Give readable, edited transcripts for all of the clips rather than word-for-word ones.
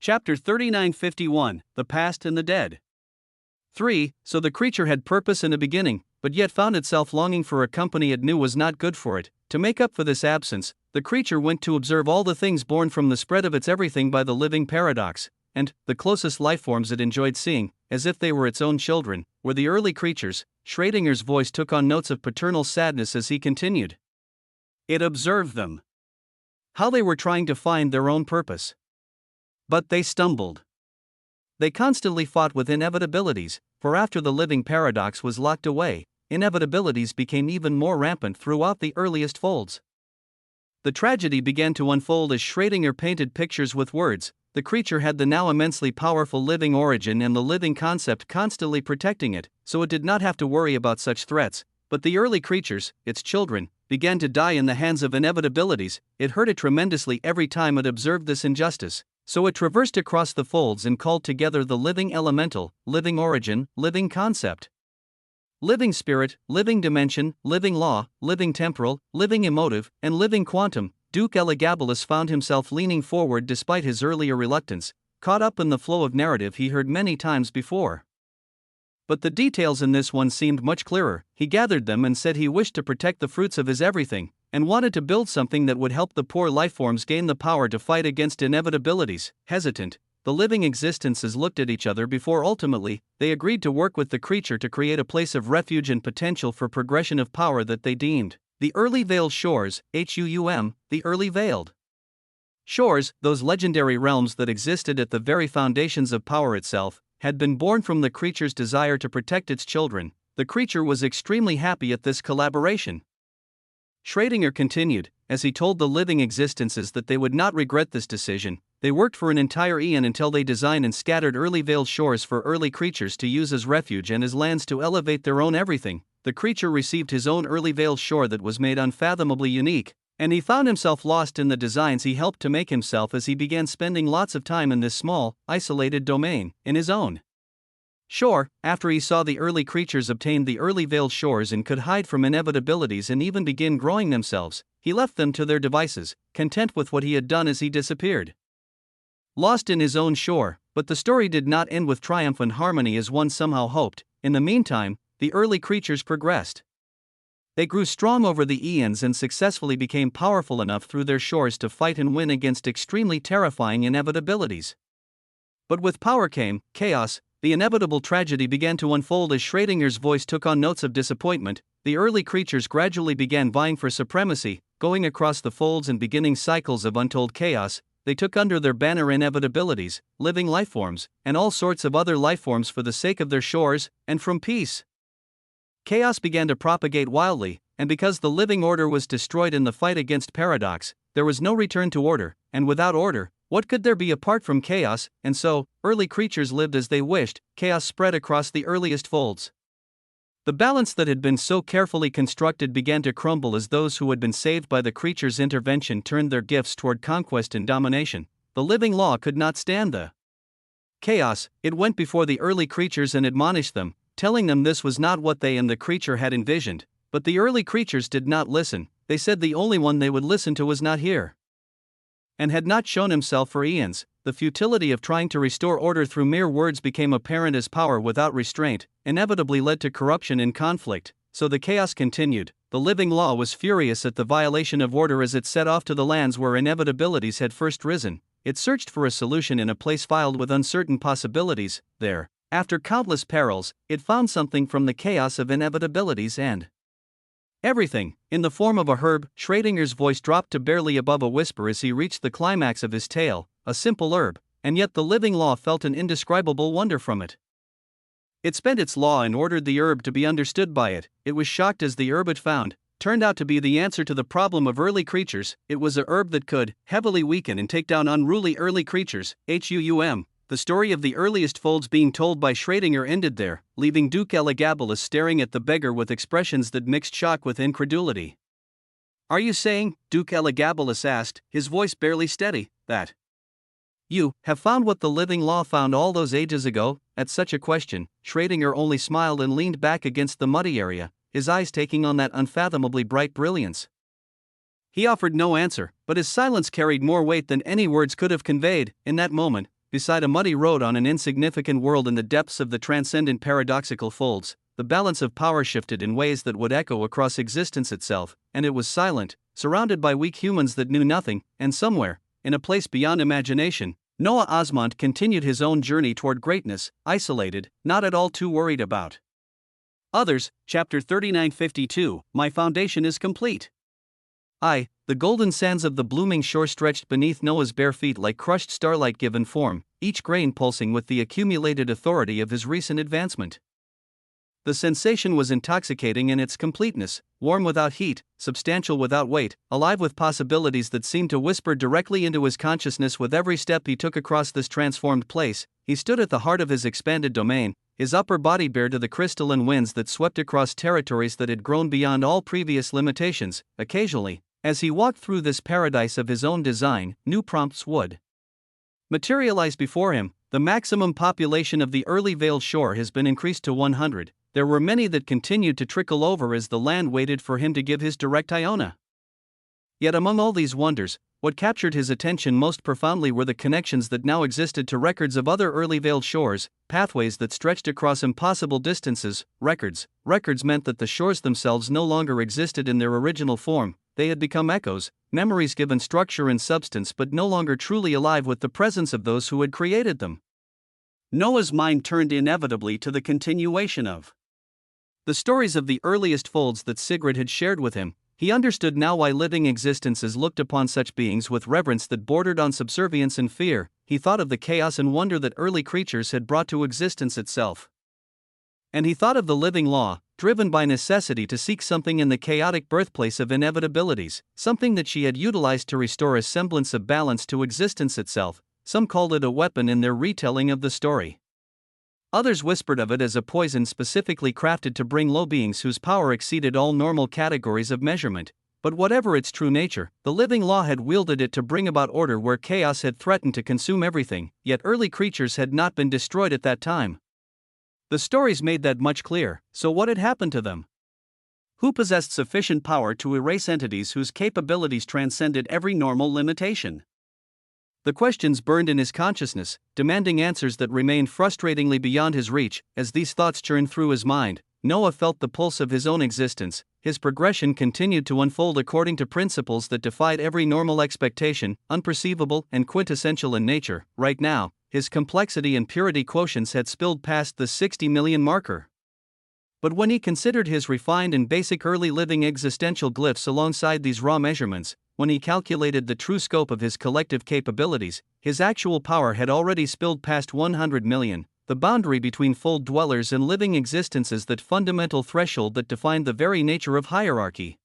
Chapter 3951, The Past and the Dead. 3. So the creature had purpose in the beginning, but yet found itself longing for a company it knew was not good for it. To make up for this absence, the creature went to observe all the things born from the spread of its everything by the living paradox, and the closest lifeforms it enjoyed seeing, as if they were its own children, were the early creatures. Schrodinger's voice took on notes of paternal sadness as he continued. It observed them. How they were trying to find their own purpose. But they stumbled. They constantly fought with inevitabilities, for after the living paradox was locked away, inevitabilities became even more rampant throughout the earliest folds. The tragedy began to unfold as Schrödinger painted pictures with words. The creature had the now immensely powerful living origin and the living concept constantly protecting it, so it did not have to worry about such threats. But the early creatures, its children, began to die in the hands of inevitabilities. It hurt it tremendously every time it observed this injustice. So it traversed across the folds and called together the living elemental, living origin, living concept, living spirit, living dimension, living law, living temporal, living emotive, and living quantum. Duke Elagabalus found himself leaning forward despite his earlier reluctance, caught up in the flow of narrative he heard many times before. But the details in this one seemed much clearer. He gathered them and said he wished to protect the fruits of his everything, and wanted to build something that would help the poor lifeforms gain the power to fight against inevitabilities. Hesitant, the living existences looked at each other before ultimately, they agreed to work with the creature to create a place of refuge and potential for progression of power that they deemed the early veiled shores, the early veiled shores, those legendary realms that existed at the very foundations of power itself, had been born from the creature's desire to protect its children. The creature was extremely happy at this collaboration. Schrödinger continued, as he told the living existences that they would not regret this decision. They worked for an entire eon until they designed and scattered early veiled shores for early creatures to use as refuge and as lands to elevate their own everything. The creature received his own early veiled shore that was made unfathomably unique, and he found himself lost in the designs he helped to make himself as he began spending lots of time in this small, isolated domain, in his own shore. After he saw the early creatures obtain the early veiled shores and could hide from inevitabilities and even begin growing themselves, he left them to their devices, content with what he had done as he disappeared. Lost in his own shore, but the story did not end with triumph and harmony as one somehow hoped. In the meantime, the early creatures progressed. They grew strong over the eons and successfully became powerful enough through their shores to fight and win against extremely terrifying inevitabilities. But with power came chaos. The inevitable tragedy began to unfold as Schrödinger's voice took on notes of disappointment. The early creatures gradually began vying for supremacy, going across the folds and beginning cycles of untold chaos. They took under their banner inevitabilities, living lifeforms, and all sorts of other lifeforms for the sake of their shores, and from peace. Chaos began to propagate wildly, and because the living order was destroyed in the fight against paradox, there was no return to order, and without order, what could there be apart from chaos? And so, early creatures lived as they wished. Chaos spread across the earliest folds. The balance that had been so carefully constructed began to crumble as those who had been saved by the creature's intervention turned their gifts toward conquest and domination. The living law could not stand the chaos. It went before the early creatures and admonished them, telling them this was not what they and the creature had envisioned. But the early creatures did not listen. They said the only one they would listen to was not here, and had not shown himself for eons. The futility of trying to restore order through mere words became apparent as power without restraint inevitably led to corruption and conflict. So the chaos continued. The living law was furious at the violation of order as it set off to the lands where inevitabilities had first risen. It searched for a solution in a place filled with uncertain possibilities. There, after countless perils, it found something from the chaos of inevitabilities and everything, in the form of a herb. Schrödinger's voice dropped to barely above a whisper as he reached the climax of his tale. A simple herb, and yet the living law felt an indescribable wonder from it. It spent its law and ordered the herb to be understood by it. It was shocked as the herb it found turned out to be the answer to the problem of early creatures. It was a herb that could heavily weaken and take down unruly early creatures. The story of the earliest folds being told by Schrödinger ended there, leaving Duke Elagabalus staring at the beggar with expressions that mixed shock with incredulity. Are you saying, Duke Elagabalus asked, his voice barely steady, that you have found what the living law found all those ages ago? At such a question, Schrödinger only smiled and leaned back against the muddy area, his eyes taking on that unfathomably bright brilliance. He offered no answer, but his silence carried more weight than any words could have conveyed. In that moment, beside a muddy road on an insignificant world in the depths of the transcendent paradoxical folds, the balance of power shifted in ways that would echo across existence itself, and it was silent, surrounded by weak humans that knew nothing, and somewhere, in a place beyond imagination, Noah Osmond continued his own journey toward greatness, isolated, not at all too worried about others. Chapter 3952, My Foundation is Complete. The golden sands of the blooming shore stretched beneath Noah's bare feet like crushed starlight given form, each grain pulsing with the accumulated authority of his recent advancement. The sensation was intoxicating in its completeness, warm without heat, substantial without weight, alive with possibilities that seemed to whisper directly into his consciousness with every step he took across this transformed place. He stood at the heart of his expanded domain, his upper body bare to the crystalline winds that swept across territories that had grown beyond all previous limitations. Occasionally, as he walked through this paradise of his own design, new prompts would materialize before him. The maximum population of the early Veiled Shore has been increased to 100. There were many that continued to trickle over as the land waited for him to give his direct Iona. Yet among all these wonders, what captured his attention most profoundly were the connections that now existed to records of other early Veiled Shores, pathways that stretched across impossible distances. Records meant that the shores themselves no longer existed in their original form. They had become echoes, memories given structure and substance but no longer truly alive with the presence of those who had created them. Noah's mind turned inevitably to the continuation of the stories of the earliest folds that Sigrid had shared with him. He understood now why living existences looked upon such beings with reverence that bordered on subservience and fear. He thought of the chaos and wonder that early creatures had brought to existence itself. And he thought of the living law, driven by necessity to seek something in the chaotic birthplace of inevitabilities, something that she had utilized to restore a semblance of balance to existence itself. Some called it a weapon in their retelling of the story. Others whispered of it as a poison specifically crafted to bring low beings whose power exceeded all normal categories of measurement. But whatever its true nature, the living law had wielded it to bring about order where chaos had threatened to consume everything, yet early creatures had not been destroyed at that time. The stories made that much clear. So what had happened to them? Who possessed sufficient power to erase entities whose capabilities transcended every normal limitation? The questions burned in his consciousness, demanding answers that remained frustratingly beyond his reach. As these thoughts churned through his mind, Noah felt the pulse of his own existence. His progression continued to unfold according to principles that defied every normal expectation, unperceivable and quintessential in nature. Right now, his complexity and purity quotients had spilled past the 60 million marker. But when he considered his refined and basic early living existential glyphs alongside these raw measurements, when he calculated the true scope of his collective capabilities, his actual power had already spilled past 100 million, the boundary between fold dwellers and living existences, that fundamental threshold that defined the very nature of hierarchy,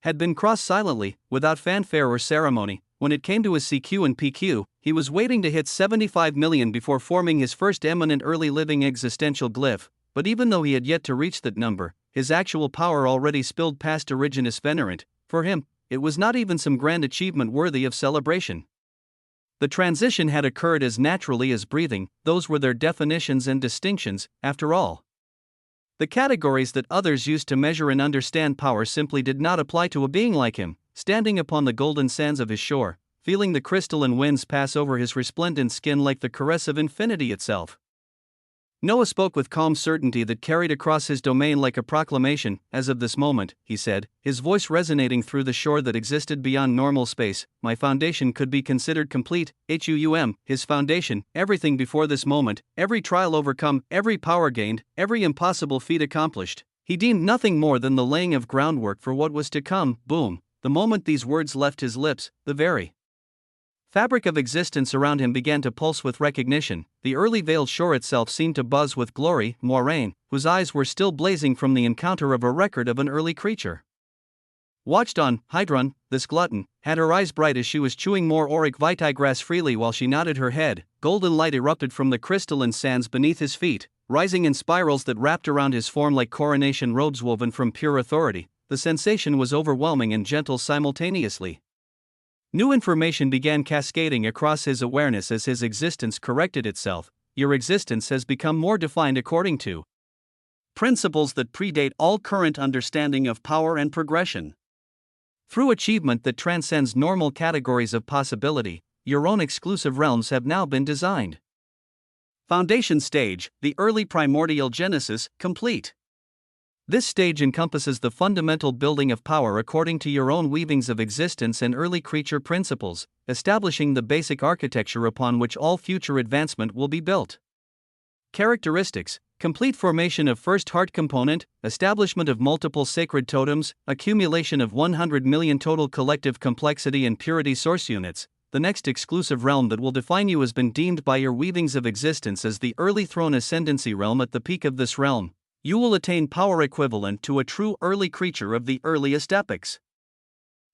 had been crossed silently, without fanfare or ceremony. When it came to his CQ and PQ, he was waiting to hit 75 million before forming his first eminent early living existential glyph. But even though he had yet to reach that number, his actual power already spilled past Originus Venerant. For him, it was not even some grand achievement worthy of celebration. The transition had occurred as naturally as breathing. Those were their definitions and distinctions, after all. The categories that others used to measure and understand power simply did not apply to a being like him, standing upon the golden sands of his shore, feeling the crystalline winds pass over his resplendent skin like the caress of infinity itself. Noah spoke with calm certainty that carried across his domain like a proclamation. As of this moment, he said, his voice resonating through the shore that existed beyond normal space, my foundation could be considered complete. His foundation, everything before this moment, every trial overcome, every power gained, every impossible feat accomplished. He deemed nothing more than the laying of groundwork for what was to come. Boom. The moment these words left his lips, the very fabric of existence around him began to pulse with recognition. The early Veiled Shore itself seemed to buzz with glory. Moraine, whose eyes were still blazing from the encounter of a record of an early creature, watched on. Hydron, this glutton, had her eyes bright as she was chewing more auric vitae grass freely while she nodded her head. Golden light erupted from the crystalline sands beneath his feet, rising in spirals that wrapped around his form like coronation robes woven from pure authority. The sensation was overwhelming and gentle simultaneously. New information began cascading across his awareness as his existence corrected itself. Your existence has become more defined according to principles that predate all current understanding of power and progression. Through achievement that transcends normal categories of possibility, your own exclusive realms have now been designed. Foundation stage, the early primordial genesis, complete. This stage encompasses the fundamental building of power according to your own weavings of existence and early creature principles, establishing the basic architecture upon which all future advancement will be built. Characteristics: complete formation of first heart component, establishment of multiple sacred totems, accumulation of 100 million total collective complexity and purity source units. The next exclusive realm that will define you has been deemed by your weavings of existence as the early throne ascendancy realm. At the peak of this realm, you will attain power equivalent to a true early creature of the earliest epochs.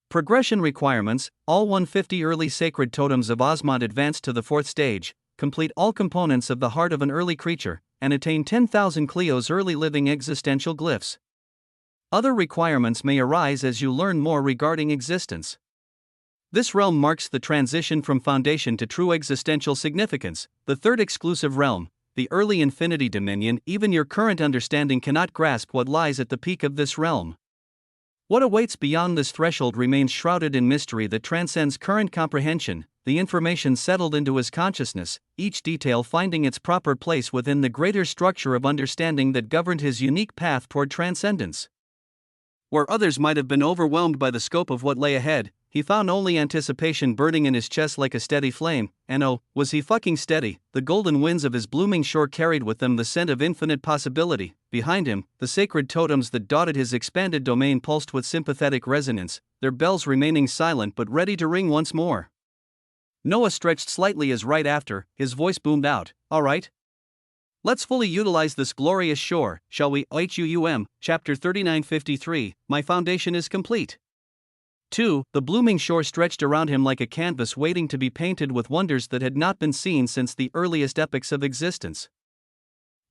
Progression requirements: all 150 early sacred totems of Osmond advance to the 4th stage, complete all components of the heart of an early creature, and attain 10,000 Cleo's early living existential glyphs. Other requirements may arise as you learn more regarding existence. This realm marks the transition from foundation to true existential significance, the third exclusive realm, the early infinity dominion. Even your current understanding cannot grasp what lies at the peak of this realm. What awaits beyond this threshold remains shrouded in mystery that transcends current comprehension, the information settled into his consciousness, each detail finding its proper place within the greater structure of understanding that governed his unique path toward transcendence. Where others might have been overwhelmed by the scope of what lay ahead, he found only anticipation burning in his chest like a steady flame, and oh, was he fucking steady. The golden winds of his blooming shore carried with them the scent of infinite possibility. Behind him, the sacred totems that dotted his expanded domain pulsed with sympathetic resonance, their bells remaining silent but ready to ring once more. Noah stretched slightly as right after, his voice boomed out, "All right. Let's fully utilize this glorious shore, shall we?" Chapter 3953, My Foundation is Complete. 2. The blooming shore stretched around him like a canvas waiting to be painted with wonders that had not been seen since the earliest epochs of existence.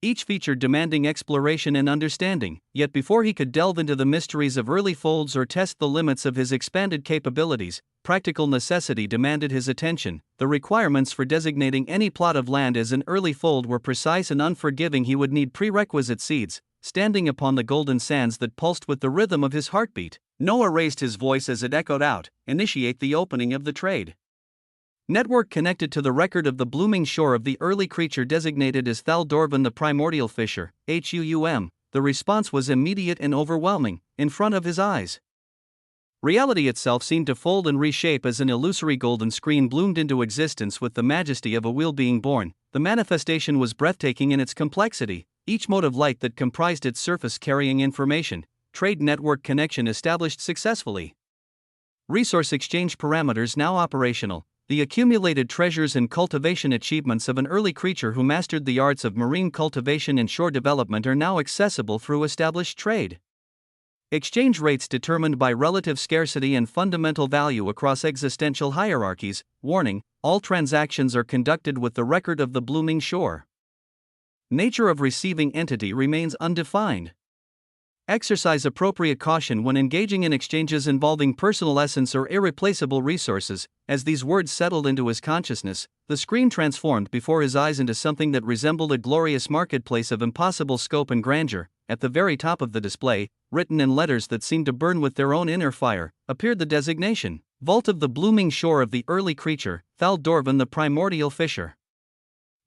Each feature demanding exploration and understanding, yet before he could delve into the mysteries of early folds or test the limits of his expanded capabilities, practical necessity demanded his attention. The requirements for designating any plot of land as an early fold were precise and unforgiving. He would need prerequisite seeds, standing upon the golden sands that pulsed with the rhythm of his heartbeat. Noah raised his voice as it echoed out, "Initiate the opening of the trade network connected to the record of the blooming shore of the early creature designated as Thaldorvan the primordial fisher, HUUM. The response was immediate and overwhelming, in front of his eyes. Reality itself seemed to fold and reshape as an illusory golden screen bloomed into existence with the majesty of a wheel being born. The manifestation was breathtaking in its complexity, each mode of light that comprised its surface carrying information. Trade network connection established successfully. Resource exchange parameters now operational. The accumulated treasures and cultivation achievements of an early creature who mastered the arts of marine cultivation and shore development are now accessible through established trade. Exchange rates determined by relative scarcity and fundamental value across existential hierarchies. Warning: all transactions are conducted with the record of the blooming shore. Nature of receiving entity remains undefined. Exercise appropriate caution when engaging in exchanges involving personal essence or irreplaceable resources. As these words settled into his consciousness, the screen transformed before his eyes into something that resembled a glorious marketplace of impossible scope and grandeur. At the very top of the display, written in letters that seemed to burn with their own inner fire, appeared the designation: Vault of the blooming shore of the early creature, Thaldorvan the primordial fisher.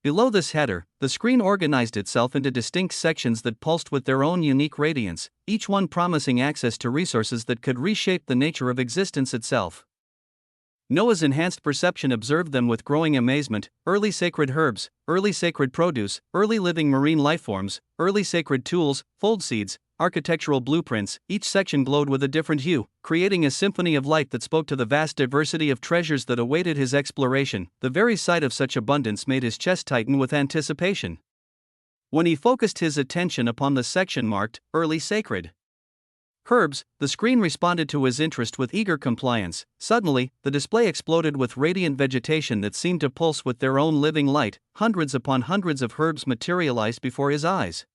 Below this header, the screen organized itself into distinct sections that pulsed with their own unique radiance, each one promising access to resources that could reshape the nature of existence itself. Noah's enhanced perception observed them with growing amazement: early sacred herbs, early sacred produce, early living marine lifeforms, early sacred tools, fold seeds, architectural blueprints. Each section glowed with a different hue, creating a symphony of light that spoke to the vast diversity of treasures that awaited his exploration. The very sight of such abundance made his chest tighten with anticipation. When he focused his attention upon the section marked Early Sacred Herbs, the screen responded to his interest with eager compliance. Suddenly, the display exploded with radiant vegetation that seemed to pulse with their own living light. Hundreds upon hundreds of herbs materialized before his eyes,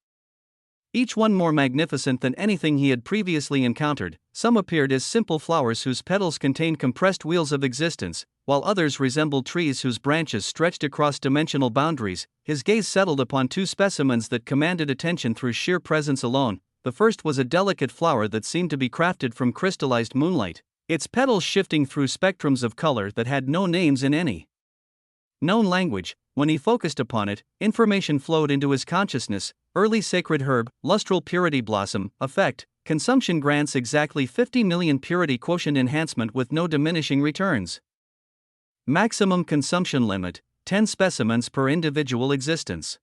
each one more magnificent than anything he had previously encountered. Some appeared as simple flowers whose petals contained compressed wheels of existence, while others resembled trees whose branches stretched across dimensional boundaries. His gaze settled upon two specimens that commanded attention through sheer presence alone. The first was a delicate flower that seemed to be crafted from crystallized moonlight. its petals shifting through spectrums of color that had no names in any known language. When he focused upon it, information flowed into his consciousness. Early sacred herb, lustral purity blossom, effect, consumption grants exactly 50 million purity quotient enhancement with no diminishing returns. Maximum consumption limit, 10 specimens per individual existence.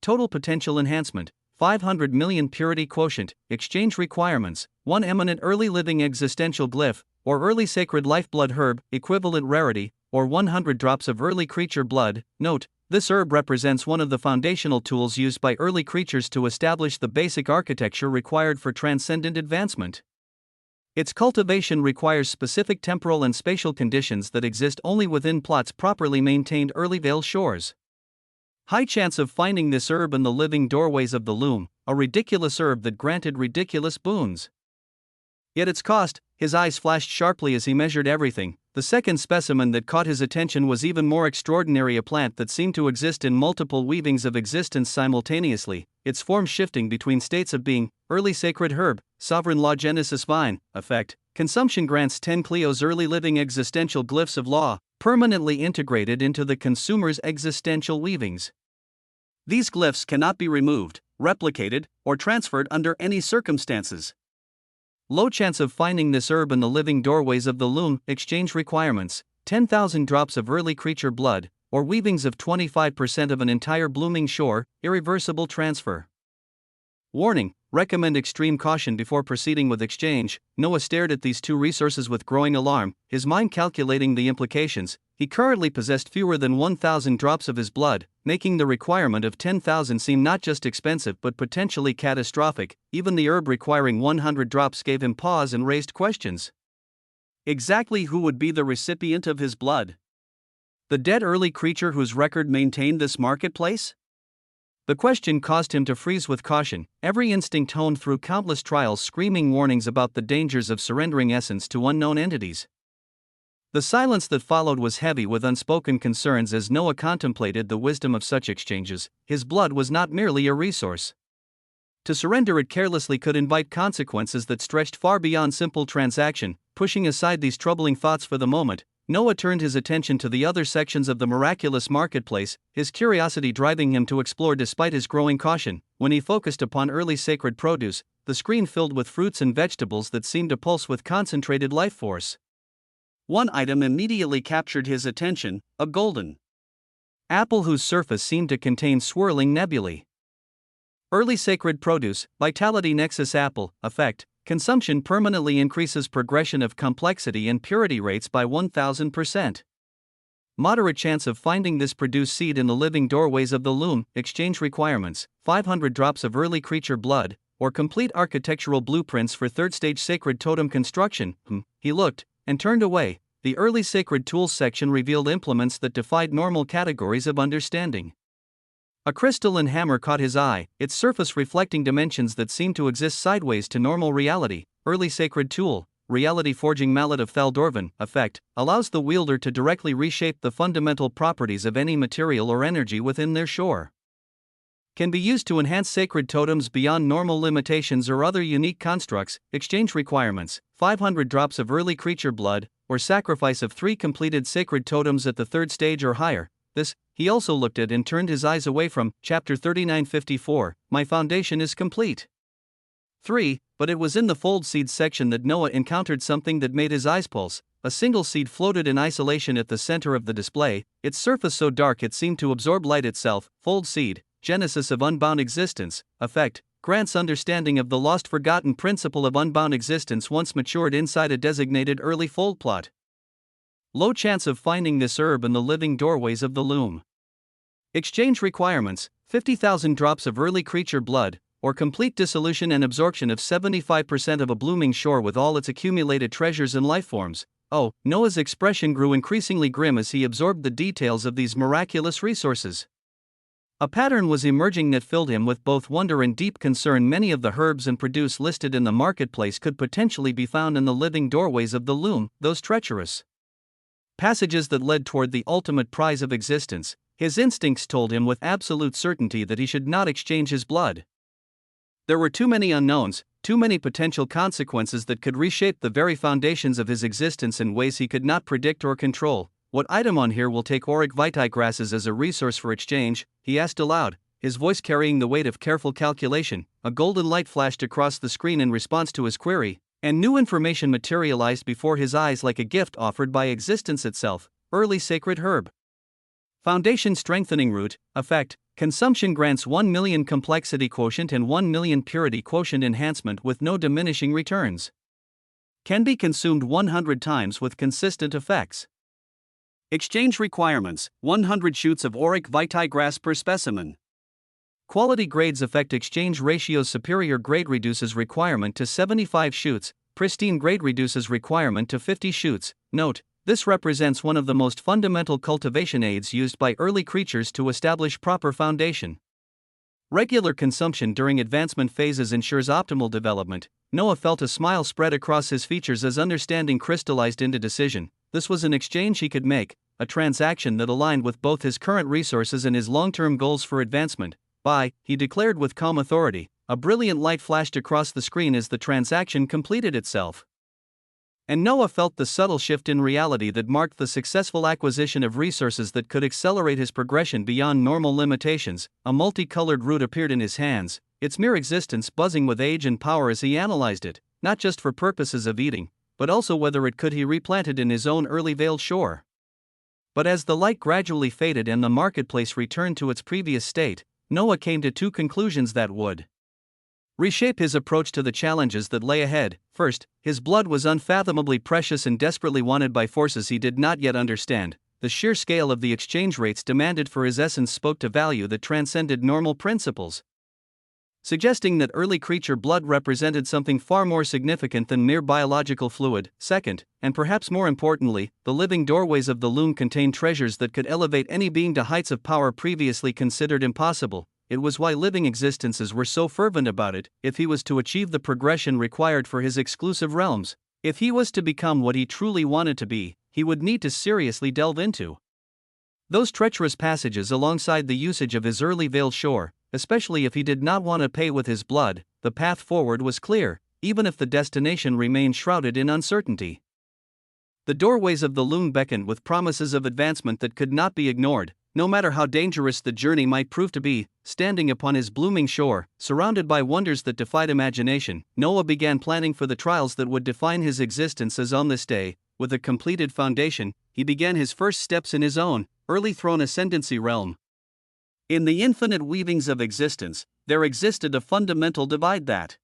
Total potential enhancement, 500 million purity quotient. Exchange requirements, 1 eminent early living existential glyph, or early sacred lifeblood herb, equivalent rarity, or 100 drops of early creature blood. Note, this herb represents one of the foundational tools used by early creatures to establish the basic architecture required for transcendent advancement. Its cultivation requires specific temporal and spatial conditions that exist only within plots properly maintained early vale shores. High chance of finding this herb in the living doorways of the loom, a ridiculous herb that granted ridiculous boons. Yet its cost, his eyes flashed sharply as he measured everything. The second specimen that caught his attention was even more extraordinary, a plant that seemed to exist in multiple weavings of existence simultaneously, its form shifting between states of being. Early sacred herb, sovereign law genesis vine, effect, consumption grants 10 Cleo's early living existential glyphs of law, permanently integrated into the consumer's existential weavings. These glyphs cannot be removed, replicated, or transferred under any circumstances. Low chance of finding this herb in the living doorways of the loom. Exchange requirements, 10,000 drops of early creature blood, or weavings of 25% of an entire blooming shore, irreversible transfer. Warning, recommend extreme caution before proceeding with exchange. Noah stared at these two resources with growing alarm, his mind calculating the implications. He currently possessed fewer than 1,000 drops of his blood, making the requirement of 10,000 seem not just expensive but potentially catastrophic. Even the herb requiring 100 drops gave him pause and raised questions. Exactly who would be the recipient of his blood? The dead early creature whose record maintained this marketplace? The question caused him to freeze with caution, every instinct honed through countless trials screaming warnings about the dangers of surrendering essence to unknown entities. The silence that followed was heavy with unspoken concerns as Noah contemplated the wisdom of such exchanges. His blood was not merely a resource. To surrender it carelessly could invite consequences that stretched far beyond simple transaction. Pushing aside these troubling thoughts for the moment, Noah turned his attention to the other sections of the miraculous marketplace, his curiosity driving him to explore despite his growing caution. When he focused upon early sacred produce, the screen filled with fruits and vegetables that seemed to pulse with concentrated life force. One item immediately captured his attention, a golden apple whose surface seemed to contain swirling nebulae. Early sacred produce, vitality nexus apple, effect, consumption permanently increases progression of complexity and purity rates by 1000%. Moderate chance of finding this produced seed in the living doorways of the loom. Exchange requirements, 500 drops of early creature blood, or complete architectural blueprints for third stage sacred totem construction. He looked, and turned away. The early sacred tools section revealed implements that defied normal categories of understanding. A crystalline hammer caught his eye, its surface reflecting dimensions that seemed to exist sideways to normal reality. Early sacred tool, reality forging mallet of Thaldorvan, effect, allows the wielder to directly reshape the fundamental properties of any material or energy within their shore. Can be used to enhance sacred totems beyond normal limitations or other unique constructs. Exchange requirements, 500 drops of early creature blood, or sacrifice of 3 completed sacred totems at the 3rd stage or higher. This, he also looked at and turned his eyes away from. Chapter 3954, My foundation is complete. 3. But it was in the fold seeds section that Noah encountered something that made his eyes pulse. A single seed floated in isolation at the center of the display, its surface so dark it seemed to absorb light itself. Fold seed, genesis of unbound existence, effect, grants understanding of the lost forgotten principle of unbound existence once matured inside a designated early fold plot. Low chance of finding this herb in the living doorways of the loom. Exchange requirements, 50,000 drops of early creature blood, or complete dissolution and absorption of 75% of a blooming shore with all its accumulated treasures and lifeforms. Oh, Noah's expression grew increasingly grim as he absorbed the details of these miraculous resources. A pattern was emerging that filled him with both wonder and deep concern. Many of the herbs and produce listed in the marketplace could potentially be found in the living doorways of the loom, those treacherous passages that led toward the ultimate prize of existence. His instincts told him with absolute certainty that he should not exchange his blood. There were too many unknowns, too many potential consequences that could reshape the very foundations of his existence in ways he could not predict or control. What item on here will take auric vitae grasses as a resource for exchange? He asked aloud, his voice carrying the weight of careful calculation. A golden light flashed across the screen in response to his query, and new information materialized before his eyes like a gift offered by existence itself. Early sacred herb. Foundation strengthening root. Effect: consumption grants 1 million complexity quotient and 1 million purity quotient enhancement with no diminishing returns. Can be consumed 100 times with consistent effects. Exchange requirements: 100 shoots of auric vitae grass per specimen. Quality grades affect exchange ratios. Superior grade reduces requirement to 75 shoots, pristine grade reduces requirement to 50 shoots. Note: this represents one of the most fundamental cultivation aids used by early creatures to establish proper foundation. Regular consumption during advancement phases ensures optimal development. Noah felt a smile spread across his features as understanding crystallized into decision. This was an exchange he could make, a transaction that aligned with both his current resources and his long-term goals for advancement. Buy, he declared with calm authority. A brilliant light flashed across the screen as the transaction completed itself. And Noah felt the subtle shift in reality that marked the successful acquisition of resources that could accelerate his progression beyond normal limitations. A multicolored root appeared in his hands, its mere existence buzzing with age and power as he analyzed it, not just for purposes of eating, but also whether it could be replanted in his own early veiled shore. But as the light gradually faded and the marketplace returned to its previous state, Noah came to two conclusions that would reshape his approach to the challenges that lay ahead. First, his blood was unfathomably precious and desperately wanted by forces he did not yet understand. The sheer scale of the exchange rates demanded for his essence spoke to value that transcended normal principles, suggesting that early creature blood represented something far more significant than mere biological fluid. Second, and perhaps more importantly, the living doorways of the loom contained treasures that could elevate any being to heights of power previously considered impossible. It was why living existences were so fervent about it. If he was to achieve the progression required for his exclusive realms, if he was to become what he truly wanted to be, he would need to seriously delve into those treacherous passages alongside the usage of his early veiled shore. Especially if he did not want to pay with his blood. The path forward was clear, even if the destination remained shrouded in uncertainty. The doorways of the loom beckoned with promises of advancement that could not be ignored, no matter how dangerous the journey might prove to be. Standing upon his blooming shore, surrounded by wonders that defied imagination, Noah began planning for the trials that would define his existence. As on this day, with a completed foundation, he began his first steps in his own early throne ascendancy realm. In the infinite weavings of existence, there existed a fundamental divide that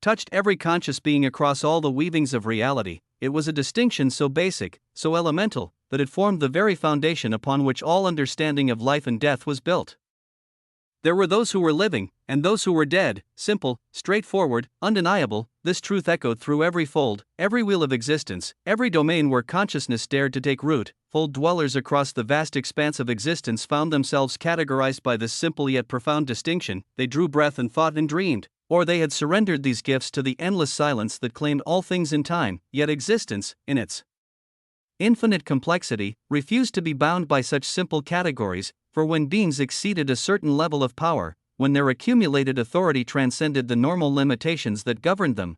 touched every conscious being across all the weavings of reality. It was a distinction so basic, so elemental, that it formed the very foundation upon which all understanding of life and death was built. There were those who were living, and those who were dead. Simple, straightforward, undeniable. This truth echoed through every fold, every wheel of existence, every domain where consciousness dared to take root. Fold dwellers across the vast expanse of existence found themselves categorized by this simple yet profound distinction. They drew breath and thought and dreamed, or they had surrendered these gifts to the endless silence that claimed all things in time. Yet existence, in its infinite complexity, refused to be bound by such simple categories. For when beings exceeded a certain level of power, when their accumulated authority transcended the normal limitations that governed them,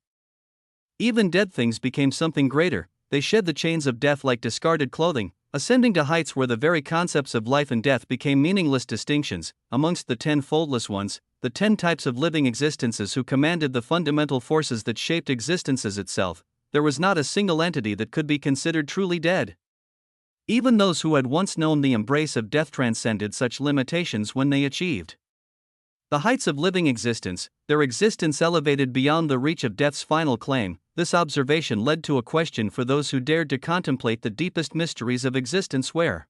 even dead things became something greater. They shed the chains of death like discarded clothing, ascending to heights where the very concepts of life and death became meaningless distinctions. Amongst the 10 foldless ones, the 10 types of living existences who commanded the fundamental forces that shaped existences itself, there was not a single entity that could be considered truly dead. Even those who had once known the embrace of death transcended such limitations when they achieved the heights of living existence, their existence elevated beyond the reach of death's final claim. This observation led to a question for those who dared to contemplate the deepest mysteries of existence: where,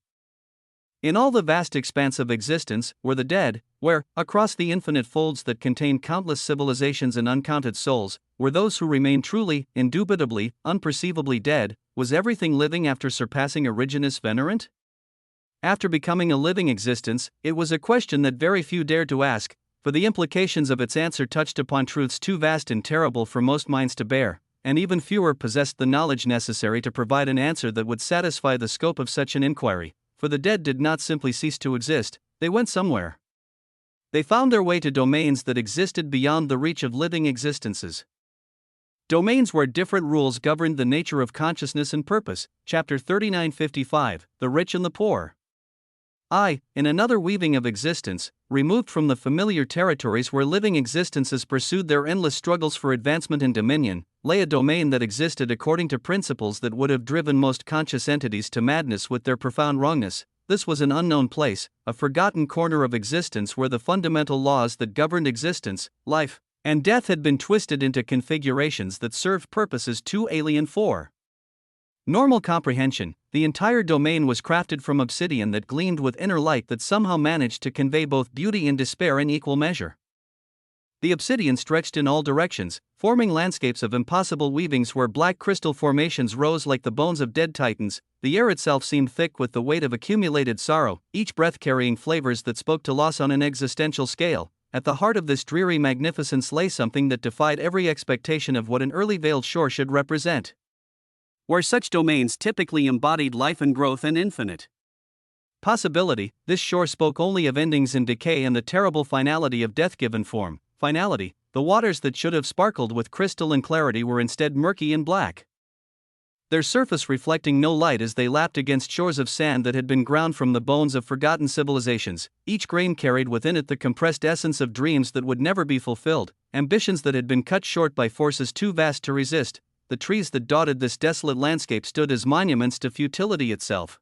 in all the vast expanse of existence, were the dead? Where, across the infinite folds that contained countless civilizations and uncounted souls, were those who remained truly, indubitably, unperceivably dead? Was everything living after surpassing originus venerant? After becoming a living existence, it was a question that very few dared to ask, for the implications of its answer touched upon truths too vast and terrible for most minds to bear, and even fewer possessed the knowledge necessary to provide an answer that would satisfy the scope of such an inquiry. For the dead did not simply cease to exist, they went somewhere. They found their way to domains that existed beyond the reach of living existences. Domains where different rules governed the nature of consciousness and purpose. Chapter 3955, The Rich and the Poor. In another weaving of existence, removed from the familiar territories where living existences pursued their endless struggles for advancement and dominion, lay a domain that existed according to principles that would have driven most conscious entities to madness with their profound wrongness. This was an unknown place, a forgotten corner of existence where the fundamental laws that governed existence, life, and death had been twisted into configurations that served purposes too alien for normal comprehension. The entire domain was crafted from obsidian that gleamed with inner light that somehow managed to convey both beauty and despair in equal measure. The obsidian stretched in all directions, forming landscapes of impossible weavings where black crystal formations rose like the bones of dead titans. The air itself seemed thick with the weight of accumulated sorrow, each breath carrying flavors that spoke to loss on an existential scale. At the heart of this dreary magnificence lay something that defied every expectation of what an early veiled shore should represent. Where such domains typically embodied life and growth and infinite possibility, this shore spoke only of endings and decay and the terrible finality of death given form. Finality, the waters that should have sparkled with crystal and clarity were instead murky and black, their surface reflecting no light as they lapped against shores of sand that had been ground from the bones of forgotten civilizations. Each grain carried within it the compressed essence of dreams that would never be fulfilled, ambitions that had been cut short by forces too vast to resist. The trees that dotted this desolate landscape stood as monuments to futility itself.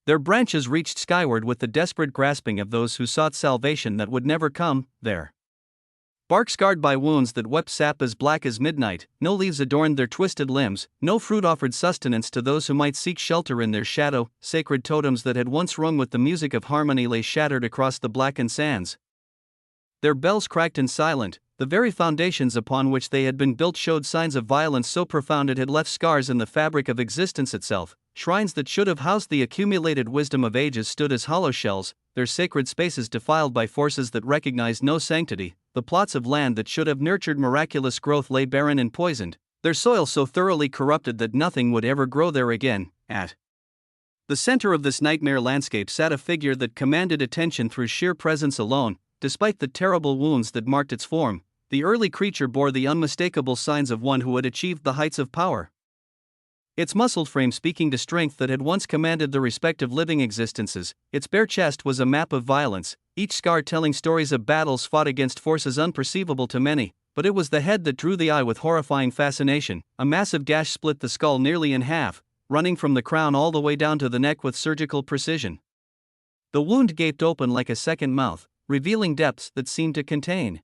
Their branches reached skyward with the desperate grasping of those who sought salvation that would never come there. Bark scarred by wounds that wept sap as black as midnight, no leaves adorned their twisted limbs, no fruit offered sustenance to those who might seek shelter in their shadow. Sacred totems that had once rung with the music of harmony lay shattered across the blackened sands. Their bells cracked and silent. The very foundations upon which they had been built showed signs of violence so profound it had left scars in the fabric of existence itself. Shrines that should have housed the accumulated wisdom of ages stood as hollow shells, their sacred spaces defiled by forces that recognized no sanctity. The plots of land that should have nurtured miraculous growth lay barren and poisoned, their soil so thoroughly corrupted that nothing would ever grow there again. At the center of this nightmare landscape sat a figure that commanded attention through sheer presence alone. Despite the terrible wounds that marked its form, the early creature bore the unmistakable signs of one who had achieved the heights of power. Its muscled frame speaking to strength that had once commanded the respect of living existences, its bare chest was a map of violence, each scar telling stories of battles fought against forces unperceivable to many. But it was the head that drew the eye with horrifying fascination. A massive gash split the skull nearly in half, running from the crown all the way down to the neck with surgical precision. The wound gaped open like a second mouth, revealing depths that seemed to contain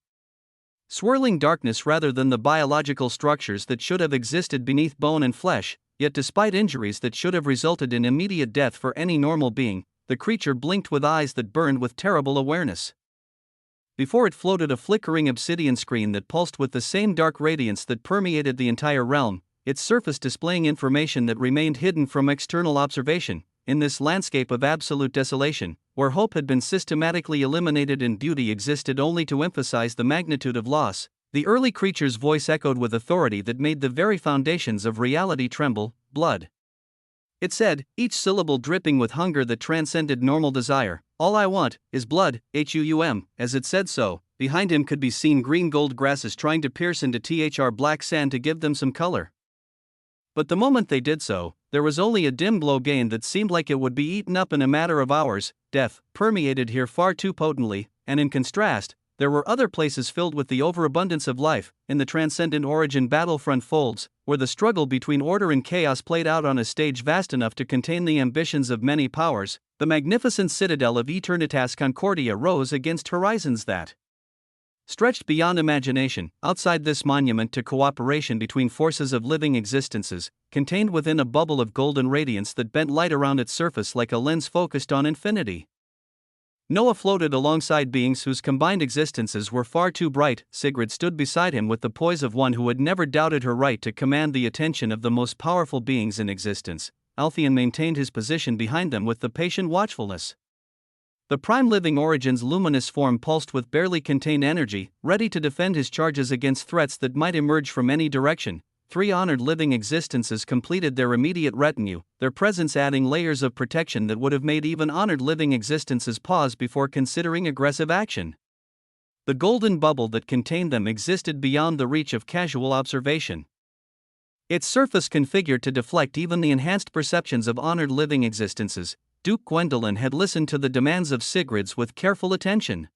swirling darkness rather than the biological structures that should have existed beneath bone and flesh. Yet despite injuries that should have resulted in immediate death for any normal being, the creature blinked with eyes that burned with terrible awareness. Before it floated a flickering obsidian screen that pulsed with the same dark radiance that permeated the entire realm, its surface displaying information that remained hidden from external observation. In this landscape of absolute desolation, where hope had been systematically eliminated and beauty existed only to emphasize the magnitude of loss, the early creature's voice echoed with authority that made the very foundations of reality tremble. Blood, it said, each syllable dripping with hunger that transcended normal desire. All I want is blood, HUUM. As it said so, behind him could be seen green gold grasses trying to pierce into black sand to give them some color. But the moment they did so, there was only a dim glow gained that seemed like it would be eaten up in a matter of hours. Death permeated here far too potently, and in contrast, there were other places filled with the overabundance of life. In the transcendent origin battlefront folds, where the struggle between order and chaos played out on a stage vast enough to contain the ambitions of many powers, the magnificent citadel of Eternitas Concordia rose against horizons that stretched beyond imagination. Outside this monument to cooperation between forces of living existences, contained within a bubble of golden radiance that bent light around its surface like a lens focused on infinity, Noah floated alongside beings whose combined existences were far too bright. Sigrid stood beside him with the poise of one who had never doubted her right to command the attention of the most powerful beings in existence. Altheon maintained his position behind them with the patient watchfulness. The prime living origin's luminous form pulsed with barely contained energy, ready to defend his charges against threats that might emerge from any direction. 3 honored living existences completed their immediate retinue, their presence adding layers of protection that would have made even honored living existences pause before considering aggressive action. The golden bubble that contained them existed beyond the reach of casual observation. Its surface configured to deflect even the enhanced perceptions of honored living existences, Duke Gwendolen had listened to the demands of Sigrid's with careful attention.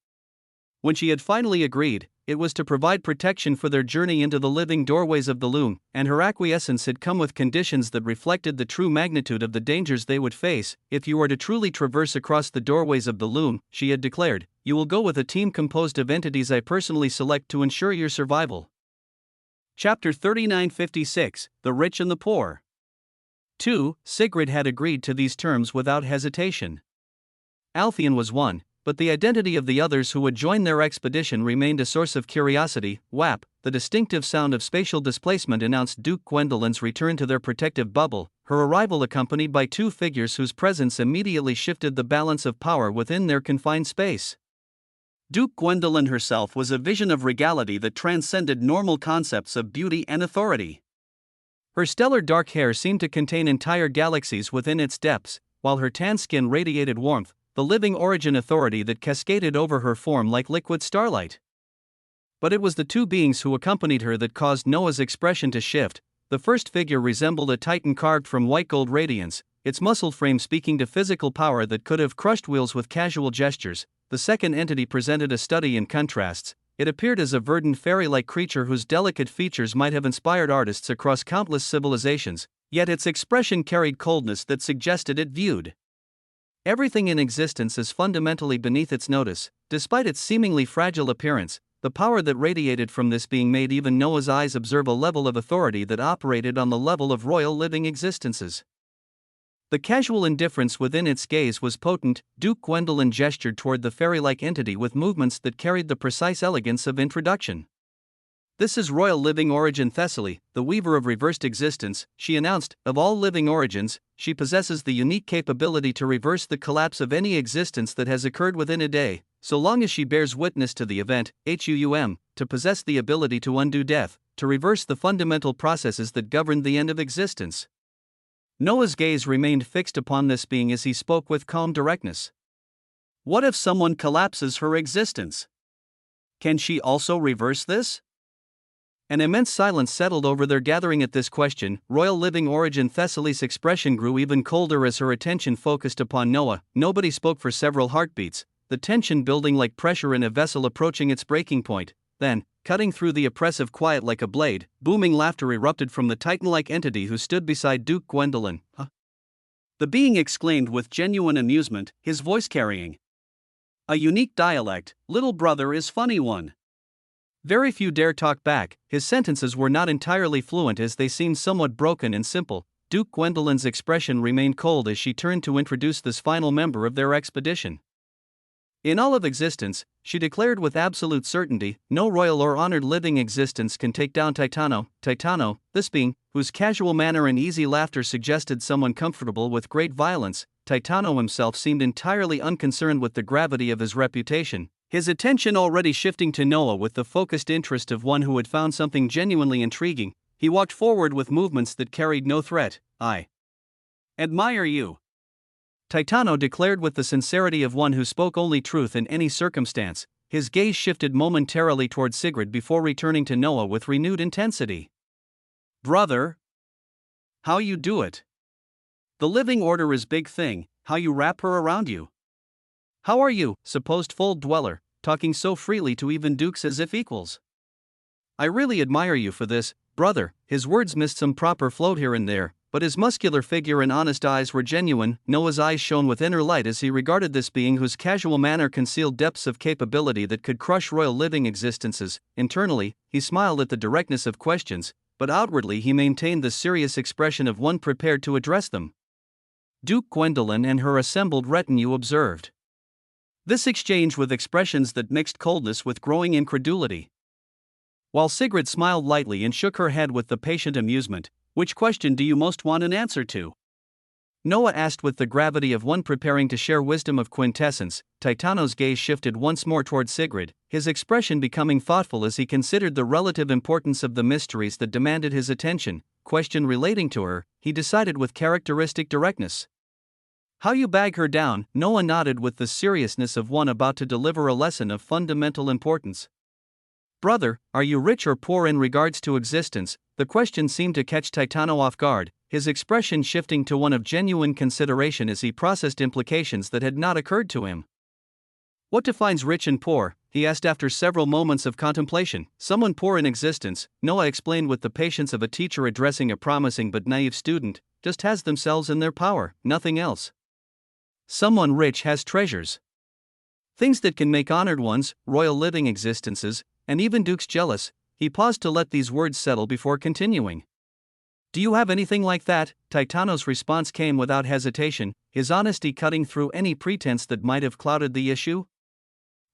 When she had finally agreed, it was to provide protection for their journey into the living doorways of the loom, and her acquiescence had come with conditions that reflected the true magnitude of the dangers they would face. If you are to truly traverse across the doorways of the loom, she had declared, you will go with a team composed of entities I personally select to ensure your survival. Chapter 3956, The Rich and the Poor. 2. Sigrid had agreed to these terms without hesitation. Althien was one, but the identity of the others who would join their expedition remained a source of curiosity. Whap, the distinctive sound of spatial displacement announced Duke Gwendolen's return to their protective bubble, her arrival accompanied by two figures whose presence immediately shifted the balance of power within their confined space. Duke Gwendolen herself was a vision of regality that transcended normal concepts of beauty and authority. Her stellar dark hair seemed to contain entire galaxies within its depths, while her tan skin radiated warmth, the living origin authority that cascaded over her form like liquid starlight. But it was the two beings who accompanied her that caused Noah's expression to shift. The first figure resembled a titan carved from white gold radiance, its muscled frame speaking to physical power that could have crushed wheels with casual gestures. The second entity presented a study in contrasts. It appeared as a verdant fairy-like creature whose delicate features might have inspired artists across countless civilizations, yet its expression carried coldness that suggested it viewed everything in existence as fundamentally beneath its notice. Despite its seemingly fragile appearance, the power that radiated from this being made even Noah's eyes observe a level of authority that operated on the level of royal living existences. The casual indifference within its gaze was potent. Duke Gwendolen gestured toward the fairy-like entity with movements that carried the precise elegance of introduction. This is Royal Living Origin Thessaly, the weaver of reversed existence, she announced. Of all living origins, she possesses the unique capability to reverse the collapse of any existence that has occurred within a day, so long as she bears witness to the event. To possess the ability to undo death, to reverse the fundamental processes that govern the end of existence. Noah's gaze remained fixed upon this being as he spoke with calm directness. What if someone collapses her existence? Can she also reverse this? An immense silence settled over their gathering at this question. Royal Living Origin Thessaly's expression grew even colder as her attention focused upon Noah. Nobody spoke for several heartbeats, the tension building like pressure in a vessel approaching its breaking point. Then, cutting through the oppressive quiet like a blade, booming laughter erupted from the titan-like entity who stood beside Duke Gwendolen. The being exclaimed with genuine amusement, his voice carrying a unique dialect. Little brother is funny one. Very few dare talk back. His sentences were not entirely fluent as they seemed somewhat broken and simple. Duke Gwendolen's expression remained cold as she turned to introduce this final member of their expedition. In all of existence, she declared with absolute certainty, no royal or honored living existence can take down Titano. Titano, this being, whose casual manner and easy laughter suggested someone comfortable with great violence. Titano himself seemed entirely unconcerned with the gravity of his reputation, his attention already shifting to Noah with the focused interest of one who had found something genuinely intriguing. He walked forward with movements that carried no threat. I admire you, Titano declared with the sincerity of one who spoke only truth in any circumstance. His gaze shifted momentarily toward Sigrid before returning to Noah with renewed intensity. Brother, how you do it? The living order is big thing, how you wrap her around you. How are you, supposed fold dweller, talking so freely to even dukes as if equals? I really admire you for this, brother. His words missed some proper float here and there, but his muscular figure and honest eyes were genuine. Noah's eyes shone with inner light as he regarded this being whose casual manner concealed depths of capability that could crush royal living existences. Internally, he smiled at the directness of questions, but outwardly he maintained the serious expression of one prepared to address them. Duke Gwendolen and her assembled retinue observed this exchange with expressions that mixed coldness with growing incredulity. While Sigrid smiled lightly and shook her head with the patient amusement, which question do you most want an answer to? Noah asked with the gravity of one preparing to share wisdom of quintessence. Titano's gaze shifted once more toward Sigrid, his expression becoming thoughtful as he considered the relative importance of the mysteries that demanded his attention. Question relating to her, he decided with characteristic directness. How you bag her down, Noah nodded with the seriousness of one about to deliver a lesson of fundamental importance. Brother, are you rich or poor in regards to existence? The question seemed to catch Titano off guard, his expression shifting to one of genuine consideration as he processed implications that had not occurred to him. What defines rich and poor? He asked after several moments of contemplation. Someone poor in existence, Noah explained with the patience of a teacher addressing a promising but naive student, just has themselves and their power, nothing else. Someone rich has treasures. Things that can make honored ones, royal living existences, and even dukes jealous. He paused to let these words settle before continuing. Do you have anything like that? Titano's response came without hesitation, his honesty cutting through any pretense that might have clouded the issue.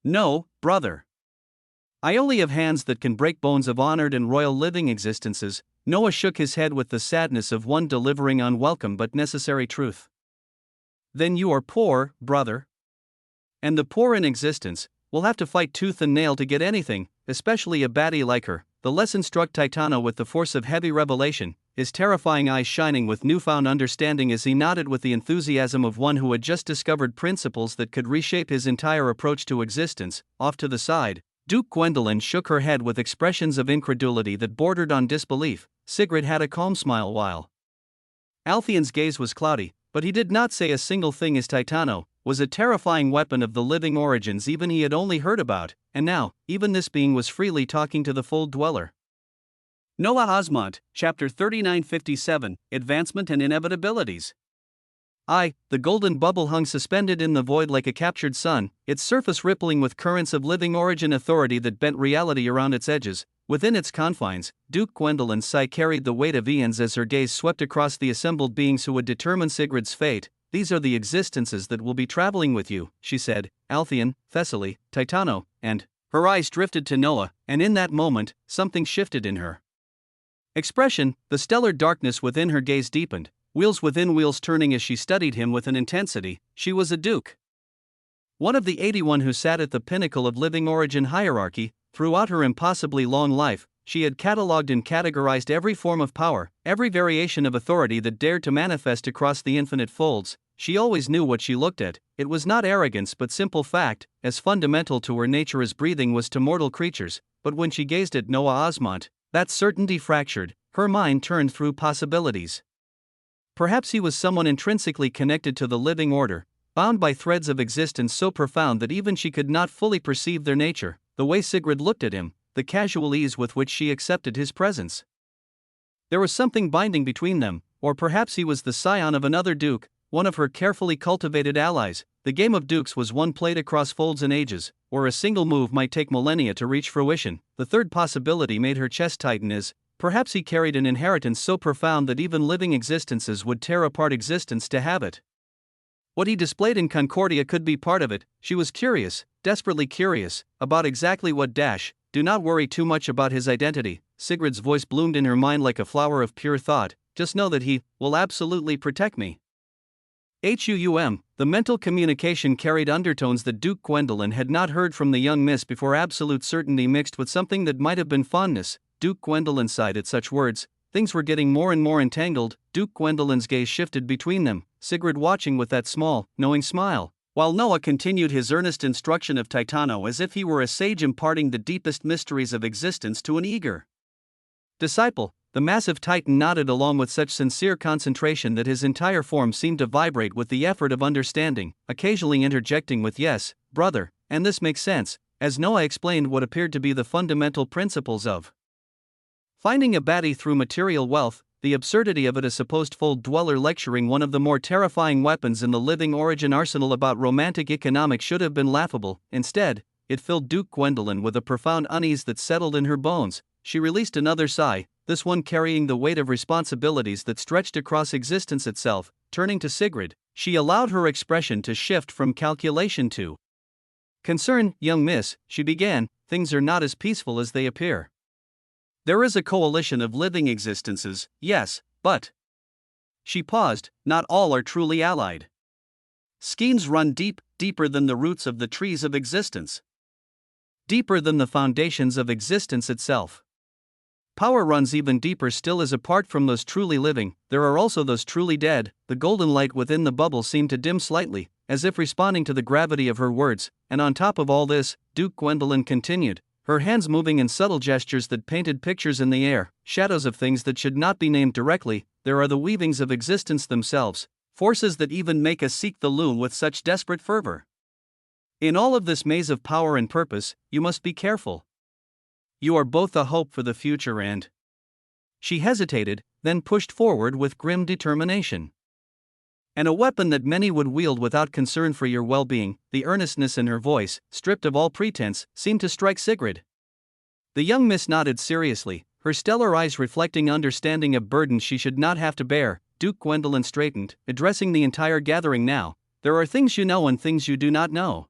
No, brother. I only have hands that can break bones of honored and royal living existences. Noah shook his head with the sadness of one delivering unwelcome but necessary truth. Then you are poor, brother. And the poor in existence will have to fight tooth and nail to get anything, especially a baddie like her. The lesson struck Titano with the force of heavy revelation, his terrifying eyes shining with newfound understanding as he nodded with the enthusiasm of one who had just discovered principles that could reshape his entire approach to existence. Off to the side, Duke Gwendolyn shook her head with expressions of incredulity that bordered on disbelief. Sigrid had a calm smile while Althion's gaze was cloudy, but he did not say a single thing as Titano was a terrifying weapon of the living origins even he had only heard about, and now, even this being was freely talking to the Fold Dweller. Noah Osmont, Chapter 3957, Advancement and Inevitabilities. The golden bubble hung suspended in the void like a captured sun, its surface rippling with currents of living origin authority that bent reality around its edges. Within its confines, Duke Gwendolyn's sigh carried the weight of eons as her gaze swept across the assembled beings who would determine Sigrid's fate. These are the existences that will be traveling with you, she said. Altheon, Thessaly, Titano, and her eyes drifted to Noah, and in that moment, something shifted in her expression. The stellar darkness within her gaze deepened, wheels within wheels turning as she studied him with an intensity. She was a duke. One of the 81 who sat at the pinnacle of living origin hierarchy. Throughout her impossibly long life, she had catalogued and categorized every form of power, every variation of authority that dared to manifest across the infinite folds. She always knew what she looked at. It was not arrogance but simple fact, as fundamental to her nature as breathing was to mortal creatures. But when she gazed at Noah Osmont, that certainty fractured, her mind turned through possibilities. Perhaps he was someone intrinsically connected to the living order, bound by threads of existence so profound that even she could not fully perceive their nature. The way Sigrid looked at him, the casual ease with which she accepted his presence. There was something binding between them, or perhaps he was the scion of another duke, one of her carefully cultivated allies. The game of dukes was one played across folds and ages, where a single move might take millennia to reach fruition. The third possibility made her chest tighten as, perhaps he carried an inheritance so profound that even living existences would tear apart existence to have it. What he displayed in Concordia could be part of it. She was curious, desperately curious, about exactly what. Do not worry too much about his identity. Sigrid's voice bloomed in her mind like a flower of pure thought. Just know that he will absolutely protect me. The mental communication carried undertones that Duke Gwendolyn had not heard from the young miss before, absolute certainty mixed with something that might have been fondness. Duke Gwendolyn sighed at such words. Things were getting more and more entangled. Duke Gwendolyn's gaze shifted between them, Sigrid watching with that small, knowing smile, while Noah continued his earnest instruction of Titano as if he were a sage imparting the deepest mysteries of existence to an eager disciple. The massive Titan nodded along with such sincere concentration that his entire form seemed to vibrate with the effort of understanding, occasionally interjecting with "Yes, brother, and this makes sense," as Noah explained what appeared to be the fundamental principles of finding a baddie through material wealth. The absurdity of it, a supposed Fold Dweller lecturing one of the more terrifying weapons in the living origin arsenal about romantic economics, should have been laughable. Instead, it filled Duke Gwendolyn with a profound unease that settled in her bones. She released another sigh, this one carrying the weight of responsibilities that stretched across existence itself. Turning to Sigrid, she allowed her expression to shift from calculation to concern. Young miss, she began, things are not as peaceful as they appear. There is a coalition of living existences, yes, but. She paused, not all are truly allied. Schemes run deep, deeper than the roots of the trees of existence. Deeper than the foundations of existence itself. Power runs even deeper still, as apart from those truly living, there are also those truly dead. The golden light within the bubble seemed to dim slightly, as if responding to the gravity of her words, and on top of all this, Duke Gwendolyn continued, her hands moving in subtle gestures that painted pictures in the air, shadows of things that should not be named directly. There are the weavings of existence themselves, forces that even make us seek the loom with such desperate fervor. In all of this maze of power and purpose, you must be careful. You are both a hope for the future and... She hesitated, then pushed forward with grim determination. And a weapon that many would wield without concern for your well-being. The earnestness in her voice, stripped of all pretense, seemed to strike Sigrid. The young miss nodded seriously, her stellar eyes reflecting understanding of burdens she should not have to bear. Duke Gwendolyn straightened, addressing the entire gathering now. There are things you know and things you do not know.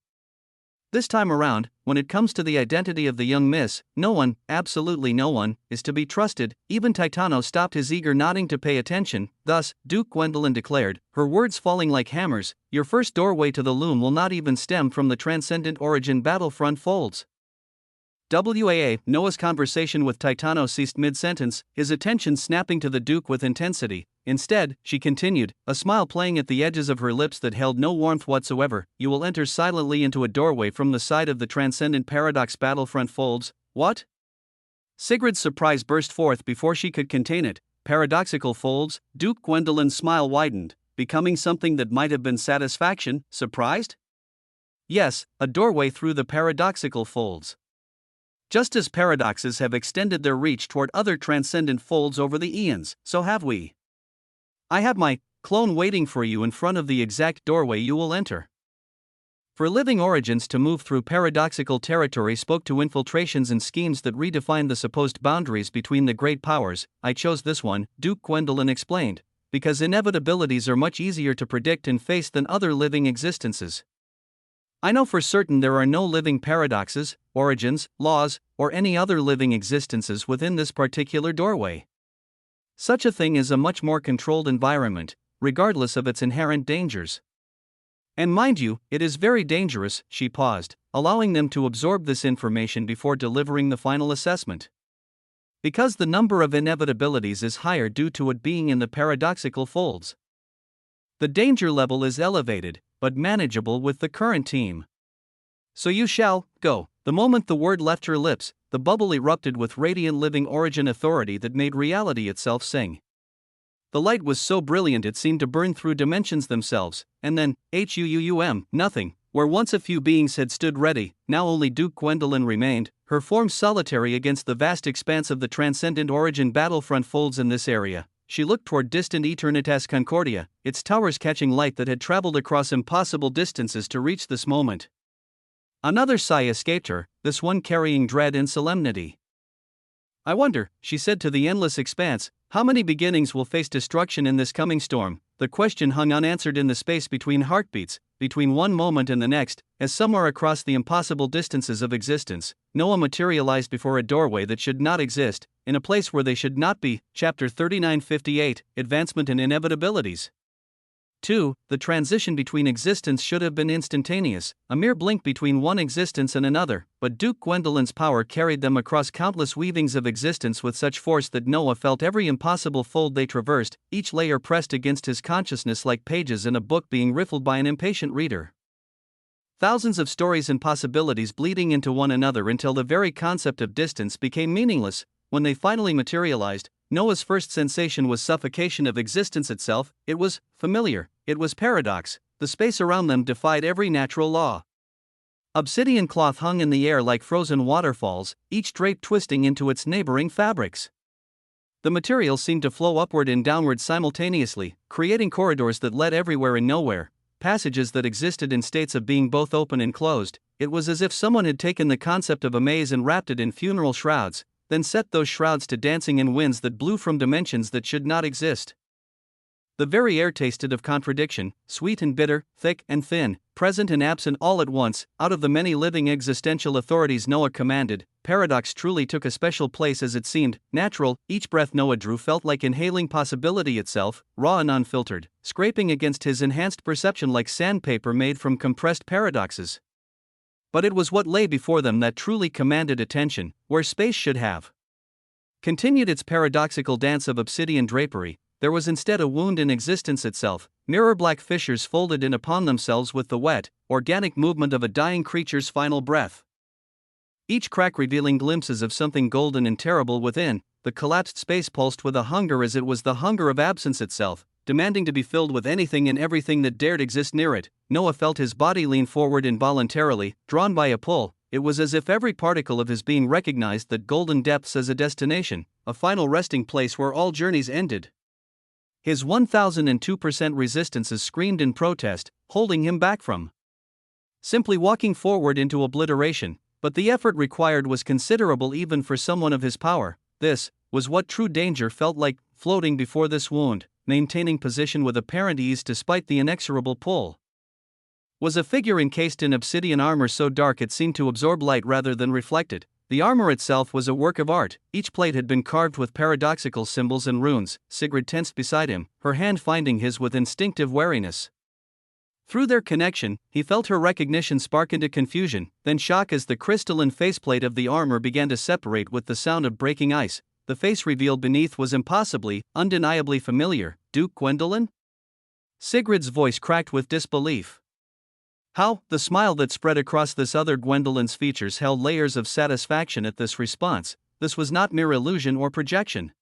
This time around, when it comes to the identity of the young miss, no one, absolutely no one, is to be trusted. Even Titano stopped his eager nodding to pay attention. Thus, Duke Gwendolyn declared, her words falling like hammers, your first doorway to the loom will not even stem from the transcendent origin battlefront folds. Noah's conversation with Titano ceased mid-sentence, his attention snapping to the Duke with intensity. Instead, she continued, a smile playing at the edges of her lips that held no warmth whatsoever, you will enter silently into a doorway from the side of the transcendent paradox battlefront folds. What? Sigrid's surprise burst forth before she could contain it. Paradoxical folds? Duke Gwendolyn's smile widened, becoming something that might have been satisfaction. Surprised? Yes, a doorway through the paradoxical folds. Just as paradoxes have extended their reach toward other transcendent folds over the eons, so have we. I have my clone waiting for you in front of the exact doorway you will enter. For living origins to move through paradoxical territory spoke to infiltrations and schemes that redefined the supposed boundaries between the great powers. I chose this one, Duke Gwendolyn explained, because inevitabilities are much easier to predict and face than other living existences. I know for certain there are no living paradoxes, origins, laws, or any other living existences within this particular doorway. Such a thing is a much more controlled environment, regardless of its inherent dangers. And mind you, it is very dangerous. She paused, allowing them to absorb this information before delivering the final assessment. Because the number of inevitabilities is higher due to it being in the paradoxical folds. The danger level is elevated, but manageable with the current team. So you shall go. The moment the word left her lips, the bubble erupted with radiant living origin authority that made reality itself sing. The light was so brilliant it seemed to burn through dimensions themselves, and then, nothing. Where once a few beings had stood ready, now only Duke Gwendolyn remained, her form solitary against the vast expanse of the transcendent origin battlefront folds in this area. She looked toward distant Eternitas Concordia, its towers catching light that had traveled across impossible distances to reach this moment. Another sigh escaped her, this one carrying dread and solemnity. I wonder, she said to the endless expanse, how many beginnings will face destruction in this coming storm? The question hung unanswered in the space between heartbeats, between one moment and the next, as somewhere across the impossible distances of existence, Noah materialized before a doorway that should not exist, in a place where they should not be. Chapter 3958, Advancement and Inevitabilities. 2. The transition between existence should have been instantaneous, a mere blink between one existence and another, but Duke Gwendolyn's power carried them across countless weavings of existence with such force that Noah felt every impossible fold they traversed, each layer pressed against his consciousness like pages in a book being riffled by an impatient reader. Thousands of stories and possibilities bleeding into one another until the very concept of distance became meaningless. When they finally materialized, Noah's first sensation was suffocation of existence itself. It was familiar, it was paradox, the space around them defied every natural law. Obsidian cloth hung in the air like frozen waterfalls, each drape twisting into its neighboring fabrics. The material seemed to flow upward and downward simultaneously, creating corridors that led everywhere and nowhere, passages that existed in states of being both open and closed. It was as if someone had taken the concept of a maze and wrapped it in funeral shrouds, then set those shrouds to dancing in winds that blew from dimensions that should not exist. The very air tasted of contradiction, sweet and bitter, thick and thin, present and absent all at once. Out of the many living existential authorities Noah commanded, paradox truly took a special place as it seemed natural. Each breath Noah drew felt like inhaling possibility itself, raw and unfiltered, scraping against his enhanced perception like sandpaper made from compressed paradoxes. But it was what lay before them that truly commanded attention, where space should have continued its paradoxical dance of obsidian drapery, there was instead a wound in existence itself, mirror-black fissures folded in upon themselves with the wet, organic movement of a dying creature's final breath. Each crack revealing glimpses of something golden and terrible within. The collapsed space pulsed with a hunger as it was the hunger of absence itself, demanding to be filled with anything and everything that dared exist near it. Noah felt his body lean forward involuntarily, drawn by a pull. It was as if every particle of his being recognized that golden depths as a destination, a final resting place where all journeys ended. His 1002% resistances screamed in protest, holding him back from simply walking forward into obliteration, but the effort required was considerable even for someone of his power. This was what true danger felt like, floating before this wound, maintaining position with apparent ease despite the inexorable pull. Was a figure encased in obsidian armor so dark it seemed to absorb light rather than reflect it. The armor itself was a work of art. Each plate had been carved with paradoxical symbols and runes. Sigrid tensed beside him, her hand finding his with instinctive wariness. Through their connection, he felt her recognition spark into confusion, then shock as the crystalline faceplate of the armor began to separate with the sound of breaking ice. The face revealed beneath was impossibly, undeniably familiar. Duke Gwendolen? Sigrid's voice cracked with disbelief. How? The smile that spread across this other Gwendolen's features held layers of satisfaction at this response. This was not mere illusion or projection.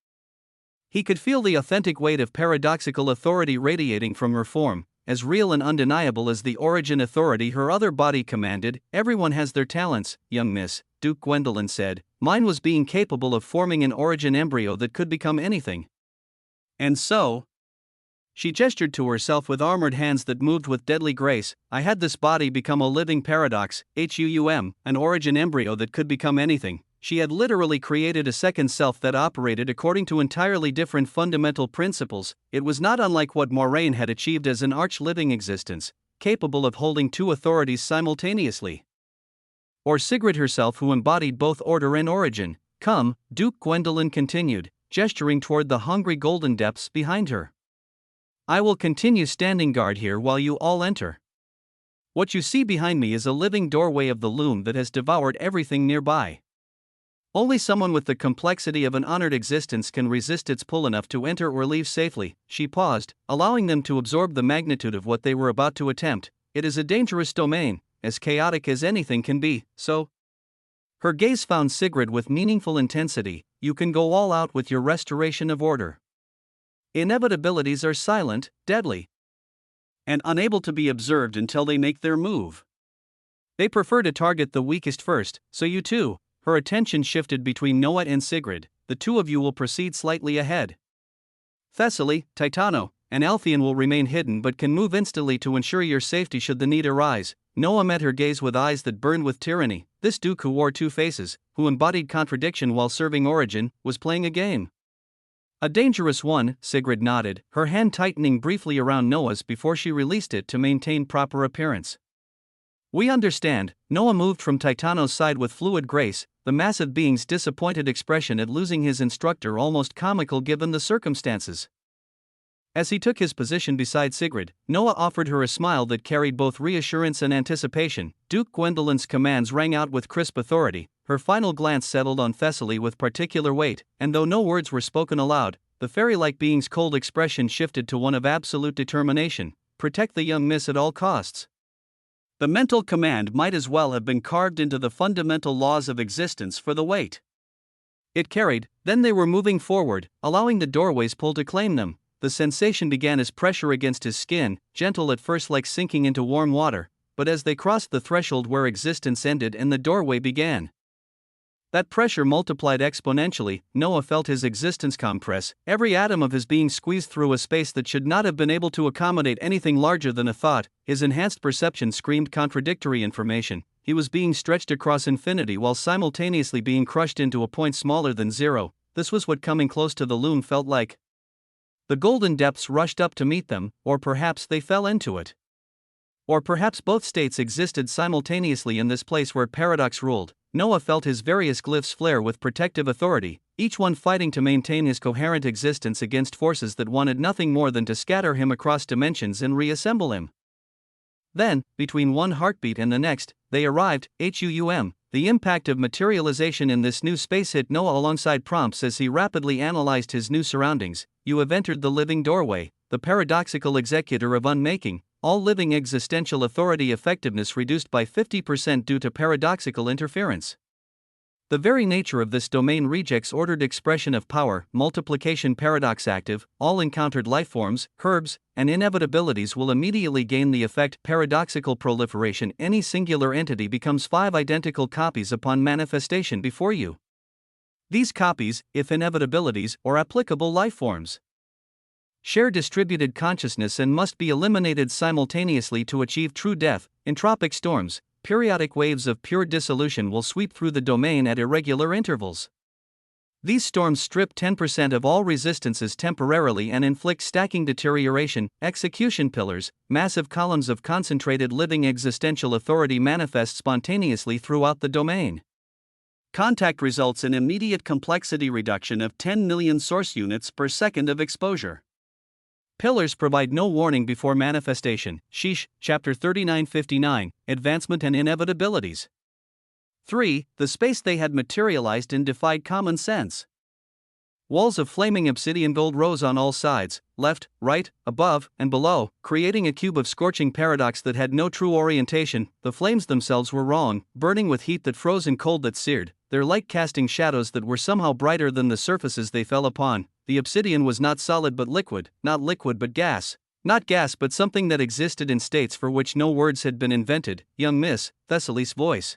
He could feel the authentic weight of paradoxical authority radiating from her form, as real and undeniable as the origin authority her other body commanded. Everyone has their talents, young miss, Duke Gwendolen said. Mine was being capable of forming an origin embryo that could become anything. And so, she gestured to herself with armored hands that moved with deadly grace. I had this body become a living paradox, an origin embryo that could become anything. She had literally created a second self that operated according to entirely different fundamental principles. It was not unlike what Moraine had achieved as an arch-living existence, capable of holding two authorities simultaneously. Or Sigrid herself, who embodied both order and origin. Come, Duke Gwendolen continued, gesturing toward the hungry golden depths behind her. I will continue standing guard here while you all enter. What you see behind me is a living doorway of the loom that has devoured everything nearby. Only someone with the complexity of an honored existence can resist its pull enough to enter or leave safely. She paused, allowing them to absorb the magnitude of what they were about to attempt. It is a dangerous domain, as chaotic as anything can be, so. Her gaze found Sigrid with meaningful intensity. You can go all out with your restoration of order. Inevitabilities are silent, deadly, and unable to be observed until they make their move. They prefer to target the weakest first, so you too. Her attention shifted between Noah and Sigrid. The two of you will proceed slightly ahead. Thessaly, Titano, and Alpheon will remain hidden but can move instantly to ensure your safety should the need arise. Noah met her gaze with eyes that burned with tyranny. This Duke who wore two faces, who embodied contradiction while serving origin, was playing a game. A dangerous one, Sigrid nodded, her hand tightening briefly around Noah's before she released it to maintain proper appearance. We understand. Noah moved from Titano's side with fluid grace, the massive being's disappointed expression at losing his instructor almost comical given the circumstances. As he took his position beside Sigrid, Noah offered her a smile that carried both reassurance and anticipation. Duke Gwendolen's commands rang out with crisp authority. Her final glance settled on Thessaly with particular weight, and though no words were spoken aloud, the fairy-like being's cold expression shifted to one of absolute determination. Protect the young miss at all costs. The mental command might as well have been carved into the fundamental laws of existence for the weight it carried. Then they were moving forward, allowing the doorway's pull to claim them. The sensation began as pressure against his skin, gentle at first like sinking into warm water, but as they crossed the threshold where existence ended and the doorway began, that pressure multiplied exponentially. Noah felt his existence compress, every atom of his being squeezed through a space that should not have been able to accommodate anything larger than a thought. His enhanced perception screamed contradictory information. He was being stretched across infinity while simultaneously being crushed into a point smaller than zero. This was what coming close to the loom felt like. The golden depths rushed up to meet them, or perhaps they fell into it. Or perhaps both states existed simultaneously in this place where paradox ruled. Noah felt his various glyphs flare with protective authority, each one fighting to maintain his coherent existence against forces that wanted nothing more than to scatter him across dimensions and reassemble him. Then, between one heartbeat and the next, they arrived. The impact of materialization in this new space hit Noah alongside prompts as he rapidly analyzed his new surroundings. You have entered the living doorway, the paradoxical executor of unmaking, all living existential authority effectiveness reduced by 50% due to paradoxical interference. The very nature of this domain rejects ordered expression of power, multiplication paradox active, all encountered lifeforms, herbs, and inevitabilities will immediately gain the effect paradoxical proliferation. Any singular entity becomes 5 identical copies upon manifestation before you. These copies, if inevitabilities or applicable lifeforms, share distributed consciousness and must be eliminated simultaneously to achieve true death. Entropic storms, periodic waves of pure dissolution will sweep through the domain at irregular intervals. These storms strip 10% of all resistances temporarily and inflict stacking deterioration. Execution pillars, massive columns of concentrated living existential authority manifest spontaneously throughout the domain. Contact results in immediate complexity reduction of 10 million source units per second of exposure. Pillars provide no warning before manifestation. Sheesh, Chapter 3959, Advancement and Inevitabilities. 3. The space they had materialized in defied common sense. Walls of flaming obsidian gold rose on all sides, left, right, above, and below, creating a cube of scorching paradox that had no true orientation. The flames themselves were wrong, burning with heat that froze and cold that seared, their light casting shadows that were somehow brighter than the surfaces they fell upon. The obsidian was not solid but liquid, not liquid but gas. Not gas but something that existed in states for which no words had been invented. Young Miss Thessaly's voice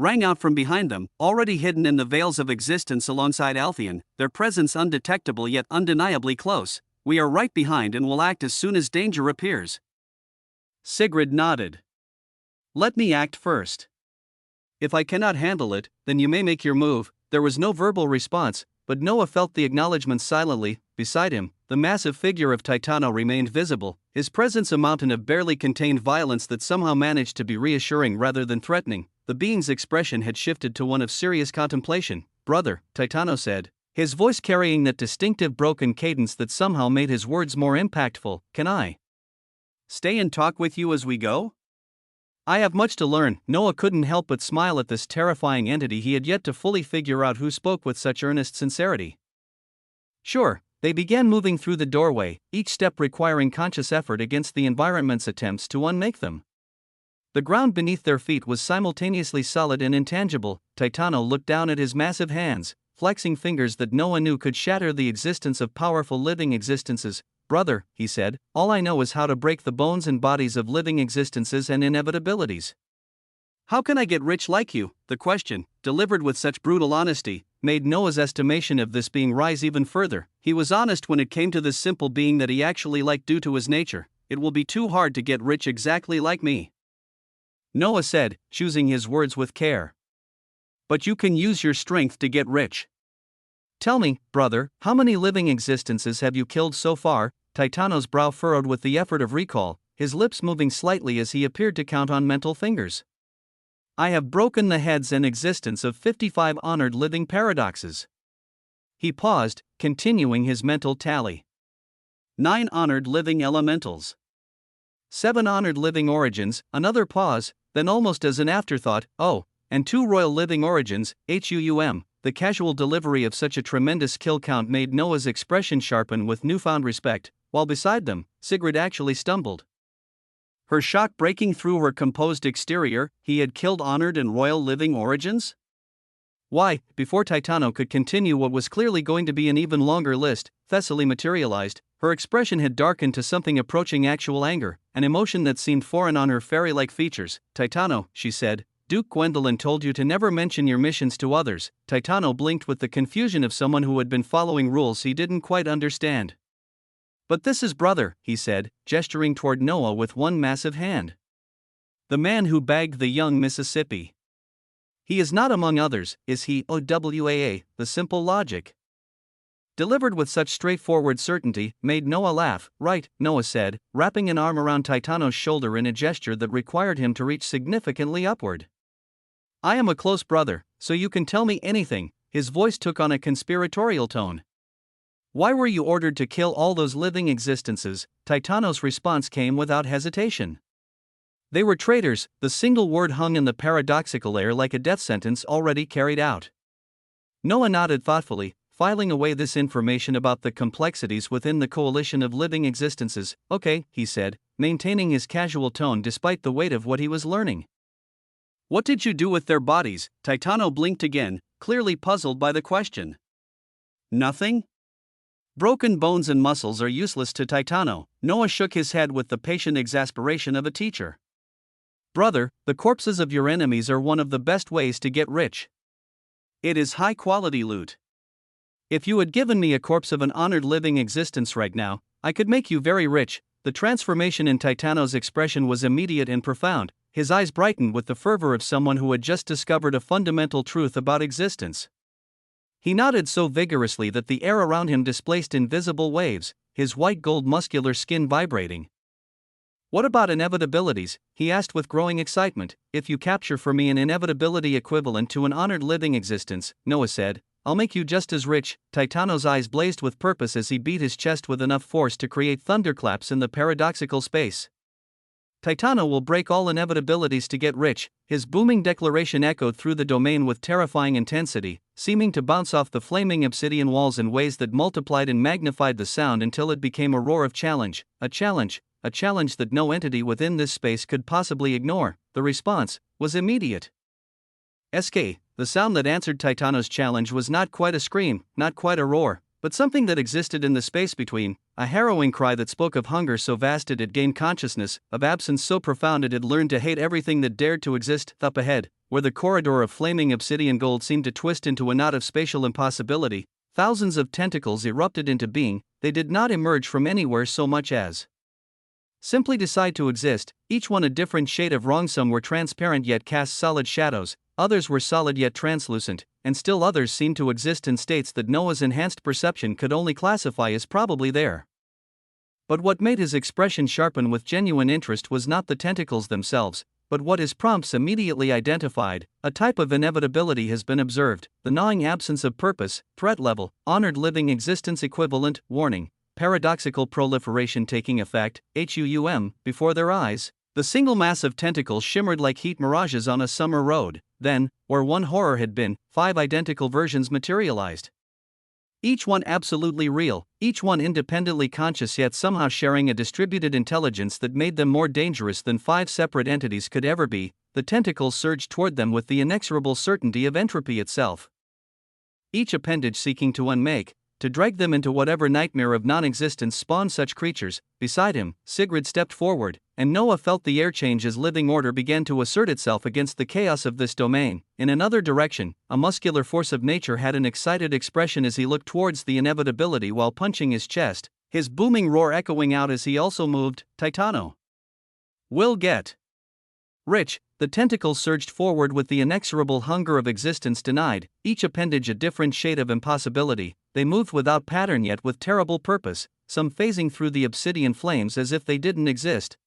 rang out from behind them, already hidden in the veils of existence alongside Altheon, their presence undetectable yet undeniably close. We are right behind and will act as soon as danger appears. Sigrid nodded. Let me act first. If I cannot handle it, then you may make your move. There was no verbal response, but Noah felt the acknowledgement silently. Beside him, the massive figure of Titano remained visible, his presence a mountain of barely contained violence that somehow managed to be reassuring rather than threatening. The being's expression had shifted to one of serious contemplation. Brother, Titano said, his voice carrying that distinctive broken cadence that somehow made his words more impactful. Can I stay and talk with you as we go? I have much to learn. Noah couldn't help but smile at this terrifying entity he had yet to fully figure out who spoke with such earnest sincerity. Sure. They began moving through the doorway, each step requiring conscious effort against the environment's attempts to unmake them. The ground beneath their feet was simultaneously solid and intangible. Titano looked down at his massive hands, flexing fingers that Noah knew could shatter the existence of powerful living existences. Brother, he said, all I know is how to break the bones and bodies of living existences and inevitabilities. How can I get rich like you? The question, delivered with such brutal honesty, made Noah's estimation of this being rise even further. He was honest when it came to this simple being that he actually liked due to his nature. It will be too hard to get rich exactly like me, Noah said, choosing his words with care. But you can use your strength to get rich. Tell me, brother, how many living existences have you killed so far? Titano's brow furrowed with the effort of recall, his lips moving slightly as he appeared to count on mental fingers. I have broken the heads and existence of 55 honored living paradoxes. He paused, continuing his mental tally. 9 honored living elementals. 7 honored living origins, another pause, then almost as an afterthought, oh, and 2 royal living origins, HUUM. The casual delivery of such a tremendous kill count made Noah's expression sharpen with newfound respect, while beside them, Sigrid actually stumbled. Her shock breaking through her composed exterior. He had killed honored and royal living origins? Why, before Titano could continue what was clearly going to be an even longer list, Thessaly materialized. Her expression had darkened to something approaching actual anger, an emotion that seemed foreign on her fairy-like features. Titano, she said, Duke Gwendolyn told you to never mention your missions to others. Titano blinked with the confusion of someone who had been following rules he didn't quite understand. But this is brother, he said, gesturing toward Noah with one massive hand. The man who bagged the young Mississippi. He is not among others, is he? OWAA, the simple logic, delivered with such straightforward certainty, made Noah laugh. Right, Noah said, wrapping an arm around Titano's shoulder in a gesture that required him to reach significantly upward. I am a close brother, so you can tell me anything. His voice took on a conspiratorial tone. Why were you ordered to kill all those living existences? Titano's response came without hesitation. They were traitors, the single word hung in the paradoxical air like a death sentence already carried out. Noah nodded thoughtfully, filing away this information about the complexities within the coalition of living existences. Okay, he said, maintaining his casual tone despite the weight of what he was learning. What did you do with their bodies? Titano blinked again, clearly puzzled by the question. Nothing? Broken bones and muscles are useless to Titano. Noah shook his head with the patient exasperation of a teacher. Brother, the corpses of your enemies are one of the best ways to get rich. It is high-quality loot. If you had given me a corpse of an honored living existence right now, I could make you very rich. The transformation in Titano's expression was immediate and profound. His eyes brightened with the fervor of someone who had just discovered a fundamental truth about existence. He nodded so vigorously that the air around him displaced invisible waves, his white gold muscular skin vibrating. What about inevitabilities? He asked with growing excitement. If you capture for me an inevitability equivalent to an honored living existence, Noah said, I'll make you just as rich. Titano's eyes blazed with purpose as he beat his chest with enough force to create thunderclaps in the paradoxical space. Titano will break all inevitabilities to get rich. His booming declaration echoed through the domain with terrifying intensity, seeming to bounce off the flaming obsidian walls in ways that multiplied and magnified the sound until it became a roar of challenge, a challenge that no entity within this space could possibly ignore. The response was immediate. SK, the sound that answered Titano's challenge was not quite a scream, not quite a roar, but something that existed in the space between, a harrowing cry that spoke of hunger so vast it had gained consciousness, of absence so profound it had learned to hate everything that dared to exist. Up ahead, where the corridor of flaming obsidian gold seemed to twist into a knot of spatial impossibility, thousands of tentacles erupted into being. They did not emerge from anywhere so much as simply decide to exist, each one a different shade of wrong. Some were transparent yet cast solid shadows, others were solid yet translucent, and still others seemed to exist in states that Noah's enhanced perception could only classify as probably there. But what made his expression sharpen with genuine interest was not the tentacles themselves, but what his prompts immediately identified. A type of inevitability has been observed, the gnawing absence of purpose, threat level, honored living existence equivalent, warning, paradoxical proliferation taking effect, before their eyes. The single mass of tentacles shimmered like heat mirages on a summer road. Then, where one horror had been, 5 identical versions materialized. Each one absolutely real, each one independently conscious yet somehow sharing a distributed intelligence that made them more dangerous than 5 separate entities could ever be. The tentacles surged toward them with the inexorable certainty of entropy itself. Each appendage seeking to unmake, to drag them into whatever nightmare of non-existence spawned such creatures. Beside him, Sigrid stepped forward, and Noah felt the air change as living order began to assert itself against the chaos of this domain. In another direction, a muscular force of nature had an excited expression as he looked towards the inevitability while punching his chest, his booming roar echoing out as he also moved. Titano will get rich. The tentacles surged forward with the inexorable hunger of existence denied, each appendage a different shade of impossibility. They moved without pattern yet with terrible purpose, some phasing through the obsidian flames as if they didn't exist.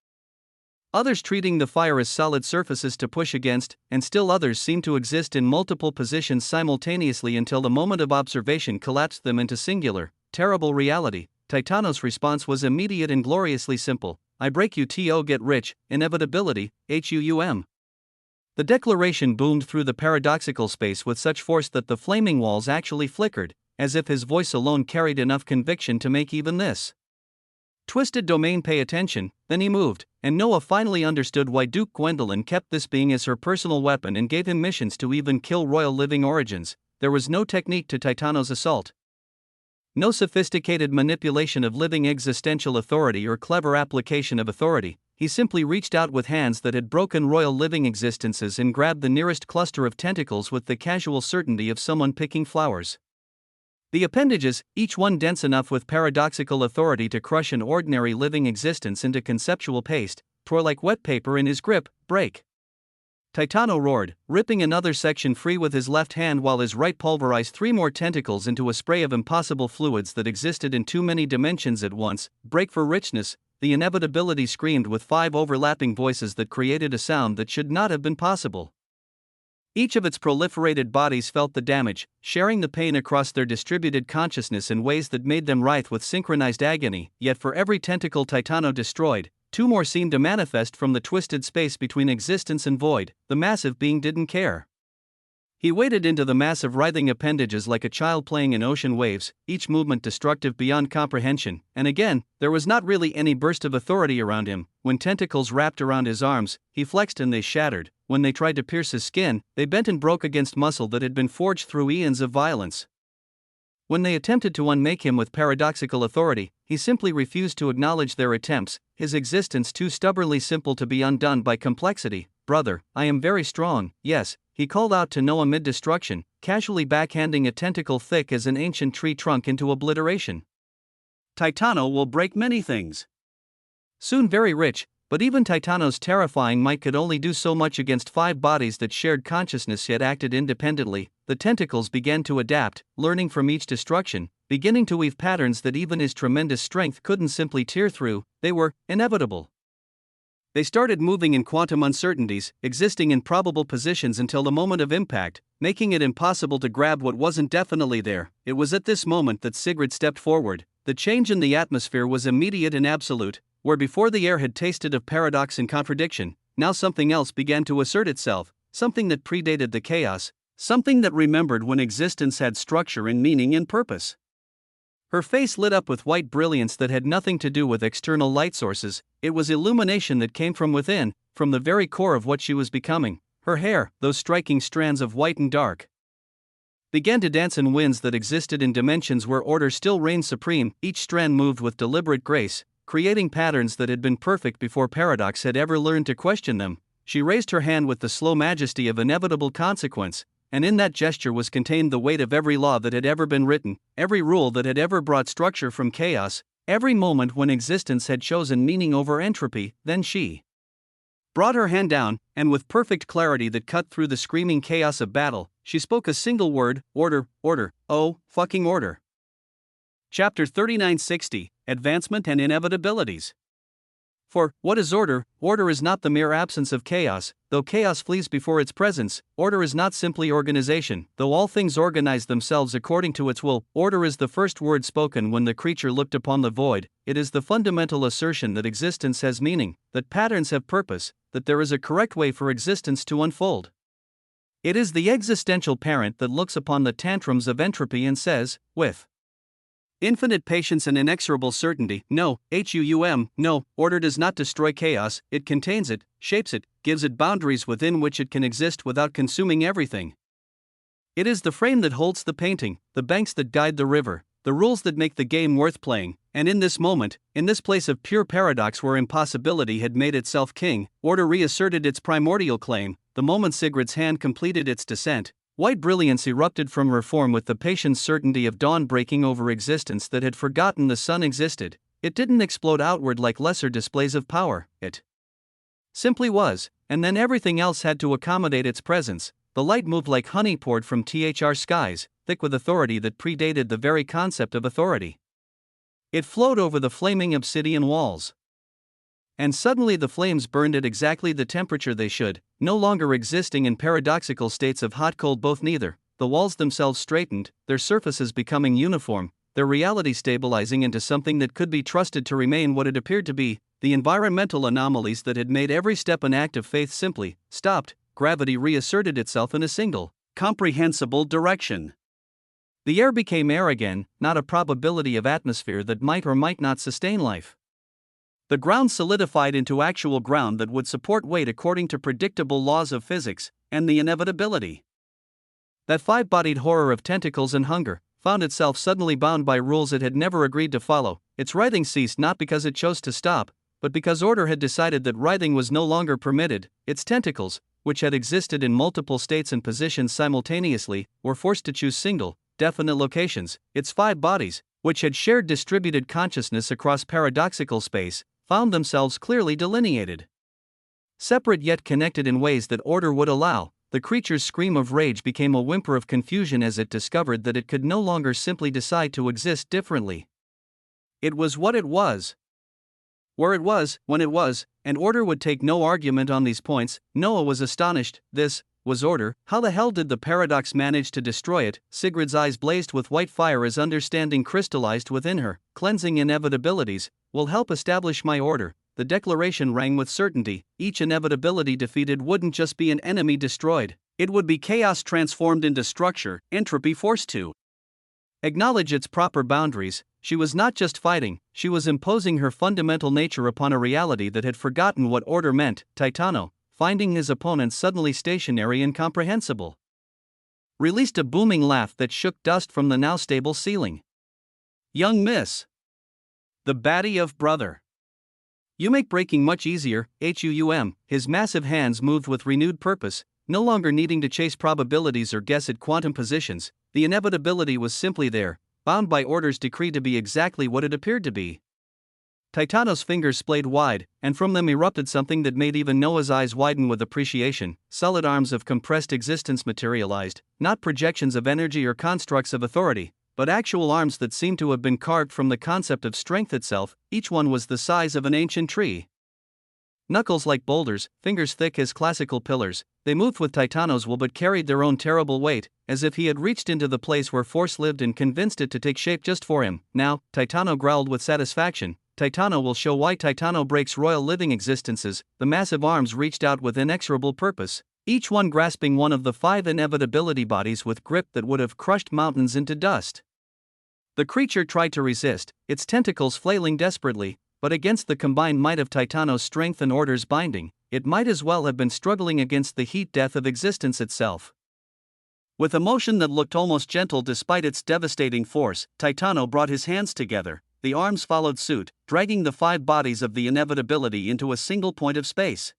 Others treating the fire as solid surfaces to push against, and still others seemed to exist in multiple positions simultaneously until the moment of observation collapsed them into singular, terrible reality. Titano's response was immediate and gloriously simple. I break you to get rich, inevitability, HUUM. The declaration boomed through the paradoxical space with such force that the flaming walls actually flickered, as if his voice alone carried enough conviction to make even this twisted domain pay attention. Then he moved, and Noah finally understood why Duke Gwendolyn kept this being as her personal weapon and gave him missions to even kill royal living origins. There was no technique to Titano's assault. No sophisticated manipulation of living existential authority or clever application of authority. He simply reached out with hands that had broken royal living existences and grabbed the nearest cluster of tentacles with the casual certainty of someone picking flowers. The appendages, each one dense enough with paradoxical authority to crush an ordinary living existence into conceptual paste, tore like wet paper in his grip. Break! Titano roared, ripping another section free with his left hand while his right pulverized 3 more tentacles into a spray of impossible fluids that existed in too many dimensions at once. Break for richness, the inevitability screamed with 5 overlapping voices that created a sound that should not have been possible. Each of its proliferated bodies felt the damage, sharing the pain across their distributed consciousness in ways that made them writhe with synchronized agony. Yet for every tentacle Titano destroyed, two more seemed to manifest from the twisted space between existence and void. The massive being didn't care. He waded into the massive writhing appendages like a child playing in ocean waves, each movement destructive beyond comprehension, and again, there was not really any burst of authority around him. When tentacles wrapped around his arms, he flexed and they shattered. When they tried to pierce his skin, they bent and broke against muscle that had been forged through eons of violence. When they attempted to unmake him with paradoxical authority, he simply refused to acknowledge their attempts, his existence too stubbornly simple to be undone by complexity. "Brother, I am very strong, yes," he called out to Noah mid-destruction, casually backhanding a tentacle thick as an ancient tree trunk into obliteration. "Titano will break many things. Soon very rich, but even Titano's terrifying might could only do so much against 5 bodies that shared consciousness yet acted independently." The tentacles began to adapt, learning from each destruction, beginning to weave patterns that even his tremendous strength couldn't simply tear through. They were inevitable. They started moving in quantum uncertainties, existing in probable positions until the moment of impact, making it impossible to grab what wasn't definitely there. It was at this moment that Sigrid stepped forward. The change in the atmosphere was immediate and absolute, where before the air had tasted of paradox and contradiction, now something else began to assert itself, something that predated the chaos, something that remembered when existence had structure and meaning and purpose. Her face lit up with white brilliance that had nothing to do with external light sources. It was illumination that came from within, from the very core of what she was becoming. Her hair, those striking strands of white and dark, began to dance in winds that existed in dimensions where order still reigned supreme. Each strand moved with deliberate grace, creating patterns that had been perfect before paradox had ever learned to question them. She raised her hand with the slow majesty of inevitable consequence, and in that gesture was contained the weight of every law that had ever been written, every rule that had ever brought structure from chaos, every moment when existence had chosen meaning over entropy. Then she brought her hand down, and with perfect clarity that cut through the screaming chaos of battle, she spoke a single word: order, order, oh, fucking order. Chapter 3960, Advancement and Inevitabilities. For, what is order? Order is not the mere absence of chaos, though chaos flees before its presence. Order is not simply organization, though all things organize themselves according to its will. Order is the first word spoken when the creature looked upon the void. It is the fundamental assertion that existence has meaning, that patterns have purpose, that there is a correct way for existence to unfold. It is the existential parent that looks upon the tantrums of entropy and says, with infinite patience and inexorable certainty, no, no, order does not destroy chaos, it contains it, shapes it, gives it boundaries within which it can exist without consuming everything. It is the frame that holds the painting, the banks that guide the river, the rules that make the game worth playing, and in this moment, in this place of pure paradox where impossibility had made itself king, order reasserted its primordial claim. The moment Sigrid's hand completed its descent, white brilliance erupted from her form with the patient certainty of dawn breaking over existence that had forgotten the sun existed. It didn't explode outward like lesser displays of power, it simply was, and then everything else had to accommodate its presence. The light moved like honey poured from THR skies, thick with authority that predated the very concept of authority. It flowed over the flaming obsidian walls. And suddenly the flames burned at exactly the temperature they should, no longer existing in paradoxical states of hot-cold both neither. The walls themselves straightened, their surfaces becoming uniform, their reality stabilizing into something that could be trusted to remain what it appeared to be. The environmental anomalies that had made every step an act of faith simply stopped. Gravity reasserted itself in a single, comprehensible direction. The air became air again, not a probability of atmosphere that might or might not sustain life. The ground solidified into actual ground that would support weight according to predictable laws of physics, and the inevitability. That 5-bodied horror of tentacles and hunger found itself suddenly bound by rules it had never agreed to follow. Its writhing ceased not because it chose to stop, but because order had decided that writhing was no longer permitted. Its tentacles, which had existed in multiple states and positions simultaneously, were forced to choose single, definite locations. Its 5 bodies, which had shared distributed consciousness across paradoxical space, found themselves clearly delineated. Separate yet connected in ways that order would allow. The creature's scream of rage became a whimper of confusion as it discovered that it could no longer simply decide to exist differently. It was what it was, where it was, when it was, and order would take no argument on these points. Noah was astonished. This was order. How the hell did the paradox manage to destroy it? Sigrid's eyes blazed with white fire as understanding crystallized within her. Cleansing inevitabilities will help establish my order. the declaration rang with certainty: each inevitability defeated wouldn't just be an enemy destroyed, it would be chaos transformed into structure, entropy forced to acknowledge its proper boundaries. She was not just fighting, she was imposing her fundamental nature upon a reality that had forgotten what order meant. Titano, finding his opponent suddenly stationary and incomprehensible, released a booming laugh that shook dust from the now stable ceiling. "Young miss. The baddie of brother. You make breaking much easier, HUUM." His massive hands moved with renewed purpose, no longer needing to chase probabilities or guess at quantum positions. The inevitability was simply there, bound by orders decreed to be exactly what it appeared to be. Titano's fingers splayed wide, and from them erupted something that made even Noah's eyes widen with appreciation. Solid arms of compressed existence materialized, not projections of energy or constructs of authority, but actual arms that seemed to have been carved from the concept of strength itself. Each one was the size of an ancient tree. Knuckles like boulders, fingers thick as classical pillars, they moved with Titano's will but carried their own terrible weight, as if he had reached into the place where force lived and convinced it to take shape just for him. "Now," Titano growled with satisfaction, "Titano will show why Titano breaks royal living existences." The massive arms reached out with inexorable purpose, each one grasping one of the 5 inevitability bodies with grip that would have crushed mountains into dust. The creature tried to resist, its tentacles flailing desperately, but against the combined might of Titano's strength and orders binding, it might as well have been struggling against the heat death of existence itself. With a motion that looked almost gentle despite its devastating force, Titano brought his hands together. The arms followed suit, dragging the 5 bodies of the inevitability into a single point of space.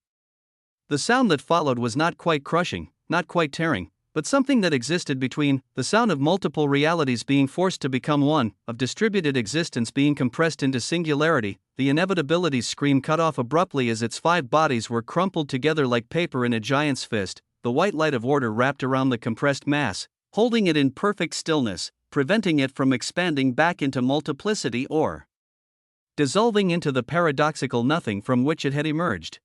The sound that followed was not quite crushing, not quite tearing, but something that existed between: the sound of multiple realities being forced to become one, of distributed existence being compressed into singularity. The inevitability's scream cut off abruptly as its 5 bodies were crumpled together like paper in a giant's fist. The white light of order wrapped around the compressed mass, holding it in perfect stillness, preventing it from expanding back into multiplicity or dissolving into the paradoxical nothing from which it had emerged.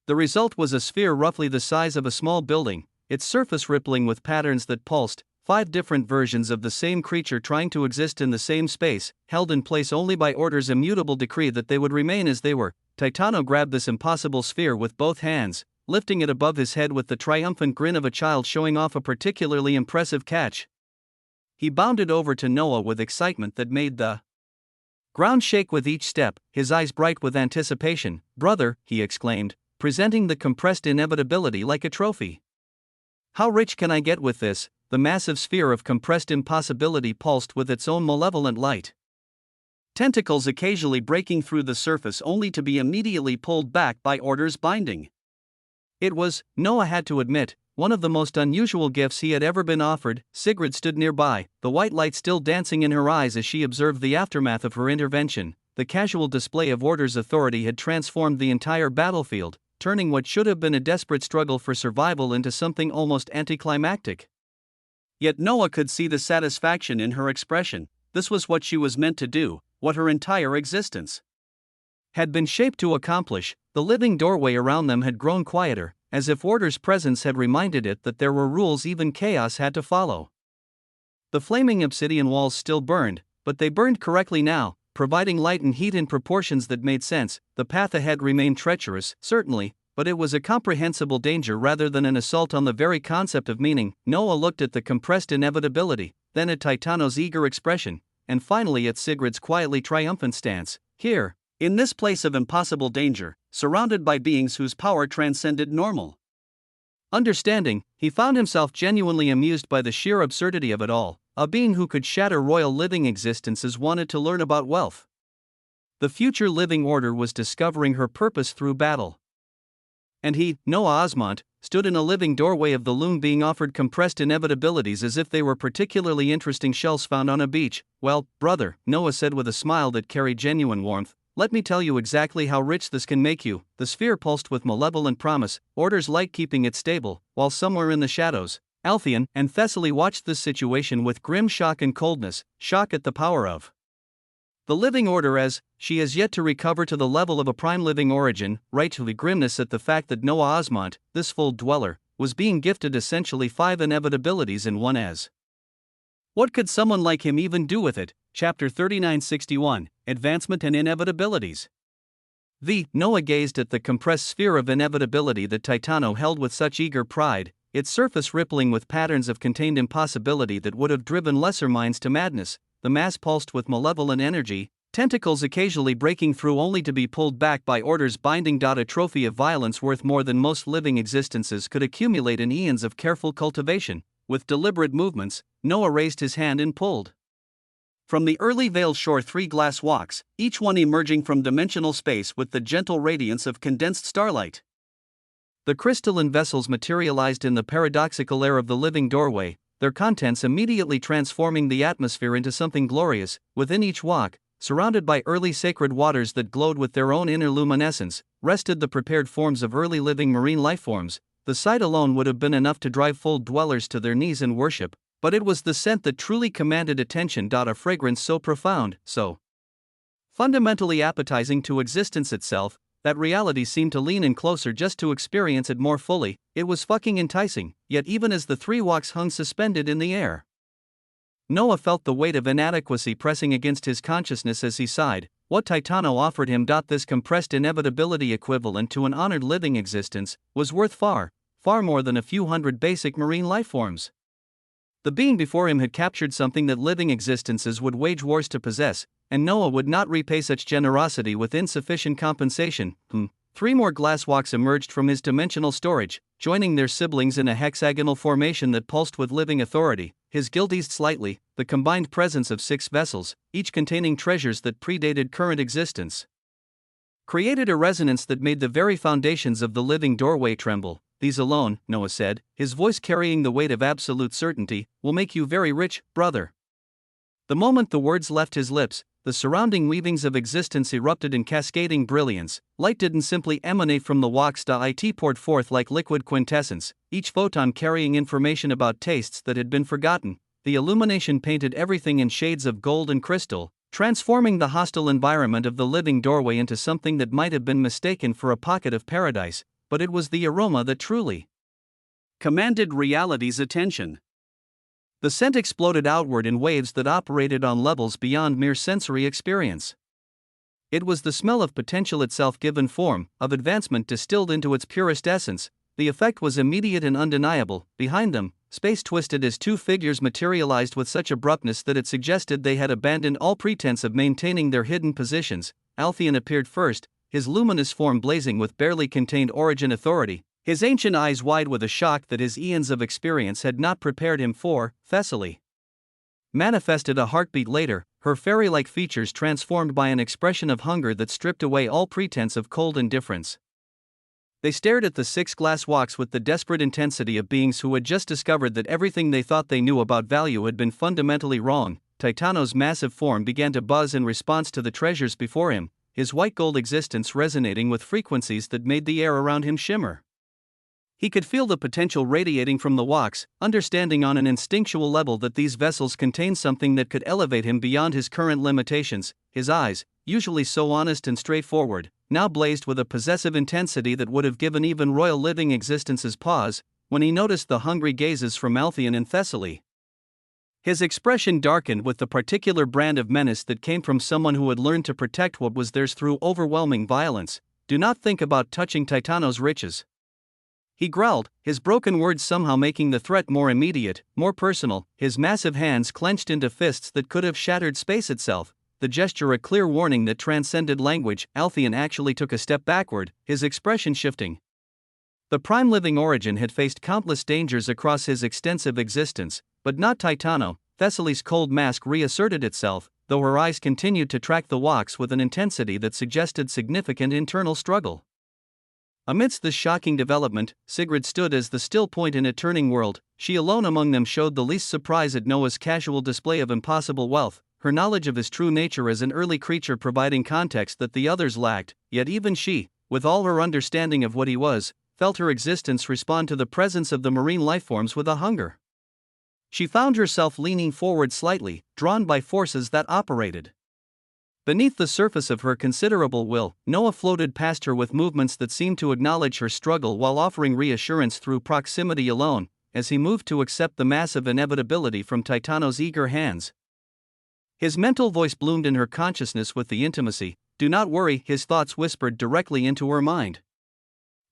The result was a sphere roughly the size of a small building, its surface rippling with patterns that pulsed, 5 different versions of the same creature trying to exist in the same space, held in place only by order's immutable decree that they would remain as they were. Titano grabbed this impossible sphere with both hands, lifting it above his head with the triumphant grin of a child showing off a particularly impressive catch. He bounded over to Noah with excitement that made the ground shake with each step, his eyes bright with anticipation. "Brother," he exclaimed, presenting the compressed inevitability like a trophy. "How rich can I get with this?" The massive sphere of compressed impossibility pulsed with its own malevolent light, tentacles occasionally breaking through the surface only to be immediately pulled back by orders binding. It was, Noah had to admit, one of the most unusual gifts he had ever been offered. Sigrid stood nearby, the white light still dancing in her eyes as she observed the aftermath of her intervention. The casual display of order's authority had transformed the entire battlefield, turning what should have been a desperate struggle for survival into something almost anticlimactic. Yet Noah could see the satisfaction in her expression. This was what she was meant to do, what her entire existence had been shaped to accomplish. The living doorway around them had grown quieter, as if order's presence had reminded it that there were rules even chaos had to follow. The flaming obsidian walls still burned, but they burned correctly now, providing light and heat in proportions that made sense. The path ahead remained treacherous, certainly, but it was a comprehensible danger rather than an assault on the very concept of meaning. Noah looked at the compressed inevitability, then at Titano's eager expression, and finally at Sigrid's quietly triumphant stance. Here, in this place of impossible danger, surrounded by beings whose power transcended normal understanding, he found himself genuinely amused by the sheer absurdity of it all. A being who could shatter royal living existences wanted to learn about wealth. The future living order was discovering her purpose through battle. And he, Noah Osmont, stood in a living doorway of the loom being offered compressed inevitabilities as if they were particularly interesting shells found on a beach. "Well, brother," Noah said with a smile that carried genuine warmth, "let me tell you exactly how rich this can make you." The sphere pulsed with malevolent promise, order's light keeping it stable, while somewhere in the shadows, Alpheon and Thessaly watched this situation with grim shock and coldness, shock at the power of the living order as she has yet to recover to the level of a prime living origin, rightfully grimness at the fact that Noah Osmont, this full dweller, was being gifted essentially 5 inevitabilities in one as. What could someone like him even do with it? Chapter 3961, Advancement and Inevitabilities. Noah gazed at the compressed sphere of inevitability that Titano held with such eager pride, its surface rippling with patterns of contained impossibility that would have driven lesser minds to madness. The mass pulsed with malevolent energy, tentacles occasionally breaking through only to be pulled back by orders binding. A trophy of violence worth more than most living existences could accumulate in eons of careful cultivation. With deliberate movements, Noah raised his hand and pulled. From the early Vale Shore 3 glass walks, each one emerging from dimensional space with the gentle radiance of condensed starlight. The crystalline vessels materialized in the paradoxical air of the living doorway, their contents immediately transforming the atmosphere into something glorious. Within each walk, surrounded by early sacred waters that glowed with their own inner luminescence, rested the prepared forms of early living marine lifeforms. The sight alone would have been enough to drive full dwellers to their knees in worship, but it was the scent that truly commanded attention. A fragrance so profound, so fundamentally appetizing to existence itself, that reality seemed to lean in closer just to experience it more fully. It was fucking enticing, yet even as the 3 walks hung suspended in the air, Noah felt the weight of inadequacy pressing against his consciousness as he sighed. What Titano offered him. This compressed inevitability equivalent to an honored living existence was worth far more than a few hundred basic marine lifeforms. The being before him had captured something that living existences would wage wars to possess, and Noah would not repay such generosity with insufficient compensation. 3 more glass walks emerged from his dimensional storage, joining their siblings in a hexagonal formation that pulsed with living authority. His guild eased slightly, the combined presence of 6 vessels, each containing treasures that predated current existence, created a resonance that made the very foundations of the living doorway tremble. These alone, Noah said, his voice carrying the weight of absolute certainty, will make you very rich, brother. The moment the words left his lips, the surrounding weavings of existence erupted in cascading brilliance. Light didn't simply emanate from the walks. It poured forth like liquid quintessence, each photon carrying information about tastes that had been forgotten. The illumination painted everything in shades of gold and crystal, transforming the hostile environment of the living doorway into something that might have been mistaken for a pocket of paradise, but it was the aroma that truly commanded reality's attention. The scent exploded outward in waves that operated on levels beyond mere sensory experience. It was the smell of potential itself given form, of advancement distilled into its purest essence. The effect was immediate and undeniable. Behind them, space twisted as 2 figures materialized with such abruptness that it suggested they had abandoned all pretense of maintaining their hidden positions. Altheon appeared first, his luminous form blazing with barely contained origin authority, his ancient eyes wide with a shock that his eons of experience had not prepared him for. Thessaly manifested a heartbeat later, her fairy-like features transformed by an expression of hunger that stripped away all pretense of cold indifference. They stared at the 6 glass walks with the desperate intensity of beings who had just discovered that everything they thought they knew about value had been fundamentally wrong. Titano's massive form began to buzz in response to the treasures before him, his white gold existence resonating with frequencies that made the air around him shimmer. He could feel the potential radiating from the walks, understanding on an instinctual level that these vessels contained something that could elevate him beyond his current limitations. His eyes, usually so honest and straightforward, now blazed with a possessive intensity that would have given even royal living existences pause, when he noticed the hungry gazes from Altheon and Thessaly. His expression darkened with the particular brand of menace that came from someone who had learned to protect what was theirs through overwhelming violence. Do not think about touching Titano's riches, he growled, his broken words somehow making the threat more immediate, more personal. His massive hands clenched into fists that could have shattered space itself, the gesture a clear warning that transcended language. Altheon actually took a step backward, his expression shifting. The prime living origin had faced countless dangers across his extensive existence, but not Titano. Thessaly's cold mask reasserted itself, though her eyes continued to track the walks with an intensity that suggested significant internal struggle. Amidst this shocking development, Sigrid stood as the still point in a turning world. She alone among them showed the least surprise at Noah's casual display of impossible wealth, her knowledge of his true nature as an early creature providing context that the others lacked. Yet even she, with all her understanding of what he was, felt her existence respond to the presence of the marine lifeforms with a hunger. She found herself leaning forward slightly, drawn by forces that operated beneath the surface of her considerable will. Noah floated past her with movements that seemed to acknowledge her struggle while offering reassurance through proximity alone, as he moved to accept the massive inevitability from Titano's eager hands. His mental voice bloomed in her consciousness with the intimacy, Do not worry, his thoughts whispered directly into her mind.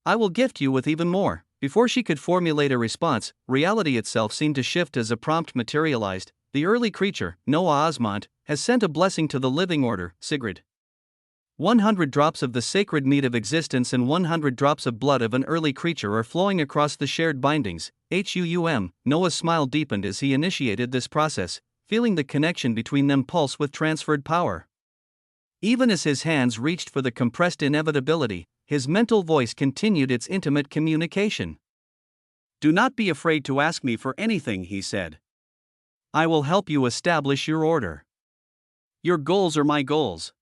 I will gift you with even more. Before she could formulate a response, reality itself seemed to shift as a prompt materialized. The early creature, Noah Osmont, has sent a blessing to the living order, Sigrid. 100 drops of the sacred mead of existence and 100 drops of blood of an early creature are flowing across the shared bindings. Noah's smile deepened as he initiated this process, feeling the connection between them pulse with transferred power. Even as his hands reached for the compressed inevitability, his mental voice continued its intimate communication. Do not be afraid to ask me for anything, he said. I will help you establish your order. Your goals are my goals.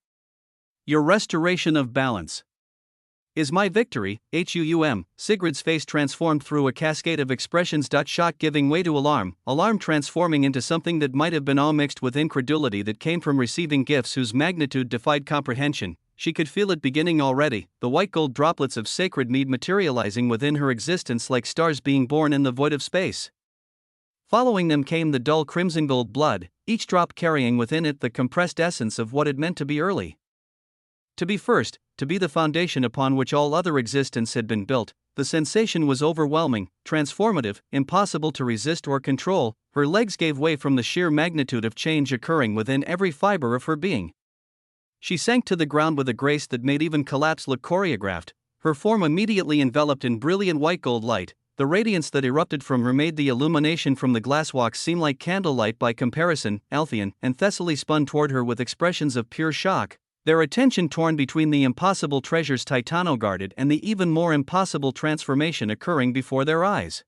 Your restoration of balance is my victory. Sigrid's face transformed through a cascade of expressions. Shock giving way to alarm transforming into something that might have been awe mixed with incredulity that came from receiving gifts whose magnitude defied comprehension. She could feel it beginning already, the white gold droplets of sacred mead materializing within her existence like stars being born in the void of space. Following them came the dull crimson gold blood, each drop carrying within it the compressed essence of what it meant to be early. To be first, to be the foundation upon which all other existence had been built. The sensation was overwhelming, transformative, impossible to resist or control. Her legs gave way from the sheer magnitude of change occurring within every fiber of her being. She sank to the ground with a grace that made even collapse look choreographed, her form immediately enveloped in brilliant white gold light. The radiance that erupted from her made the illumination from the glasswalks seem like candlelight by comparison. Althea and Thessaly spun toward her with expressions of pure shock, their attention torn between the impossible treasures Titano guarded and the even more impossible transformation occurring before their eyes.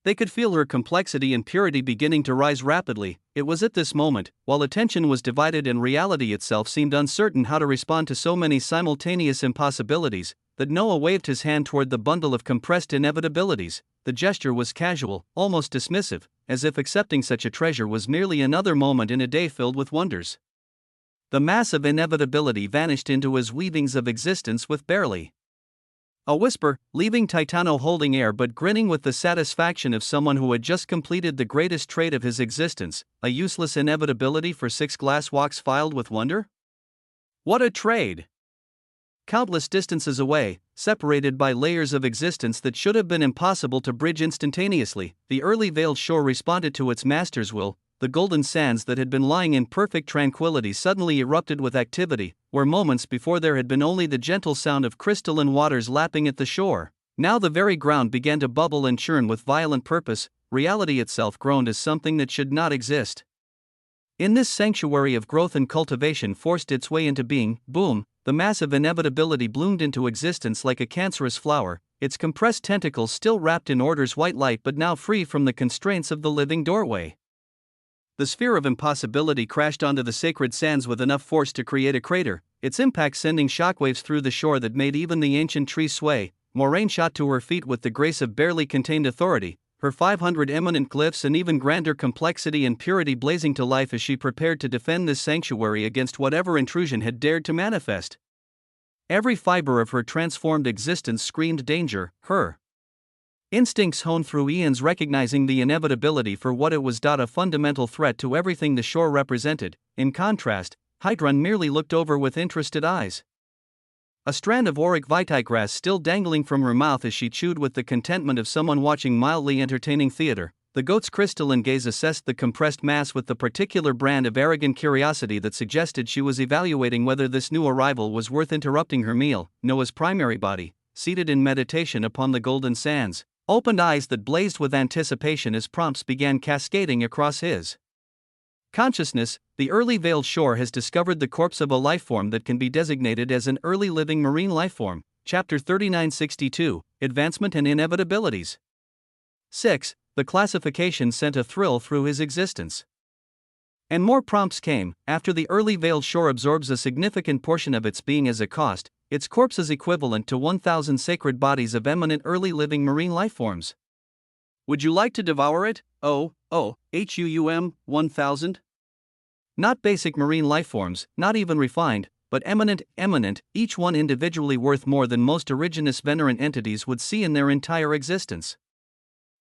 They could feel her complexity and purity beginning to rise rapidly. It was at this moment, while attention was divided and reality itself seemed uncertain how to respond to so many simultaneous impossibilities, that Noah waved his hand toward the bundle of compressed inevitabilities. The gesture was casual, almost dismissive, as if accepting such a treasure was merely another moment in a day filled with wonders. The mass of inevitability vanished into his weavings of existence with barely a whisper, leaving Titano holding air but grinning with the satisfaction of someone who had just completed the greatest trait of his existence, a useless inevitability for 6 glass walks filed with wonder? What a trade! Countless distances away, separated by layers of existence that should have been impossible to bridge instantaneously, the early veiled shore responded to its master's will. The golden sands that had been lying in perfect tranquility suddenly erupted with activity, where moments before there had been only the gentle sound of crystalline waters lapping at the shore. Now the very ground began to bubble and churn with violent purpose. Reality itself groaned as something that should not exist. In this sanctuary of growth and cultivation forced its way into being. Boom, the mass of inevitability bloomed into existence like a cancerous flower, its compressed tentacles still wrapped in order's white light but now free from the constraints of the living doorway. The sphere of impossibility crashed onto the sacred sands with enough force to create a crater, its impact sending shockwaves through the shore that made even the ancient trees sway. Moraine shot to her feet with the grace of barely contained authority, her 500 eminent glyphs and even grander complexity and purity blazing to life as she prepared to defend this sanctuary against whatever intrusion had dared to manifest. Every fiber of her transformed existence screamed danger. Her instincts honed through eons, recognizing the inevitability for what it was. A fundamental threat to everything the shore represented. In contrast, Hydrun merely looked over with interested eyes. A strand of auric vitigrass still dangling from her mouth as she chewed with the contentment of someone watching mildly entertaining theater. The goat's crystalline gaze assessed the compressed mass with the particular brand of arrogant curiosity that suggested she was evaluating whether this new arrival was worth interrupting her meal. Noah's primary body, seated in meditation upon the golden sands, opened eyes that blazed with anticipation as prompts began cascading across his consciousness. The early veiled shore has discovered the corpse of a lifeform that can be designated as an early living marine lifeform. Chapter 3962, Advancement and Inevitabilities. 6. The classification sent a thrill through his existence. And more prompts came. After the early veiled shore absorbs a significant portion of its being as a cost, its corpse is equivalent to 1,000 sacred bodies of eminent early living marine lifeforms. Would you like to devour it? 1,000? Not basic marine lifeforms, not even refined, but eminent, each one individually worth more than most originous venerant entities would see in their entire existence.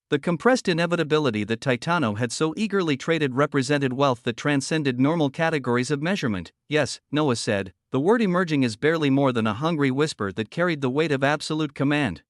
The compressed inevitability that Titano had so eagerly traded represented wealth that transcended normal categories of measurement. Yes, Noah said, the word emerging is barely more than a hungry whisper that carried the weight of absolute command.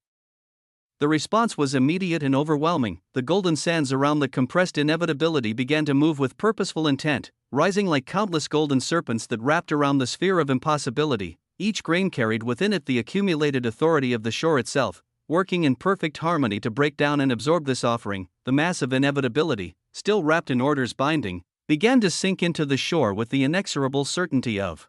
The response was immediate and overwhelming. The golden sands around the compressed inevitability began to move with purposeful intent, rising like countless golden serpents that wrapped around the sphere of impossibility. Each grain carried within it the accumulated authority of the shore itself, working in perfect harmony to break down and absorb this offering. The mass of inevitability, still wrapped in order's binding, began to sink into the shore with the inexorable certainty of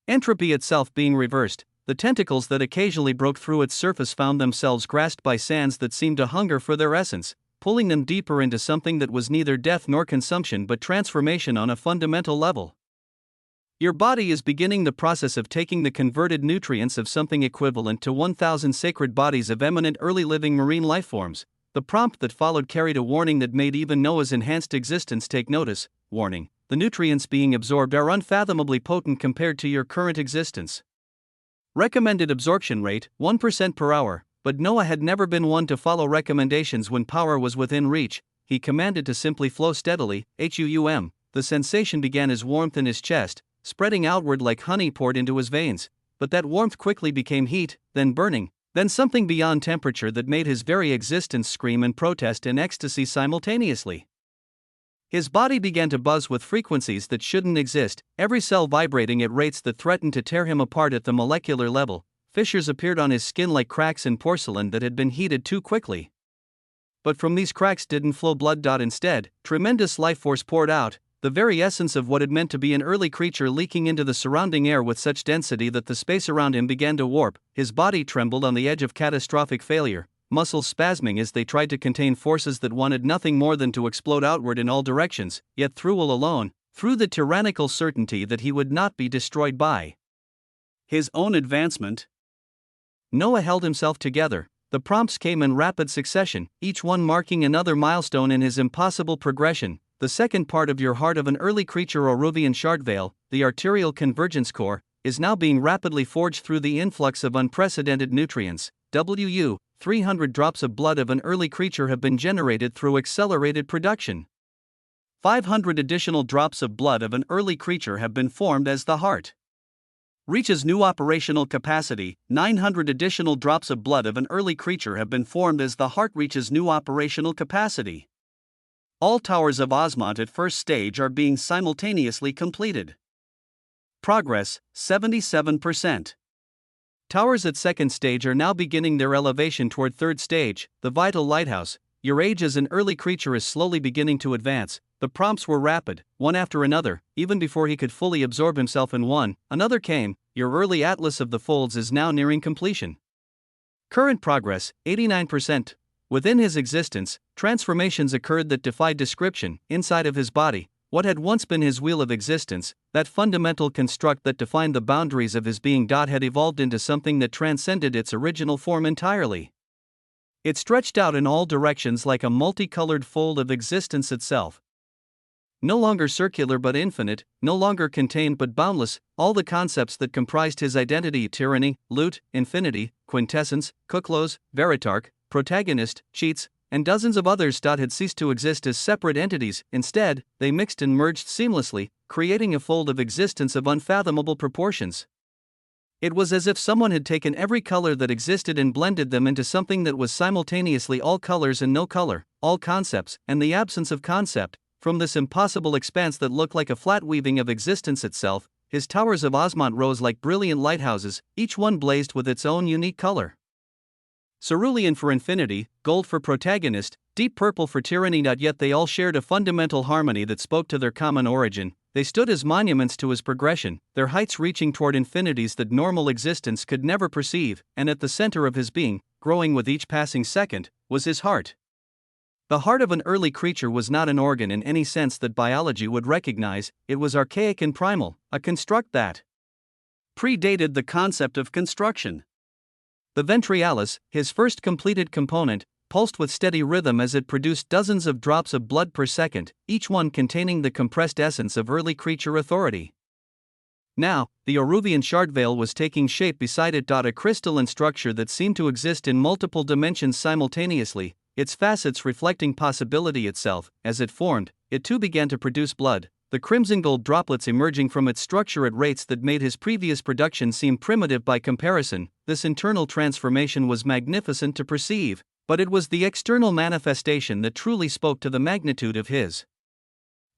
entropy itself being reversed. The tentacles that occasionally broke through its surface found themselves grasped by sands that seemed to hunger for their essence, pulling them deeper into something that was neither death nor consumption but transformation on a fundamental level. Your body is beginning the process of taking the converted nutrients of something equivalent to 1,000 sacred bodies of eminent early living marine lifeforms. The prompt that followed carried a warning that made even Noah's enhanced existence take notice. Warning: the nutrients being absorbed are unfathomably potent compared to your current existence. Recommended absorption rate, 1% per hour, but Noah had never been one to follow recommendations when power was within reach. He commanded to simply flow steadily, HUUM. The sensation began as warmth in his chest, spreading outward like honey poured into his veins, but that warmth quickly became heat, then burning, then something beyond temperature that made his very existence scream and protest in ecstasy simultaneously. His body began to buzz with frequencies that shouldn't exist, every cell vibrating at rates that threatened to tear him apart at the molecular level. Fissures appeared on his skin like cracks in porcelain that had been heated too quickly. But from these cracks didn't flow blood. Instead, tremendous life force poured out, the very essence of what it meant to be an early creature leaking into the surrounding air with such density that the space around him began to warp. His body trembled on the edge of catastrophic failure, muscles spasming as they tried to contain forces that wanted nothing more than to explode outward in all directions. Yet through all alone, through the tyrannical certainty that he would not be destroyed by his own advancement, Noah held himself together. The prompts came in rapid succession, each one marking another milestone in his impossible progression. The second part of your heart of an early creature Oruvian Shardvale, the arterial convergence core, is now being rapidly forged through the influx of unprecedented nutrients. 300 drops of blood of an early creature have been generated through accelerated production. 500 additional drops of blood of an early creature have been formed as the heart reaches new operational capacity. 900 additional drops of blood of an early creature have been formed as the heart reaches new operational capacity. All towers of Osmont at first stage are being simultaneously completed. Progress, 77%. Towers at second stage are now beginning their elevation toward third stage, the vital lighthouse. Your age as an early creature is slowly beginning to advance. The prompts were rapid, one after another. Even before he could fully absorb himself in one, another came. Your early atlas of the folds is now nearing completion. Current progress, 89%. Within his existence, transformations occurred that defied description. Inside of his body, what had once been his wheel of existence, that fundamental construct that defined the boundaries of his being, had evolved into something that transcended its original form entirely. It stretched out in all directions like a multicolored fold of existence itself. No longer circular but infinite, no longer contained but boundless. All the concepts that comprised his identity, tyranny, loot, infinity, quintessence, Kuklos, Veritarch, protagonist, cheats, and dozens of others, had ceased to exist as separate entities. Instead, they mixed and merged seamlessly, creating a fold of existence of unfathomable proportions. It was as if someone had taken every color that existed and blended them into something that was simultaneously all colors and no color, all concepts and the absence of concept. From this impossible expanse that looked like a flat weaving of existence itself, his towers of Osmont rose like brilliant lighthouses, each one blazed with its own unique color. Cerulean for infinity, gold for protagonist, deep purple for tyranny. Yet they all shared a fundamental harmony that spoke to their common origin. They stood as monuments to his progression, their heights reaching toward infinities that normal existence could never perceive, and at the center of his being, growing with each passing second, was his heart. The heart of an early creature was not an organ in any sense that biology would recognize. It was archaic and primal, a construct that predated the concept of construction. The ventrialis, his first completed component, pulsed with steady rhythm as it produced dozens of drops of blood per second, each one containing the compressed essence of early creature authority. Now, the Oruvian Shardvale was taking shape beside it. A crystalline structure that seemed to exist in multiple dimensions simultaneously. its facets reflecting possibility itself. As it formed, it too began to produce blood, the crimson gold droplets emerging from its structure at rates that made his previous production seem primitive by comparison. This internal transformation was magnificent to perceive, but it was the external manifestation that truly spoke to the magnitude of his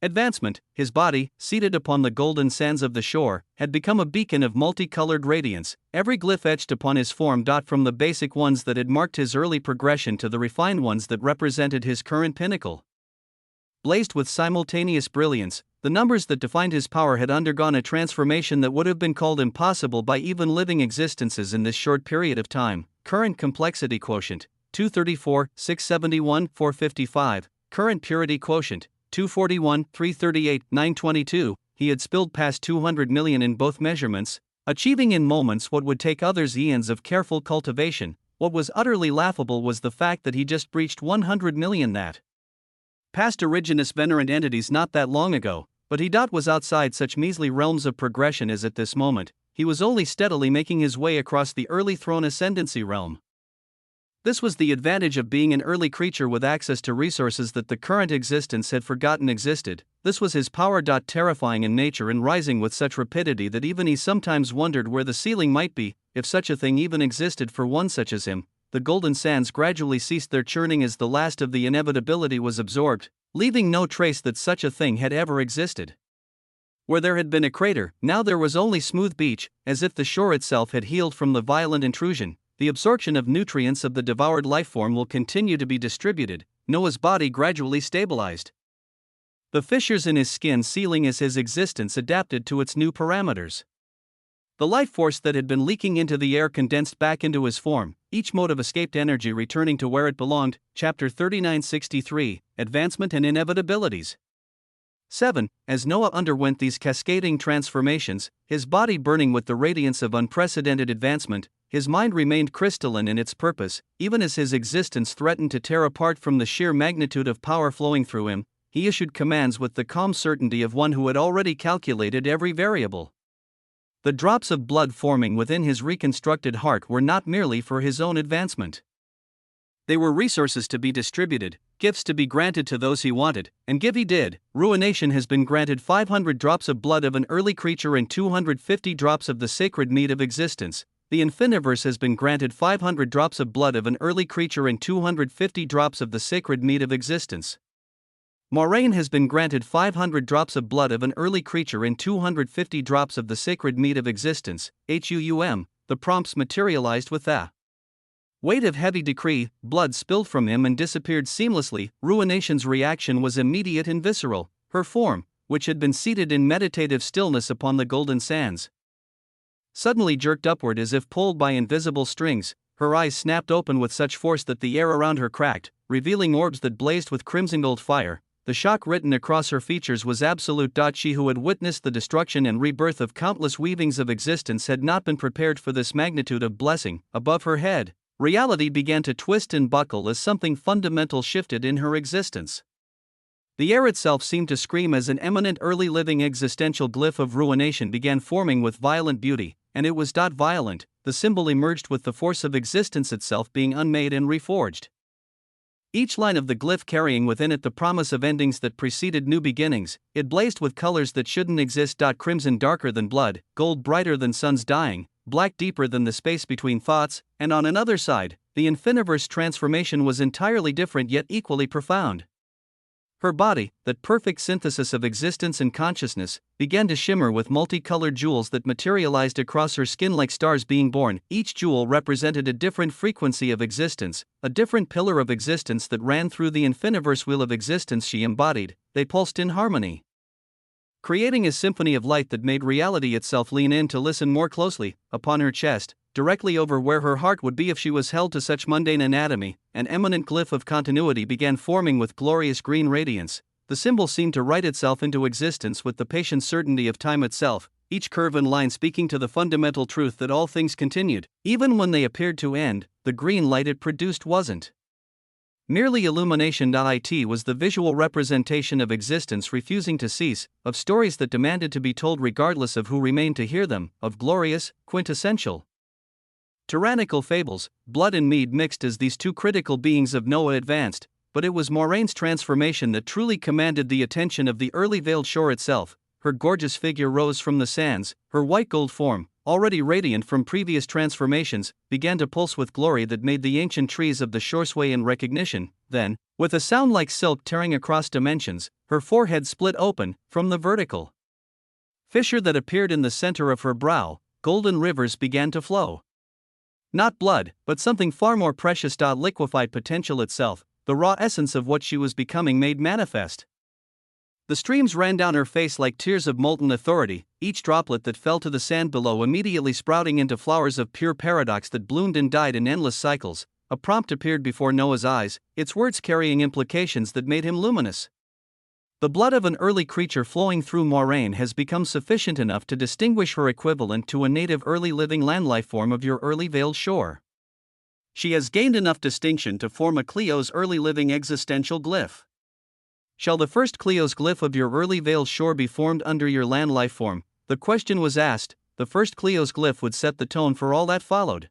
advancement. His body, seated upon the golden sands of the shore, had become a beacon of multicolored radiance, every glyph etched upon his form from the basic ones that had marked his early progression to the refined ones that represented his current pinnacle. Blazed with simultaneous brilliance, the numbers that defined his power had undergone a transformation that would have been called impossible by even living existences in this short period of time. Current complexity quotient, 234, 671, 455, current purity quotient, 241, 338, 922, he had spilled past 200 million in both measurements, achieving in moments what would take others eons of careful cultivation. What was utterly laughable was the fact that he just breached 100 million that past originous venerant entities not that long ago, but he was outside such measly realms of progression as at this moment, he was only steadily making his way across the early throne ascendancy realm. This was the advantage of being an early creature with access to resources that the current existence had forgotten existed. This was his power. Terrifying in nature and rising with such rapidity that even he sometimes wondered where the ceiling might be, if such a thing even existed for one such as him. The golden sands gradually ceased their churning as the last of the inevitability was absorbed, leaving no trace that such a thing had ever existed. Where there had been a crater, now there was only smooth beach, as if the shore itself had healed from the violent intrusion. The absorption of nutrients of the devoured lifeform will continue to be distributed. Noah's body gradually stabilized. The fissures in his skin sealing as his existence adapted to its new parameters. The life force that had been leaking into the air condensed back into his form, each mode of escaped energy returning to where it belonged. Chapter 3963, Advancement and Inevitabilities. 7. As Noah underwent these cascading transformations, his body burning with the radiance of unprecedented advancement, his mind remained crystalline in its purpose. Even as his existence threatened to tear apart from the sheer magnitude of power flowing through him, he issued commands with the calm certainty of one who had already calculated every variable. The drops of blood forming within his reconstructed heart were not merely for his own advancement. They were resources to be distributed, gifts to be granted to those he wanted, and give he did. Ruination has been granted 500 drops of blood of an early creature and 250 drops of the sacred mead of existence. The Infiniverse has been granted 500 drops of blood of an early creature and 250 drops of the sacred mead of existence. Moraine has been granted 500 drops of blood of an early creature and 250 drops of the sacred mead of existence. HUUM, the prompts materialized with the weight of heavy decree. Blood spilled from him and disappeared seamlessly. Ruination's reaction was immediate and visceral. Her form, which had been seated in meditative stillness upon the golden sands, suddenly jerked upward as if pulled by invisible strings. Her eyes snapped open with such force that the air around her cracked, revealing orbs that blazed with crimson gold fire. The shock written across her features was absolute. She who had witnessed the destruction and rebirth of countless weavings of existence had not been prepared for this magnitude of blessing. Above her head, reality began to twist and buckle as something fundamental shifted in her existence. The air itself seemed to scream as an eminent early living existential glyph of ruination began forming with violent beauty, and it was violent. The symbol emerged with the force of existence itself being unmade and reforged. Each line of the glyph carrying within it the promise of endings that preceded new beginnings. It blazed with colors that shouldn't exist. Crimson darker than blood, gold brighter than suns dying, black deeper than the space between thoughts, and on another side, the Infiniverse transformation was entirely different yet equally profound. Her body, that perfect synthesis of existence and consciousness, began to shimmer with multicolored jewels that materialized across her skin like stars being born. Each jewel represented a different frequency of existence, a different pillar of existence that ran through the Infiniverse wheel of existence she embodied. They pulsed in harmony, creating a symphony of light that made reality itself lean in to listen more closely. Upon her chest, directly over where her heart would be if she was held to such mundane anatomy, an eminent glyph of continuity began forming with glorious green radiance. The symbol seemed to write itself into existence with the patient certainty of time itself, each curve and line speaking to the fundamental truth that all things continued. Even when they appeared to end, the green light it produced wasn't merely illumination. It was the visual representation of existence refusing to cease, of stories that demanded to be told regardless of who remained to hear them, of glorious, quintessential Tyrannical fables, blood and mead mixed as these two critical beings of Noah advanced, but it was Moraine's transformation that truly commanded the attention of the early veiled shore itself. Her gorgeous figure rose from the sands, her white gold form, already radiant from previous transformations, began to pulse with glory that made the ancient trees of the shore sway in recognition. Then, with a sound like silk tearing across dimensions, her forehead split open from the vertical fissure that appeared in the center of her brow. Golden rivers began to flow. Not blood, but something far more precious. Liquefied potential itself, the raw essence of what she was becoming made manifest. The streams ran down her face like tears of molten authority, each droplet that fell to the sand below immediately sprouting into flowers of pure paradox that bloomed and died in endless cycles. A prompt appeared before Noah's eyes, its words carrying implications that made him luminous. The blood of an early creature flowing through Moraine has become sufficient enough to distinguish her equivalent to a native early living land life form of your early veiled shore. She has gained enough distinction to form a Cleo's early living existential glyph. Shall the first Cleo's glyph of your early veiled shore be formed under your land life form? The question was asked. The first Cleo's glyph would set the tone for all that followed.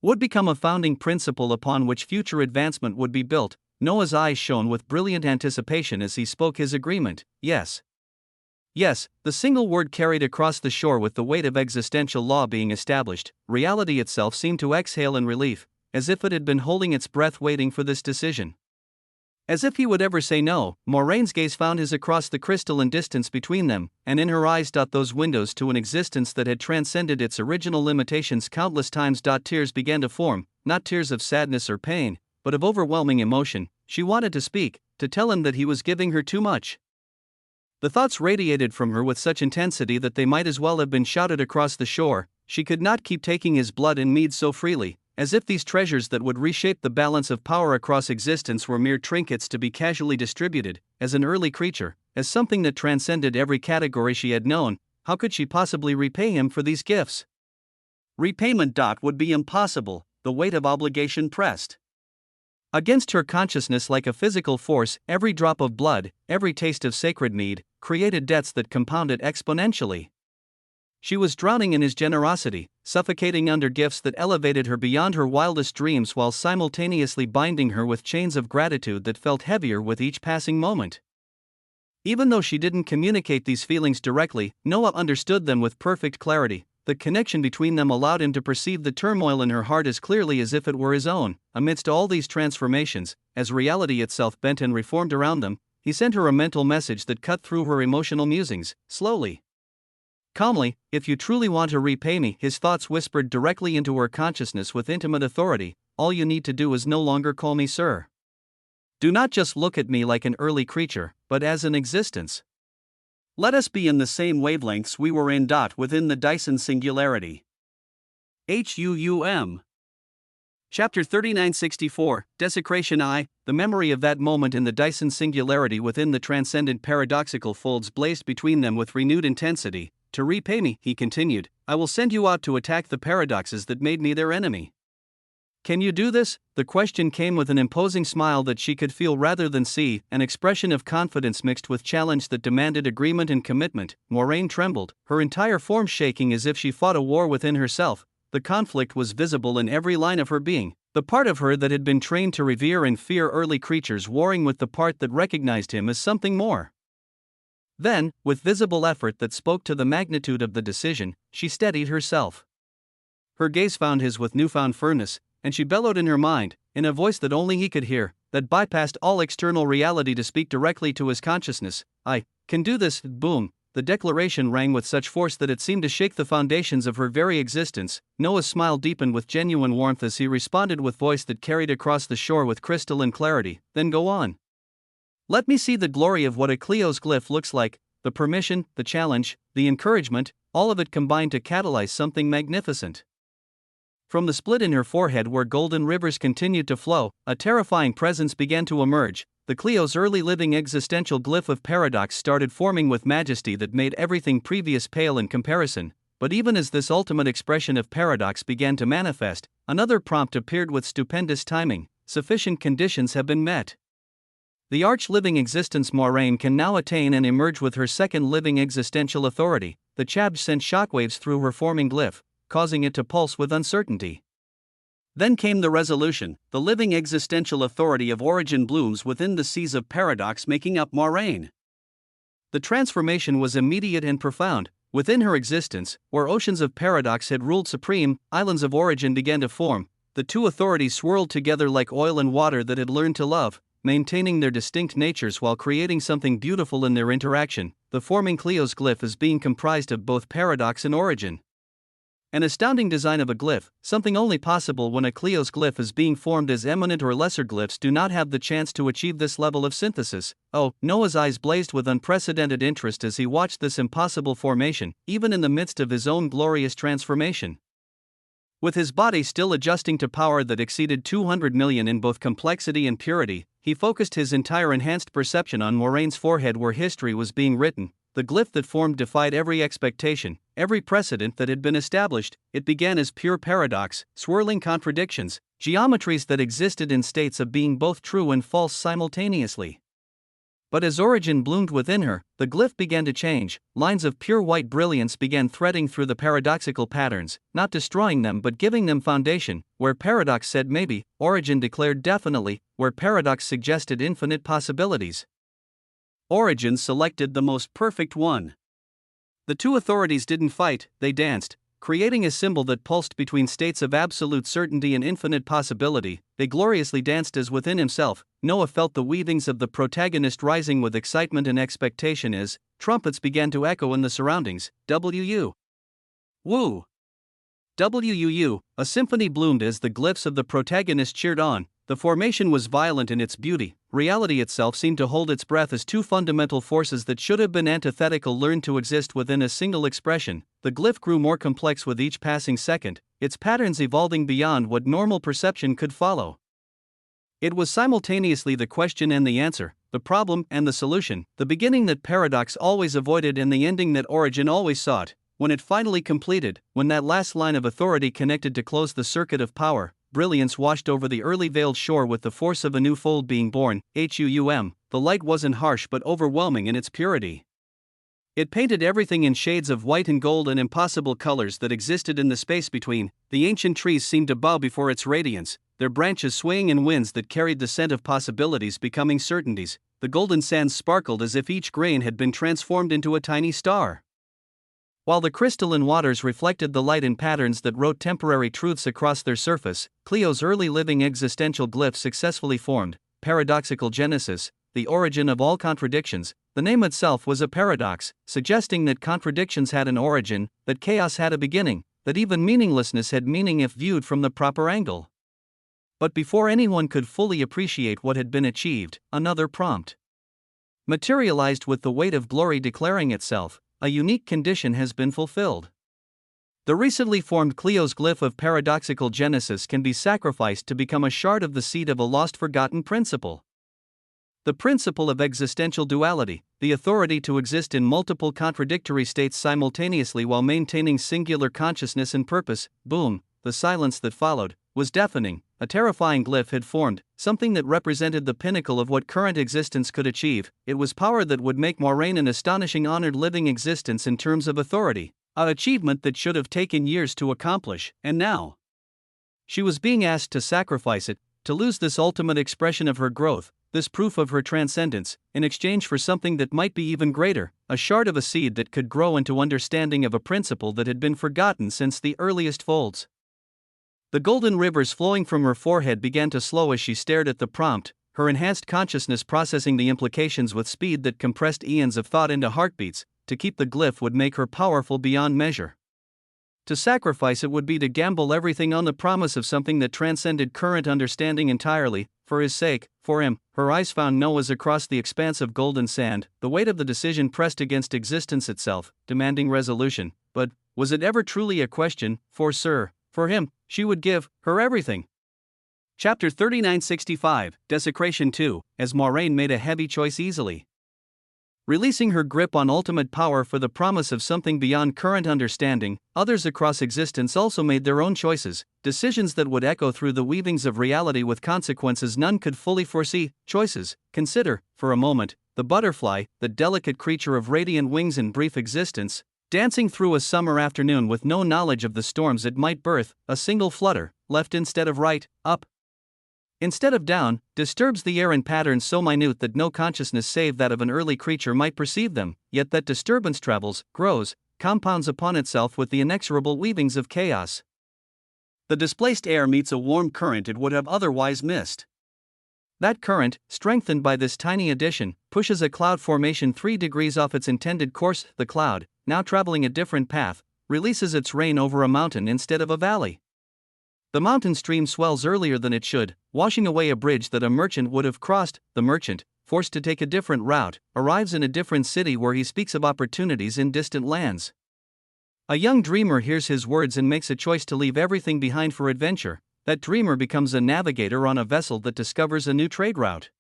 Would become a founding principle upon which future advancement would be built. Noah's eyes shone with brilliant anticipation as he spoke his agreement. Yes. Yes, the single word carried across the shore with the weight of existential law being established. Reality itself seemed to exhale in relief, as if it had been holding its breath waiting for this decision. As if he would ever say no, Moraine's gaze found his across the crystalline distance between them, and in her eyes those windows to an existence that had transcended its original limitations countless times. Tears began to form, not tears of sadness or pain, but of overwhelming emotion. She wanted to speak, to tell him that he was giving her too much. The thoughts radiated from her with such intensity that they might as well have been shouted across the shore. She could not keep taking his blood and mead so freely, as if these treasures that would reshape the balance of power across existence were mere trinkets to be casually distributed. As an early creature, as something that transcended every category she had known, how could she possibly repay him for these gifts? Repayment would be impossible. The weight of obligation pressed against her consciousness like a physical force. Every drop of blood, every taste of sacred mead, created debts that compounded exponentially. She was drowning in his generosity, suffocating under gifts that elevated her beyond her wildest dreams while simultaneously binding her with chains of gratitude that felt heavier with each passing moment. Even though she didn't communicate these feelings directly, Noah understood them with perfect clarity. The connection between them allowed him to perceive the turmoil in her heart as clearly as if it were his own. Amidst all these transformations, as reality itself bent and reformed around them, he sent her a mental message that cut through her emotional musings, slowly. Calmly, if you truly want to repay me, his thoughts whispered directly into her consciousness with intimate authority, all you need to do is no longer call me sir. Do not just look at me like an early creature, but as an existence. Let us be in the same wavelengths we were in. Within the Dyson singularity. HUUM. Chapter 3964, Desecration. The memory of that moment in the Dyson singularity within the transcendent paradoxical folds blazed between them with renewed intensity. To repay me, he continued, I will send you out to attack the paradoxes that made me their enemy. Can you do this? The question came with an imposing smile that she could feel rather than see, an expression of confidence mixed with challenge that demanded agreement and commitment. Moraine trembled, her entire form shaking as if she fought a war within herself. The conflict was visible in every line of her being, the part of her that had been trained to revere and fear early creatures warring with the part that recognized him as something more. Then, with visible effort that spoke to the magnitude of the decision, she steadied herself. Her gaze found his with newfound firmness, and she bellowed in her mind, in a voice that only he could hear, that bypassed all external reality to speak directly to his consciousness. I can do this. Boom. The declaration rang with such force that it seemed to shake the foundations of her very existence. Noah's smile deepened with genuine warmth as he responded with voice that carried across the shore with crystalline clarity. Then go on. Let me see the glory of what a Cleo's glyph looks like, the permission, the challenge, the encouragement, all of it combined to catalyze something magnificent. From the split in her forehead where golden rivers continued to flow, a terrifying presence began to emerge. The Cleo's early living existential glyph of paradox started forming with majesty that made everything previous pale in comparison. But even as this ultimate expression of paradox began to manifest, another prompt appeared with stupendous timing. Sufficient conditions have been met. The arch-living existence Moraine can now attain and emerge with her second living existential authority. The chab sent shockwaves through her forming glyph, causing it to pulse with uncertainty. Then came the resolution. The living existential authority of origin blooms within the seas of paradox making up Moraine. The transformation was immediate and profound. Within her existence, where oceans of paradox had ruled supreme, islands of origin began to form. The two authorities swirled together like oil and water that had learned to love, maintaining their distinct natures while creating something beautiful in their interaction. The forming Cleo's glyph is being comprised of both paradox and origin. An astounding design of a glyph, something only possible when a Cleo's glyph is being formed, as eminent or lesser glyphs do not have the chance to achieve this level of synthesis. Oh, Noah's eyes blazed with unprecedented interest as he watched this impossible formation, even in the midst of his own glorious transformation. With his body still adjusting to power that exceeded 200 million in both complexity and purity, he focused his entire enhanced perception on Moraine's forehead where history was being written. The glyph that formed defied every expectation, every precedent that had been established. It began as pure paradox, swirling contradictions, geometries that existed in states of being both true and false simultaneously. But as origin bloomed within her, the glyph began to change. Lines of pure white brilliance began threading through the paradoxical patterns, not destroying them but giving them foundation. Where paradox said maybe, origin declared definitely. Where paradox suggested infinite possibilities, origin selected the most perfect one. The two authorities didn't fight, they danced, creating a symbol that pulsed between states of absolute certainty and infinite possibility. They gloriously danced as within himself. Noah felt the weavings of the protagonist rising with excitement and expectation as trumpets began to echo in the surroundings. Woo! Woo! Woo! A symphony bloomed as the glyphs of the protagonist cheered on. The formation was violent in its beauty. Reality itself seemed to hold its breath as two fundamental forces that should have been antithetical learned to exist within a single expression. The glyph grew more complex with each passing second, its patterns evolving beyond what normal perception could follow. It was simultaneously the question and the answer, the problem and the solution, the beginning that paradox always avoided and the ending that origin always sought. When it finally completed, when that last line of authority connected to close the circuit of power, brilliance washed over the early veiled shore with the force of a new fold being born. The light wasn't harsh but overwhelming in its purity. It painted everything in shades of white and gold and impossible colors that existed in the space between. The ancient trees seemed to bow before its radiance, their branches swaying in winds that carried the scent of possibilities becoming certainties. The golden sands sparkled as if each grain had been transformed into a tiny star, while the crystalline waters reflected the light in patterns that wrote temporary truths across their surface. Cleo's early living existential glyph successfully formed. Paradoxical genesis, the origin of all contradictions. The name itself was a paradox, suggesting that contradictions had an origin, that chaos had a beginning, that even meaninglessness had meaning if viewed from the proper angle. But before anyone could fully appreciate what had been achieved, another prompt materialized with the weight of glory declaring itself. A unique condition has been fulfilled. The recently formed Cleo's glyph of paradoxical genesis can be sacrificed to become a shard of the seed of a lost forgotten principle. The principle of existential duality, the authority to exist in multiple contradictory states simultaneously while maintaining singular consciousness and purpose. Boom, the silence that followed was deafening. A terrifying glyph had formed, something that represented the pinnacle of what current existence could achieve. It was power that would make Moraine an astonishing honored living existence in terms of authority, an achievement that should have taken years to accomplish, and now she was being asked to sacrifice it, to lose this ultimate expression of her growth, this proof of her transcendence, in exchange for something that might be even greater, a shard of a seed that could grow into understanding of a principle that had been forgotten since the earliest folds. The golden rivers flowing from her forehead began to slow as she stared at the prompt, her enhanced consciousness processing the implications with speed that compressed eons of thought into heartbeats. To keep the glyph would make her powerful beyond measure. To sacrifice it would be to gamble everything on the promise of something that transcended current understanding entirely. For his sake, for him, her eyes found Noah's across the expanse of golden sand. The weight of the decision pressed against existence itself, demanding resolution. But was it ever truly a question? For him, she would give her everything. Chapter 3965, Desecration 2, as Moraine made a heavy choice easily, releasing her grip on ultimate power for the promise of something beyond current understanding. Others across existence also made their own choices, decisions that would echo through the weavings of reality with consequences none could fully foresee. Choices. Consider, for a moment, the butterfly, the delicate creature of radiant wings and brief existence. Dancing through a summer afternoon with no knowledge of the storms it might birth, a single flutter, left instead of right, up instead of down, disturbs the air in patterns so minute that no consciousness save that of an early creature might perceive them, yet that disturbance travels, grows, compounds upon itself with the inexorable weavings of chaos. The displaced air meets a warm current it would have otherwise missed. That current, strengthened by this tiny addition, pushes a cloud formation 3 degrees off its intended course. The cloud, now traveling a different path, releases its rain over a mountain instead of a valley. The mountain stream swells earlier than it should, washing away a bridge that a merchant would have crossed. The merchant, forced to take a different route, arrives in a different city where he speaks of opportunities in distant lands. A young dreamer hears his words and makes a choice to leave everything behind for adventure. That dreamer becomes a navigator on a vessel that discovers a new trade route.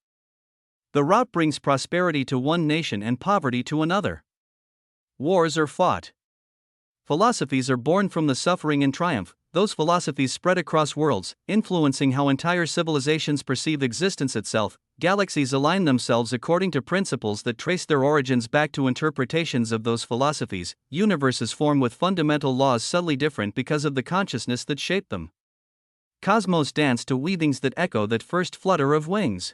The route brings prosperity to one nation and poverty to another. Wars are fought. Philosophies are born from the suffering and triumph. Those philosophies spread across worlds, influencing how entire civilizations perceive existence itself. Galaxies align themselves according to principles that trace their origins back to interpretations of those philosophies. Universes form with fundamental laws subtly different because of the consciousness that shaped them. Cosmos dance to weavings that echo that first flutter of wings.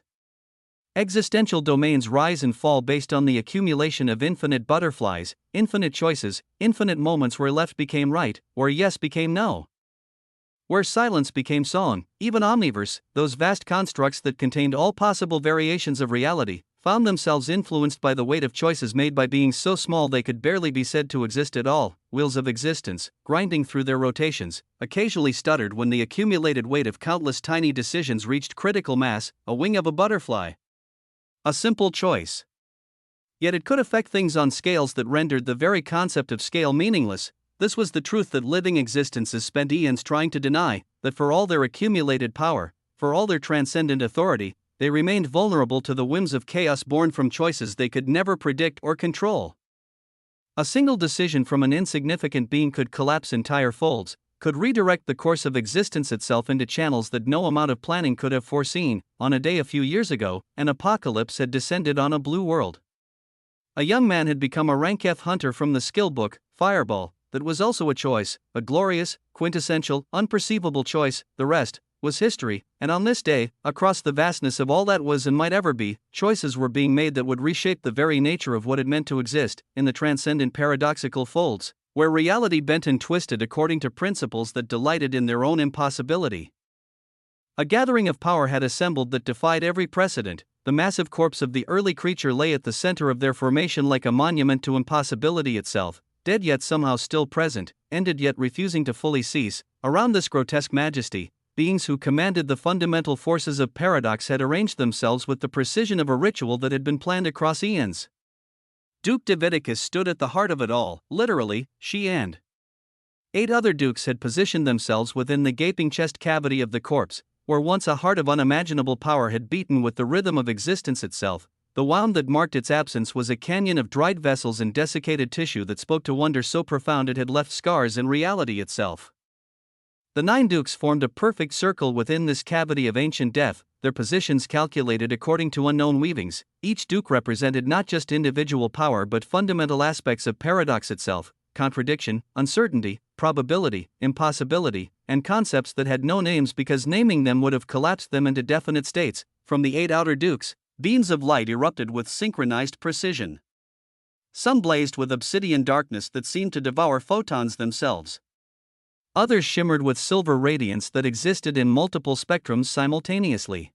Existential domains rise and fall based on the accumulation of infinite butterflies, infinite choices, infinite moments where left became right, where yes became no, where silence became song. Even omniverse, those vast constructs that contained all possible variations of reality, found themselves influenced by the weight of choices made by beings so small they could barely be said to exist at all. Wheels of existence, grinding through their rotations, occasionally stuttered when the accumulated weight of countless tiny decisions reached critical mass. A wing of a butterfly. A simple choice. Yet it could affect things on scales that rendered the very concept of scale meaningless. This was the truth that living existences spent eons trying to deny, that for all their accumulated power, for all their transcendent authority, they remained vulnerable to the whims of chaos born from choices they could never predict or control. A single decision from an insignificant being could collapse entire folds, could redirect the course of existence itself into channels that no amount of planning could have foreseen. On a day a few years ago, an apocalypse had descended on a blue world. A young man had become a rank F hunter from the skill book, Fireball, that was also a choice, a glorious, quintessential, unperceivable choice. The rest was history, and on this day, across the vastness of all that was and might ever be, choices were being made that would reshape the very nature of what it meant to exist, in the transcendent paradoxical folds, where reality bent and twisted according to principles that delighted in their own impossibility. A gathering of power had assembled that defied every precedent. The massive corpse of the early creature lay at the center of their formation like a monument to impossibility itself, dead yet somehow still present, ended yet refusing to fully cease. Around this grotesque majesty, beings who commanded the fundamental forces of paradox had arranged themselves with the precision of a ritual that had been planned across eons. Duke Diviticus stood at the heart of it all. Literally, she and 8 other dukes had positioned themselves within the gaping chest cavity of the corpse, where once a heart of unimaginable power had beaten with the rhythm of existence itself. The wound that marked its absence was a canyon of dried vessels and desiccated tissue that spoke to wonder so profound it had left scars in reality itself. The 9 dukes formed a perfect circle within this cavity of ancient death, their positions calculated according to unknown weavings. Each duke represented not just individual power but fundamental aspects of paradox itself, contradiction, uncertainty, probability, impossibility, and concepts that had no names because naming them would have collapsed them into definite states. From the 8 outer dukes, beams of light erupted with synchronized precision. Some blazed with obsidian darkness that seemed to devour photons themselves. Others shimmered with silver radiance that existed in multiple spectrums simultaneously.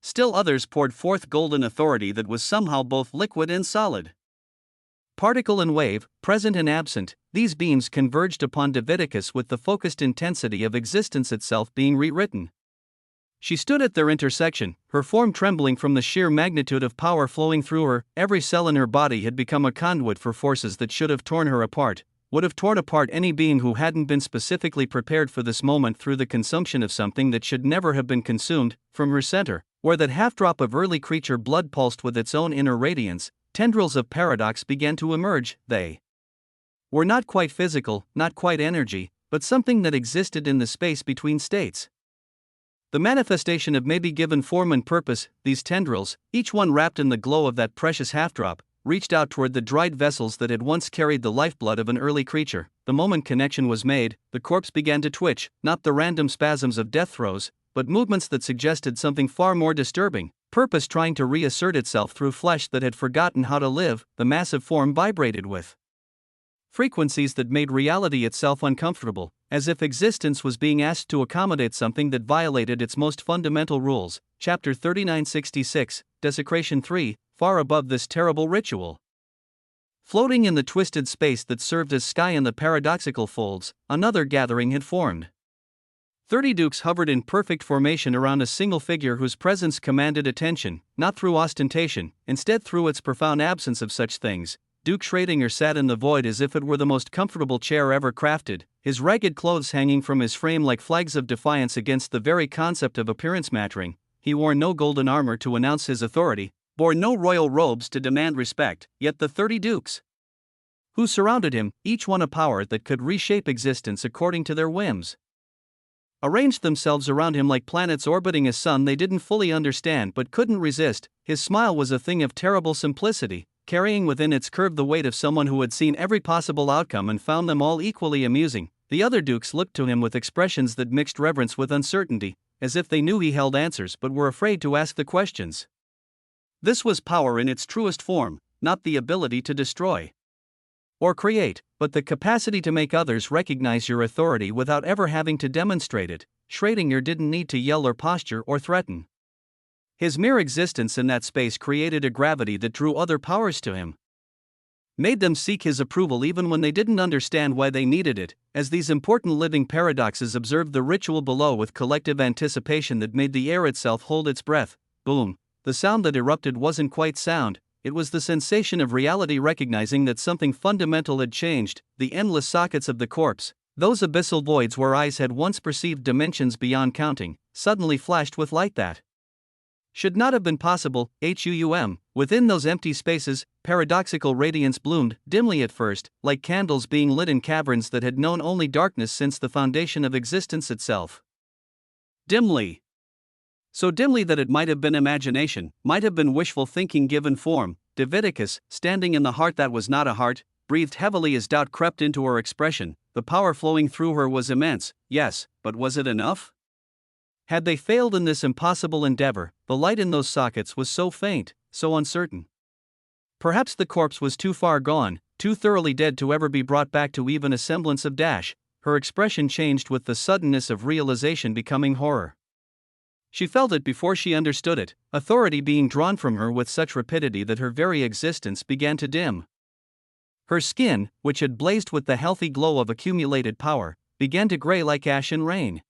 Still others poured forth golden authority that was somehow both liquid and solid. Particle and wave, present and absent, these beams converged upon Diviticus with the focused intensity of existence itself being rewritten. She stood at their intersection, her form trembling from the sheer magnitude of power flowing through her. Every cell in her body had become a conduit for forces that should have torn her apart, would have torn apart any being who hadn't been specifically prepared for this moment through the consumption of something that should never have been consumed. From her center, where that half-drop of early creature blood pulsed with its own inner radiance, tendrils of paradox began to emerge. They were not quite physical, not quite energy, but something that existed in the space between states. The manifestation of maybe given form and purpose. These tendrils, each one wrapped in the glow of that precious half-drop, reached out toward the dried vessels that had once carried the lifeblood of an early creature. The moment connection was made, the corpse began to twitch, not the random spasms of death throes, but movements that suggested something far more disturbing, purpose trying to reassert itself through flesh that had forgotten how to live. The massive form vibrated with frequencies that made reality itself uncomfortable, as if existence was being asked to accommodate something that violated its most fundamental rules. Chapter 3966, Desecration 3, far above this terrible ritual. Floating in the twisted space that served as sky in the paradoxical folds, another gathering had formed. 30 dukes hovered in perfect formation around a single figure whose presence commanded attention, not through ostentation, instead through its profound absence of such things. Duke Schrödinger sat in the void as if it were the most comfortable chair ever crafted, his ragged clothes hanging from his frame like flags of defiance against the very concept of appearance mattering. He wore no golden armor to announce his authority, bore no royal robes to demand respect, yet the 30 dukes who surrounded him, each one a power that could reshape existence according to their whims, arranged themselves around him like planets orbiting a sun they didn't fully understand but couldn't resist. His smile was a thing of terrible simplicity, carrying within its curve the weight of someone who had seen every possible outcome and found them all equally amusing. The other dukes looked to him with expressions that mixed reverence with uncertainty, as if they knew he held answers but were afraid to ask the questions. This was power in its truest form, not the ability to destroy or create, but the capacity to make others recognize your authority without ever having to demonstrate it. Schrödinger didn't need to yell or posture or threaten. His mere existence in that space created a gravity that drew other powers to him, made them seek his approval even when they didn't understand why they needed it. As these important living paradoxes observed the ritual below with collective anticipation that made the air itself hold its breath, boom, the sound that erupted wasn't quite sound, it was the sensation of reality recognizing that something fundamental had changed. The endless sockets of the corpse, those abyssal voids where eyes had once perceived dimensions beyond counting, suddenly flashed with light that should not have been possible. Within those empty spaces, paradoxical radiance bloomed, dimly at first, like candles being lit in caverns that had known only darkness since the foundation of existence itself. Dimly. So dimly that it might have been imagination, might have been wishful thinking given form. Diviticus, standing in the heart that was not a heart, breathed heavily as doubt crept into her expression. The power flowing through her was immense, yes, but was it enough? Had they failed in this impossible endeavor, the light in those sockets was so faint, so uncertain. Perhaps the corpse was too far gone, too thoroughly dead to ever be brought back to even a semblance of dash. Her expression changed with the suddenness of realization becoming horror. She felt it before she understood it, authority being drawn from her with such rapidity that her very existence began to dim. Her skin, which had blazed with the healthy glow of accumulated power, began to gray like ash in rain.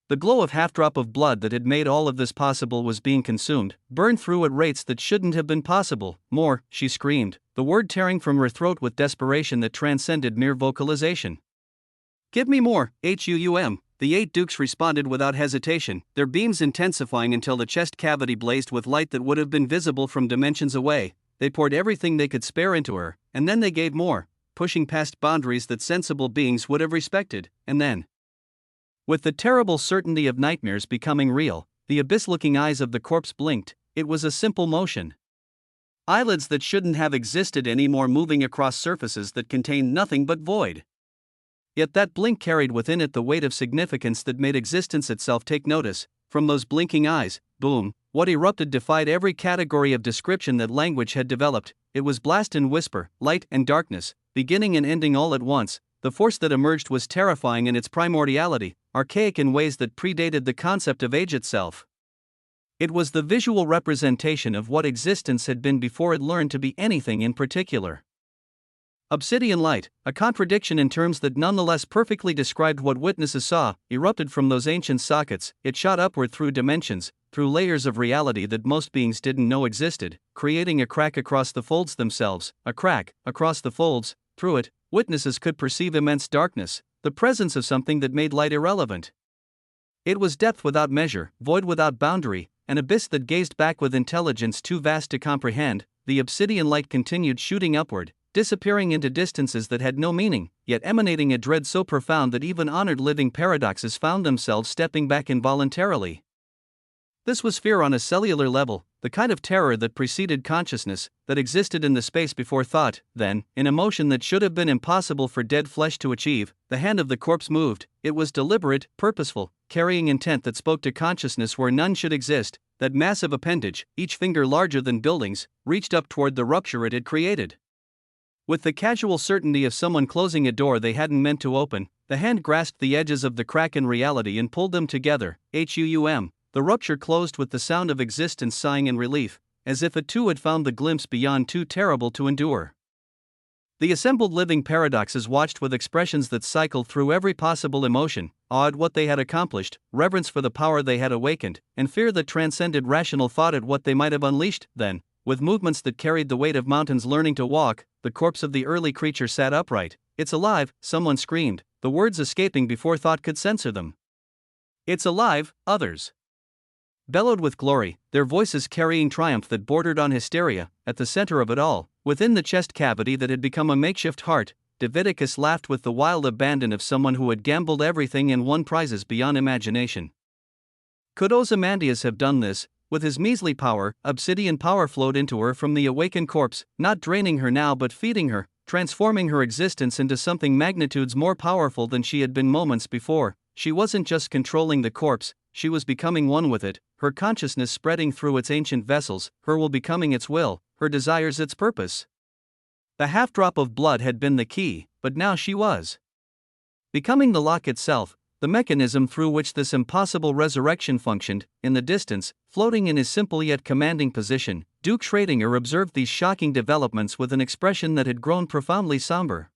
The glow of half-drop of blood that had made all of this possible was being consumed, burned through at rates that shouldn't have been possible. More, she screamed, the word tearing from her throat with desperation that transcended mere vocalization. Give me more, The 8 dukes responded without hesitation, their beams intensifying until the chest cavity blazed with light that would have been visible from dimensions away. They poured everything they could spare into her, and then they gave more, pushing past boundaries that sensible beings would have respected, and then, with the terrible certainty of nightmares becoming real, the abyss-looking eyes of the corpse blinked. It was a simple motion. Eyelids that shouldn't have existed anymore moving across surfaces that contained nothing but void. Yet that blink carried within it the weight of significance that made existence itself take notice. From those blinking eyes, boom, what erupted defied every category of description that language had developed. It was blast and whisper, light and darkness, beginning and ending all at once. The force that emerged was terrifying in its primordiality, archaic in ways that predated the concept of age itself. It was the visual representation of what existence had been before it learned to be anything in particular. Obsidian light, a contradiction in terms that nonetheless perfectly described what witnesses saw, erupted from those ancient sockets. It shot upward through dimensions, through layers of reality that most beings didn't know existed, creating a crack across the folds themselves, a crack across the folds. Through it, witnesses could perceive immense darkness, the presence of something that made light irrelevant. It was depth without measure, void without boundary, an abyss that gazed back with intelligence too vast to comprehend. The obsidian light continued shooting upward, disappearing into distances that had no meaning, yet emanating a dread so profound that even honored living paradoxes found themselves stepping back involuntarily. This was fear on a cellular level, the kind of terror that preceded consciousness, that existed in the space before thought. Then, in a motion that should have been impossible for dead flesh to achieve, the hand of the corpse moved. It was deliberate, purposeful, carrying intent that spoke to consciousness where none should exist. That massive appendage, each finger larger than buildings, reached up toward the rupture it had created. With the casual certainty of someone closing a door they hadn't meant to open, the hand grasped the edges of the crack in reality and pulled them together. The rupture closed with the sound of existence sighing in relief, as if it too had found the glimpse beyond too terrible to endure. The assembled living paradoxes watched with expressions that cycled through every possible emotion: awe at what they had accomplished, reverence for the power they had awakened, and fear that transcended rational thought at what they might have unleashed. Then, with movements that carried the weight of mountains learning to walk, the corpse of the early creature sat upright. "It's alive," someone screamed, the words escaping before thought could censor them. "It's alive," others bellowed with glory, their voices carrying triumph that bordered on hysteria. At the center of it all, within the chest cavity that had become a makeshift heart, Diviticus laughed with the wild abandon of someone who had gambled everything and won prizes beyond imagination. Could Ozymandias have done this? With his measly power, obsidian power flowed into her from the awakened corpse, not draining her now but feeding her, transforming her existence into something magnitudes more powerful than she had been moments before. She wasn't just controlling the corpse, she was becoming one with it, her consciousness spreading through its ancient vessels, her will becoming its will, her desires its purpose. The half-drop of blood had been the key, but now she was becoming the lock itself, the mechanism through which this impossible resurrection functioned. In the distance, floating in his simple yet commanding position, Duke Schrödinger observed these shocking developments with an expression that had grown profoundly somber.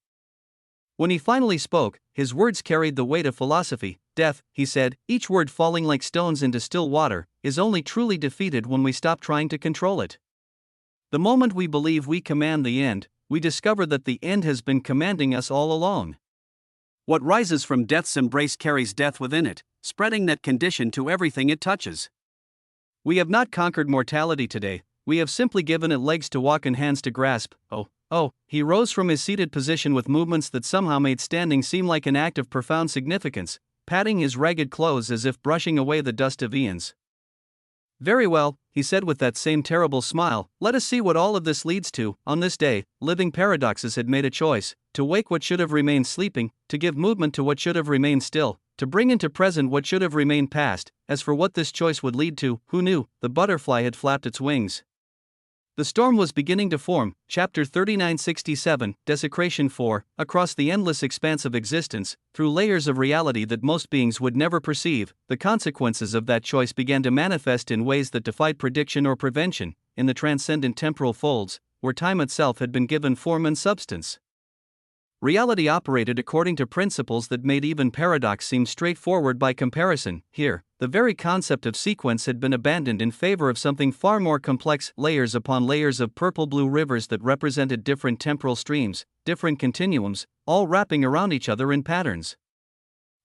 When he finally spoke, his words carried the weight of philosophy. "Death," he said, each word falling like stones into still water, "is only truly defeated when we stop trying to control it. The moment we believe we command the end, we discover that the end has been commanding us all along. What rises from death's embrace carries death within it, spreading that condition to everything it touches. We have not conquered mortality today, we have simply given it legs to walk and hands to grasp." Oh, he rose from his seated position with movements that somehow made standing seem like an act of profound significance, patting his ragged clothes as if brushing away the dust of eons. "Very well," he said with that same terrible smile, "let us see what all of this leads to." On this day, living paradoxes had made a choice: to wake what should have remained sleeping, to give movement to what should have remained still, to bring into present what should have remained past. As for what this choice would lead to, who knew? The butterfly had flapped its wings. The storm was beginning to form. Chapter 3967, Desecration 4, across the endless expanse of existence, through layers of reality that most beings would never perceive, the consequences of that choice began to manifest in ways that defied prediction or prevention, in the transcendent temporal folds, where time itself had been given form and substance. Reality operated according to principles that made even paradox seem straightforward by comparison. Here, the very concept of sequence had been abandoned in favor of something far more complex: layers upon layers of purple-blue rivers that represented different temporal streams, different continuums, all wrapping around each other in patterns.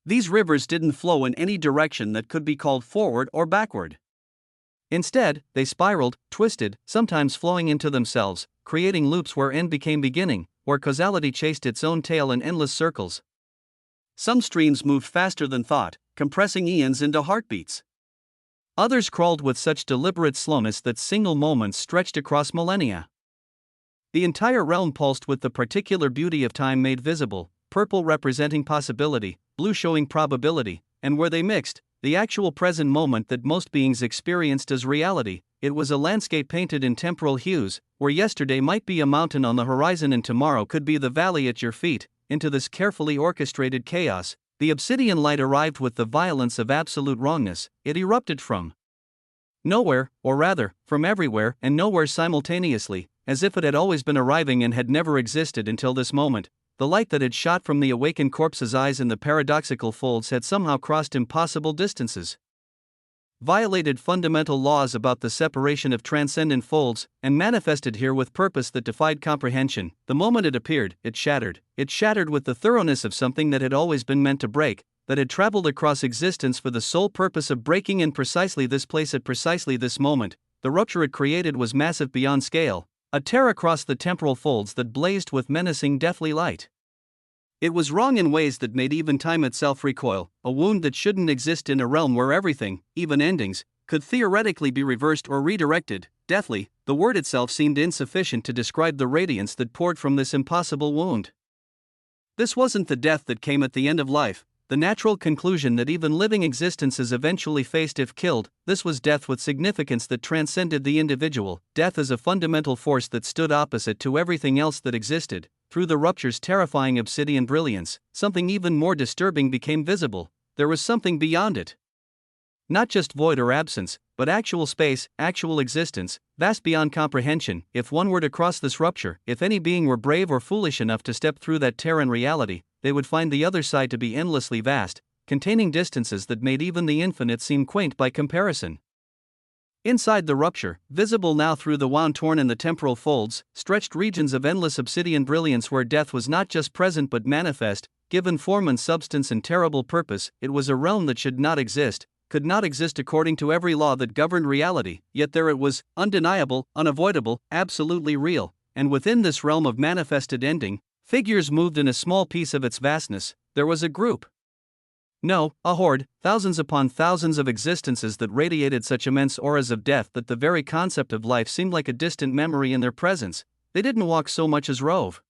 These rivers didn't flow in any direction that could be called forward or backward. Instead, they spiraled, twisted, sometimes flowing into themselves, creating loops where end became beginning, where causality chased its own tail in endless circles. Some streams moved faster than thought, compressing eons into heartbeats. Others crawled with such deliberate slowness that single moments stretched across millennia. The entire realm pulsed with the particular beauty of time made visible, purple representing possibility, blue showing probability, and where they mixed, the actual present moment that most beings experienced as reality. It was a landscape painted in temporal hues, where yesterday might be a mountain on the horizon and tomorrow could be the valley at your feet. Into this carefully orchestrated chaos, the obsidian light arrived with the violence of absolute wrongness. It erupted from nowhere, or rather, from everywhere and nowhere simultaneously, as if it had always been arriving and had never existed until this moment. The light that had shot from the awakened corpse's eyes in the paradoxical folds had somehow crossed impossible distances, violated fundamental laws about the separation of transcendent folds, and manifested here with purpose that defied comprehension. The moment it appeared, it shattered. It shattered with the thoroughness of something that had always been meant to break, that had traveled across existence for the sole purpose of breaking in precisely this place at precisely this moment. The rupture it created was massive beyond scale, a tear across the temporal folds that blazed with menacing deathly light. It was wrong in ways that made even time itself recoil, a wound that shouldn't exist in a realm where everything, even endings, could theoretically be reversed or redirected. Deathly, the word itself seemed insufficient to describe the radiance that poured from this impossible wound. This wasn't the death that came at the end of life, the natural conclusion that even living existences eventually faced if killed. This was death with significance that transcended the individual, death as a fundamental force that stood opposite to everything else that existed. Through the rupture's terrifying obsidian brilliance, something even more disturbing became visible. There was something beyond it. Not just void or absence, but actual space, actual existence, vast beyond comprehension. If one were to cross this rupture, if any being were brave or foolish enough to step through that tear in reality, they would find the other side to be endlessly vast, containing distances that made even the infinite seem quaint by comparison. Inside the rupture, visible now through the wound torn in the temporal folds, stretched regions of endless obsidian brilliance where death was not just present but manifest, given form and substance and terrible purpose. It was a realm that should not exist, could not exist according to every law that governed reality, yet there it was, undeniable, unavoidable, absolutely real, and within this realm of manifested ending, figures moved in a small piece of its vastness. There was a group. No, a horde, thousands upon thousands of existences that radiated such immense auras of death that the very concept of life seemed like a distant memory in their presence. They didn't walk so much as rove.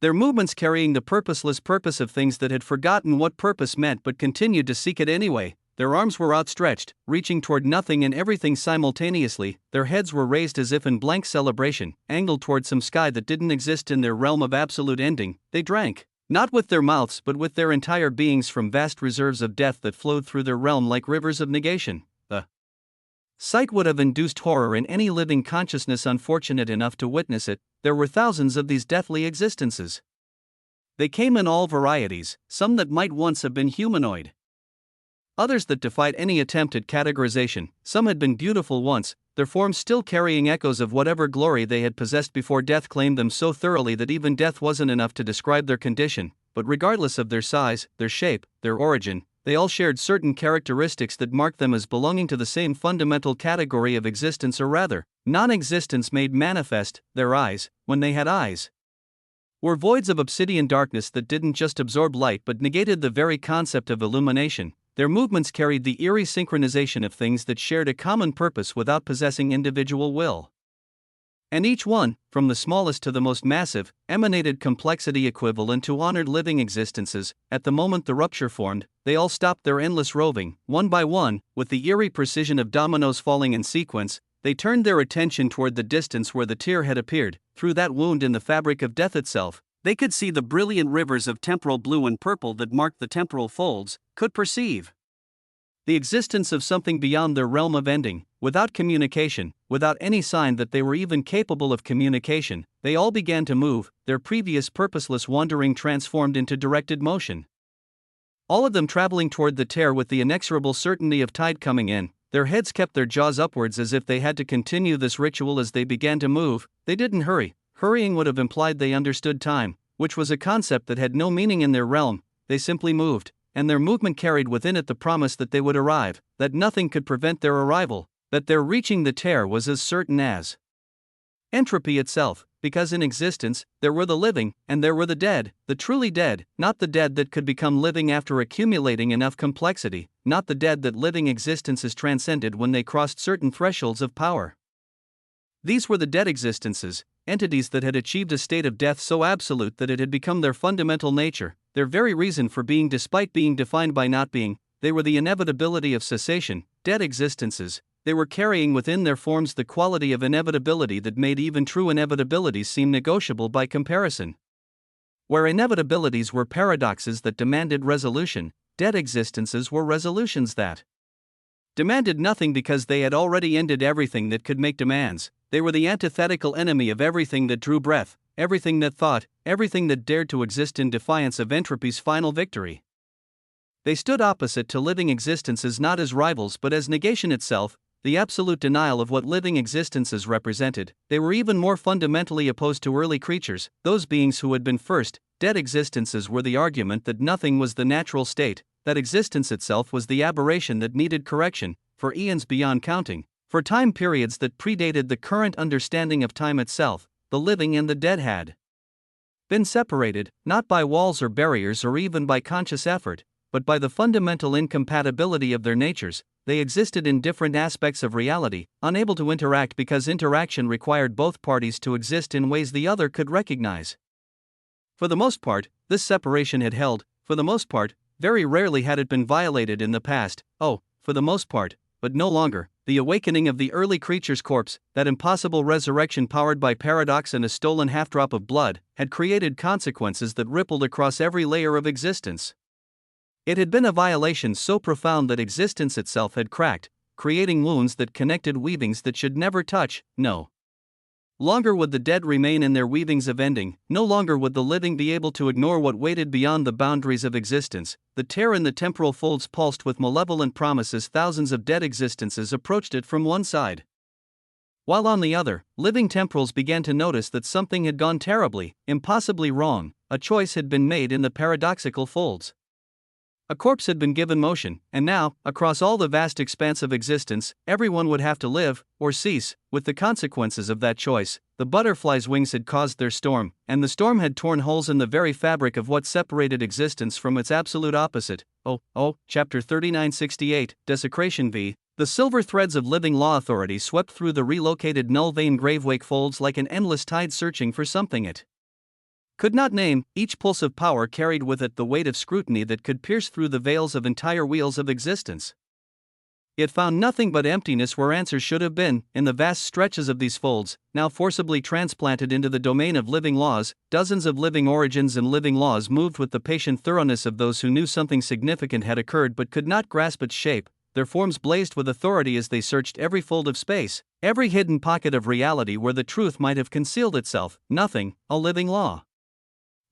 Their movements carrying the purposeless purpose of things that had forgotten what purpose meant but continued to seek it anyway. Their arms were outstretched, reaching toward nothing and everything simultaneously. Their heads were raised as if in blank celebration, angled toward some sky that didn't exist in their realm of absolute ending. They drank, not with their mouths but with their entire beings from vast reserves of death that flowed through their realm like rivers of negation. The sight would have induced horror in any living consciousness unfortunate enough to witness it. There were thousands of these deathly existences. They came in all varieties, some that might once have been humanoid, others that defied any attempt at categorization. Some had been beautiful once, their forms still carrying echoes of whatever glory they had possessed before death claimed them so thoroughly that even death wasn't enough to describe their condition. But regardless of their size, their shape, their origin, they all shared certain characteristics that marked them as belonging to the same fundamental category of existence, or rather, non-existence made manifest. Their eyes, when they had eyes, were voids of obsidian darkness that didn't just absorb light but negated the very concept of illumination. Their movements carried the eerie synchronization of things that shared a common purpose without possessing individual will. And each one, from the smallest to the most massive, emanated complexity equivalent to honored living existences. At the moment the rupture formed, they all stopped their endless roving. One by one, with the eerie precision of dominoes falling in sequence, they turned their attention toward the distance where the tear had appeared. Through that wound in the fabric of death itself, they could see the brilliant rivers of temporal blue and purple that marked the temporal folds, could perceive the existence of something beyond their realm of ending. Without communication, without any sign that they were even capable of communication, they all began to move, their previous purposeless wandering transformed into directed motion. All of them traveling toward the tear with the inexorable certainty of tide coming in. Their heads kept their jaws upwards as if they had to continue this ritual as they began to move. They didn't hurry. Hurrying would have implied they understood time, which was a concept that had no meaning in their realm. They simply moved, and their movement carried within it the promise that they would arrive, that nothing could prevent their arrival, that their reaching the tear was as certain as entropy itself, because in existence, there were the living, and there were the dead, the truly dead, not the dead that could become living after accumulating enough complexity, not the dead that living existences transcended when they crossed certain thresholds of power. These were the dead existences, entities that had achieved a state of death so absolute that it had become their fundamental nature, their very reason for being despite being defined by not being. They were the inevitability of cessation, dead existences. They were carrying within their forms the quality of inevitability that made even true inevitabilities seem negotiable by comparison. Where inevitabilities were paradoxes that demanded resolution, dead existences were resolutions that demanded nothing because they had already ended everything that could make demands. They were the antithetical enemy of everything that drew breath, everything that thought, everything that dared to exist in defiance of entropy's final victory. They stood opposite to living existences not as rivals but as negation itself, the absolute denial of what living existences represented. They were even more fundamentally opposed to early creatures, those beings who had been first. Dead existences were the argument that nothing was the natural state, that existence itself was the aberration that needed correction, for eons beyond counting, for time periods that predated the current understanding of time itself. The living and the dead had been separated, not by walls or barriers or even by conscious effort, but by the fundamental incompatibility of their natures. They existed in different aspects of reality, unable to interact because interaction required both parties to exist in ways the other could recognize. For the most part, this separation had held. For the most part, very rarely had it been violated in the past. For the most part, but no longer. The awakening of the early creature's corpse, that impossible resurrection powered by paradox and a stolen half-drop of blood, had created consequences that rippled across every layer of existence. It had been a violation so profound that existence itself had cracked, creating wounds that connected weavings that should never touch. No longer would the dead remain in their weavings of ending, no longer would the living be able to ignore what waited beyond the boundaries of existence. The tear in the temporal folds pulsed with malevolent promises. Thousands of dead existences approached it from one side, while on the other, living temporals began to notice that something had gone terribly, impossibly wrong. A choice had been made in the paradoxical folds. A corpse had been given motion, and now, across all the vast expanse of existence, everyone would have to live, or cease, with the consequences of that choice. The butterfly's wings had caused their storm, and the storm had torn holes in the very fabric of what separated existence from its absolute opposite. Chapter 3968, Desecration v. The silver threads of living law authority swept through the relocated null-vein gravewake folds like an endless tide searching for something it could not name. Each pulse of power carried with it the weight of scrutiny that could pierce through the veils of entire wheels of existence. It found nothing but emptiness where answers should have been. In the vast stretches of these folds, now forcibly transplanted into the domain of living laws, dozens of living origins and living laws moved with the patient thoroughness of those who knew something significant had occurred but could not grasp its shape. Their forms blazed with authority as they searched every fold of space, every hidden pocket of reality where the truth might have concealed itself. Nothing, a living law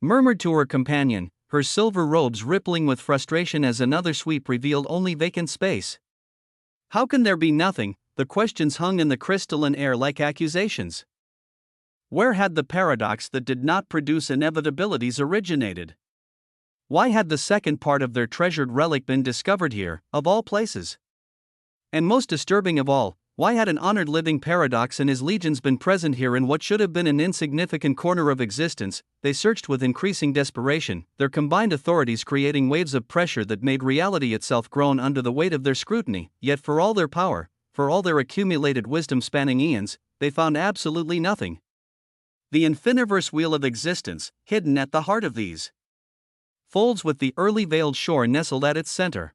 murmured to her companion, her silver robes rippling with frustration as another sweep revealed only vacant space. How can there be nothing? The questions hung in the crystalline air like accusations. Where had the paradox that did not produce inevitabilities originated? Why had the second part of their treasured relic been discovered here, of all places? And most disturbing of all, why had an honored living paradox and his legions been present here in what should have been an insignificant corner of existence? They searched with increasing desperation, their combined authorities creating waves of pressure that made reality itself groan under the weight of their scrutiny. Yet for all their power, for all their accumulated wisdom spanning eons, they found absolutely nothing. The infiniverse wheel of existence, hidden at the heart of these folds with the early veiled shore nestled at its center,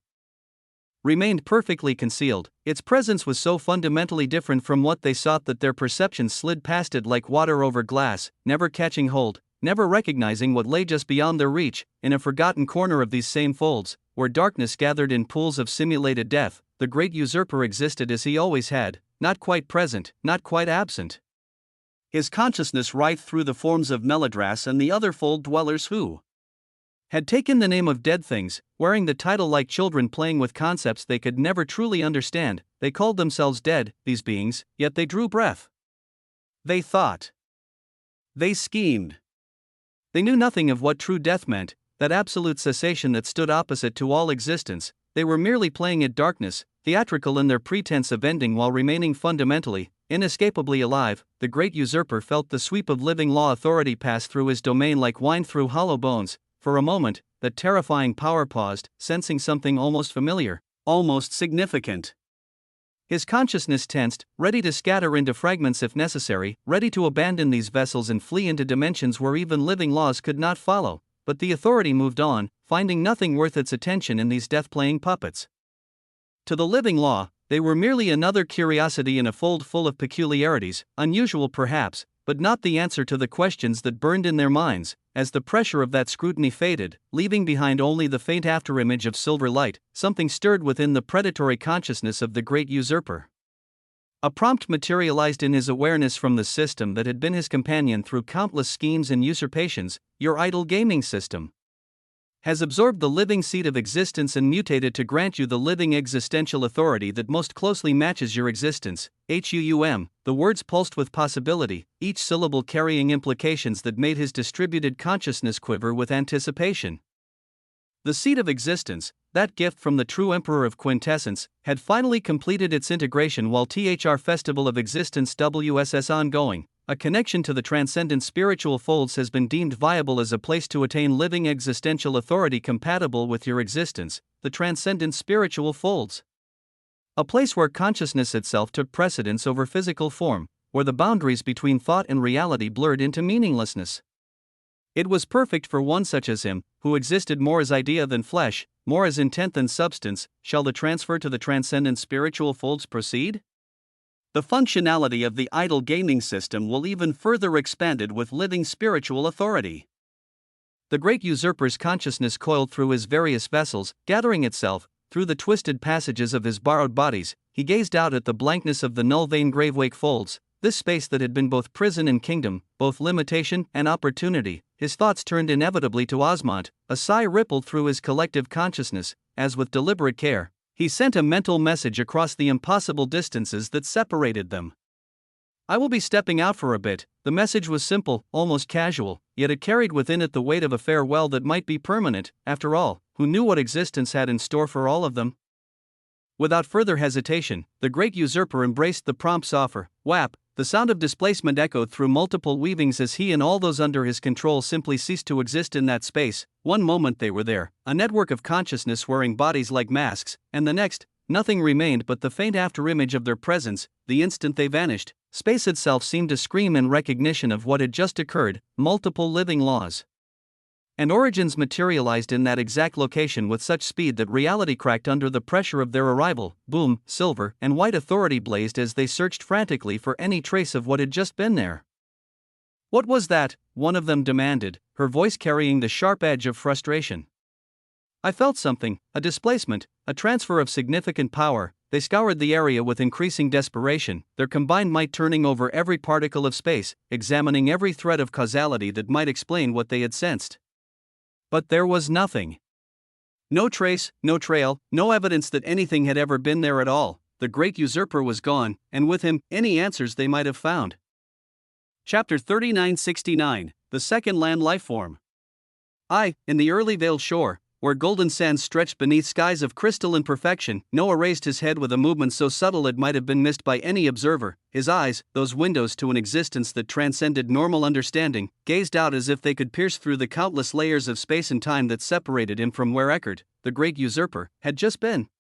remained perfectly concealed. Its presence was so fundamentally different from what they sought that their perceptions slid past it like water over glass, never catching hold, never recognizing what lay just beyond their reach. In a forgotten corner of these same folds, where darkness gathered in pools of simulated death, the great usurper existed as he always had, not quite present, not quite absent. His consciousness writhed through the forms of Melodras and the other fold dwellers who had taken the name of dead things, wearing the title like children playing with concepts they could never truly understand. They called themselves dead, these beings, yet they drew breath. They thought. They schemed. They knew nothing of what true death meant, that absolute cessation that stood opposite to all existence. They were merely playing at darkness, theatrical in their pretense of ending while remaining fundamentally, inescapably alive. The great usurper felt the sweep of living law authority pass through his domain like wine through hollow bones. For a moment, that terrifying power paused, sensing something almost familiar, almost significant. His consciousness tensed, ready to scatter into fragments if necessary, ready to abandon these vessels and flee into dimensions where even living laws could not follow. But the authority moved on, finding nothing worth its attention in these death-playing puppets. To the living law, they were merely another curiosity in a fold full of peculiarities, unusual perhaps, but not the answer to the questions that burned in their minds. As the pressure of that scrutiny faded, leaving behind only the faint afterimage of silver light, something stirred within the predatory consciousness of the great usurper. A prompt materialized in his awareness from the system that had been his companion through countless schemes and usurpations. Your idle gaming system has absorbed the living seed of existence and mutated to grant you the living existential authority that most closely matches your existence. The words pulsed with possibility, each syllable carrying implications that made his distributed consciousness quiver with anticipation. The seed of existence, that gift from the true emperor of quintessence, had finally completed its integration while THR Festival of Existence WSS ongoing. A connection to the transcendent spiritual folds has been deemed viable as a place to attain living existential authority compatible with your existence, the transcendent spiritual folds. A place where consciousness itself took precedence over physical form, where the boundaries between thought and reality blurred into meaninglessness. It was perfect for one such as him, who existed more as idea than flesh, more as intent than substance. Shall the transfer to the transcendent spiritual folds proceed? The functionality of the idle gaming system will even further expanded with living spiritual authority. The great usurper's consciousness coiled through his various vessels, gathering itself, through the twisted passages of his borrowed bodies. He gazed out at the blankness of the null vein gravewake folds, this space that had been both prison and kingdom, both limitation and opportunity. His thoughts turned inevitably to Osmond. A sigh rippled through his collective consciousness, as with deliberate care, he sent a mental message across the impossible distances that separated them. I will be stepping out for a bit. The message was simple, almost casual, yet it carried within it the weight of a farewell that might be permanent. After all, who knew what existence had in store for all of them? Without further hesitation, the great usurper embraced the prompt's offer. Whap! The sound of displacement echoed through multiple weavings as he and all those under his control simply ceased to exist in that space. One moment they were there, a network of consciousness wearing bodies like masks, and the next, nothing remained but the faint afterimage of their presence. The instant they vanished, space itself seemed to scream in recognition of what had just occurred. Multiple living laws and origins materialized in that exact location with such speed that reality cracked under the pressure of their arrival. Boom, silver and white authority blazed as they searched frantically for any trace of what had just been there. What was that? One of them demanded, her voice carrying the sharp edge of frustration. I felt something, a displacement, a transfer of significant power. They scoured the area with increasing desperation, their combined might turning over every particle of space, examining every thread of causality that might explain what they had sensed. But there was nothing. No trace, no trail, no evidence that anything had ever been there at all. The great usurper was gone, and with him, any answers they might have found. Chapter 3969, The Second Land Lifeform. In the early veiled shore, where golden sands stretched beneath skies of crystalline perfection, Noah raised his head with a movement so subtle it might have been missed by any observer. His eyes, those windows to an existence that transcended normal understanding, gazed out as if they could pierce through the countless layers of space and time that separated him from where Eckert, the great usurper, had just been.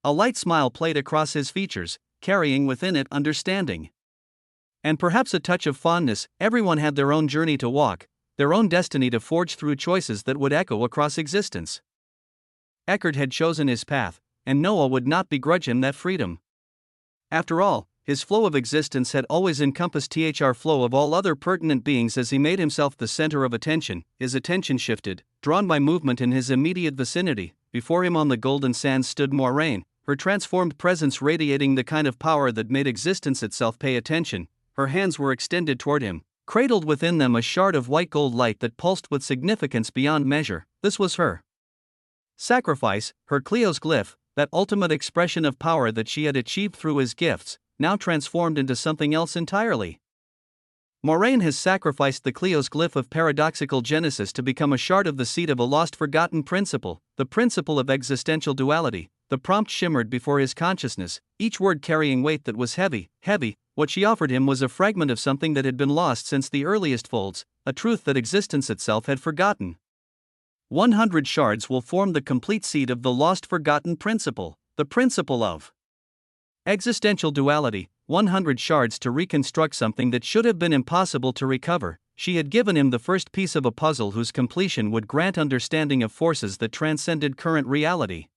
A light smile played across his features, carrying within it understanding. And perhaps a touch of fondness. Everyone had their own journey to walk, their own destiny to forge through choices that would echo across existence. Eckert had chosen his path, and Noah would not begrudge him that freedom. After all, his flow of existence had always encompassed the flow of all other pertinent beings. As he made himself the center of attention, his attention shifted, drawn by movement in his immediate vicinity. Before him on the golden sands stood Moraine, her transformed presence radiating the kind of power that made existence itself pay attention. Her hands were extended toward him, cradled within them a shard of white gold light that pulsed with significance beyond measure. This was her sacrifice, her Cleo's glyph, that ultimate expression of power that she had achieved through his gifts, now transformed into something else entirely. Moraine has sacrificed the Cleo's glyph of paradoxical genesis to become a shard of the seed of a lost forgotten principle, the principle of existential duality. The prompt shimmered before his consciousness, each word carrying weight that was heavy. What she offered him was a fragment of something that had been lost since the earliest folds, a truth that existence itself had forgotten. 100 shards will form the complete seed of the lost forgotten principle, the principle of existential duality. 100 shards to reconstruct something that should have been impossible to recover. She had given him the first piece of a puzzle whose completion would grant understanding of forces that transcended current reality.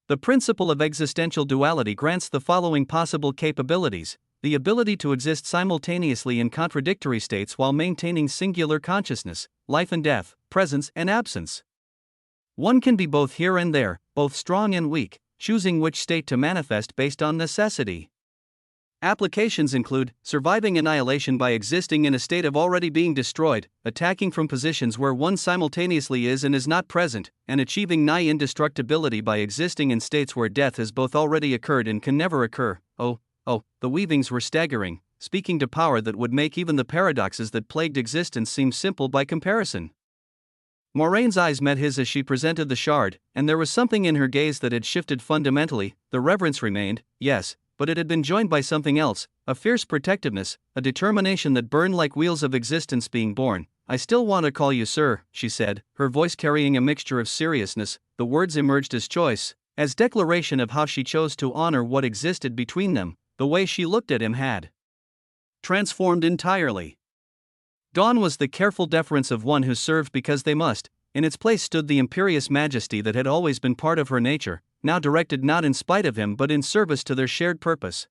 The principle of existential duality grants the following possible capabilities: the ability to exist simultaneously in contradictory states while maintaining singular consciousness, life and death, presence and absence. One can be both here and there, both strong and weak, choosing which state to manifest based on necessity. Applications include surviving annihilation by existing in a state of already being destroyed, attacking from positions where one simultaneously is and is not present, and achieving nigh indestructibility by existing in states where death has both already occurred and can never occur. The weavings were staggering, speaking to power that would make even the paradoxes that plagued existence seem simple by comparison. Moraine's eyes met his as she presented the shard, and there was something in her gaze that had shifted fundamentally. The reverence remained, yes, but it had been joined by something else, a fierce protectiveness, a determination that burned like wheels of existence being born. "I still want to call you sir," she said, her voice carrying a mixture of seriousness. The words emerged as choice, as declaration of how she chose to honor what existed between them. The way she looked at him had transformed entirely. Gone was the careful deference of one who served because they must. In its place stood the imperious majesty that had always been part of her nature, now directed not in spite of him but in service to their shared purpose.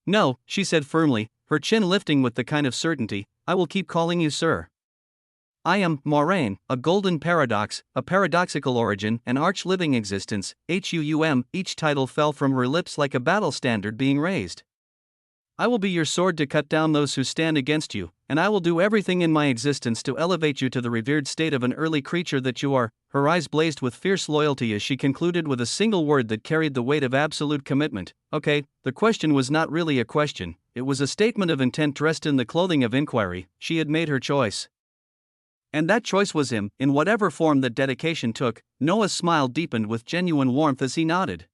"No," she said firmly, her chin lifting with the kind of certainty, "I will keep calling you sir. I am Moraine, a golden paradox, a paradoxical origin, an arch-living existence, HUUM." Each title fell from her lips like a battle standard being raised. "I will be your sword to cut down those who stand against you, and I will do everything in my existence to elevate you to the revered state of an early creature that you are." Her eyes blazed with fierce loyalty as she concluded with a single word that carried the weight of absolute commitment. Okay, the question was not really a question, it was a statement of intent dressed in the clothing of inquiry. She had made her choice. And that choice was him, in whatever form that dedication took. Noah's smile deepened with genuine warmth as he nodded.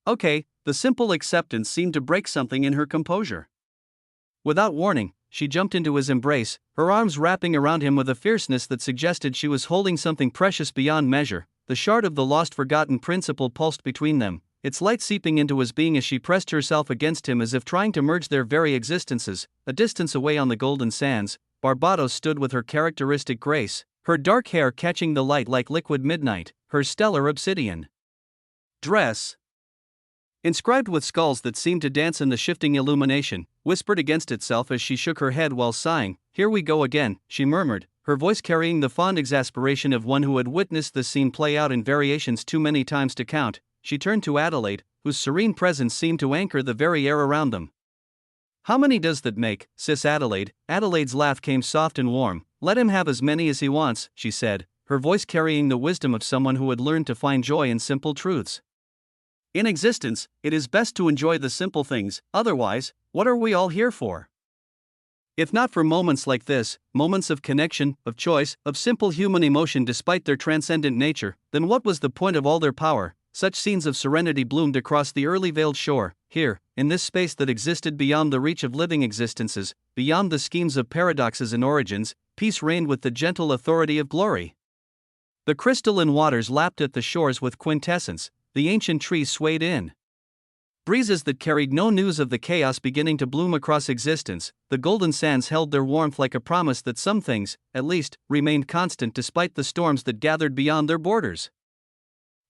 Okay, the simple acceptance seemed to break something in her composure. Without warning, she jumped into his embrace, her arms wrapping around him with a fierceness that suggested she was holding something precious beyond measure. The shard of the lost forgotten principle pulsed between them, its light seeping into his being as she pressed herself against him as if trying to merge their very existences. A distance away on the golden sands, Barbados stood with her characteristic grace, her dark hair catching the light like liquid midnight, her stellar obsidian dress, inscribed with skulls that seemed to dance in the shifting illumination, whispered against itself as she shook her head while sighing. "Here we go again," she murmured, her voice carrying the fond exasperation of one who had witnessed the scene play out in variations too many times to count. She turned to Adelaide, whose serene presence seemed to anchor the very air around them. "How many does that make, Sis Adelaide?" Adelaide's laugh came soft and warm. "Let him have as many as he wants," she said, her voice carrying the wisdom of someone who had learned to find joy in simple truths. "In existence, it is best to enjoy the simple things, otherwise, what are we all here for? If not for moments like this, moments of connection, of choice, of simple human emotion despite their transcendent nature, then what was the point of all their power?" Such scenes of serenity bloomed across the early veiled shore, here, in this space that existed beyond the reach of living existences, beyond the schemes of paradoxes and origins. Peace reigned with the gentle authority of glory. The crystalline waters lapped at the shores with quintessence, the ancient trees swayed in breezes that carried no news of the chaos beginning to bloom across existence. The golden sands held their warmth like a promise that some things, at least, remained constant despite the storms that gathered beyond their borders.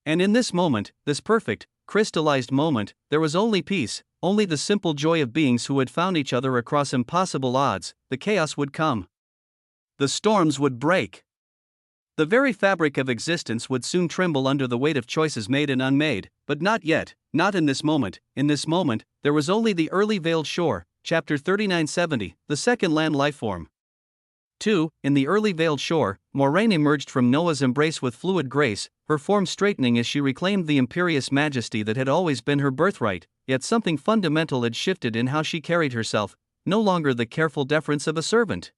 And in this moment, this perfect, crystallized moment, there was only peace, only the simple joy of beings who had found each other across impossible odds. The chaos would come. The storms would break. The very fabric of existence would soon tremble under the weight of choices made and unmade, but not yet, not in this moment. In this moment, there was only the early veiled shore. Chapter 3970, the second land lifeform. 2. In the early veiled shore, Moraine emerged from Noah's embrace with fluid grace, her form straightening as she reclaimed the imperious majesty that had always been her birthright. Yet something fundamental had shifted in how she carried herself, no longer the careful deference of a servant.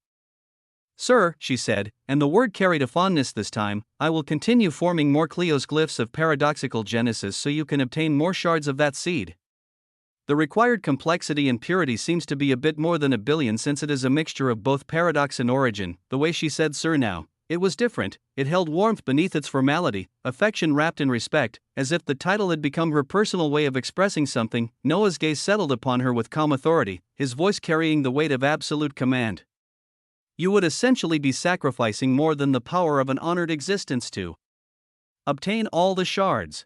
"Sir," she said, and the word carried a fondness this time, "I will continue forming more Cleo's glyphs of paradoxical genesis so you can obtain more shards of that seed. The required complexity and purity seems to be a bit more than a billion since it is a mixture of both paradox and origin." The way she said "sir" now, it was different. It held warmth beneath its formality, affection wrapped in respect, as if the title had become her personal way of expressing something. Noah's gaze settled upon her with calm authority, his voice carrying the weight of absolute command. "You would essentially be sacrificing more than the power of an honored existence to obtain all the shards.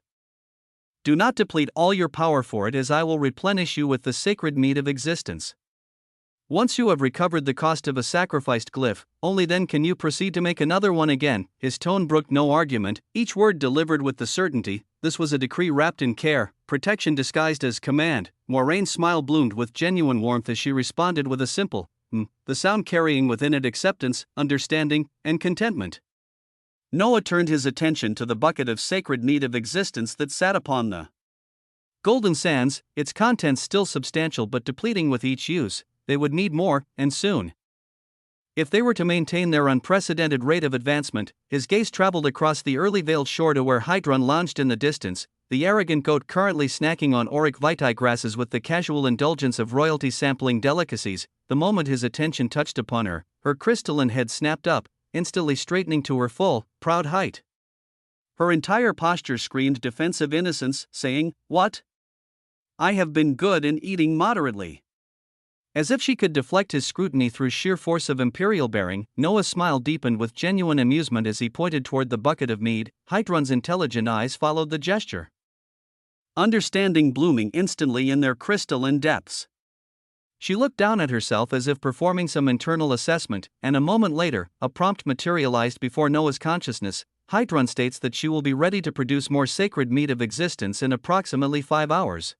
Do not deplete all your power for it, as I will replenish you with the sacred mead of existence. Once you have recovered the cost of a sacrificed glyph, only then can you proceed to make another one again." His tone brooked no argument, each word delivered with the certainty. This was a decree wrapped in care, protection disguised as command. Moraine's smile bloomed with genuine warmth as she responded with a simple the sound carrying within it acceptance, understanding, and contentment. Noah turned his attention to the bucket of sacred mead of existence that sat upon the golden sands, its contents still substantial but depleting with each use. They would need more, and soon. If they were to maintain their unprecedented rate of advancement. His gaze traveled across the early veiled shore to where Hydron lounged in the distance, the arrogant goat currently snacking on auric vitae grasses with the casual indulgence of royalty sampling delicacies. The moment his attention touched upon her, her crystalline head snapped up, instantly straightening to her full, proud height. Her entire posture screamed defensive innocence, saying, "What? I have been good in eating moderately." As if she could deflect his scrutiny through sheer force of imperial bearing, Noah's smile deepened with genuine amusement as he pointed toward the bucket of mead. Heidrun's intelligent eyes followed the gesture, understanding blooming instantly in their crystalline depths. She looked down at herself as if performing some internal assessment, and a moment later, a prompt materialized before Noah's consciousness. Heidrun states that she will be ready to produce more sacred mead of existence in approximately 5 hours.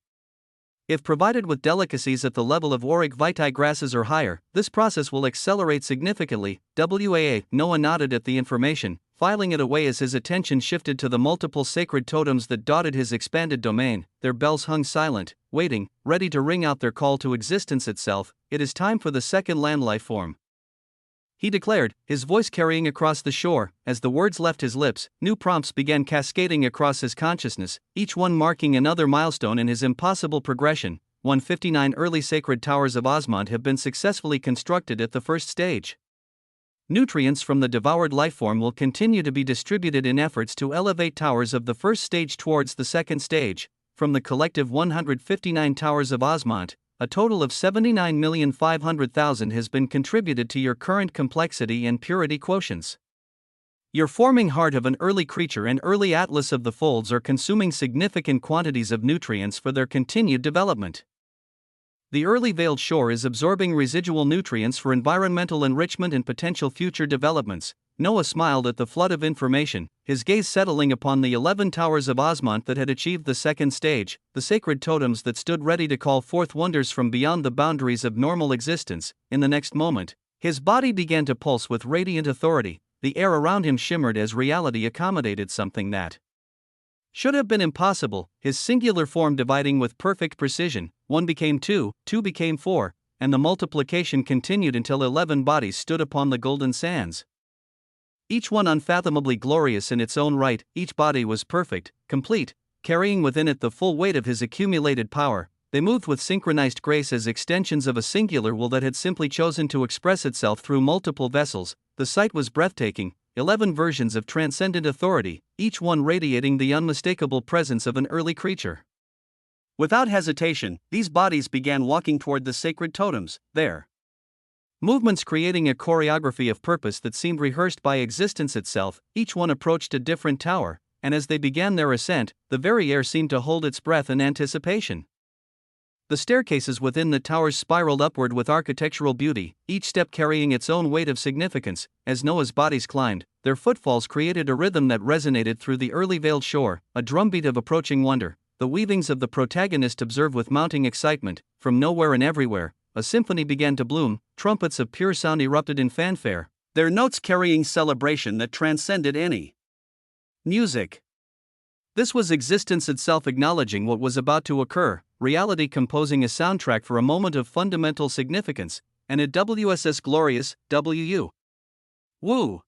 If provided with delicacies at the level of auric vitae grasses or higher, this process will accelerate significantly. Noah nodded at the information, filing it away as his attention shifted to the multiple sacred totems that dotted his expanded domain. Their bells hung silent, waiting, ready to ring out their call to existence itself. "It is time for the second land life form," he declared, his voice carrying across the shore. As the words left his lips, new prompts began cascading across his consciousness, each one marking another milestone in his impossible progression. 159 early sacred towers of Osmond have been successfully constructed at the first stage. Nutrients from the devoured lifeform will continue to be distributed in efforts to elevate towers of the first stage towards the second stage. From the collective 159 towers of Osmond, a total of 79,500,000 has been contributed to your current complexity and purity quotients. Your forming heart of an early creature and early atlas of the folds are consuming significant quantities of nutrients for their continued development. The early veiled shore is absorbing residual nutrients for environmental enrichment and potential future developments. Noah smiled at the flood of information, his gaze settling upon the 11 towers of Osmond that had achieved the second stage, the sacred totems that stood ready to call forth wonders from beyond the boundaries of normal existence. In the next moment, his body began to pulse with radiant authority. The air around him shimmered as reality accommodated something that should have been impossible, his singular form dividing with perfect precision. 1 became 2, 2 became 4, and the multiplication continued until 11 bodies stood upon the golden sands. Each one unfathomably glorious in its own right, each body was perfect, complete, carrying within it the full weight of his accumulated power. They moved with synchronized grace as extensions of a singular will that had simply chosen to express itself through multiple vessels. The sight was breathtaking, 11 versions of transcendent authority, each one radiating the unmistakable presence of an early creature. Without hesitation, these bodies began walking toward the sacred totems, their movements creating a choreography of purpose that seemed rehearsed by existence itself. Each one approached a different tower, and as they began their ascent, the very air seemed to hold its breath in anticipation. The staircases within the towers spiraled upward with architectural beauty, each step carrying its own weight of significance. As Noah's bodies climbed, their footfalls created a rhythm that resonated through the early veiled shore, a drumbeat of approaching wonder. The weavings of the protagonist observed with mounting excitement. From nowhere and everywhere, a symphony began to bloom. Trumpets of pure sound erupted in fanfare, their notes carrying celebration that transcended any music. This was existence itself acknowledging what was about to occur, reality composing a soundtrack for a moment of fundamental significance, and a WSS glorious, WU. Woo!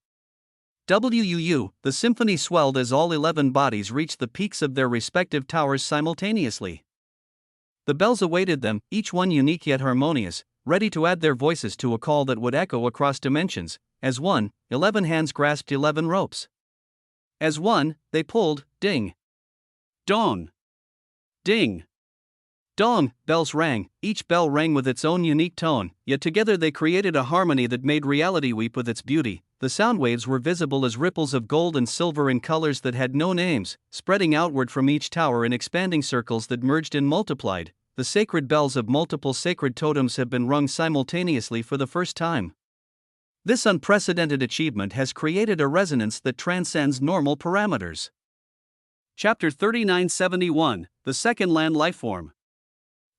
WUU, the symphony swelled as all 11 bodies reached the peaks of their respective towers simultaneously. The bells awaited them, each one unique yet harmonious, ready to add their voices to a call that would echo across dimensions. As one, 11 hands grasped 11 ropes. As one, they pulled. Ding! Dong! Ding! Dong! Bells rang, each bell rang with its own unique tone, yet together they created a harmony that made reality weep with its beauty. The sound waves were visible as ripples of gold and silver in colors that had no names, spreading outward from each tower in expanding circles that merged and multiplied. The sacred bells of multiple sacred totems have been rung simultaneously for the first time. This unprecedented achievement has created a resonance that transcends normal parameters. Chapter 3971, The Second Land Lifeform.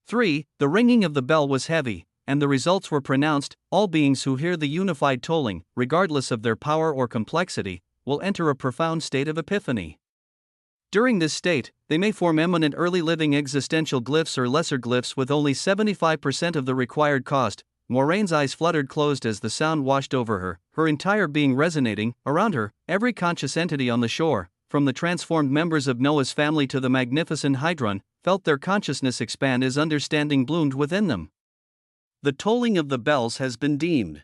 3. The ringing of the bell was heavy, and the results were pronounced. All beings who hear the unified tolling, regardless of their power or complexity, will enter a profound state of epiphany. During this state, they may form eminent early living existential glyphs or lesser glyphs with only 75% of the required cost. Moraine's eyes fluttered closed as the sound washed over her, her entire being resonating around her, every conscious entity on the shore, from the transformed members of Noah's family to the magnificent Hydron, felt their consciousness expand as understanding bloomed within them. The tolling of the bells has been deemed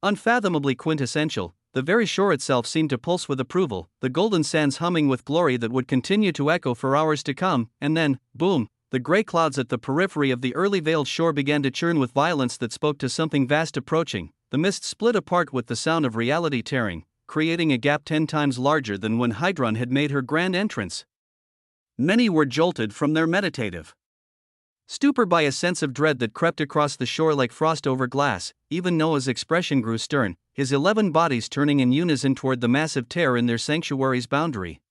unfathomably quintessential. The very shore itself seemed to pulse with approval, the golden sands humming with glory that would continue to echo for hours to come, and then, boom, the gray clouds at the periphery of the early veiled shore began to churn with violence that spoke to something vast approaching. The mist split apart with the sound of reality tearing, creating a gap 10 times larger than when Hydron had made her grand entrance. Many were jolted from their meditative stupor by a sense of dread that crept across the shore like frost over glass. Even Noah's expression grew stern, his 11 bodies turning in unison toward the massive tear in their sanctuary's boundary.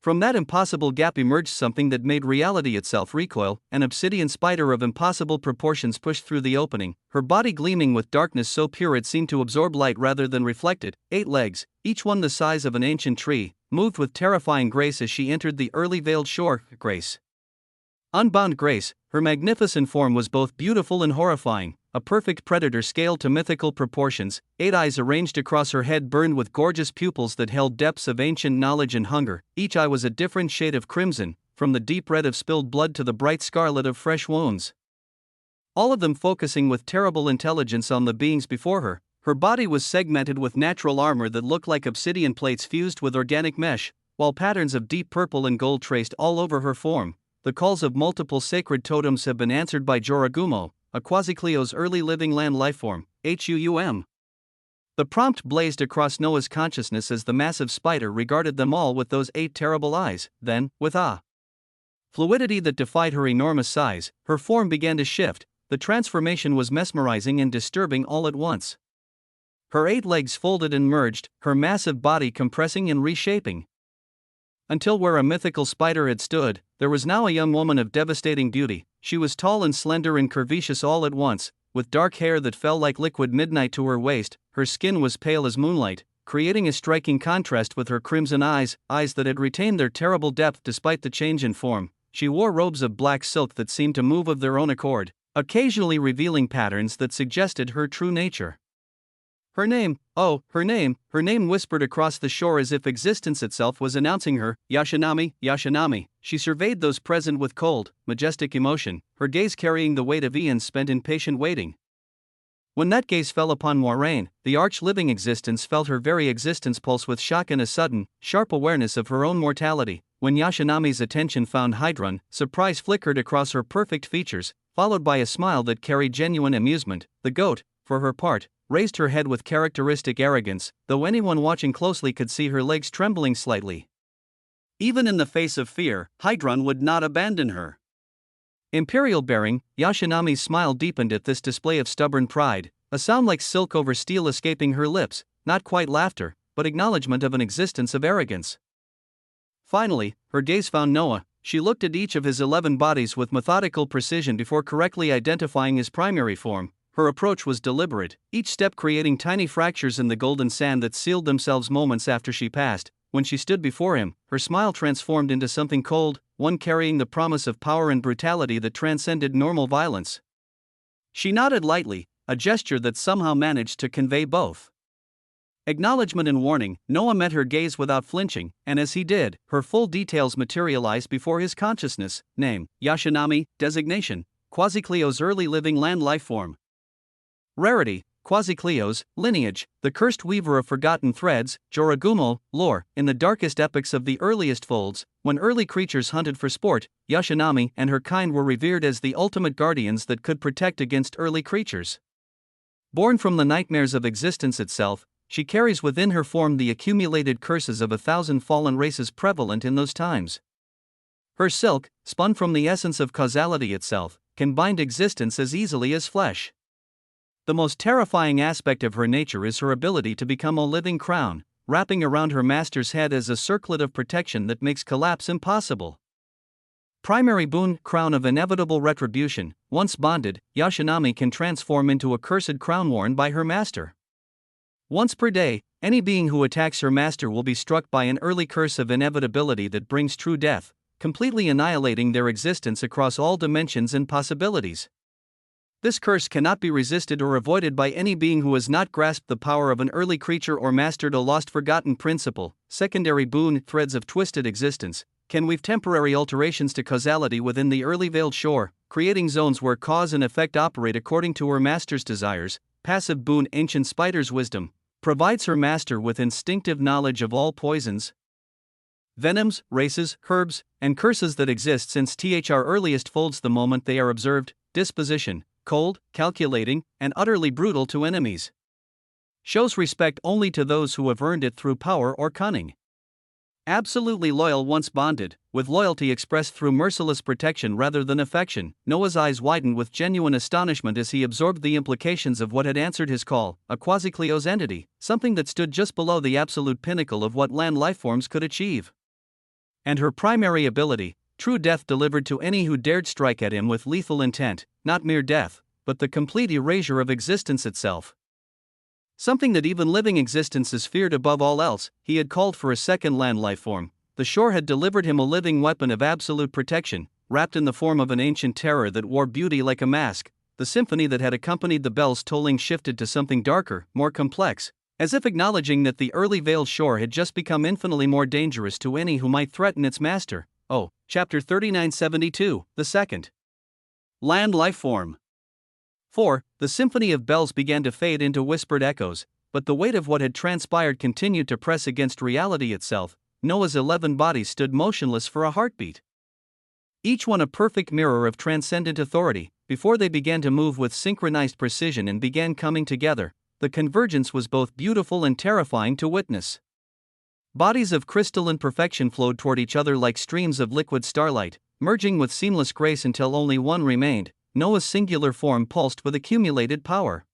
From that impossible gap emerged something that made reality itself recoil. An obsidian spider of impossible proportions pushed through the opening, her body gleaming with darkness so pure it seemed to absorb light rather than reflect it. 8 legs, each one the size of an ancient tree, moved with terrifying grace as she entered the early veiled shore. Grace. Unbound grace, her magnificent form was both beautiful and horrifying, a perfect predator scaled to mythical proportions. 8 eyes arranged across her head burned with gorgeous pupils that held depths of ancient knowledge and hunger. Each eye was a different shade of crimson, from the deep red of spilled blood to the bright scarlet of fresh wounds. All of them focusing with terrible intelligence on the beings before her. Her body was segmented with natural armor that looked like obsidian plates fused with organic mesh, while patterns of deep purple and gold traced all over her form. The calls of multiple sacred totems have been answered by Joragumo, a Quasicleo's early living land lifeform, HUUM. The prompt blazed across Noah's consciousness as the massive spider regarded them all with those 8 terrible eyes. Then, with fluidity that defied her enormous size, her form began to shift. The transformation was mesmerizing and disturbing all at once. Her 8 legs folded and merged, her massive body compressing and reshaping. Until where a mythical spider had stood, there was now a young woman of devastating beauty. She was tall and slender and curvaceous all at once, with dark hair that fell like liquid midnight to her waist. Her skin was pale as moonlight, creating a striking contrast with her crimson eyes that had retained their terrible depth despite the change in form. She wore robes of black silk that seemed to move of their own accord, occasionally revealing patterns that suggested her true nature. Her name whispered across the shore as if existence itself was announcing her. Yashinami, Yashinami. She surveyed those present with cold, majestic emotion, her gaze carrying the weight of eons spent in patient waiting. When that gaze fell upon Moiraine, the arch-living existence felt her very existence pulse with shock and a sudden, sharp awareness of her own mortality. When Yashinami's attention found Hydron, surprise flickered across her perfect features, followed by a smile that carried genuine amusement. The goat, for her part, raised her head with characteristic arrogance, though anyone watching closely could see her legs trembling slightly. Even in the face of fear, Hydron would not abandon her. Imperial bearing, Yashinami's smile deepened at this display of stubborn pride, a sound like silk over steel escaping her lips, not quite laughter, but acknowledgement of an existence of arrogance. Finally, her gaze found Noah. She looked at each of his 11 bodies with methodical precision before correctly identifying his primary form. Her approach was deliberate, each step creating tiny fractures in the golden sand that sealed themselves moments after she passed. When she stood before him, her smile transformed into something cold, one carrying the promise of power and brutality that transcended normal violence. She nodded lightly, a gesture that somehow managed to convey both acknowledgement and warning. Noah met her gaze without flinching, and as he did, her full details materialized before his consciousness. Name, Yashinami. Designation, Quasicleo's early living land lifeform. Rarity, Quasicleo's. Lineage, the cursed weaver of forgotten threads. Joragumo. Lore, in the darkest epochs of the earliest folds, when early creatures hunted for sport, Yashinami and her kind were revered as the ultimate guardians that could protect against early creatures. Born from the nightmares of existence itself, she carries within her form the accumulated curses of 1,000 fallen races prevalent in those times. Her silk, spun from the essence of causality itself, can bind existence as easily as flesh. The most terrifying aspect of her nature is her ability to become a living crown, wrapping around her master's head as a circlet of protection that makes collapse impossible. Primary boon, crown of inevitable retribution. Once bonded, Yashinami can transform into a cursed crown worn by her master. Once per day, any being who attacks her master will be struck by an early curse of inevitability that brings true death, completely annihilating their existence across all dimensions and possibilities. This curse cannot be resisted or avoided by any being who has not grasped the power of an early creature or mastered a lost forgotten principle. Secondary boon threads of twisted existence can weave temporary alterations to causality within the early veiled shore, creating zones where cause and effect operate according to her master's desires. Passive boon ancient spider's wisdom provides her master with instinctive knowledge of all poisons, venoms, races, herbs, and curses that exist since THR earliest folds the moment they are observed. Disposition cold, calculating, and utterly brutal to enemies. Shows respect only to those who have earned it through power or cunning. Absolutely loyal once bonded, with loyalty expressed through merciless protection rather than affection. Noah's eyes widened with genuine astonishment as he absorbed the implications of what had answered his call, a quasi-Cleos entity, something that stood just below the absolute pinnacle of what land lifeforms could achieve. And her primary ability, true death delivered to any who dared strike at him with lethal intent, not mere death, but the complete erasure of existence itself. Something that even living existences feared above all else. He had called for a second land lifeform. The shore had delivered him a living weapon of absolute protection, wrapped in the form of an ancient terror that wore beauty like a mask. The symphony that had accompanied the bells tolling shifted to something darker, more complex, as if acknowledging that the early veiled shore had just become infinitely more dangerous to any who might threaten its master. Oh, Chapter 3972, the second. Land Lifeform. 4. The symphony of bells began to fade into whispered echoes, but the weight of what had transpired continued to press against reality itself. Noah's 11 bodies stood motionless for a heartbeat, each one a perfect mirror of transcendent authority. Before they began to move with synchronized precision and began coming together, the convergence was both beautiful and terrifying to witness. Bodies of crystalline perfection flowed toward each other like streams of liquid starlight, merging with seamless grace until only one remained. Noah's singular form pulsed with accumulated power.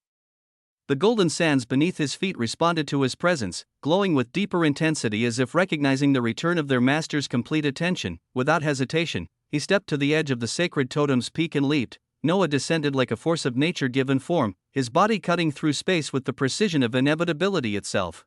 The golden sands beneath his feet responded to his presence, glowing with deeper intensity as if recognizing the return of their master's complete attention. Without hesitation, he stepped to the edge of the sacred totem's peak and leaped. Noah descended like a force of nature given form, his body cutting through space with the precision of inevitability itself.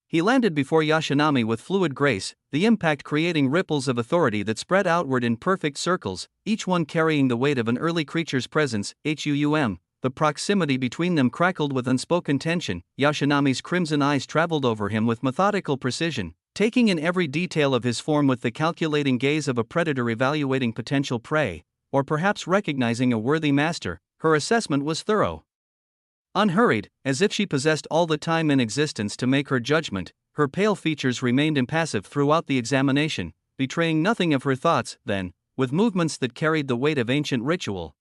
He landed before Yashinami with fluid grace, the impact creating ripples of authority that spread outward in perfect circles, each one carrying the weight of an early creature's presence. The proximity between them crackled with unspoken tension. Yashinami's crimson eyes traveled over him with methodical precision, taking in every detail of his form with the calculating gaze of a predator evaluating potential prey, or perhaps recognizing a worthy master. Her assessment was thorough, unhurried, as if she possessed all the time in existence to make her judgment. Her pale features remained impassive throughout the examination, betraying nothing of her thoughts. Then, with movements that carried the weight of ancient ritual,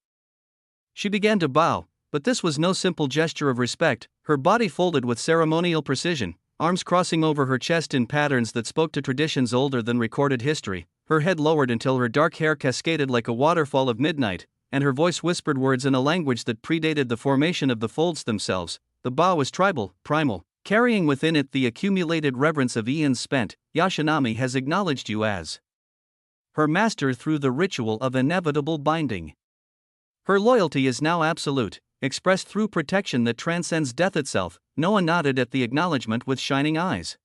she began to bow, but this was no simple gesture of respect. Her body folded with ceremonial precision, arms crossing over her chest in patterns that spoke to traditions older than recorded history. Her head lowered until her dark hair cascaded like a waterfall of midnight, and her voice whispered words in a language that predated the formation of the folds themselves. The bow was tribal, primal, carrying within it the accumulated reverence of eons spent. Yashinami has acknowledged you as her master through the ritual of inevitable binding. Her loyalty is now absolute, expressed through protection that transcends death itself. Noah nodded at the acknowledgement with shining eyes.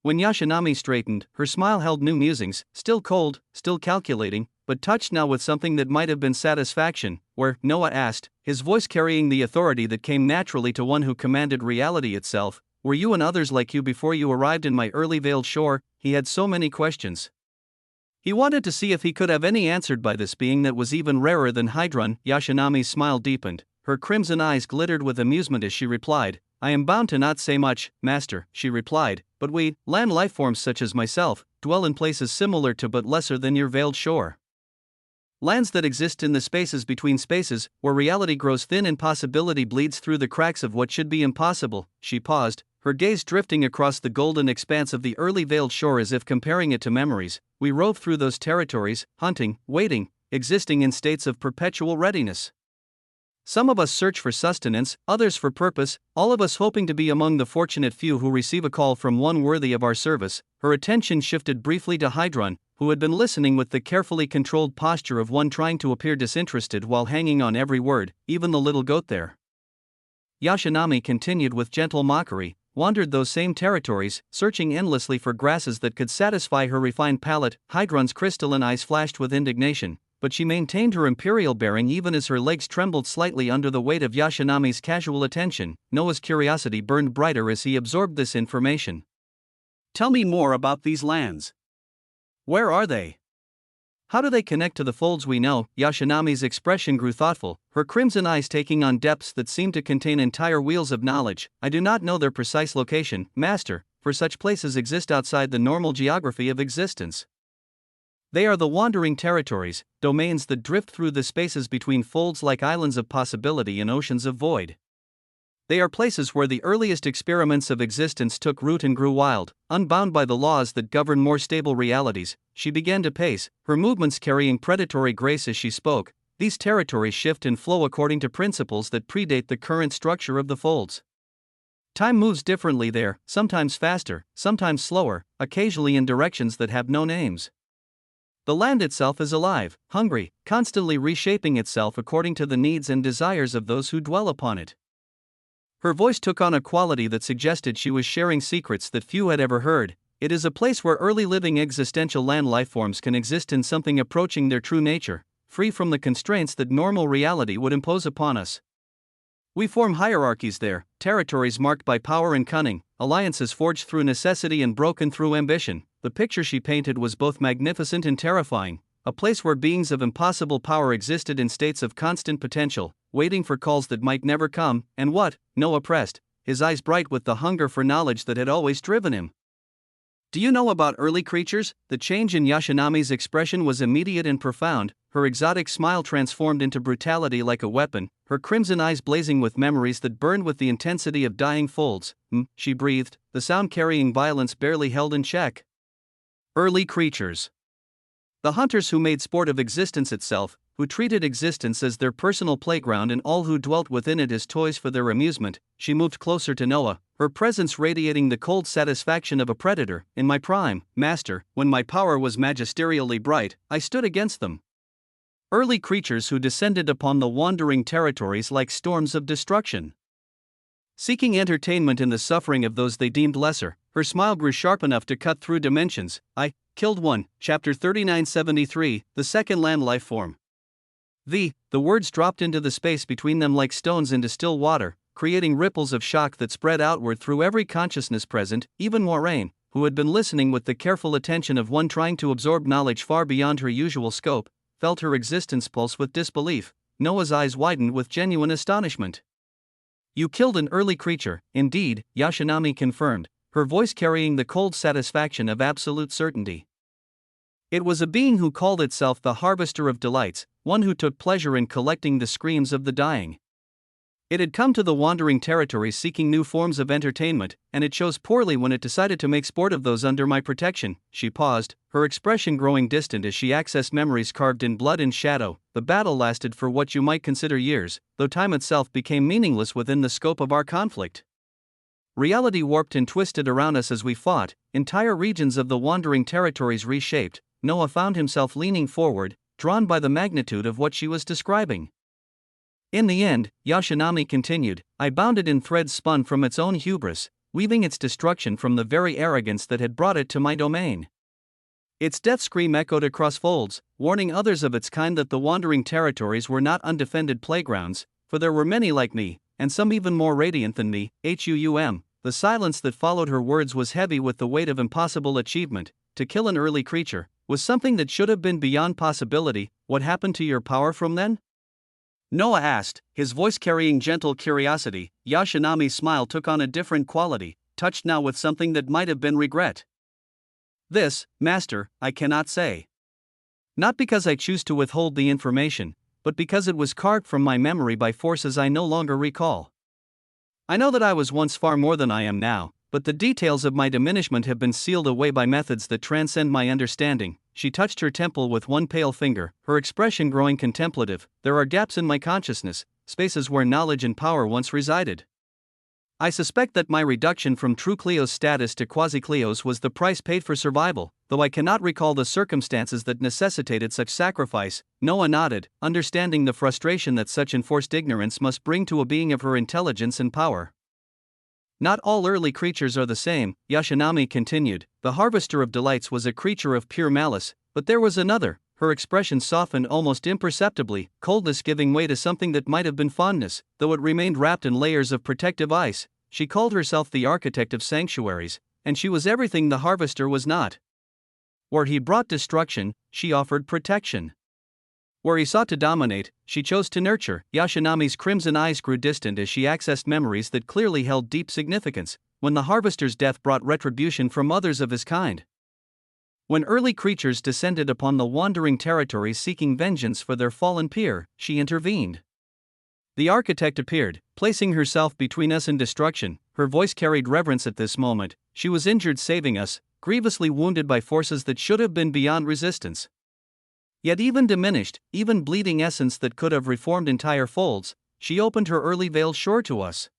When Yashinami straightened, her smile held new musings, still cold, still calculating, but touched now with something that might have been satisfaction. Where? Noah asked, his voice carrying the authority that came naturally to one who commanded reality itself. Were you and others like you before you arrived in my early veiled shore? He had so many questions. He wanted to see if he could have any answered by this being that was even rarer than Hydron. Yashinami's smile deepened, her crimson eyes glittered with amusement as she replied, I am bound to not say much, master, she replied, but we, land lifeforms such as myself, dwell in places similar to but lesser than your veiled shore. Lands that exist in the spaces between spaces, where reality grows thin and possibility bleeds through the cracks of what should be impossible. She paused, her gaze drifting across the golden expanse of the early veiled shore as if comparing it to memories. We rove through those territories, hunting, waiting, existing in states of perpetual readiness. Some of us search for sustenance, others for purpose, all of us hoping to be among the fortunate few who receive a call from one worthy of our service. Her attention shifted briefly to Hydron, who had been listening with the carefully controlled posture of one trying to appear disinterested while hanging on every word. Even the little goat there, Yashinami continued with gentle mockery, wandered those same territories, searching endlessly for grasses that could satisfy her refined palate. Hydron's crystalline eyes flashed with indignation. but she maintained her imperial bearing even as her legs trembled slightly under the weight of Yashinami's casual attention. Noah's curiosity burned brighter as he absorbed this information. Tell me more about these lands. Where are they? How do they connect to the folds we know? Yashinami's expression grew thoughtful, her crimson eyes taking on depths that seemed to contain entire wheels of knowledge. I do not know their precise location, Master, for such places exist outside the normal geography of existence. They are the wandering territories, domains that drift through the spaces between folds like islands of possibility and oceans of void. They are places where the earliest experiments of existence took root and grew wild, unbound by the laws that govern more stable realities. She began to pace, her movements carrying predatory grace as she spoke. These territories shift and flow according to principles that predate the current structure of the folds. Time moves differently there, sometimes faster, sometimes slower, occasionally in directions that have no names. The land itself is alive, hungry, constantly reshaping itself according to the needs and desires of those who dwell upon it. Her voice took on a quality that suggested she was sharing secrets that few had ever heard. It is a place where early living existential land lifeforms can exist in something approaching their true nature, free from the constraints that normal reality would impose upon us. We form hierarchies there, territories marked by power and cunning, alliances forged through necessity and broken through ambition. The picture she painted was both magnificent and terrifying, a place where beings of impossible power existed in states of constant potential, waiting for calls that might never come. And what? Noah pressed, his eyes bright with the hunger for knowledge that had always driven him. Do you know about early creatures? The change in Yashinami's expression was immediate and profound, her exotic smile transformed into brutality like a weapon, her crimson eyes blazing with memories that burned with the intensity of dying folds. She breathed, the sound carrying violence barely held in check. Early creatures. The hunters who made sport of existence itself, who treated existence as their personal playground and all who dwelt within it as toys for their amusement. She moved closer to Noah, her presence radiating the cold satisfaction of a predator. In my prime, Master, when my power was magisterially bright, I stood against them. Early creatures who descended upon the wandering territories like storms of destruction. Seeking entertainment in the suffering of those they deemed lesser, her smile grew sharp enough to cut through dimensions. I killed one. Chapter 3973, the second land life form. The words dropped into the space between them like stones into still water, creating ripples of shock that spread outward through every consciousness present. Even Moraine, who had been listening with the careful attention of one trying to absorb knowledge far beyond her usual scope, felt her existence pulse with disbelief. Noah's eyes widened with genuine astonishment. You killed an early creature, indeed, Yashinami confirmed, her voice carrying the cold satisfaction of absolute certainty. It was a being who called itself the Harvester of Delights, one who took pleasure in collecting the screams of the dying. It had come to the wandering territories seeking new forms of entertainment, and it chose poorly when it decided to make sport of those under my protection. She paused, her expression growing distant as she accessed memories carved in blood and shadow. The battle lasted for what you might consider years, though time itself became meaningless within the scope of our conflict. Reality warped and twisted around us as we fought, entire regions of the wandering territories reshaped. Noah found himself leaning forward, drawn by the magnitude of what she was describing. In the end, Yashinami continued, I bound it in threads spun from its own hubris, weaving its destruction from the very arrogance that had brought it to my domain. Its death scream echoed across folds, warning others of its kind that the wandering territories were not undefended playgrounds, for there were many like me, and some even more radiant than me. The silence that followed her words was heavy with the weight of impossible achievement. To kill an early creature was something that should have been beyond possibility. What happened to your power from then? Noah asked, his voice carrying gentle curiosity. Yashinami's smile took on a different quality, touched now with something that might have been regret. This, Master, I cannot say. Not because I choose to withhold the information, but because it was carved from my memory by forces I no longer recall. I know that I was once far more than I am now, but the details of my diminishment have been sealed away by methods that transcend my understanding. She touched her temple with one pale finger, her expression growing contemplative. There are gaps in my consciousness, spaces where knowledge and power once resided. I suspect that my reduction from true Cleo's status to quasi-Cleo's was the price paid for survival, though I cannot recall the circumstances that necessitated such sacrifice. Noah nodded, understanding the frustration that such enforced ignorance must bring to a being of her intelligence and power. Not all early creatures are the same, Yashinami continued. The Harvester of Delights was a creature of pure malice, but there was another, her expression softened almost imperceptibly, coldness giving way to something that might have been fondness, though it remained wrapped in layers of protective ice. She called herself the architect of sanctuaries, and she was everything the harvester was not. Where he brought destruction, she offered protection. Where he sought to dominate, she chose to nurture. Yashinami's crimson eyes grew distant as she accessed memories that clearly held deep significance, when the harvester's death brought retribution from others of his kind. When early creatures descended upon the wandering territories seeking vengeance for their fallen peer, she intervened. The architect appeared, placing herself between us and destruction. Her voice carried reverence at this moment. She was injured, saving us, grievously wounded by forces that should have been beyond resistance. Yet even diminished, even bleeding essence that could have reformed entire folds, she opened her early veiled shore to us.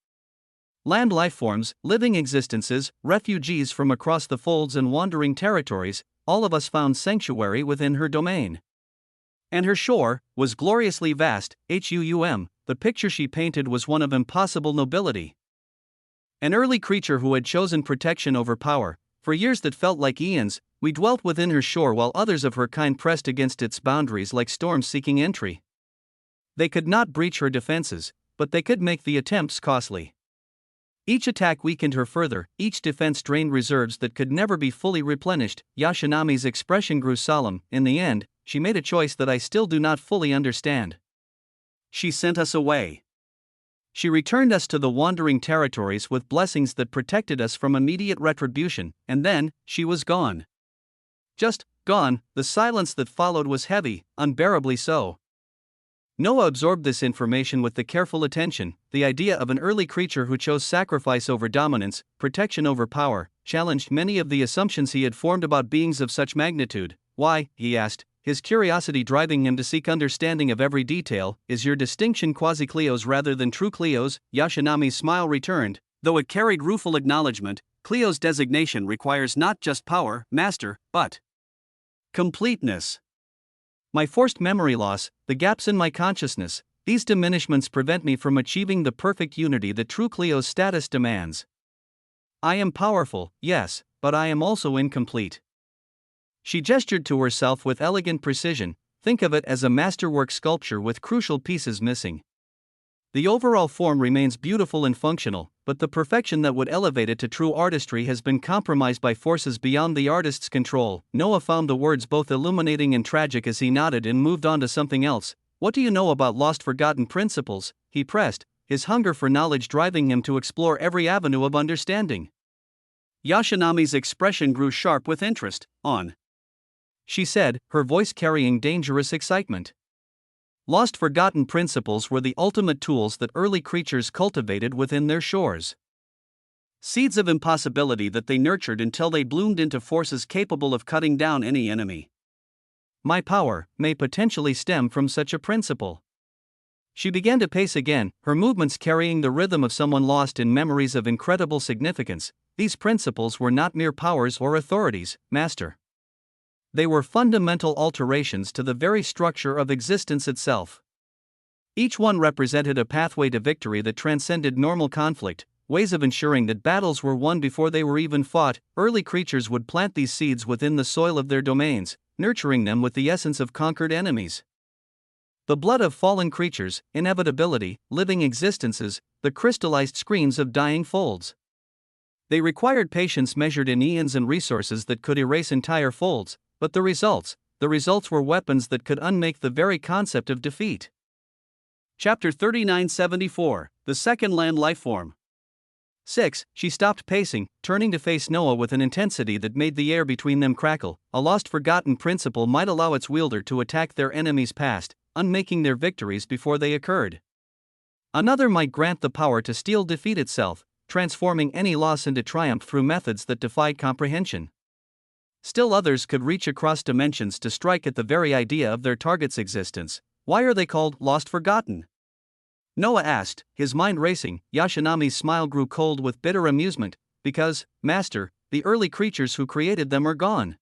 Land lifeforms, living existences, refugees from across the folds and wandering territories, all of us found sanctuary within her domain. And her shore was gloriously vast. The picture she painted was one of impossible nobility. An early creature who had chosen protection over power. For years that felt like eons, we dwelt within her shore while others of her kind pressed against its boundaries like storms seeking entry. They could not breach her defenses, but they could make the attempts costly. Each attack weakened her further, each defense drained reserves that could never be fully replenished. Yashinami's expression grew solemn. In the end, she made a choice that I still do not fully understand. She sent us away. She returned us to the wandering territories with blessings that protected us from immediate retribution, and then, she was gone. Just gone. The silence that followed was heavy, unbearably so. Noah absorbed this information with the careful attention. The idea of an early creature who chose sacrifice over dominance, protection over power, challenged many of the assumptions he had formed about beings of such magnitude. Why, he asked, his curiosity driving him to seek understanding of every detail, is your distinction quasi-Cleo's rather than true Cleo's? Yashinami's smile returned, though it carried rueful acknowledgement. Cleo's designation requires not just power, master, but completeness. My forced memory loss, the gaps in my consciousness, these diminishments prevent me from achieving the perfect unity that true Cleo's status demands. I am powerful, yes, but I am also incomplete. She gestured to herself with elegant precision. Think of it as a masterwork sculpture with crucial pieces missing. The overall form remains beautiful and functional, but the perfection that would elevate it to true artistry has been compromised by forces beyond the artist's control. Noah found the words both illuminating and tragic as he nodded and moved on to something else. What do you know about lost forgotten principles? He pressed, his hunger for knowledge driving him to explore every avenue of understanding. Yashinami's expression grew sharp with interest. She said, her voice carrying dangerous excitement. Lost forgotten principles were the ultimate tools that early creatures cultivated within their shores. Seeds of impossibility that they nurtured until they bloomed into forces capable of cutting down any enemy. My power may potentially stem from such a principle. She began to pace again, her movements carrying the rhythm of someone lost in memories of incredible significance. These principles were not mere powers or authorities, master. They were fundamental alterations to the very structure of existence itself. Each one represented a pathway to victory that transcended normal conflict, ways of ensuring that battles were won before they were even fought. Early creatures would plant these seeds within the soil of their domains, nurturing them with the essence of conquered enemies. The blood of fallen creatures, inevitability, living existences, the crystallized screens of dying folds. They required patience measured in eons and resources that could erase entire folds. But the results were weapons that could unmake the very concept of defeat. Chapter 3974, The Second Land Lifeform. 6. She stopped pacing, turning to face Noah with an intensity that made the air between them crackle. A lost forgotten principle might allow its wielder to attack their enemy's past, unmaking their victories before they occurred. Another might grant the power to steal defeat itself, transforming any loss into triumph through methods that defied comprehension. Still others could reach across dimensions to strike at the very idea of their target's existence. Why are they called lost forgotten? Noah asked, his mind racing. Yashinami's smile grew cold with bitter amusement. Because, master, the early creatures who created them are gone.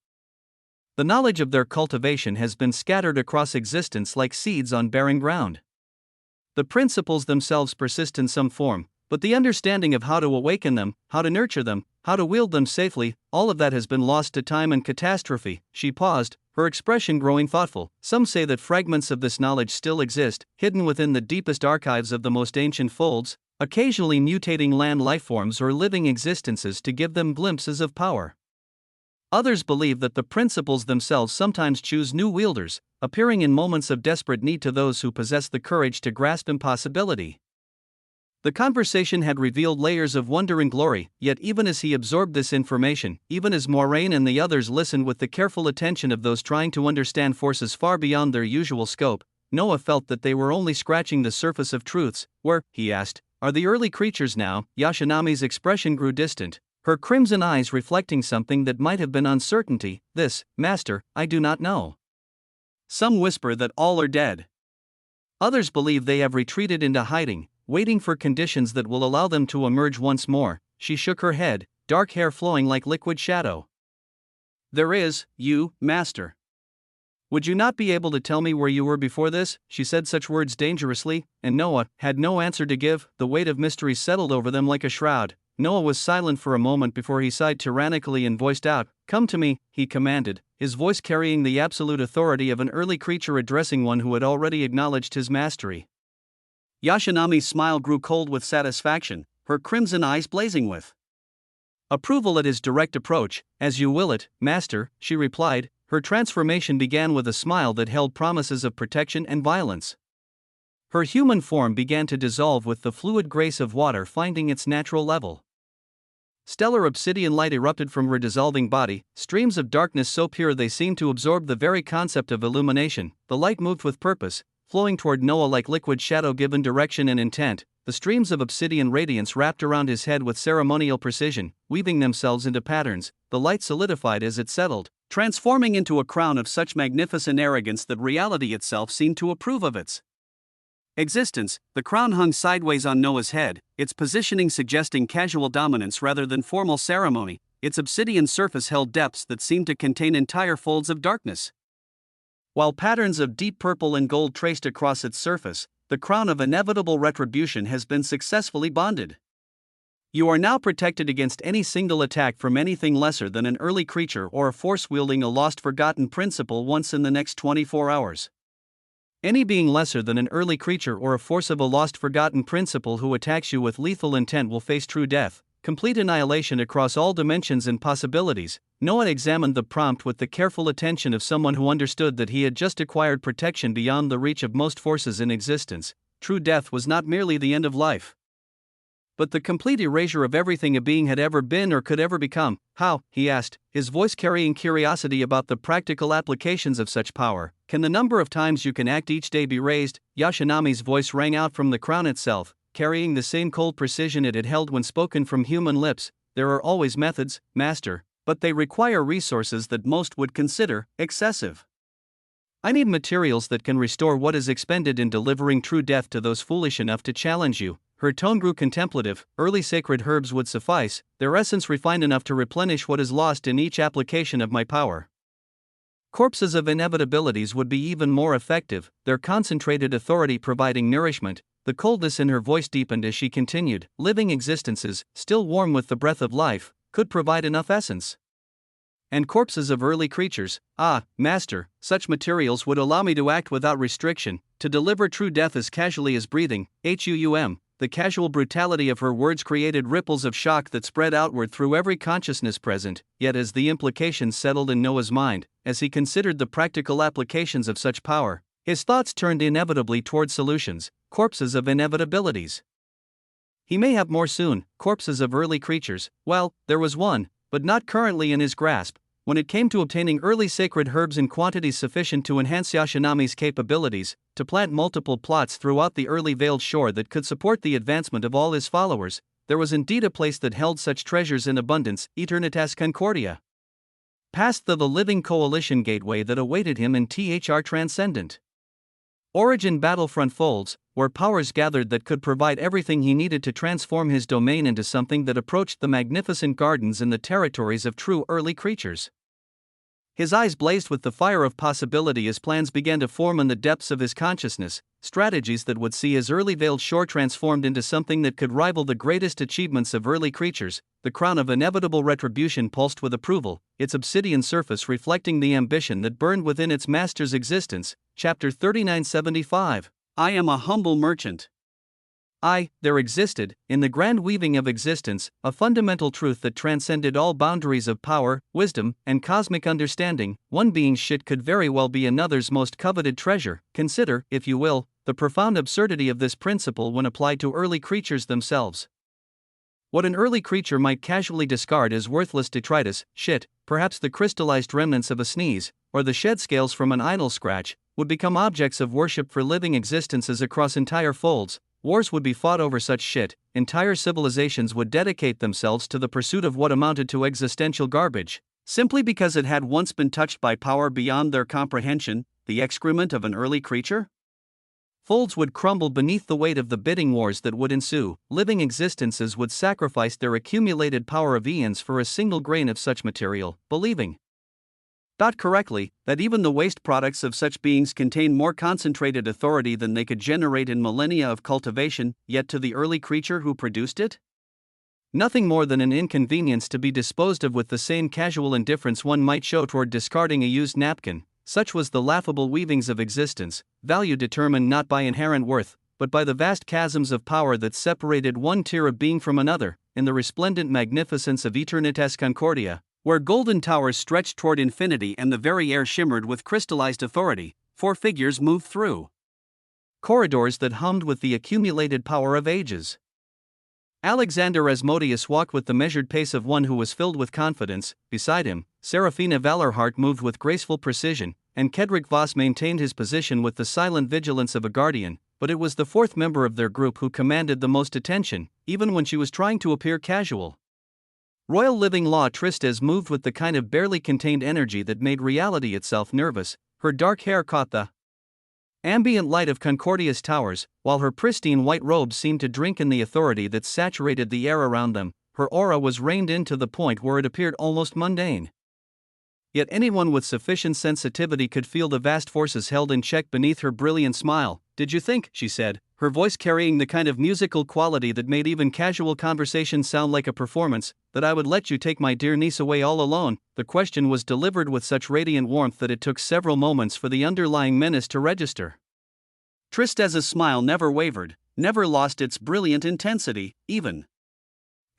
The knowledge of their cultivation has been scattered across existence like seeds on barren ground. The principles themselves persist in some form, But the understanding of how to awaken them, how to nurture them, how to wield them safely, all of that has been lost to time and catastrophe. She paused, her expression growing thoughtful. Some say that fragments of this knowledge still exist, hidden within the deepest archives of the most ancient folds, occasionally mutating land lifeforms or living existences to give them glimpses of power. Others believe that the principles themselves sometimes choose new wielders, appearing in moments of desperate need to those who possess the courage to grasp impossibility. The conversation had revealed layers of wonder and glory, yet even as he absorbed this information, even as Moraine and the others listened with the careful attention of those trying to understand forces far beyond their usual scope, Noah felt that they were only scratching the surface of truths. Where, he asked, are the early creatures now? Yashinami's expression grew distant, her crimson eyes reflecting something that might have been uncertainty. This, Master, I do not know. Some whisper that all are dead. Others believe they have retreated into hiding, waiting for conditions that will allow them to emerge once more. She shook her head, dark hair flowing like liquid shadow. There is, you, Master. Would you not be able to tell me where you were before this? She said such words dangerously, and Noah had no answer to give. The weight of mystery settled over them like a shroud. Noah was silent for a moment before he sighed tyrannically and voiced out, "Come to me," he commanded, his voice carrying the absolute authority of an early creature addressing one who had already acknowledged his mastery. Yashinami's smile grew cold with satisfaction, her crimson eyes blazing with approval at his direct approach. "As you will it, Master," she replied. Her transformation began with a smile that held promises of protection and violence. Her human form began to dissolve with the fluid grace of water finding its natural level. Stellar obsidian light erupted from her dissolving body, streams of darkness so pure they seemed to absorb the very concept of illumination. The light moved with purpose, flowing toward Noah like liquid shadow given direction and intent. The streams of obsidian radiance wrapped around his head with ceremonial precision, weaving themselves into patterns. The light solidified as it settled, transforming into a crown of such magnificent arrogance that reality itself seemed to approve of its existence. The crown hung sideways on Noah's head, its positioning suggesting casual dominance rather than formal ceremony. Its obsidian surface held depths that seemed to contain entire folds of darkness, while patterns of deep purple and gold traced across its surface. The crown of inevitable retribution has been successfully bonded. You are now protected against any single attack from anything lesser than an early creature or a force wielding a lost forgotten principle once in the next 24 hours. Any being lesser than an early creature or a force of a lost forgotten principle who attacks you with lethal intent will face true death, complete annihilation across all dimensions and possibilities. Noah examined the prompt with the careful attention of someone who understood that he had just acquired protection beyond the reach of most forces in existence. True death was not merely the end of life, but the complete erasure of everything a being had ever been or could ever become. How? He asked, his voice carrying curiosity about the practical applications of such power. Can the number of times you can act each day be raised? Yashinami's voice rang out from the crown itself, carrying the same cold precision it had held when spoken from human lips. There are always methods, Master, but they require resources that most would consider excessive. I need materials that can restore what is expended in delivering true death to those foolish enough to challenge you. Her tone grew contemplative. Early sacred herbs would suffice, their essence refined enough to replenish what is lost in each application of my power. Corpses of inevitabilities would be even more effective, their concentrated authority providing nourishment. The coldness in her voice deepened as she continued. Living existences, still warm with the breath of life, could provide enough essence. And corpses of early creatures, Master, such materials would allow me to act without restriction, to deliver true death as casually as breathing. The casual brutality of her words created ripples of shock that spread outward through every consciousness present. Yet as the implications settled in Noah's mind, as he considered the practical applications of such power, his thoughts turned inevitably toward solutions. Corpses of inevitabilities. He may have more soon. Corpses of early creatures. Well, there was one, but not currently in his grasp. When it came to obtaining early sacred herbs in quantities sufficient to enhance Yashinami's capabilities, to plant multiple plots throughout the early veiled shore that could support the advancement of all his followers, there was indeed a place that held such treasures in abundance. Eternitas Concordia. Past the living coalition gateway that awaited him in THR Transcendent Origin Battlefront Folds, where powers gathered that could provide everything he needed to transform his domain into something that approached the magnificent gardens in the territories of true early creatures. His eyes blazed with the fire of possibility as plans began to form in the depths of his consciousness, strategies that would see his early veiled shore transformed into something that could rival the greatest achievements of early creatures, the crown of inevitable retribution pulsed with approval, its obsidian surface reflecting the ambition that burned within its master's existence. Chapter 3975. I am a humble merchant. There existed, in the grand weaving of existence, a fundamental truth that transcended all boundaries of power, wisdom, and cosmic understanding. One being's shit could very well be another's most coveted treasure. Consider, if you will, the profound absurdity of this principle when applied to early creatures themselves. What an early creature might casually discard as worthless detritus, shit, perhaps the crystallized remnants of a sneeze, or the shed scales from an idle scratch, would become objects of worship for living existences across entire folds. Wars would be fought over such shit, entire civilizations would dedicate themselves to the pursuit of what amounted to existential garbage, simply because it had once been touched by power beyond their comprehension, the excrement of an early creature? Folds would crumble beneath the weight of the bidding wars that would ensue, living existences would sacrifice their accumulated power of eons for a single grain of such material, believing correctly, that even the waste products of such beings contain more concentrated authority than they could generate in millennia of cultivation, yet to the early creature who produced it? Nothing more than an inconvenience to be disposed of with the same casual indifference one might show toward discarding a used napkin. Such was the laughable weavings of existence, value determined not by inherent worth, but by the vast chasms of power that separated one tier of being from another, in the resplendent magnificence of Eternitas Concordia, where golden towers stretched toward infinity and the very air shimmered with crystallized authority. 4 figures moved through corridors that hummed with the accumulated power of ages. Alexander Asmodeus walked with the measured pace of one who was filled with confidence. Beside him, Serafina Valorhart moved with graceful precision, and Kedrick Voss maintained his position with the silent vigilance of a guardian. But it was the 4th member of their group who commanded the most attention, even when she was trying to appear casual. Royal Living Law Tristes moved with the kind of barely contained energy that made reality itself nervous. Her dark hair caught the ambient light of Concordia's towers, while her pristine white robes seemed to drink in the authority that saturated the air around them. Her aura was reined in to the point where it appeared almost mundane. Yet anyone with sufficient sensitivity could feel the vast forces held in check beneath her brilliant smile. "Did you think," she said, her voice carrying the kind of musical quality that made even casual conversation sound like a performance, "that I would let you take my dear niece away all alone?" The question was delivered with such radiant warmth that it took several moments for the underlying menace to register. Tristez's smile never wavered, never lost its brilliant intensity, even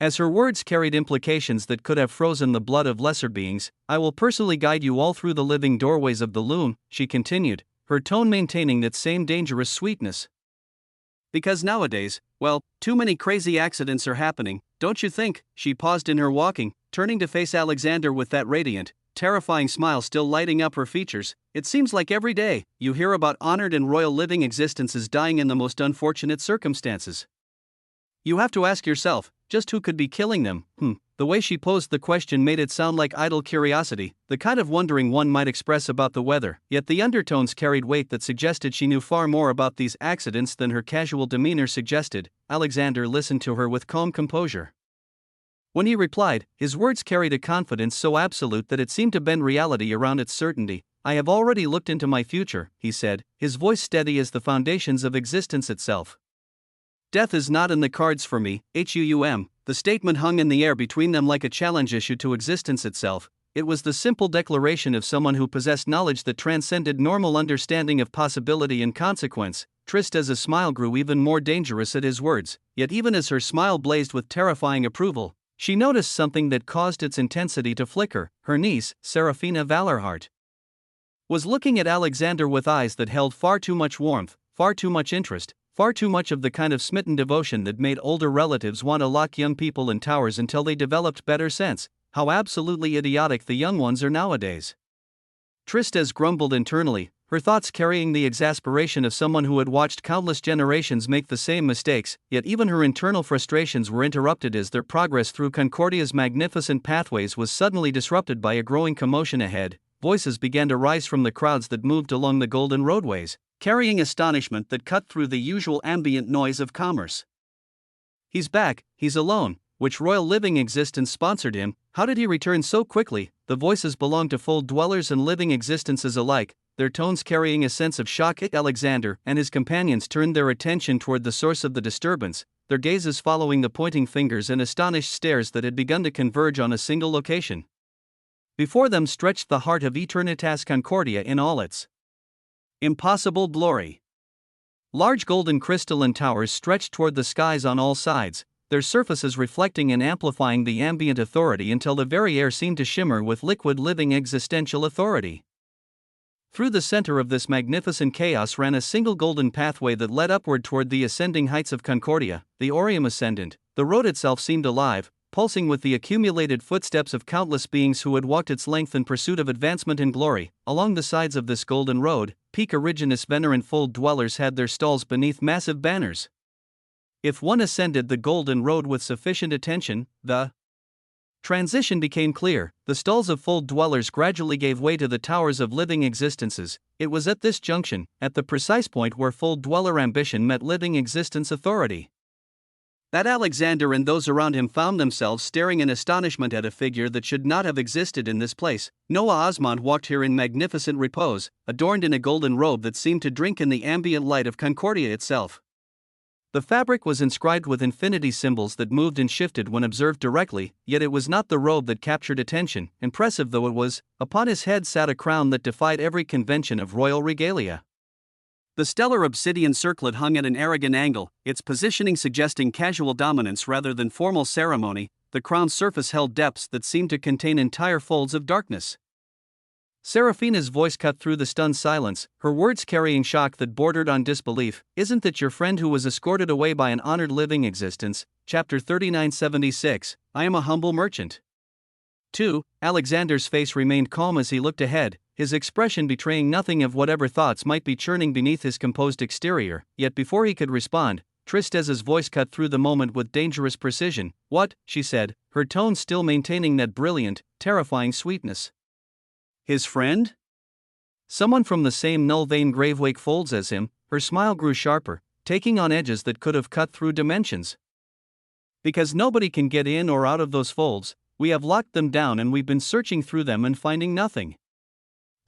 as her words carried implications that could have frozen the blood of lesser beings. "I will personally guide you all through the living doorways of the loom," she continued, her tone maintaining that same dangerous sweetness. "Because nowadays, well, too many crazy accidents are happening, don't you think?" She paused in her walking, turning to face Alexander with that radiant, terrifying smile still lighting up her features. "It seems like every day, you hear about honored and royal living existences dying in the most unfortunate circumstances. You have to ask yourself, just who could be killing them?" The way she posed the question made it sound like idle curiosity, the kind of wondering one might express about the weather, yet the undertones carried weight that suggested she knew far more about these accidents than her casual demeanor suggested. Alexander listened to her with calm composure. When he replied, his words carried a confidence so absolute that it seemed to bend reality around its certainty. "I have already looked into my future," he said, his voice steady as the foundations of existence itself. "Death is not in the cards for me." The statement hung in the air between them like a challenge issue to existence itself. It was the simple declaration of someone who possessed knowledge that transcended normal understanding of possibility and consequence. Tristez's smile grew even more dangerous at his words, yet even as her smile blazed with terrifying approval, she noticed something that caused its intensity to flicker. Her niece, Serafina Valorhart, was looking at Alexander with eyes that held far too much warmth, far too much interest, far too much of the kind of smitten devotion that made older relatives want to lock young people in towers until they developed better sense. How absolutely idiotic the young ones are nowadays. Tristez grumbled internally, her thoughts carrying the exasperation of someone who had watched countless generations make the same mistakes, yet even her internal frustrations were interrupted as their progress through Concordia's magnificent pathways was suddenly disrupted by a growing commotion ahead. Voices began to rise from the crowds that moved along the golden roadways, carrying astonishment that cut through the usual ambient noise of commerce. "He's back, he's alone. Which royal living existence sponsored him? How did he return so quickly?" The voices belonged to full dwellers and living existences alike, their tones carrying a sense of shock. Alexander and his companions turned their attention toward the source of the disturbance, their gazes following the pointing fingers and astonished stares that had begun to converge on a single location. Before them stretched the heart of Eternitas Concordia in all its impossible glory. Large golden crystalline towers stretched toward the skies on all sides, their surfaces reflecting and amplifying the ambient authority until the very air seemed to shimmer with liquid living existential authority. Through the center of this magnificent chaos ran a single golden pathway that led upward toward the ascending heights of Concordia, the Aureum Ascendant. The road itself seemed alive, pulsing with the accumulated footsteps of countless beings who had walked its length in pursuit of advancement and glory. Along the sides of this golden road, peak Originus venerant fold dwellers had their stalls beneath massive banners. If one ascended the golden road with sufficient attention, the transition became clear. The stalls of fold dwellers gradually gave way to the towers of living existences. It was at this junction, at the precise point where fold dweller ambition met living existence authority, that Alexander and those around him found themselves staring in astonishment at a figure that should not have existed in this place. Noah Osmond walked here in magnificent repose, adorned in a golden robe that seemed to drink in the ambient light of Concordia itself. The fabric was inscribed with infinity symbols that moved and shifted when observed directly, yet it was not the robe that captured attention, impressive though it was. Upon his head sat a crown that defied every convention of royal regalia. The stellar obsidian circlet hung at an arrogant angle, its positioning suggesting casual dominance rather than formal ceremony. The crown's surface held depths that seemed to contain entire folds of darkness. Seraphina's voice cut through the stunned silence, her words carrying shock that bordered on disbelief. Isn't that your friend who was escorted away by an honored living existence? Chapter 3976, I am a humble merchant. 2. Alexander's face remained calm as he looked ahead, his expression betraying nothing of whatever thoughts might be churning beneath his composed exterior. Yet before he could respond, Tristez's voice cut through the moment with dangerous precision. What? She said, her tone still maintaining that brilliant, terrifying sweetness. His friend? Someone from the same null-vein gravewake folds as him. Her smile grew sharper, taking on edges that could have cut through dimensions. Because nobody can get in or out of those folds, we have locked them down and we've been searching through them and finding nothing.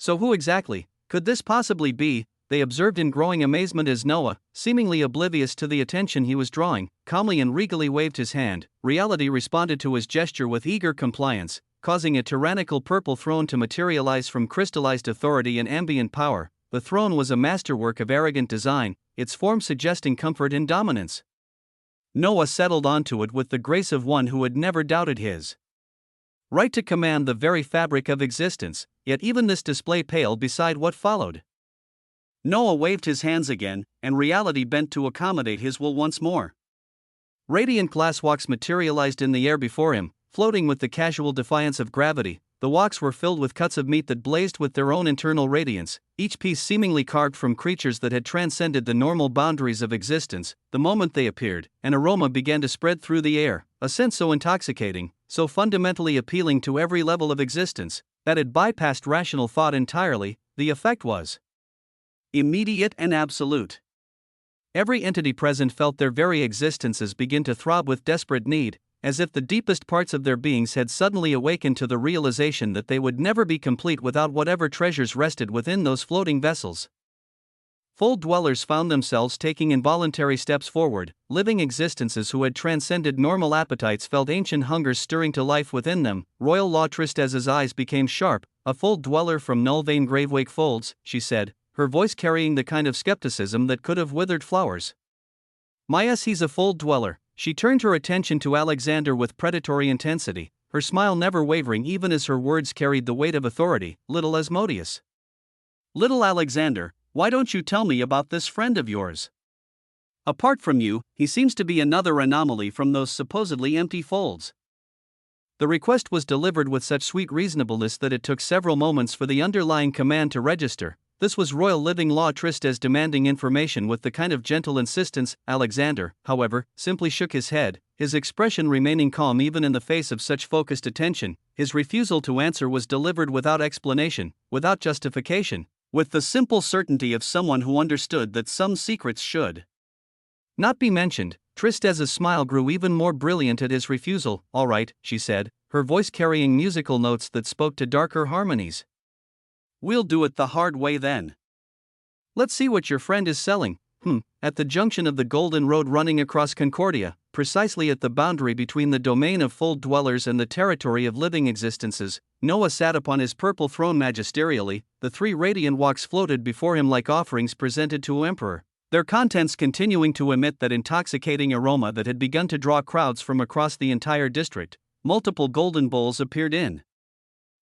So who exactly could this possibly be? They observed in growing amazement as Noah, seemingly oblivious to the attention he was drawing, calmly and regally waved his hand. Reality responded to his gesture with eager compliance, causing a tyrannical purple throne to materialize from crystallized authority and ambient power. The throne was a masterwork of arrogant design, its form suggesting comfort and dominance. Noah settled onto it with the grace of one who had never doubted his right to command the very fabric of existence, yet even this display paled beside what followed. Noah waved his hands again, and reality bent to accommodate his will once more. Radiant glass walks materialized in the air before him, floating with the casual defiance of gravity. The walks were filled with cuts of meat that blazed with their own internal radiance, each piece seemingly carved from creatures that had transcended the normal boundaries of existence. The moment they appeared, an aroma began to spread through the air, a scent so intoxicating, so fundamentally appealing to every level of existence, that it bypassed rational thought entirely. The effect was immediate and absolute. Every entity present felt their very existences begin to throb with desperate need, as if the deepest parts of their beings had suddenly awakened to the realization that they would never be complete without whatever treasures rested within those floating vessels. Fold dwellers found themselves taking involuntary steps forward. Living existences who had transcended normal appetites felt ancient hungers stirring to life within them. Royal Law Tristez's eyes became sharp. A fold dweller from null-vein gravewake folds, she said, her voice carrying the kind of skepticism that could have withered flowers. Yes, he's a fold dweller. She turned her attention to Alexander with predatory intensity, her smile never wavering even as her words carried the weight of authority. Little Asmodeus. Little Alexander, why don't you tell me about this friend of yours? Apart from you, he seems to be another anomaly from those supposedly empty folds. The request was delivered with such sweet reasonableness that it took several moments for the underlying command to register. This was Royal Living Law Tristez demanding information with the kind of gentle insistence. Alexander, however, simply shook his head, his expression remaining calm even in the face of such focused attention. His refusal to answer was delivered without explanation, without justification, with the simple certainty of someone who understood that some secrets should not be mentioned. Tristez's smile grew even more brilliant at his refusal. All right, she said, her voice carrying musical notes that spoke to darker harmonies. We'll do it the hard way then. Let's see what your friend is selling. At the junction of the Golden Road running across Concordia, precisely at the boundary between the domain of fold dwellers and the territory of living existences, Noah sat upon his purple throne magisterially. The 3 radiant walks floated before him like offerings presented to an emperor, their contents continuing to emit that intoxicating aroma that had begun to draw crowds from across the entire district. Multiple golden bowls appeared in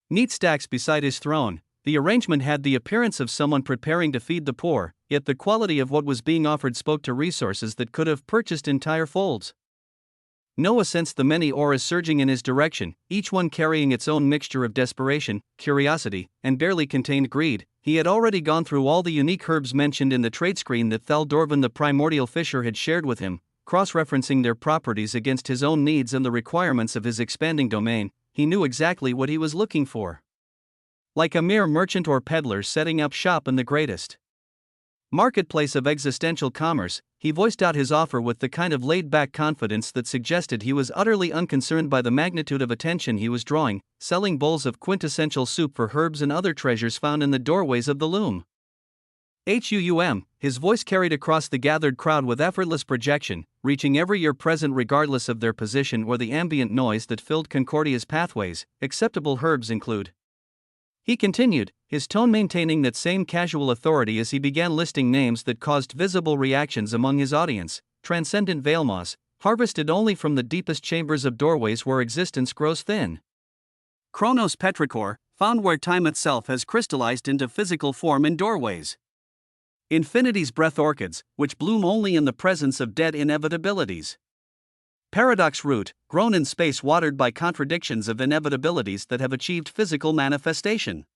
neat stacks beside his throne. The arrangement had the appearance of someone preparing to feed the poor, yet the quality of what was being offered spoke to resources that could have purchased entire folds. Noah sensed the many auras surging in his direction, each one carrying its own mixture of desperation, curiosity, and barely contained greed. He had already gone through all the unique herbs mentioned in the trade screen that Thaldorvin the primordial fisher had shared with him, cross-referencing their properties against his own needs and the requirements of his expanding domain. He knew exactly what he was looking for. Like a mere merchant or peddler setting up shop in the greatest marketplace of existential commerce, he voiced out his offer with the kind of laid-back confidence that suggested he was utterly unconcerned by the magnitude of attention he was drawing, selling bowls of quintessential soup for herbs and other treasures found in the doorways of the loom. His voice carried across the gathered crowd with effortless projection, reaching every ear present regardless of their position or the ambient noise that filled Concordia's pathways. Acceptable herbs include. He continued, his tone maintaining that same casual authority as he began listing names that caused visible reactions among his audience. Transcendent veil moss, harvested only from the deepest chambers of doorways where existence grows thin. Chronos petrichor, found where time itself has crystallized into physical form in doorways. Infinity's breath orchids, which bloom only in the presence of dead inevitabilities. Paradox root, grown in space watered by contradictions of inevitabilities that have achieved physical manifestation.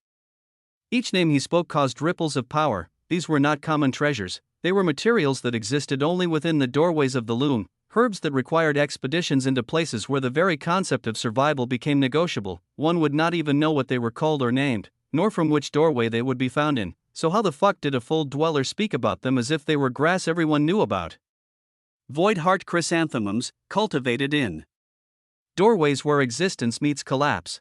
Each name he spoke caused ripples of power. These were not common treasures, they were materials that existed only within the doorways of the loom, herbs that required expeditions into places where the very concept of survival became negotiable. One would not even know what they were called or named, nor from which doorway they would be found in, so how the fuck did a fold dweller speak about them as if they were grass everyone knew about? Void heart chrysanthemums, cultivated in doorways where existence meets collapse.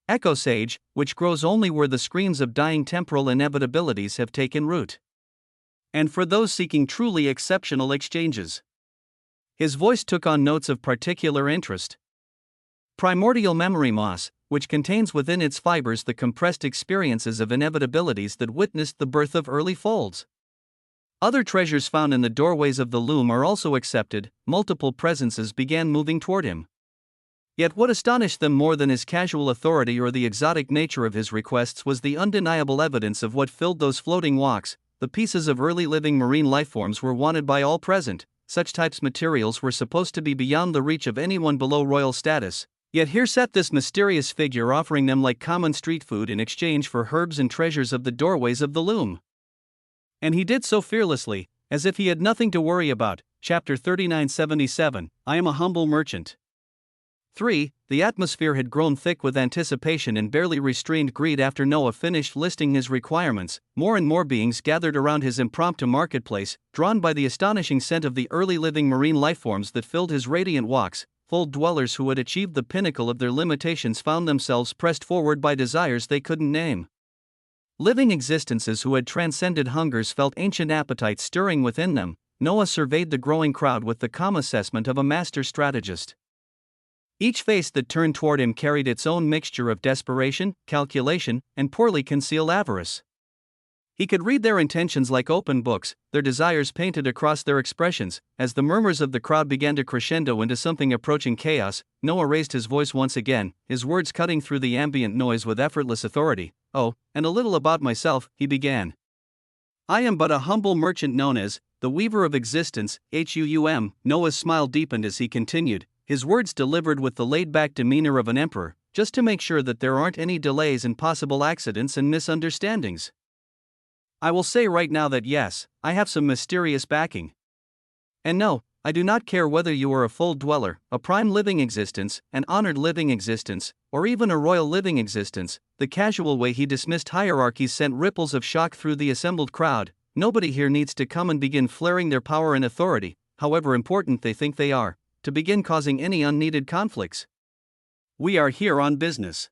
Echo sage, which grows only where the screams of dying temporal inevitabilities have taken root. And for those seeking truly exceptional exchanges. His voice took on notes of particular interest. Primordial memory moss, which contains within its fibers the compressed experiences of inevitabilities that witnessed the birth of early folds. Other treasures found in the doorways of the loom are also accepted. Multiple presences began moving toward him. Yet what astonished them more than his casual authority or the exotic nature of his requests was the undeniable evidence of what filled those floating walks. The pieces of early living marine lifeforms were wanted by all present. Such types materials were supposed to be beyond the reach of anyone below royal status. Yet here sat this mysterious figure offering them like common street food in exchange for herbs and treasures of the doorways of the loom. And he did so fearlessly, as if he had nothing to worry about. Chapter 3977, I am a humble merchant. 3. The atmosphere had grown thick with anticipation and barely restrained greed after Noah finished listing his requirements. More and more beings gathered around his impromptu marketplace, drawn by the astonishing scent of the early living marine lifeforms that filled his radiant walks. Fold dwellers who had achieved the pinnacle of their limitations found themselves pressed forward by desires they couldn't name. Living existences who had transcended hungers felt ancient appetites stirring within them. Noah surveyed the growing crowd with the calm assessment of a master strategist. Each face that turned toward him carried its own mixture of desperation, calculation, and poorly concealed avarice. He could read their intentions like open books, their desires painted across their expressions. As the murmurs of the crowd began to crescendo into something approaching chaos, Noah raised his voice once again, his words cutting through the ambient noise with effortless authority. Oh, and a little about myself, he began. I am but a humble merchant known as the Weaver of Existence, Huum. Noah's smile deepened as he continued, his words delivered with the laid-back demeanor of an emperor, just to make sure that there aren't any delays and possible accidents and misunderstandings. I will say right now that yes, I have some mysterious backing. And no, I do not care whether you are a fold dweller, a prime living existence, an honored living existence, or even a royal living existence. The casual way he dismissed hierarchies sent ripples of shock through the assembled crowd. Nobody here needs to come and begin flaring their power and authority, however important they think they are, to begin causing any unneeded conflicts. We are here on business.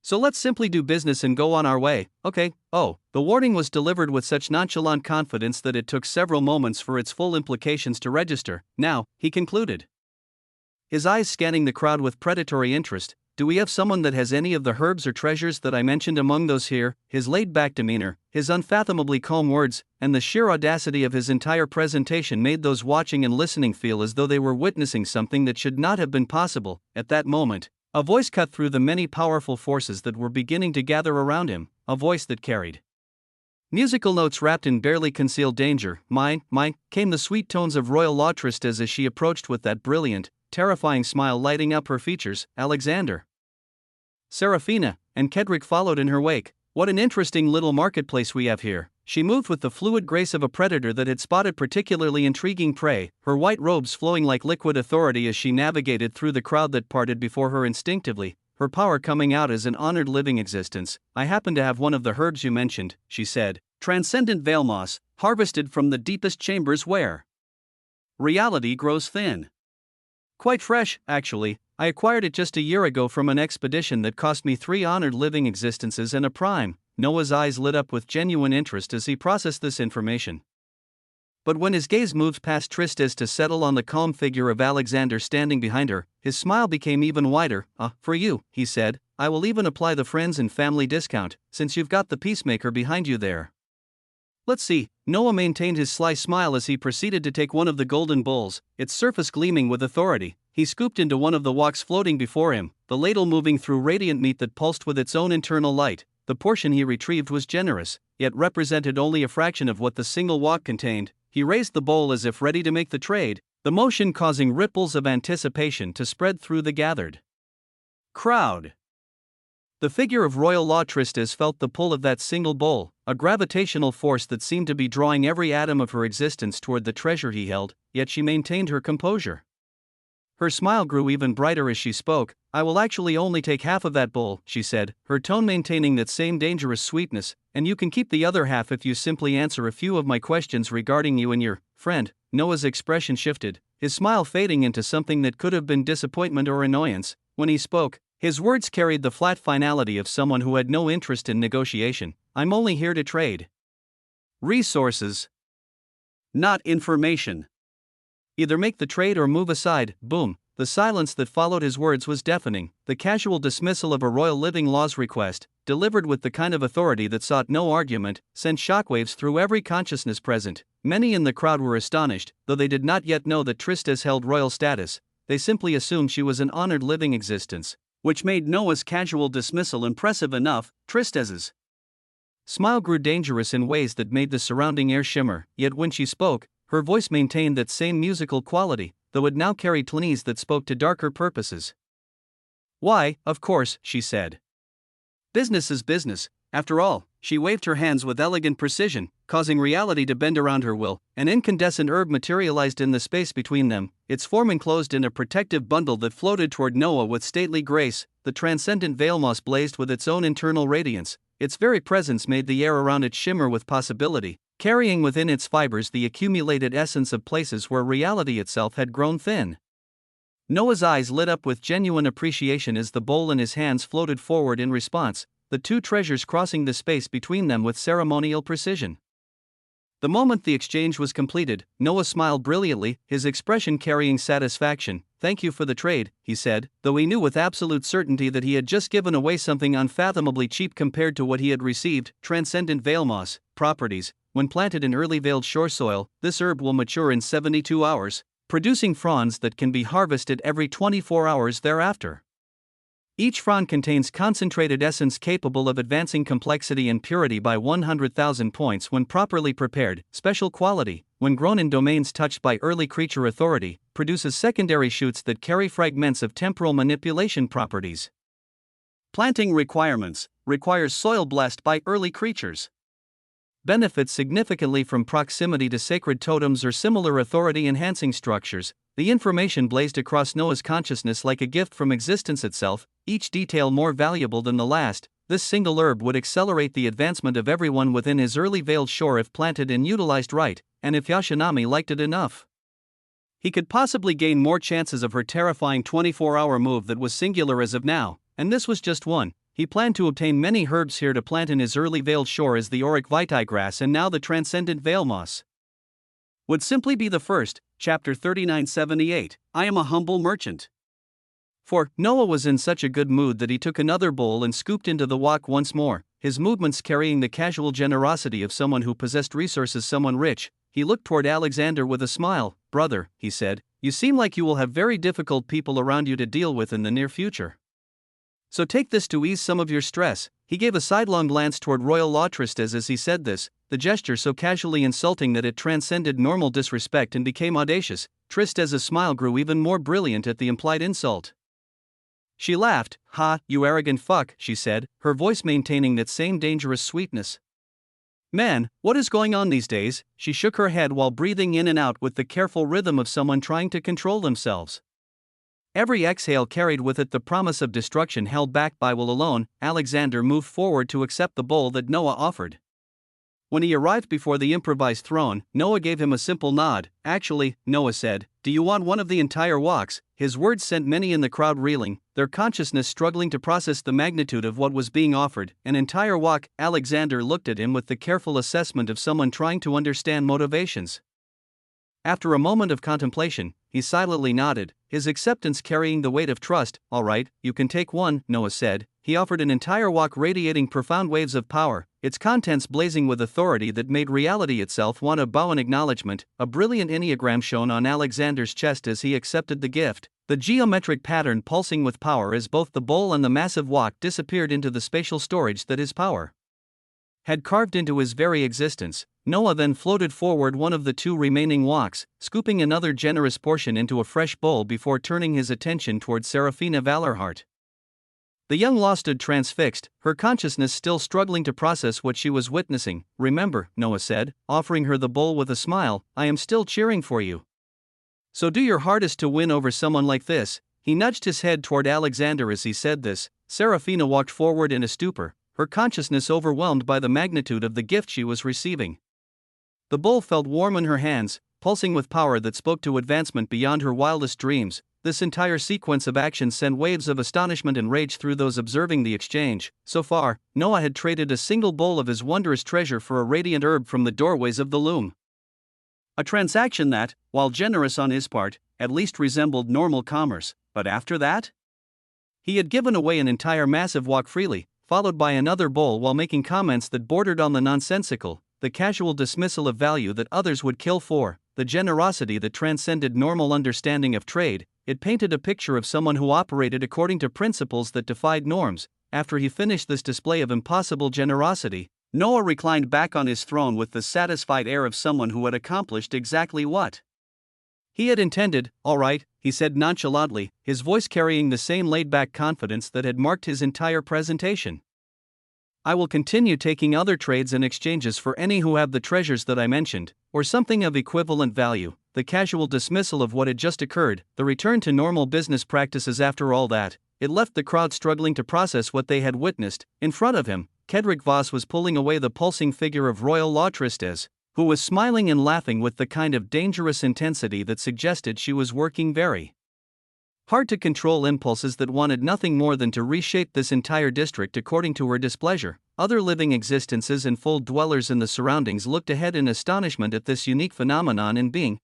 So let's simply do business and go on our way, okay? Oh, the warning was delivered with such nonchalant confidence that it took several moments for its full implications to register. Now, he concluded, his eyes scanning the crowd with predatory interest. Do we have someone that has any of the herbs or treasures that I mentioned among those here? His laid-back demeanor, his unfathomably calm words, and the sheer audacity of his entire presentation made those watching and listening feel as though they were witnessing something that should not have been possible. At that moment, a voice cut through the many powerful forces that were beginning to gather around him, a voice that carried musical notes wrapped in barely concealed danger. Mine, came the sweet tones of Royal Lautrist as she approached with that brilliant, terrifying smile lighting up her features. Alexander, Serafina, and Kedrick followed in her wake. What an interesting little marketplace we have here. She moved with the fluid grace of a predator that had spotted particularly intriguing prey, her white robes flowing like liquid authority as she navigated through the crowd that parted before her instinctively, her power coming out as an honored living existence. I happen to have one of the herbs you mentioned, she said. Transcendent veil moss, harvested from the deepest chambers where reality grows thin. Quite fresh, actually. I acquired it just a year ago from an expedition that cost me 3 honored living existences and a prime. Noah's eyes lit up with genuine interest as he processed this information. But when his gaze moved past Tristez to settle on the calm figure of Alexander standing behind her, his smile became even wider. For you, he said, I will even apply the friends and family discount, since you've got the peacemaker behind you there. Let's see. Noah maintained his sly smile as he proceeded to take one of the golden bowls, its surface gleaming with authority. He scooped into one of the woks floating before him, the ladle moving through radiant meat that pulsed with its own internal light. The portion he retrieved was generous, yet represented only a fraction of what the single wok contained. He raised the bowl as if ready to make the trade, the motion causing ripples of anticipation to spread through the gathered crowd. The figure of Royal Lautrist felt the pull of that single bowl, a gravitational force that seemed to be drawing every atom of her existence toward the treasure he held, yet she maintained her composure. Her smile grew even brighter as she spoke. I will actually only take half of that bowl, she said, her tone maintaining that same dangerous sweetness, and you can keep the other half if you simply answer a few of my questions regarding you and your friend. Noah's expression shifted, his smile fading into something that could have been disappointment or annoyance. When he spoke, his words carried the flat finality of someone who had no interest in negotiation. I'm only here to trade resources, not information. Either make the trade or move aside. Boom. The silence that followed his words was deafening. The casual dismissal of a royal living law's request, delivered with the kind of authority that sought no argument, sent shockwaves through every consciousness present. Many in the crowd were astonished, though they did not yet know that Tristez held royal status. They simply assumed she was an honored living existence, which made Noah's casual dismissal impressive enough. Tristez's smile grew dangerous in ways that made the surrounding air shimmer, yet when she spoke, her voice maintained that same musical quality, though it now carried tones that spoke to darker purposes. Why, of course, she said. Business is business, after all. She waved her hands with elegant precision, causing reality to bend around her will. An incandescent herb materialized in the space between them, its form enclosed in a protective bundle that floated toward Noah with stately grace. The transcendent veil moss blazed with its own internal radiance. Its very presence made the air around it shimmer with possibility, carrying within its fibers the accumulated essence of places where reality itself had grown thin. Noah's eyes lit up with genuine appreciation as the bowl in his hands floated forward in response, the two treasures crossing the space between them with ceremonial precision. The moment the exchange was completed, Noah smiled brilliantly, his expression carrying satisfaction. Thank you for the trade, he said, though he knew with absolute certainty that he had just given away something unfathomably cheap compared to what he had received. Transcendent veil moss properties. When planted in early veiled shore soil, this herb will mature in 72 hours, producing fronds that can be harvested every 24 hours thereafter. Each frond contains concentrated essence capable of advancing complexity and purity by 100,000 points when properly prepared. Special quality, when grown in domains touched by early creature authority, produces secondary shoots that carry fragments of temporal manipulation properties. Planting requirements, requires soil blessed by early creatures. Benefits significantly from proximity to sacred totems or similar authority-enhancing structures. The information blazed across Noah's consciousness like a gift from existence itself, each detail more valuable than the last. This single herb would accelerate the advancement of everyone within his early veiled shore if planted and utilized right, and if Yashinami liked it enough. He could possibly gain more chances of her terrifying 24-hour move that was singular as of now, and this was just one. He planned to obtain many herbs here to plant in his early veiled shore as the auric vitae grass and now the transcendent veil moss. Would simply be the first, chapter 3978, I am a humble merchant. For Noah was in such a good mood that he took another bowl and scooped into the wok once more, his movements carrying the casual generosity of someone who possessed resources, someone rich. He looked toward Alexander with a smile. Brother, he said, you seem like you will have very difficult people around you to deal with in the near future. So take this to ease some of your stress. He gave a sidelong glance toward Royal Lautristes as he said this, the gesture so casually insulting that it transcended normal disrespect and became audacious. Tristes's smile grew even more brilliant at the implied insult. She laughed. Ha, you arrogant fuck, she said, her voice maintaining that same dangerous sweetness. Man, what is going on these days? She shook her head while breathing in and out with the careful rhythm of someone trying to control themselves. Every exhale carried with it the promise of destruction held back by will alone. Alexander moved forward to accept the bowl that Noah offered. When he arrived before the improvised throne, Noah gave him a simple nod. Actually, Noah said, do you want one of the entire woks? His words sent many in the crowd reeling, their consciousness struggling to process the magnitude of what was being offered. An entire wok. Alexander looked at him with the careful assessment of someone trying to understand motivations. After a moment of contemplation, he silently nodded, his acceptance carrying the weight of trust. All right, you can take one, Noah said. He offered an entire wok radiating profound waves of power, its contents blazing with authority that made reality itself want to bow in acknowledgement. A brilliant enneagram shone on Alexander's chest as he accepted the gift, the geometric pattern pulsing with power as both the bowl and the massive wok disappeared into the spatial storage that his power had carved into his very existence. Noah then floated forward one of the two remaining woks, scooping another generous portion into a fresh bowl before turning his attention toward Seraphina Valorhart. The young law stood transfixed, her consciousness still struggling to process what she was witnessing. Remember, Noah said, offering her the bowl with a smile, I am still cheering for you. So do your hardest to win over someone like this. He nudged his head toward Alexander as he said this. Seraphina walked forward in a stupor, her consciousness overwhelmed by the magnitude of the gift she was receiving. The bowl felt warm in her hands, pulsing with power that spoke to advancement beyond her wildest dreams. This entire sequence of actions sent waves of astonishment and rage through those observing the exchange. So far, Noah had traded a single bowl of his wondrous treasure for a radiant herb from the doorways of the loom. A transaction that, while generous on his part, at least resembled normal commerce. But after that? He had given away an entire massive wok freely, followed by another bowl while making comments that bordered on the nonsensical, the casual dismissal of value that others would kill for, the generosity that transcended normal understanding of trade. It painted a picture of someone who operated according to principles that defied norms. After he finished this display of impossible generosity, Noah reclined back on his throne with the satisfied air of someone who had accomplished exactly what he had intended. All right, he said nonchalantly, his voice carrying the same laid-back confidence that had marked his entire presentation. I will continue taking other trades and exchanges for any who have the treasures that I mentioned, or something of equivalent value. The casual dismissal of what had just occurred, the return to normal business practices after all that, it left the crowd struggling to process what they had witnessed. In front of him, Kedrick Voss was pulling away the pulsing figure of Royal Lautristes, who was smiling and laughing with the kind of dangerous intensity that suggested she was working very hard to control impulses that wanted nothing more than to reshape this entire district according to her displeasure. Other living existences and full dwellers in the surroundings looked ahead in astonishment at this unique phenomenon in being,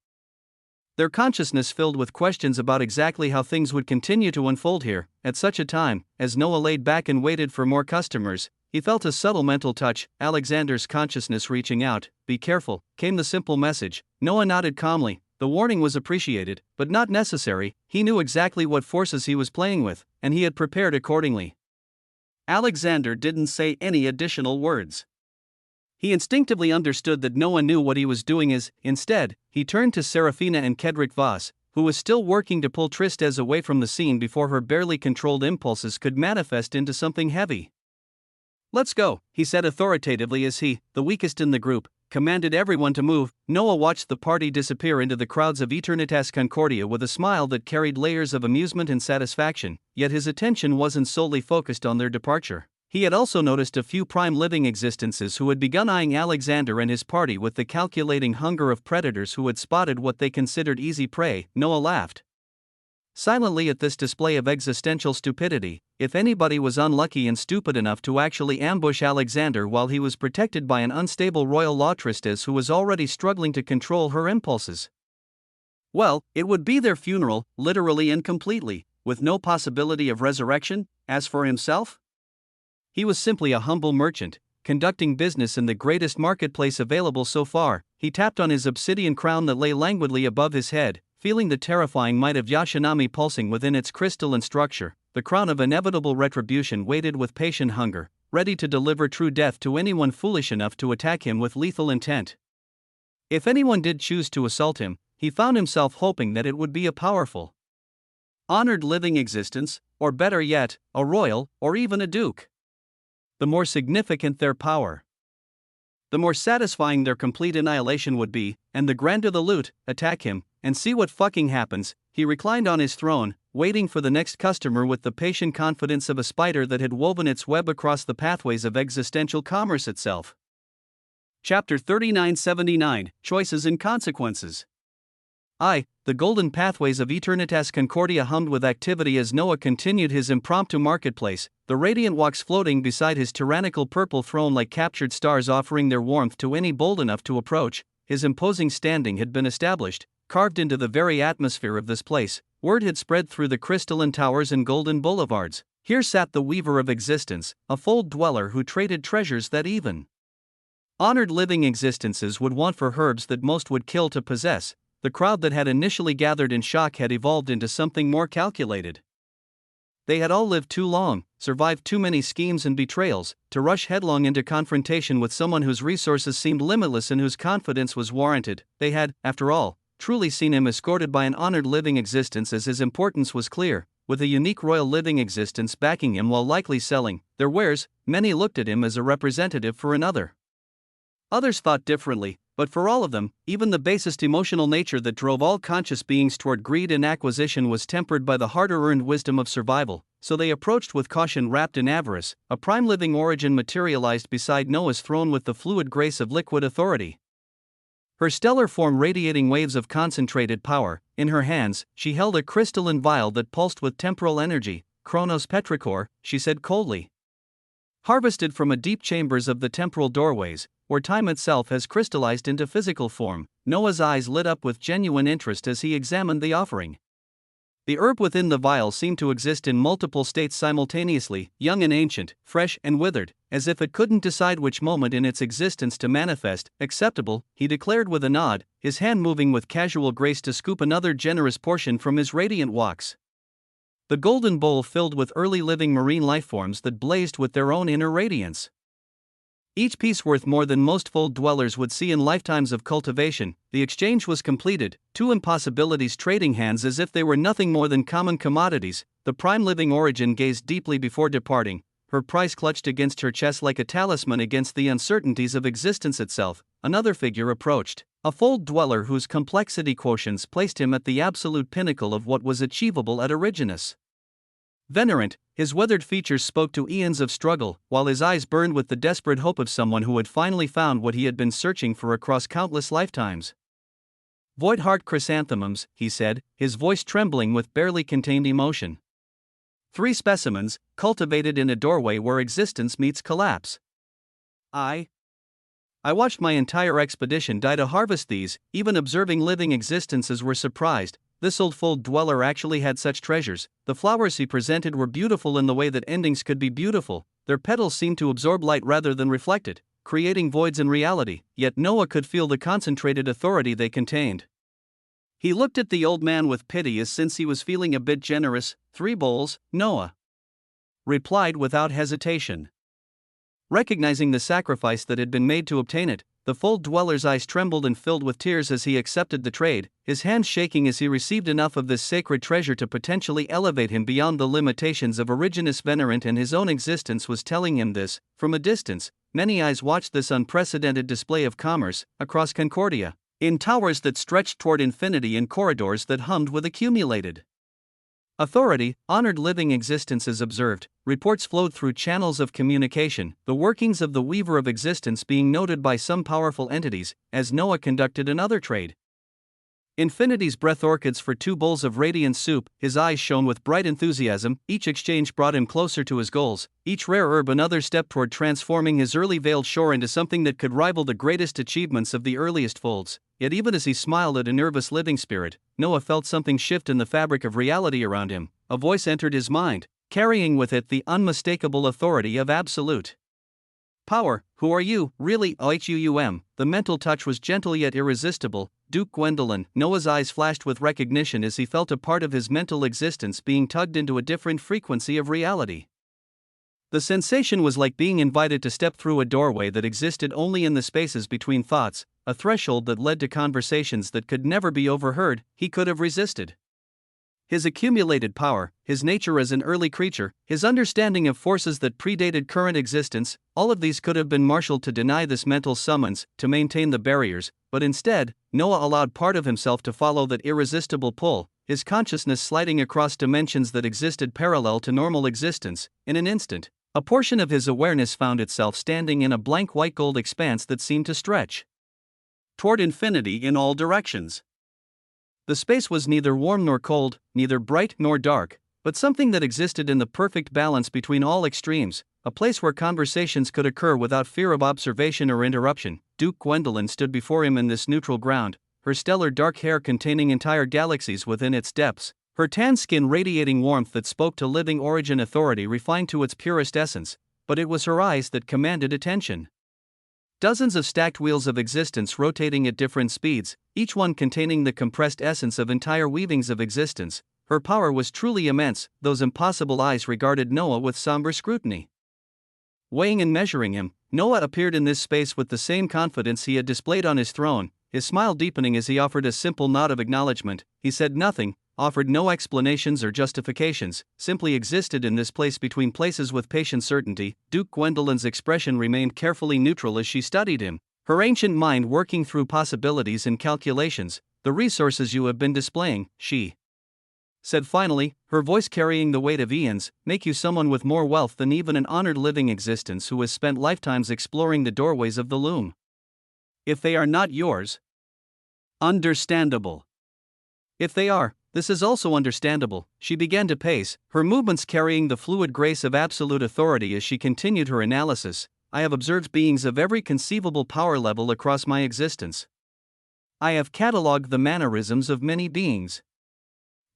their consciousness filled with questions about exactly how things would continue to unfold here. At such a time, as Noah laid back and waited for more customers, he felt a subtle mental touch, Alexander's consciousness reaching out. Be careful, came the simple message. Noah nodded calmly. The warning was appreciated, but not necessary. He knew exactly what forces he was playing with, and he had prepared accordingly. Alexander didn't say any additional words. He instinctively understood that Noah knew what he was doing instead, he turned to Seraphina and Kedrick Voss, who was still working to pull Tristes away from the scene before her barely controlled impulses could manifest into something heavy. Let's go, he said authoritatively as he, the weakest in the group, commanded everyone to move. Noah watched the party disappear into the crowds of Eternitas Concordia with a smile that carried layers of amusement and satisfaction, yet his attention wasn't solely focused on their departure. He had also noticed a few prime living existences who had begun eyeing Alexander and his party with the calculating hunger of predators who had spotted what they considered easy prey. Noah laughed. silently at this display of existential stupidity. If anybody was unlucky and stupid enough to actually ambush Alexander while he was protected by an unstable royal lautresses who was already struggling to control her impulses, well, it would be their funeral, literally and completely, with no possibility of resurrection. As for himself, he was simply a humble merchant, conducting business in the greatest marketplace available so far. He tapped on his obsidian crown that lay languidly above his head, feeling the terrifying might of Yashinami pulsing within its crystalline structure. The crown of inevitable retribution waited with patient hunger, ready to deliver true death to anyone foolish enough to attack him with lethal intent. If anyone did choose to assault him, he found himself hoping that it would be a powerful, honored living existence, or better yet, a royal, or even a duke. The more significant their power, the more satisfying their complete annihilation would be, and the grander the loot. Attack him, and see what fucking happens. He reclined on his throne, waiting for the next customer with the patient confidence of a spider that had woven its web across the pathways of existential commerce itself. Chapter 3979, Choices and Consequences. The golden pathways of Eternitas Concordia hummed with activity as Noah continued his impromptu marketplace, the radiant walks floating beside his tyrannical purple throne like captured stars offering their warmth to any bold enough to approach. His imposing standing had been established, carved into the very atmosphere of this place. Word had spread through the crystalline towers and golden boulevards. Here sat the weaver of existence, a fold dweller who traded treasures that even honored living existences would want for herbs that most would kill to possess. The crowd that had initially gathered in shock had evolved into something more calculated. They had all lived too long, survived too many schemes and betrayals, to rush headlong into confrontation with someone whose resources seemed limitless and whose confidence was warranted. They had, after all, truly seen him escorted by an honored living existence, as his importance was clear. With a unique royal living existence backing him while likely selling their wares, many looked at him as a representative for another. Others thought differently, but for all of them, even the basest emotional nature that drove all conscious beings toward greed and acquisition was tempered by the harder-earned wisdom of survival, so they approached with caution wrapped in avarice. A prime living origin materialized beside Noah's throne with the fluid grace of liquid authority, her stellar form radiating waves of concentrated power. In her hands, she held a crystalline vial that pulsed with temporal energy. Chronos Petrichor, she said coldly. Harvested from a deep chambers of the temporal doorways, where time itself has crystallized into physical form. Noah's eyes lit up with genuine interest as he examined the offering. The herb within the vial seemed to exist in multiple states simultaneously, young and ancient, fresh and withered, as if it couldn't decide which moment in its existence to manifest. Acceptable, he declared with a nod, his hand moving with casual grace to scoop another generous portion from his radiant walks. The golden bowl filled with early living marine lifeforms that blazed with their own inner radiance. Each piece worth more than most fold dwellers would see in lifetimes of cultivation. The exchange was completed, two impossibilities trading hands as if they were nothing more than common commodities. The prime living origin gazed deeply before departing, her prize clutched against her chest like a talisman against the uncertainties of existence itself. Another figure approached, a fold dweller whose complexity quotients placed him at the absolute pinnacle of what was achievable at Originus. Venerant, his weathered features spoke to eons of struggle, while his eyes burned with the desperate hope of someone who had finally found what he had been searching for across countless lifetimes. Void heart chrysanthemums, he said, his voice trembling with barely contained emotion. 3 specimens, cultivated in a doorway where existence meets collapse. I watched my entire expedition die to harvest these. Even observing living existences were surprised. This old fold dweller actually had such treasures. The flowers he presented were beautiful in the way that endings could be beautiful. Their petals seemed to absorb light rather than reflect it, creating voids in reality, yet Noah could feel the concentrated authority they contained. He looked at the old man with pity, as since he was feeling a bit generous. 3 bowls, Noah replied without hesitation. Recognizing the sacrifice that had been made to obtain it, the fold dweller's eyes trembled and filled with tears as he accepted the trade, his hands shaking as he received enough of this sacred treasure to potentially elevate him beyond the limitations of Originus Venerant, and his own existence was telling him this. From a distance, many eyes watched this unprecedented display of commerce across Concordia, in towers that stretched toward infinity and corridors that hummed with accumulated authority. Honored living existences observed, reports flowed through channels of communication, the workings of the weaver of existence being noted by some powerful entities, as Noah conducted another trade. Infinity's breath orchids for 2 bowls of radiant soup. His eyes shone with bright enthusiasm. Each exchange brought him closer to his goals, each rare herb another step toward transforming his early veiled shore into something that could rival the greatest achievements of the earliest folds. Yet even as he smiled at a nervous living spirit, Noah felt something shift in the fabric of reality around him. A voice entered his mind, carrying with it the unmistakable authority of absolute power. Who are you, really? Huum. The mental touch was gentle yet irresistible. Duke Gwendolyn. Noah's eyes flashed with recognition as he felt a part of his mental existence being tugged into a different frequency of reality. The sensation was like being invited to step through a doorway that existed only in the spaces between thoughts, a threshold that led to conversations that could never be overheard. He could have resisted. His accumulated power, his nature as an early creature, his understanding of forces that predated current existence, all of these could have been marshaled to deny this mental summons, to maintain the barriers, but instead, Noah allowed part of himself to follow that irresistible pull, his consciousness sliding across dimensions that existed parallel to normal existence. In an instant, a portion of his awareness found itself standing in a blank white gold expanse that seemed to stretch toward infinity in all directions. The space was neither warm nor cold, neither bright nor dark, but something that existed in the perfect balance between all extremes, a place where conversations could occur without fear of observation or interruption. Duke Gwendolyn stood before him in this neutral ground, her stellar dark hair containing entire galaxies within its depths, her tan skin radiating warmth that spoke to living origin authority refined to its purest essence, but it was her eyes that commanded attention. Dozens of stacked wheels of existence rotating at different speeds, each one containing the compressed essence of entire weavings of existence. Her power was truly immense. Those impossible eyes regarded Noah with somber scrutiny. Weighing and measuring him, Noah appeared in this space with the same confidence he had displayed on his throne, his smile deepening as he offered a simple nod of acknowledgement. He said nothing, offered no explanations or justifications, simply existed in this place between places with patient certainty. Duke Gwendolyn's expression remained carefully neutral as she studied him, her ancient mind working through possibilities and calculations. The resources you have been displaying, she said finally, her voice carrying the weight of eons, make you someone with more wealth than even an honored living existence who has spent lifetimes exploring the doorways of the loom. If they are not yours, understandable. If they are, this is also understandable. She began to pace, her movements carrying the fluid grace of absolute authority as she continued her analysis. I have observed beings of every conceivable power level across my existence. I have catalogued the mannerisms of many beings.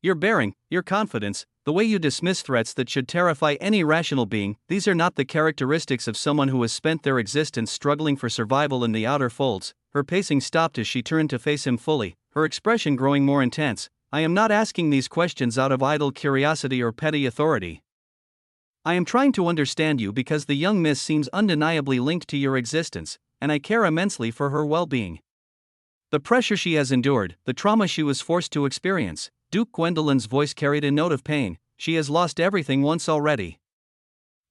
Your bearing, your confidence, the way you dismiss threats that should terrify any rational being, these are not the characteristics of someone who has spent their existence struggling for survival in the outer folds. Her pacing stopped as she turned to face him fully, her expression growing more intense. I am not asking these questions out of idle curiosity or petty authority. I am trying to understand you because the young miss seems undeniably linked to your existence, and I care immensely for her well-being. The pressure she has endured, the trauma she was forced to experience. Duke Gwendolyn's voice carried a note of pain. She has lost everything once already.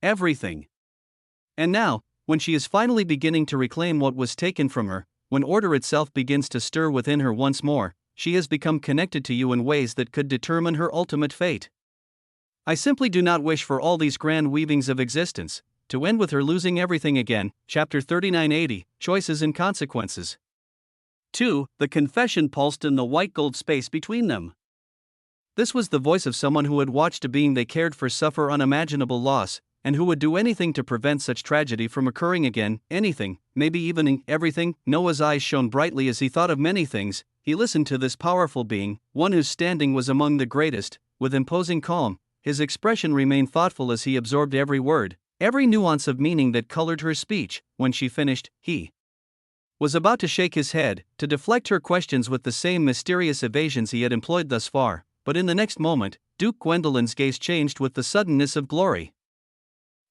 Everything. And now, when she is finally beginning to reclaim what was taken from her, when order itself begins to stir within her once more, she has become connected to you in ways that could determine her ultimate fate. I simply do not wish for all these grand weavings of existence to end with her losing everything again. Chapter 3980, Choices and Consequences. 2. The confession pulsed in the white gold space between them. This was the voice of someone who had watched a being they cared for suffer unimaginable loss, and who would do anything to prevent such tragedy from occurring again. Anything, maybe even everything. Noah's eyes shone brightly as he thought of many things. He listened to this powerful being, one whose standing was among the greatest, with imposing calm. His expression remained thoughtful as he absorbed every word, every nuance of meaning that colored her speech. When she finished, he was about to shake his head, to deflect her questions with the same mysterious evasions he had employed thus far. But in the next moment, Duke Gwendolyn's gaze changed with the suddenness of glory.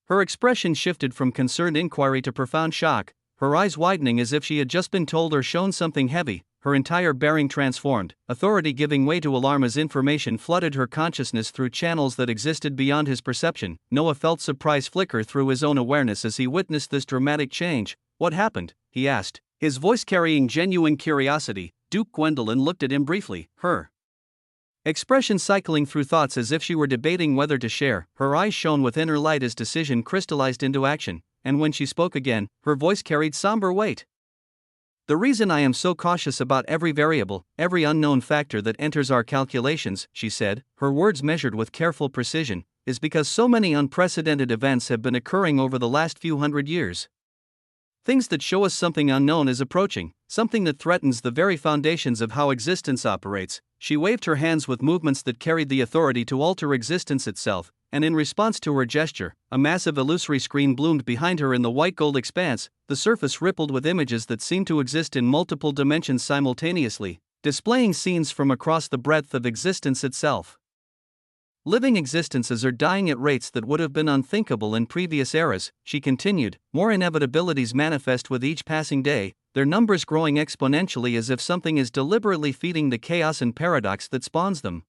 Her expression shifted from concerned inquiry to profound shock, her eyes widening as if she had just been told or shown something heavy, her entire bearing transformed, authority giving way to alarm as information flooded her consciousness through channels that existed beyond his perception. Noah felt surprise flicker through his own awareness as he witnessed this dramatic change. What happened? He asked, his voice carrying genuine curiosity. Duke Gwendolyn looked at him briefly, her expression cycling through thoughts as if she were debating whether to share. Her eyes shone with inner light as decision crystallized into action, and when she spoke again, her voice carried somber weight. The reason I am so cautious about every variable, every unknown factor that enters our calculations, she said, her words measured with careful precision, is because so many unprecedented events have been occurring over the last few hundred years. Things that show us something unknown is approaching, something that threatens the very foundations of how existence operates. She waved her hands with movements that carried the authority to alter existence itself, and in response to her gesture, a massive illusory screen bloomed behind her in the white gold expanse. The surface rippled with images that seemed to exist in multiple dimensions simultaneously, displaying scenes from across the breadth of existence itself. Living existences are dying at rates that would have been unthinkable in previous eras, she continued. More inevitabilities manifest with each passing day, their numbers growing exponentially as if something is deliberately feeding the chaos and paradox that spawns them.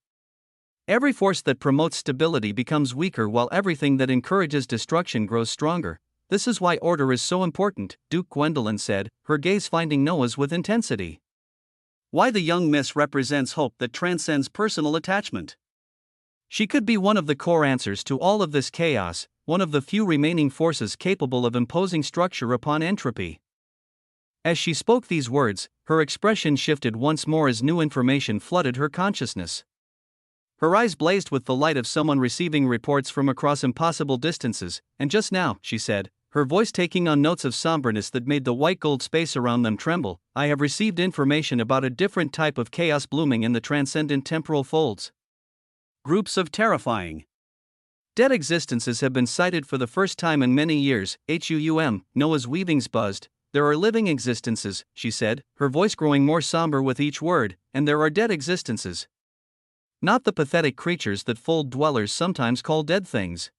Every force that promotes stability becomes weaker while everything that encourages destruction grows stronger. This is why order is so important, Duke Gwendolyn said, her gaze finding Noah's with intensity. Why the young miss represents hope that transcends personal attachment. She could be one of the core answers to all of this chaos, one of the few remaining forces capable of imposing structure upon entropy. As she spoke these words, her expression shifted once more as new information flooded her consciousness. Her eyes blazed with the light of someone receiving reports from across impossible distances, and just now, she said, her voice taking on notes of somberness that made the white gold space around them tremble, I have received information about a different type of chaos blooming in the transcendent temporal folds. Groups of terrifying dead existences have been sighted for the first time in many years. Noah's weavings buzzed. There are living existences, she said, her voice growing more somber with each word, and there are dead existences. Not the pathetic creatures that fold dwellers sometimes call dead things.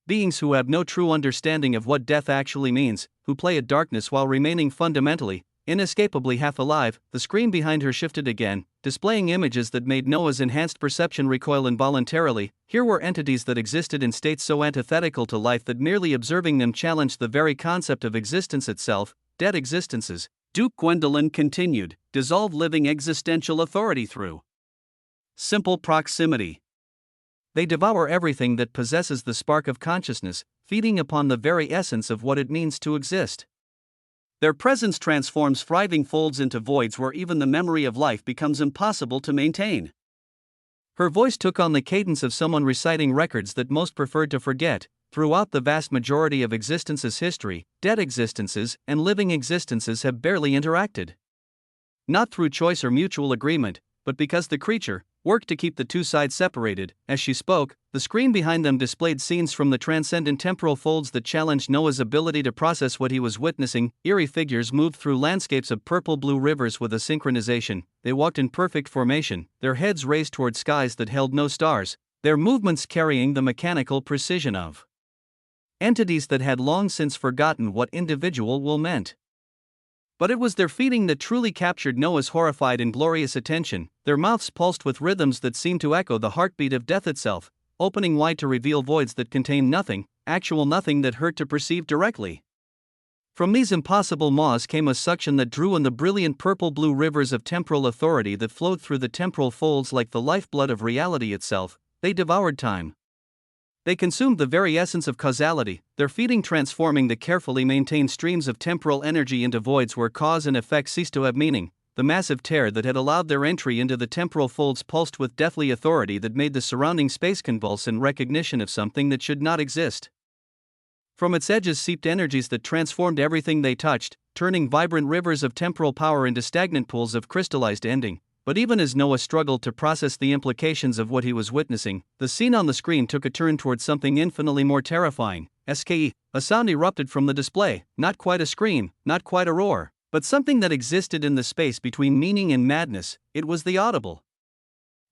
Beings who have no true understanding of what death actually means, who play at darkness while remaining fundamentally, inescapably half alive. The screen behind her shifted again, displaying images that made Noah's enhanced perception recoil involuntarily. Here were entities that existed in states so antithetical to life that merely observing them challenged the very concept of existence itself. Dead existences, Duke Gwendolyn continued, dissolve living existential authority through simple proximity. They devour everything that possesses the spark of consciousness, feeding upon the very essence of what it means to exist. Their presence transforms thriving folds into voids where even the memory of life becomes impossible to maintain. Her voice took on the cadence of someone reciting records that most preferred to forget. Throughout the vast majority of existence's history, dead existences and living existences have barely interacted. Not through choice or mutual agreement, but because the creature worked to keep the two sides separated. As she spoke, the screen behind them displayed scenes from the transcendent temporal folds that challenged Noah's ability to process what he was witnessing. Eerie figures moved through landscapes of purple-blue rivers with a synchronization. They walked in perfect formation, their heads raised toward skies that held no stars, their movements carrying the mechanical precision of entities that had long since forgotten what individual will meant. But it was their feeding that truly captured Noah's horrified and glorious attention. Their mouths pulsed with rhythms that seemed to echo the heartbeat of death itself, opening wide to reveal voids that contained nothing, actual nothing that hurt to perceive directly. From these impossible maws came a suction that drew in the brilliant purple-blue rivers of temporal authority that flowed through the temporal folds like the lifeblood of reality itself. They devoured time. They consumed the very essence of causality, their feeding transforming the carefully maintained streams of temporal energy into voids where cause and effect ceased to have meaning. The massive tear that had allowed their entry into the temporal folds pulsed with deathly authority that made the surrounding space convulse in recognition of something that should not exist. From its edges seeped energies that transformed everything they touched, turning vibrant rivers of temporal power into stagnant pools of crystallized ending. But even as Noah struggled to process the implications of what he was witnessing, the scene on the screen took a turn toward something infinitely more terrifying. A sound erupted from the display, not quite a scream, not quite a roar, but something that existed in the space between meaning and madness. It was the audible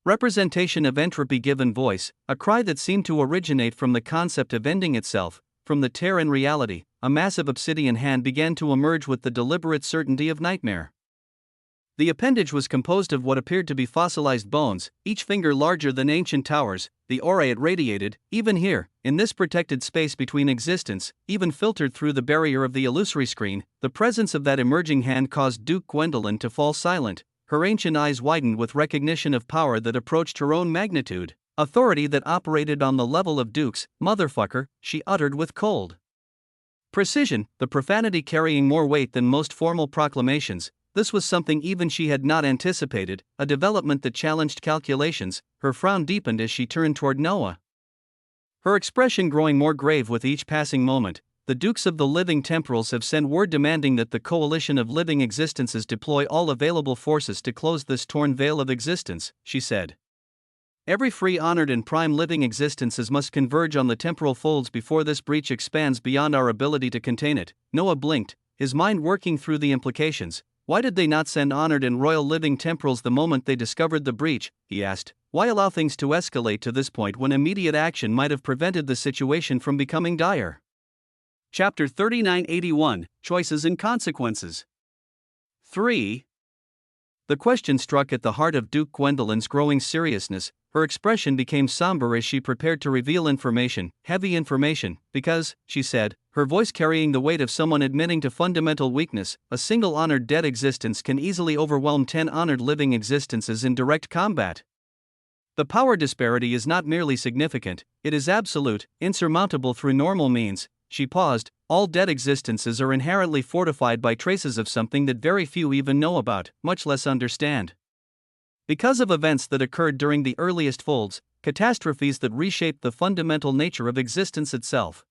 representation of entropy given voice, a cry that seemed to originate from the concept of ending itself, from the tear in reality. A massive obsidian hand began to emerge with the deliberate certainty of nightmare. The appendage was composed of what appeared to be fossilized bones, each finger larger than ancient towers. The aura it radiated, even here, in this protected space between existence, even filtered through the barrier of the illusory screen, the presence of that emerging hand caused Duke Gwendolyn to fall silent. Her ancient eyes widened with recognition of power that approached her own magnitude, authority that operated on the level of Duke's. Motherfucker, she uttered with cold precision, the profanity carrying more weight than most formal proclamations. This was something even she had not anticipated, a development that challenged calculations. Her frown deepened as she turned toward Noah, her expression growing more grave with each passing moment. The Dukes of the Living Temporals have sent word demanding that the coalition of living existences deploy all available forces to close this torn veil of existence, she said. Every free, honored, and prime living existences must converge on the temporal folds before this breach expands beyond our ability to contain it. Noah blinked, his mind working through the implications. Why did they not send honored and royal living temporals the moment they discovered the breach? He asked. Why allow things to escalate to this point when immediate action might have prevented the situation from becoming dire? Chapter 3981, Choices and Consequences. 3. The question struck at the heart of Duke Gwendolyn's growing seriousness. Her expression became somber as she prepared to reveal information, heavy information, because, she said, her voice carrying the weight of someone admitting to fundamental weakness, a single honored dead existence can easily overwhelm 10 honored living existences in direct combat. The power disparity is not merely significant, it is absolute, insurmountable through normal means. She paused. All dead existences are inherently fortified by traces of something that very few even know about, much less understand. Because of events that occurred during the earliest folds, catastrophes that reshaped the fundamental nature of existence itself.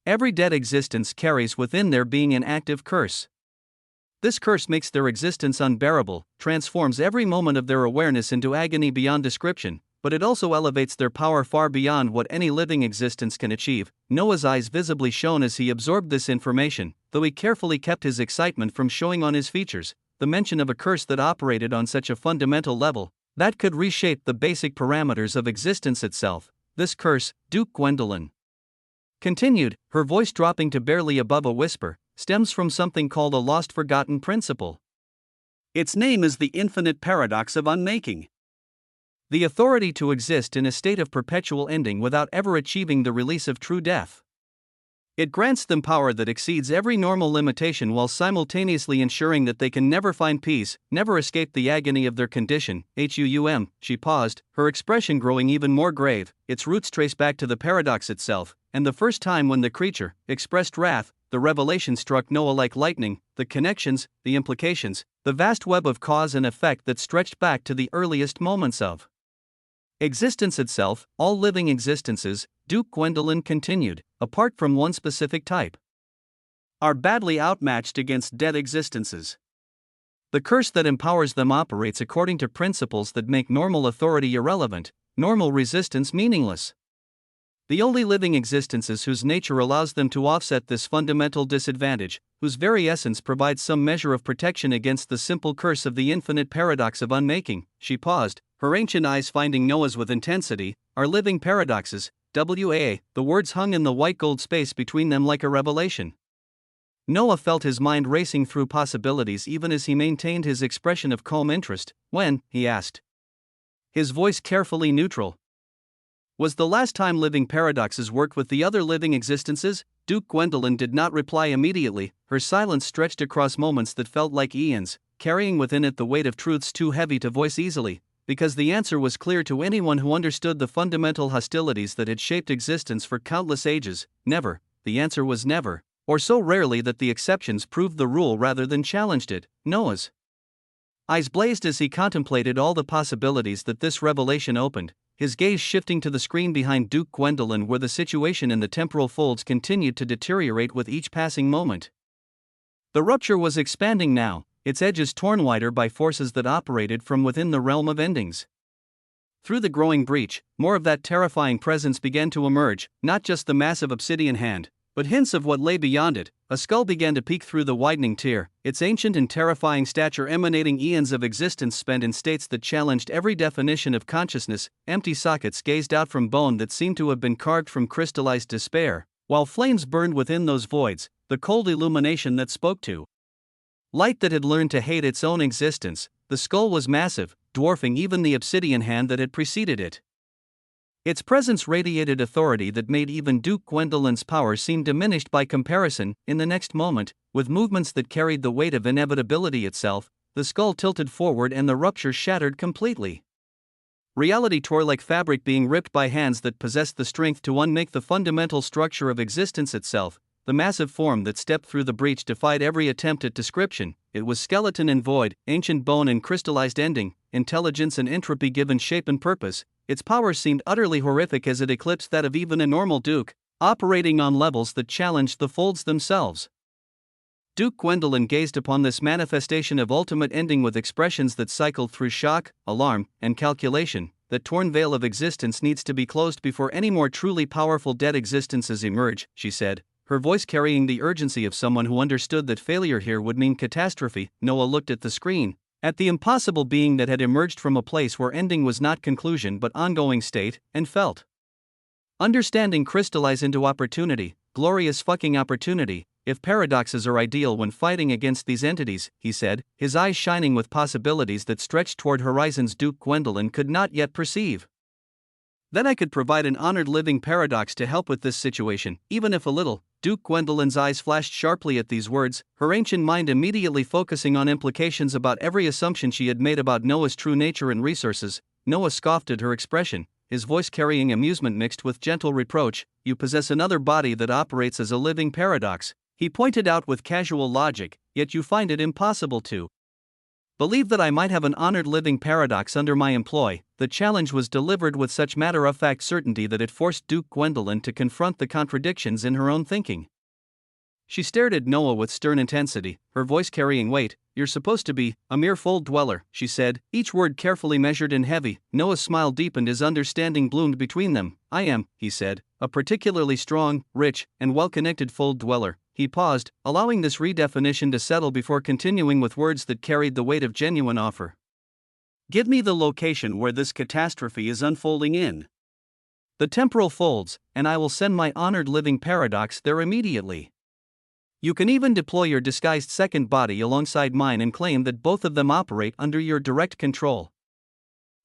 Every dead existence carries within their being an active curse. This curse makes their existence unbearable, transforms every moment of their awareness into agony beyond description, but it also elevates their power far beyond what any living existence can achieve. Noah's eyes visibly shone as he absorbed this information, though he carefully kept his excitement from showing on his features. The mention of a curse that operated on such a fundamental level, that could reshape the basic parameters of existence itself. This curse, Duke Gwendolyn continued, her voice dropping to barely above a whisper, stems from something called a lost forgotten principle. Its name is the infinite paradox of unmaking. The authority to exist in a state of perpetual ending without ever achieving the release of true death. It grants them power that exceeds every normal limitation while simultaneously ensuring that they can never find peace, never escape the agony of their condition. She paused, her expression growing even more grave. Its roots trace back to the paradox itself, and the first time when the creature expressed wrath. The revelation struck Noah like lightning, the connections, the implications, the vast web of cause and effect that stretched back to the earliest moments of existence itself. All living existences, Duke Gwendolyn continued, apart from one specific type, are badly outmatched against dead existences. The curse that empowers them operates according to principles that make normal authority irrelevant, normal resistance meaningless. The only living existences whose nature allows them to offset this fundamental disadvantage, whose very essence provides some measure of protection against the simple curse of the infinite paradox of unmaking. She paused, her ancient eyes finding Noah's with intensity, are living paradoxes. The words hung in the white gold space between them like a revelation. Noah felt his mind racing through possibilities even as he maintained his expression of calm interest. When, he asked, his voice carefully neutral, was the last time living paradoxes worked with the other living existences? Duke Gwendolyn did not reply immediately, her silence stretched across moments that felt like eons, carrying within it the weight of truths too heavy to voice easily, because the answer was clear to anyone who understood the fundamental hostilities that had shaped existence for countless ages. Never. The answer was never, or so rarely that the exceptions proved the rule rather than challenged it. Noah's eyes blazed as he contemplated all the possibilities that this revelation opened, his gaze shifting to the screen behind Duke Gwendolyn where the situation in the temporal folds continued to deteriorate with each passing moment. The rupture was expanding now, its edges torn wider by forces that operated from within the realm of endings. Through the growing breach, more of that terrifying presence began to emerge, not just the massive obsidian hand, but hints of what lay beyond it. A skull began to peek through the widening tear, its ancient and terrifying stature emanating eons of existence spent in states that challenged every definition of consciousness. Empty sockets gazed out from bone that seemed to have been carved from crystallized despair, while flames burned within those voids, the cold illumination that spoke to light that had learned to hate its own existence. The skull was massive, dwarfing even the obsidian hand that had preceded it. Its presence radiated authority that made even Duke Gwendolyn's power seem diminished by comparison. In the next moment, with movements that carried the weight of inevitability itself, the skull tilted forward and the rupture shattered completely. Reality tore like fabric being ripped by hands that possessed the strength to unmake the fundamental structure of existence itself. the massive form that stepped through the breach defied every attempt at description. It was skeleton and void, ancient bone and crystallized ending, intelligence and entropy given shape and purpose. Its power seemed utterly horrific as it eclipsed that of even a normal Duke, operating on levels that challenged the folds themselves. Duke Gwendolyn gazed upon this manifestation of ultimate ending with expressions that cycled through shock, alarm, and calculation. That torn veil of existence needs to be closed before any more truly powerful dead existences emerge, she said, her voice carrying the urgency of someone who understood that failure here would mean catastrophe. Noah looked at the screen, at the impossible being that had emerged from a place where ending was not conclusion but ongoing state, and felt understanding crystallize into opportunity, glorious fucking opportunity. If paradoxes are ideal when fighting against these entities, he said, his eyes shining with possibilities that stretched toward horizons Duke Gwendolyn could not yet perceive. Then I could provide an honored living paradox to help with this situation, even if a little. Duke Gwendolyn's eyes flashed sharply at these words, her ancient mind immediately focusing on implications about every assumption she had made about Noah's true nature and resources. Noah scoffed at her expression, his voice carrying amusement mixed with gentle reproach. You possess another body that operates as a living paradox, he pointed out with casual logic, yet you find it impossible to believe that I might have an honored living paradox under my employ. The challenge was delivered with such matter-of-fact certainty that it forced Duke Gwendolyn to confront the contradictions in her own thinking. She stared at Noah with stern intensity, her voice carrying weight. You're supposed to be a mere fold dweller, she said, each word carefully measured and heavy. Noah's smile deepened, his understanding bloomed between them. I am, he said, a particularly strong, rich, and well-connected fold dweller. He paused, allowing this redefinition to settle before continuing with words that carried the weight of genuine offer. Give me the location where this catastrophe is unfolding in the temporal folds, and I will send my honored living paradox there immediately. You can even deploy your disguised second body alongside mine and claim that both of them operate under your direct control.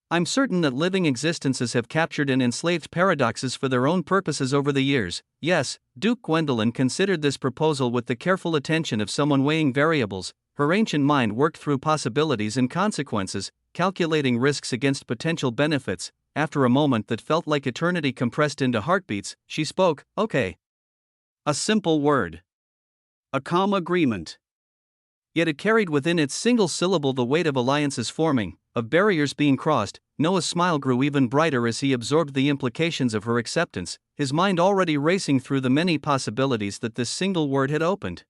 I'm certain that living existences have captured and enslaved paradoxes for their own purposes over the years. Yes, Duke Gwendolyn considered this proposal with the careful attention of someone weighing variables. Her ancient mind worked through possibilities and consequences, calculating risks against potential benefits. After a moment that felt like eternity compressed into heartbeats, she spoke, okay. A simple word. A calm agreement. Yet it carried within its single syllable the weight of alliances forming, of barriers being crossed. Noah's smile grew even brighter as he absorbed the implications of her acceptance, his mind already racing through the many possibilities that this single word had opened.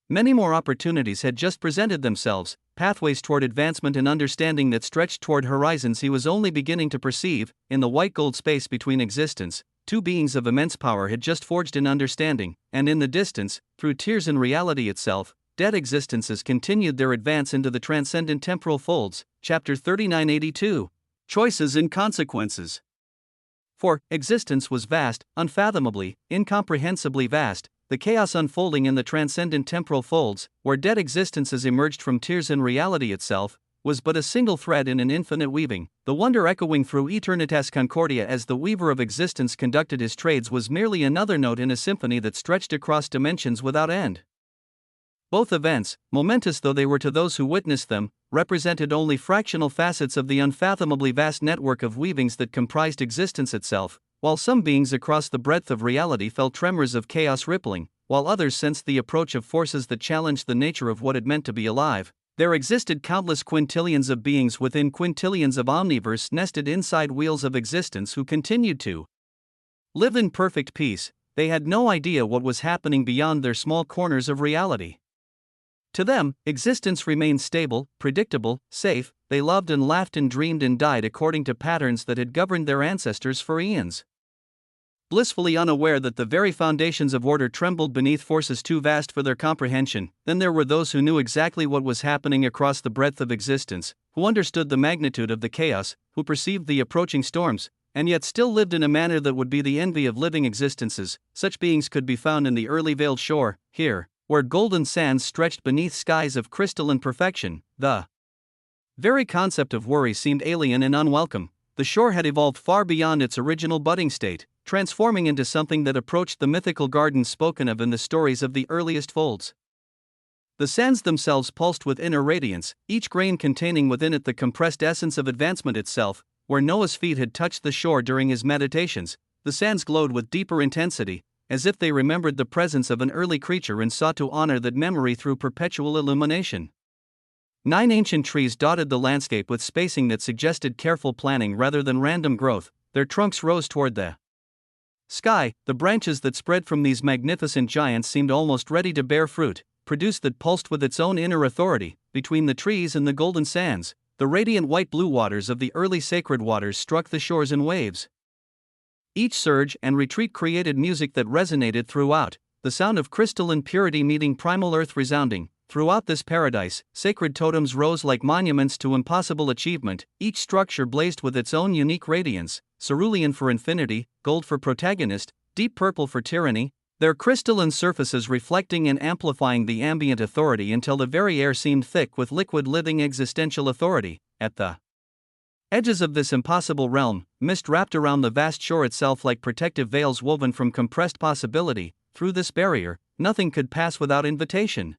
Many more opportunities had just presented themselves, pathways toward advancement and understanding that stretched toward horizons he was only beginning to perceive. In the white-gold space between existence, two beings of immense power had just forged an understanding, and in the distance, through tears and reality itself, dead existences continued their advance into the transcendent temporal folds. Chapter 3982. Choices and Consequences. For existence was vast, unfathomably, incomprehensibly vast. The chaos unfolding in the transcendent temporal folds, where dead existences emerged from tears and reality itself, was but a single thread in an infinite weaving. The wonder echoing through aeternitas concordia as the weaver of existence conducted his trades was merely another note in a symphony that stretched across dimensions without end. Both events, momentous though they were to those who witnessed them, represented only fractional facets of the unfathomably vast network of weavings that comprised existence itself. While some beings across the breadth of reality felt tremors of chaos rippling, while others sensed the approach of forces that challenged the nature of what it meant to be alive, there existed countless quintillions of beings within quintillions of omniverse nested inside wheels of existence who continued to live in perfect peace. They had no idea what was happening beyond their small corners of reality. To them, existence remained stable, predictable, safe. They loved and laughed and dreamed and died according to patterns that had governed their ancestors for eons. Blissfully unaware that the very foundations of order trembled beneath forces too vast for their comprehension. Then there were those who knew exactly what was happening across the breadth of existence, who understood the magnitude of the chaos, who perceived the approaching storms, and yet still lived in a manner that would be the envy of living existences. Such beings could be found in the early veiled shore, here, where golden sands stretched beneath skies of crystalline perfection. The very concept of worry seemed alien and unwelcome. The shore had evolved far beyond its original budding state, transforming into something that approached the mythical gardens spoken of in the stories of the earliest folds. The sands themselves pulsed with inner radiance, each grain containing within it the compressed essence of advancement itself. Where Noah's feet had touched the shore during his meditations, the sands glowed with deeper intensity, as if they remembered the presence of an early creature and sought to honor that memory through perpetual illumination. 9 ancient trees dotted the landscape with spacing that suggested careful planning rather than random growth. Their trunks rose toward the sky. The branches that spread from these magnificent giants seemed almost ready to bear fruit, produce that pulsed with its own inner authority. Between the trees and the golden sands, the radiant white-blue waters of the early sacred waters struck the shores in waves. Each surge and retreat created music that resonated throughout, the sound of crystalline purity meeting primal earth resounding. Throughout this paradise, sacred totems rose like monuments to impossible achievement. Each structure blazed with its own unique radiance: cerulean for infinity, gold for protagonist, deep purple for tyranny, their crystalline surfaces reflecting and amplifying the ambient authority until the very air seemed thick with liquid living existential authority. At the edges of this impossible realm, mist wrapped around the vast shore itself like protective veils woven from compressed possibility. Through this barrier, nothing could pass without invitation.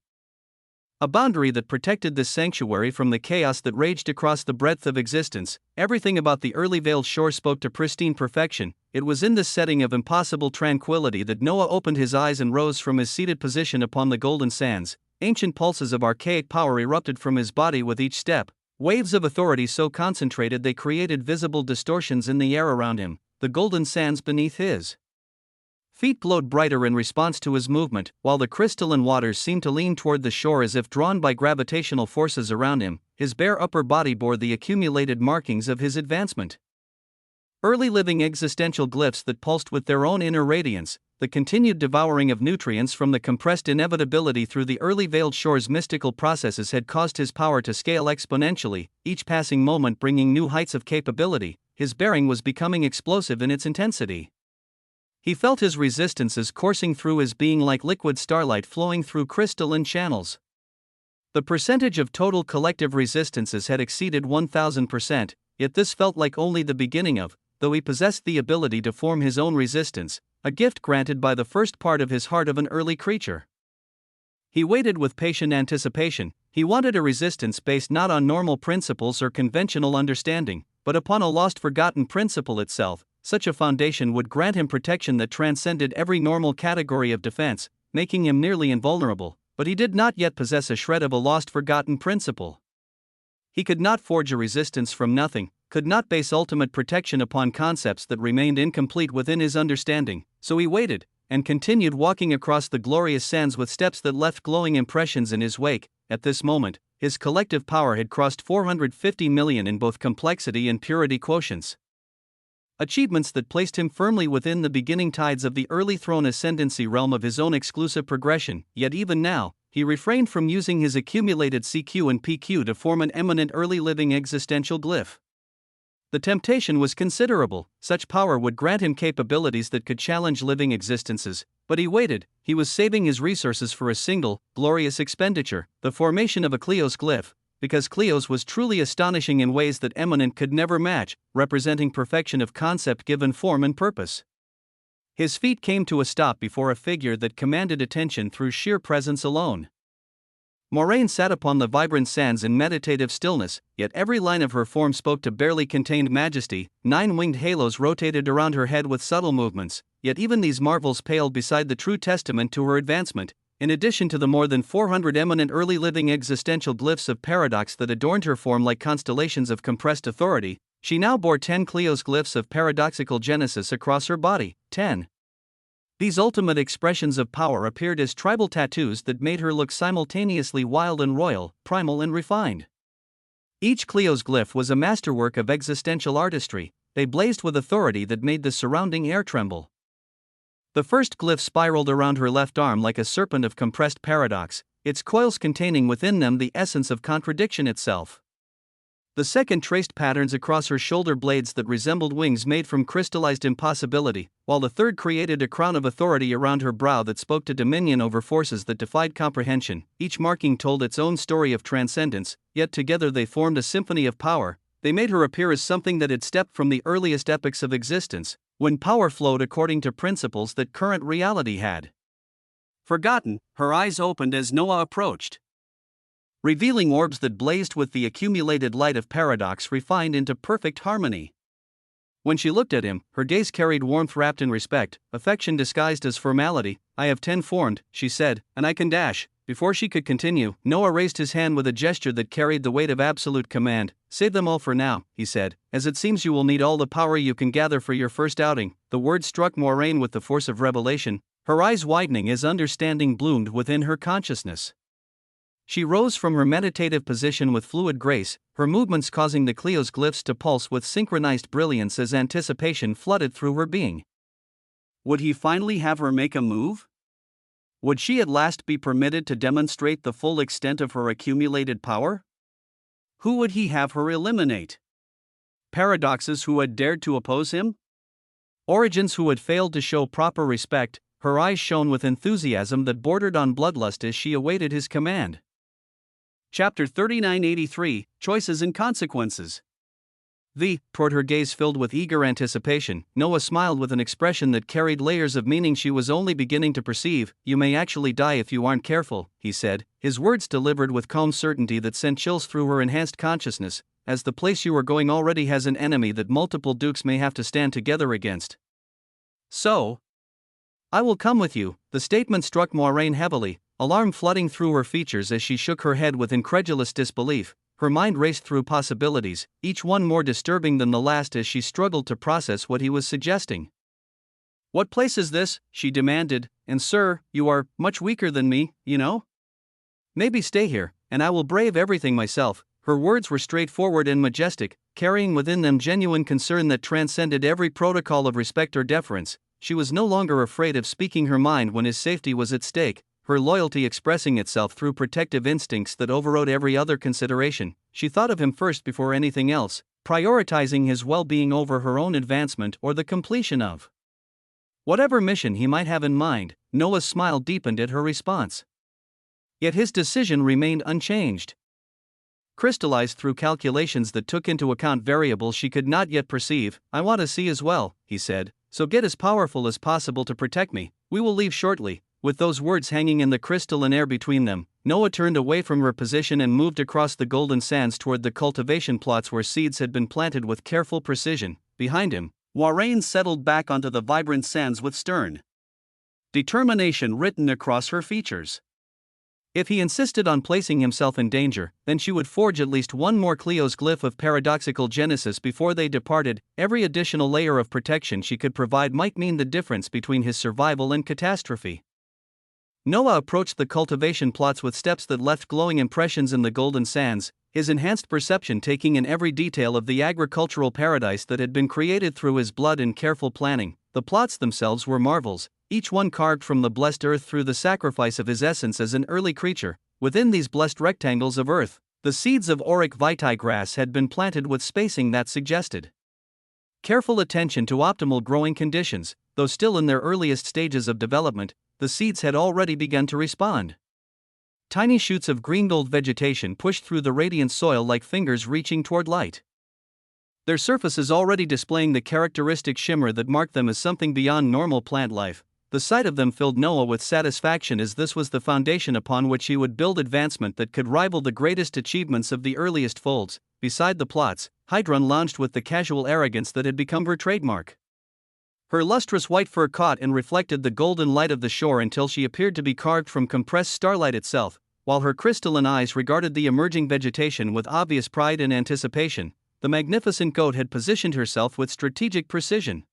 A boundary that protected this sanctuary from the chaos that raged across the breadth of existence. Everything about the early veiled shore spoke to pristine perfection. It was in this setting of impossible tranquility that Noah opened his eyes and rose from his seated position upon the golden sands. Ancient pulses of archaic power erupted from his body with each step, waves of authority so concentrated they created visible distortions in the air around him. The golden sands beneath his feet glowed brighter in response to his movement, while the crystalline waters seemed to lean toward the shore as if drawn by gravitational forces around him. His bare upper body bore the accumulated markings of his advancement. Early living existential glyphs that pulsed with their own inner radiance, the continued devouring of nutrients from the compressed inevitability through the early veiled shore's mystical processes had caused his power to scale exponentially, each passing moment bringing new heights of capability. His bearing was becoming explosive in its intensity. He felt his resistances coursing through his being like liquid starlight flowing through crystalline channels. The percentage of total collective resistances had exceeded 1000%, yet this felt like only the beginning of, though he possessed the ability to form his own resistance, a gift granted by the first part of his heart of an early creature. He waited with patient anticipation. He wanted a resistance based not on normal principles or conventional understanding, but upon a lost forgotten principle itself. Such a foundation would grant him protection that transcended every normal category of defense, making him nearly invulnerable, but he did not yet possess a shred of a lost forgotten principle. He could not forge a resistance from nothing, could not base ultimate protection upon concepts that remained incomplete within his understanding, so he waited, and continued walking across the glorious sands with steps that left glowing impressions in his wake. At this moment, his collective power had crossed 450 million in both complexity and purity quotients. Achievements that placed him firmly within the beginning tides of the early throne ascendancy realm of his own exclusive progression. Yet even now, he refrained from using his accumulated CQ and PQ to form an eminent early living existential glyph. The temptation was considerable. Such power would grant him capabilities that could challenge living existences, but he waited. He was saving his resources for a single, glorious expenditure, the formation of a Kleos glyph. Because Kleos was truly astonishing in ways that eminent could never match, representing perfection of concept given form and purpose. His feet came to a stop before a figure that commanded attention through sheer presence alone. Moraine sat upon the vibrant sands in meditative stillness, yet every line of her form spoke to barely contained majesty. 9 winged halos rotated around her head with subtle movements, yet even these marvels paled beside the true testament to her advancement. In addition to the more than 400 eminent early living existential glyphs of paradox that adorned her form like constellations of compressed authority, she now bore 10 Kleos glyphs of paradoxical genesis across her body. 10. These ultimate expressions of power appeared as tribal tattoos that made her look simultaneously wild and royal, primal and refined. Each Kleos glyph was a masterwork of existential artistry. They blazed with authority that made the surrounding air tremble. The first glyph spiraled around her left arm like a serpent of compressed paradox, its coils containing within them the essence of contradiction itself. The second traced patterns across her shoulder blades that resembled wings made from crystallized impossibility, while the third created a crown of authority around her brow that spoke to dominion over forces that defied comprehension. Each marking told its own story of transcendence, yet together they formed a symphony of power. They made her appear as something that had stepped from the earliest epochs of existence, when power flowed according to principles that current reality had forgotten. Her eyes opened as Noah approached, revealing orbs that blazed with the accumulated light of paradox refined into perfect harmony. When she looked at him, her gaze carried warmth wrapped in respect, affection disguised as formality. "I have 10 formed," she said, "and I can dash." Before she could continue, Noah raised his hand with a gesture that carried the weight of absolute command. "Save them all for now," he said, "as it seems you will need all the power you can gather for your first outing." The words struck Moraine with the force of revelation, her eyes widening as understanding bloomed within her consciousness. She rose from her meditative position with fluid grace, her movements causing the Clio's glyphs to pulse with synchronized brilliance as anticipation flooded through her being. Would he finally have her make a move? Would she at last be permitted to demonstrate the full extent of her accumulated power? Who would he have her eliminate? Paradoxes who had dared to oppose him? Origins who had failed to show proper respect? Her eyes shone with enthusiasm that bordered on bloodlust as she awaited his command. Chapter 3983, Choices and Consequences. Toward her gaze filled with eager anticipation, Noah smiled with an expression that carried layers of meaning she was only beginning to perceive. "You may actually die if you aren't careful," he said, his words delivered with calm certainty that sent chills through her enhanced consciousness, "as the place you are going already has an enemy that multiple dukes may have to stand together against. So, I will come with you." The statement struck Moraine heavily, alarm flooding through her features as she shook her head with incredulous disbelief. Her mind raced through possibilities, each one more disturbing than the last as she struggled to process what he was suggesting. "What place is this?" she demanded, "and sir, you are much weaker than me, you know? Maybe stay here, and I will brave everything myself." Her words were straightforward and majestic, carrying within them genuine concern that transcended every protocol of respect or deference. She was no longer afraid of speaking her mind when his safety was at stake, her loyalty expressing itself through protective instincts that overrode every other consideration. She thought of him first before anything else, prioritizing his well-being over her own advancement or the completion of whatever mission he might have in mind. Noah's smile deepened at her response. Yet his decision remained unchanged, crystallized through calculations that took into account variables she could not yet perceive. "I want to see as well," he said, "so get as powerful as possible to protect me. We will leave shortly." With those words hanging in the crystalline air between them, Noah turned away from her position and moved across the golden sands toward the cultivation plots where seeds had been planted with careful precision. Behind him, Moraine settled back onto the vibrant sands with stern determination written across her features. If he insisted on placing himself in danger, then she would forge at least one more Clio's glyph of paradoxical genesis before they departed. Every additional layer of protection she could provide might mean the difference between his survival and catastrophe. Noah approached the cultivation plots with steps that left glowing impressions in the golden sands, his enhanced perception taking in every detail of the agricultural paradise that had been created through his blood and careful planning. The plots themselves were marvels, each one carved from the blessed earth through the sacrifice of his essence as an early creature. Within these blessed rectangles of earth, the seeds of auric vitae grass had been planted with spacing that suggested careful attention to optimal growing conditions. Though still in their earliest stages of development, the seeds had already begun to respond. Tiny shoots of green gold vegetation pushed through the radiant soil like fingers reaching toward light, their surfaces already displaying the characteristic shimmer that marked them as something beyond normal plant life. The sight of them filled Noah with satisfaction, as this was the foundation upon which he would build advancement that could rival the greatest achievements of the earliest folds. Beside the plots, Hydrun lounged with the casual arrogance that had become her trademark. Her lustrous white fur caught and reflected the golden light of the shore until she appeared to be carved from compressed starlight itself, while her crystalline eyes regarded the emerging vegetation with obvious pride and anticipation. The magnificent goat had positioned herself with strategic precision,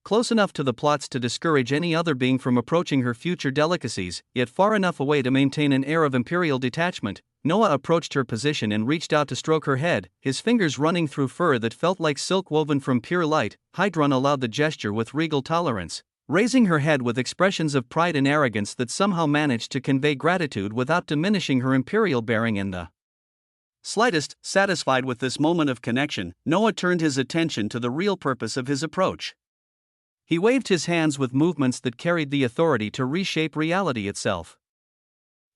close enough to the plots to discourage any other being from approaching her future delicacies, yet far enough away to maintain an air of imperial detachment. Noah approached her position and reached out to stroke her head, his fingers running through fur that felt like silk woven from pure light. Hydrun allowed the gesture with regal tolerance, raising her head with expressions of pride and arrogance that somehow managed to convey gratitude without diminishing her imperial bearing in the slightest. Satisfied with this moment of connection, Noah turned his attention to the real purpose of his approach. He waved his hands with movements that carried the authority to reshape reality itself,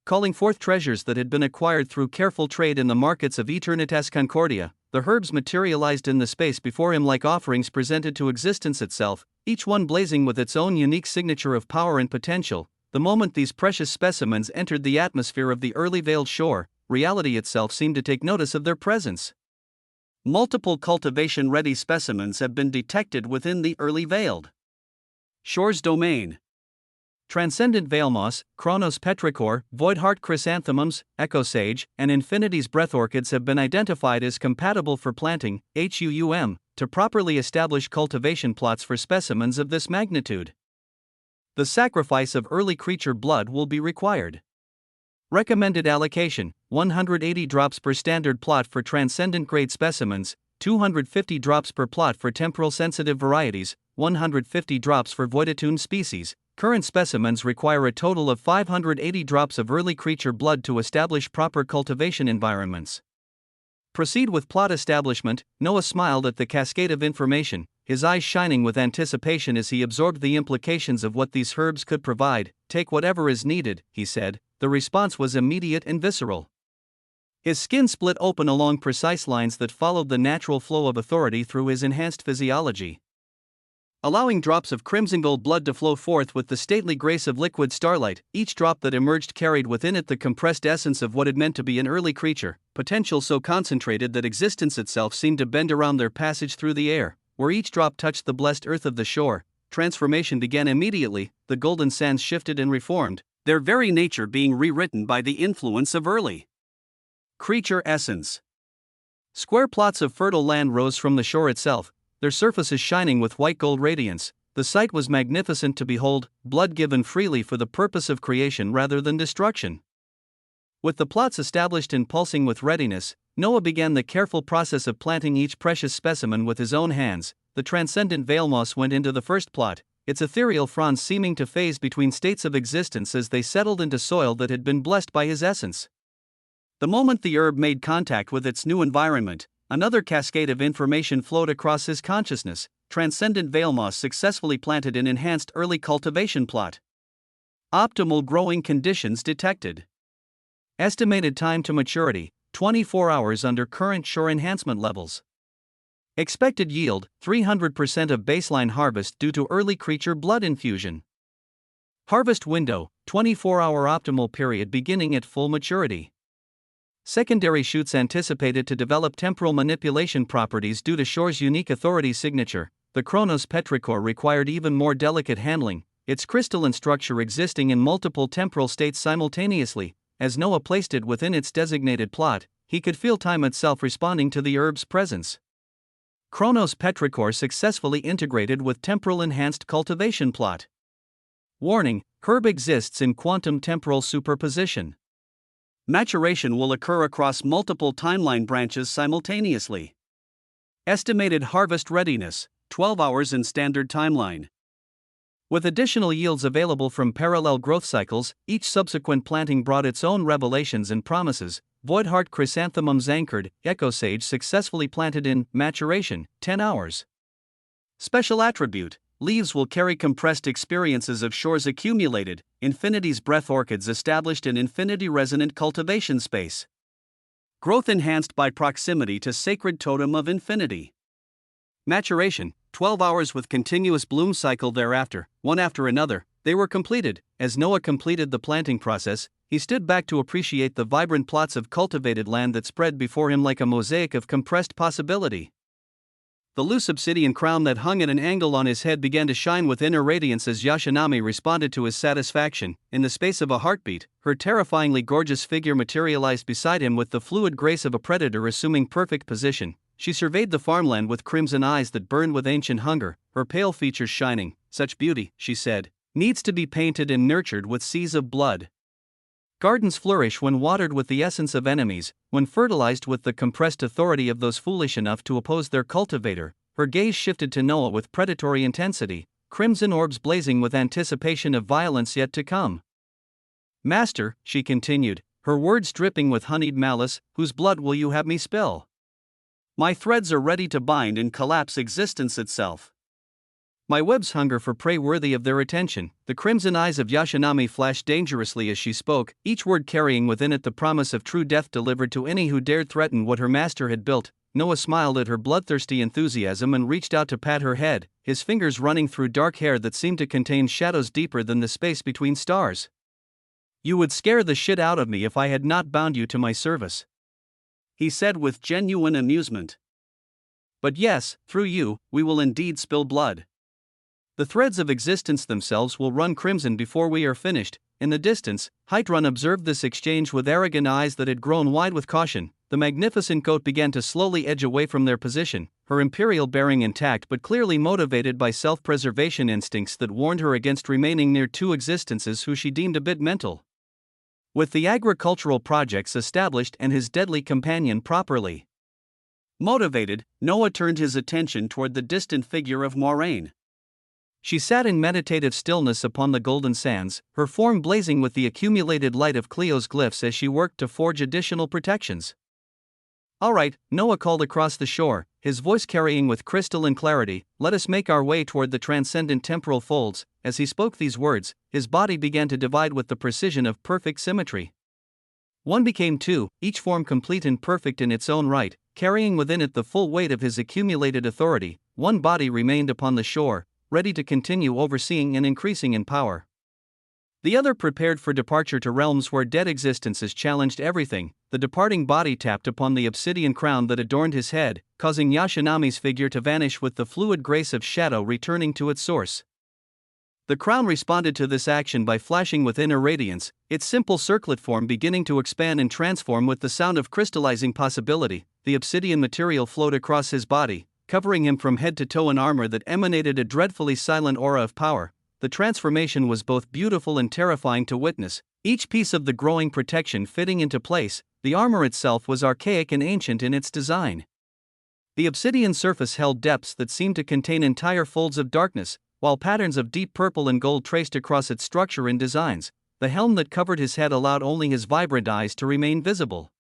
calling forth treasures that had been acquired through careful trade in the markets of Eternitas Concordia. The herbs materialized in the space before him like offerings presented to existence itself, each one blazing with its own unique signature of power and potential. The moment these precious specimens entered the atmosphere of the early veiled shore, reality itself seemed to take notice of their presence. Multiple cultivation-ready specimens have been detected within the early veiled shores domain. Transcendent veil moss, Chronos petrichor, void-heart chrysanthemums, echo sage, and infinity's breath orchids have been identified as compatible for planting, to properly establish cultivation plots for specimens of this magnitude. The sacrifice of early creature blood will be required. Recommended allocation: 180 drops per standard plot for transcendent grade specimens, 250 drops per plot for temporal sensitive varieties, 150 drops for void-attuned species. Current specimens require a total of 580 drops of early creature blood to establish proper cultivation environments. Proceed with plot establishment. Noah smiled at the cascade of information, his eyes shining with anticipation as he absorbed the implications of what these herbs could provide. Take whatever is needed, he said. The response was immediate and visceral. His skin split open along precise lines that followed the natural flow of authority through his enhanced physiology. Allowing drops of crimson gold blood to flow forth with the stately grace of liquid starlight, each drop that emerged carried within it the compressed essence of what it meant to be an early creature, potential so concentrated that existence itself seemed to bend around their passage through the air. Where each drop touched the blessed earth of the shore, transformation began immediately. The golden sands shifted and reformed, their very nature being rewritten by the influence of early creature essence. Square plots of fertile land rose from the shore itself, their surfaces shining with white gold radiance. The sight was magnificent to behold, blood given freely for the purpose of creation rather than destruction. With the plots established and pulsing with readiness, Noah began the careful process of planting each precious specimen with his own hands. The transcendent veil moss went into the first plot, its ethereal fronds seeming to phase between states of existence as they settled into soil that had been blessed by his essence. The moment the herb made contact with its new environment, another cascade of information flowed across his consciousness. Transcendent veil moss successfully planted in enhanced early cultivation plot. Optimal growing conditions detected. Estimated time to maturity: 24 hours under current shore enhancement levels. Expected yield: 300% of baseline harvest due to early creature blood infusion. Harvest window: 24-hour optimal period beginning at full maturity. Secondary shoots anticipated to develop temporal manipulation properties due to shore's unique authority signature. The Chronos petrichor required even more delicate handling, its crystalline structure existing in multiple temporal states simultaneously. As Noah placed it within its designated plot, he could feel time itself responding to the herb's presence. Chronos petrichor successfully integrated with temporal enhanced cultivation plot. Warning: herb exists in quantum temporal superposition. Maturation will occur across multiple timeline branches simultaneously. Estimated harvest readiness: 12 hours in standard timeline. With additional yields available from parallel growth cycles, each subsequent planting brought its own revelations and promises. Void-heart chrysanthemums anchored, echo sage successfully planted in maturation, 10 hours. Special attribute: leaves will carry compressed experiences of shore's accumulated. Infinity's breath orchids established in infinity resonant cultivation space. Growth enhanced by proximity to sacred totem of infinity. Maturation: 12 hours with continuous bloom cycle thereafter. One after another, they were completed. As Noah completed the planting process, he stood back to appreciate the vibrant plots of cultivated land that spread before him like a mosaic of compressed possibility. The loose obsidian crown that hung at an angle on his head began to shine with inner radiance as Yashinami responded to his satisfaction. In the space of a heartbeat, her terrifyingly gorgeous figure materialized beside him with the fluid grace of a predator assuming perfect position. She surveyed the farmland with crimson eyes that burned with ancient hunger, her pale features shining. Such beauty, she said, needs to be painted and nurtured with seas of blood. Gardens flourish when watered with the essence of enemies, when fertilized with the compressed authority of those foolish enough to oppose their cultivator. Her gaze shifted to Noah with predatory intensity, crimson orbs blazing with anticipation of violence yet to come. Master, she continued, her words dripping with honeyed malice, whose blood will you have me spill? My threads are ready to bind and collapse existence itself. My webs hunger for prey worthy of their attention. The crimson eyes of Yashinami flashed dangerously as she spoke, each word carrying within it the promise of true death delivered to any who dared threaten what her master had built. Noah smiled at her bloodthirsty enthusiasm and reached out to pat her head, his fingers running through dark hair that seemed to contain shadows deeper than the space between stars. You would scare the shit out of me if I had not bound you to my service, he said with genuine amusement. But yes, through you, we will indeed spill blood. The threads of existence themselves will run crimson before we are finished. In the distance, Hydrun observed this exchange with arrogant eyes that had grown wide with caution. The magnificent goat began to slowly edge away from their position, her imperial bearing intact but clearly motivated by self-preservation instincts that warned her against remaining near two existences who she deemed a bit mental. With the agricultural projects established and his deadly companion properly motivated, Noah turned his attention toward the distant figure of Moraine. She sat in meditative stillness upon the golden sands, her form blazing with the accumulated light of Cleo's glyphs as she worked to forge additional protections. "All right," Noah called across the shore, his voice carrying with crystalline clarity, "let us make our way toward the transcendent temporal folds." As he spoke these words, his body began to divide with the precision of perfect symmetry. One became two, each form complete and perfect in its own right, carrying within it the full weight of his accumulated authority. One body remained upon the shore, ready to continue overseeing and increasing in power. The other prepared for departure to realms where dead existences challenged everything. The departing body tapped upon the obsidian crown that adorned his head, causing Yashinami's figure to vanish with the fluid grace of shadow returning to its source. The crown responded to this action by flashing with inner radiance, its simple circlet form beginning to expand and transform with the sound of crystallizing possibility. The obsidian material flowed across his body, covering him from head to toe in armor that emanated a dreadfully silent aura of power. The transformation was both beautiful and terrifying to witness, each piece of the growing protection fitting into place. The armor itself was archaic and ancient in its design. The obsidian surface held depths that seemed to contain entire folds of darkness, while patterns of deep purple and gold traced across its structure in designs. The helm that covered his head allowed only his vibrant eyes to remain visible.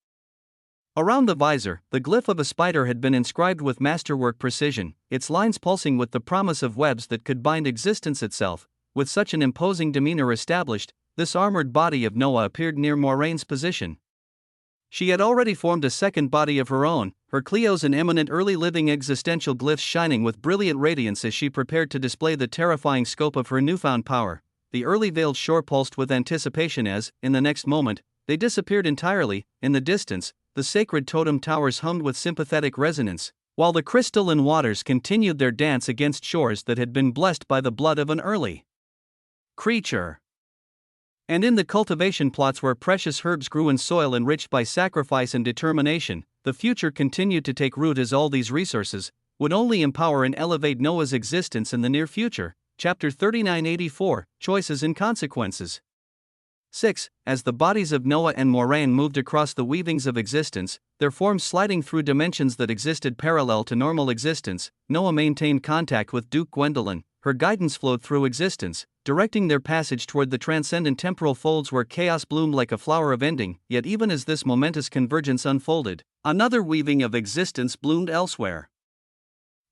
Around the visor, the glyph of a spider had been inscribed with masterwork precision, its lines pulsing with the promise of webs that could bind existence itself. With such an imposing demeanor established, this armored body of Noah appeared near Moraine's position. She had already formed a second body of her own, her Cleo's and eminent early living existential glyphs shining with brilliant radiance as she prepared to display the terrifying scope of her newfound power. The early veiled shore pulsed with anticipation as, in the next moment, they disappeared entirely. In the distance, the sacred totem towers hummed with sympathetic resonance, while the crystalline waters continued their dance against shores that had been blessed by the blood of an early creature. And in the cultivation plots where precious herbs grew in soil enriched by sacrifice and determination, the future continued to take root as all these resources would only empower and elevate Noah's existence in the near future. Chapter 3984, Choices and Consequences. 6. As the bodies of Noah and Moraine moved across the weavings of existence, their forms sliding through dimensions that existed parallel to normal existence, Noah maintained contact with Duke Gwendolyn. Her guidance flowed through existence, directing their passage toward the transcendent temporal folds where chaos bloomed like a flower of ending. Yet even as this momentous convergence unfolded, another weaving of existence bloomed elsewhere.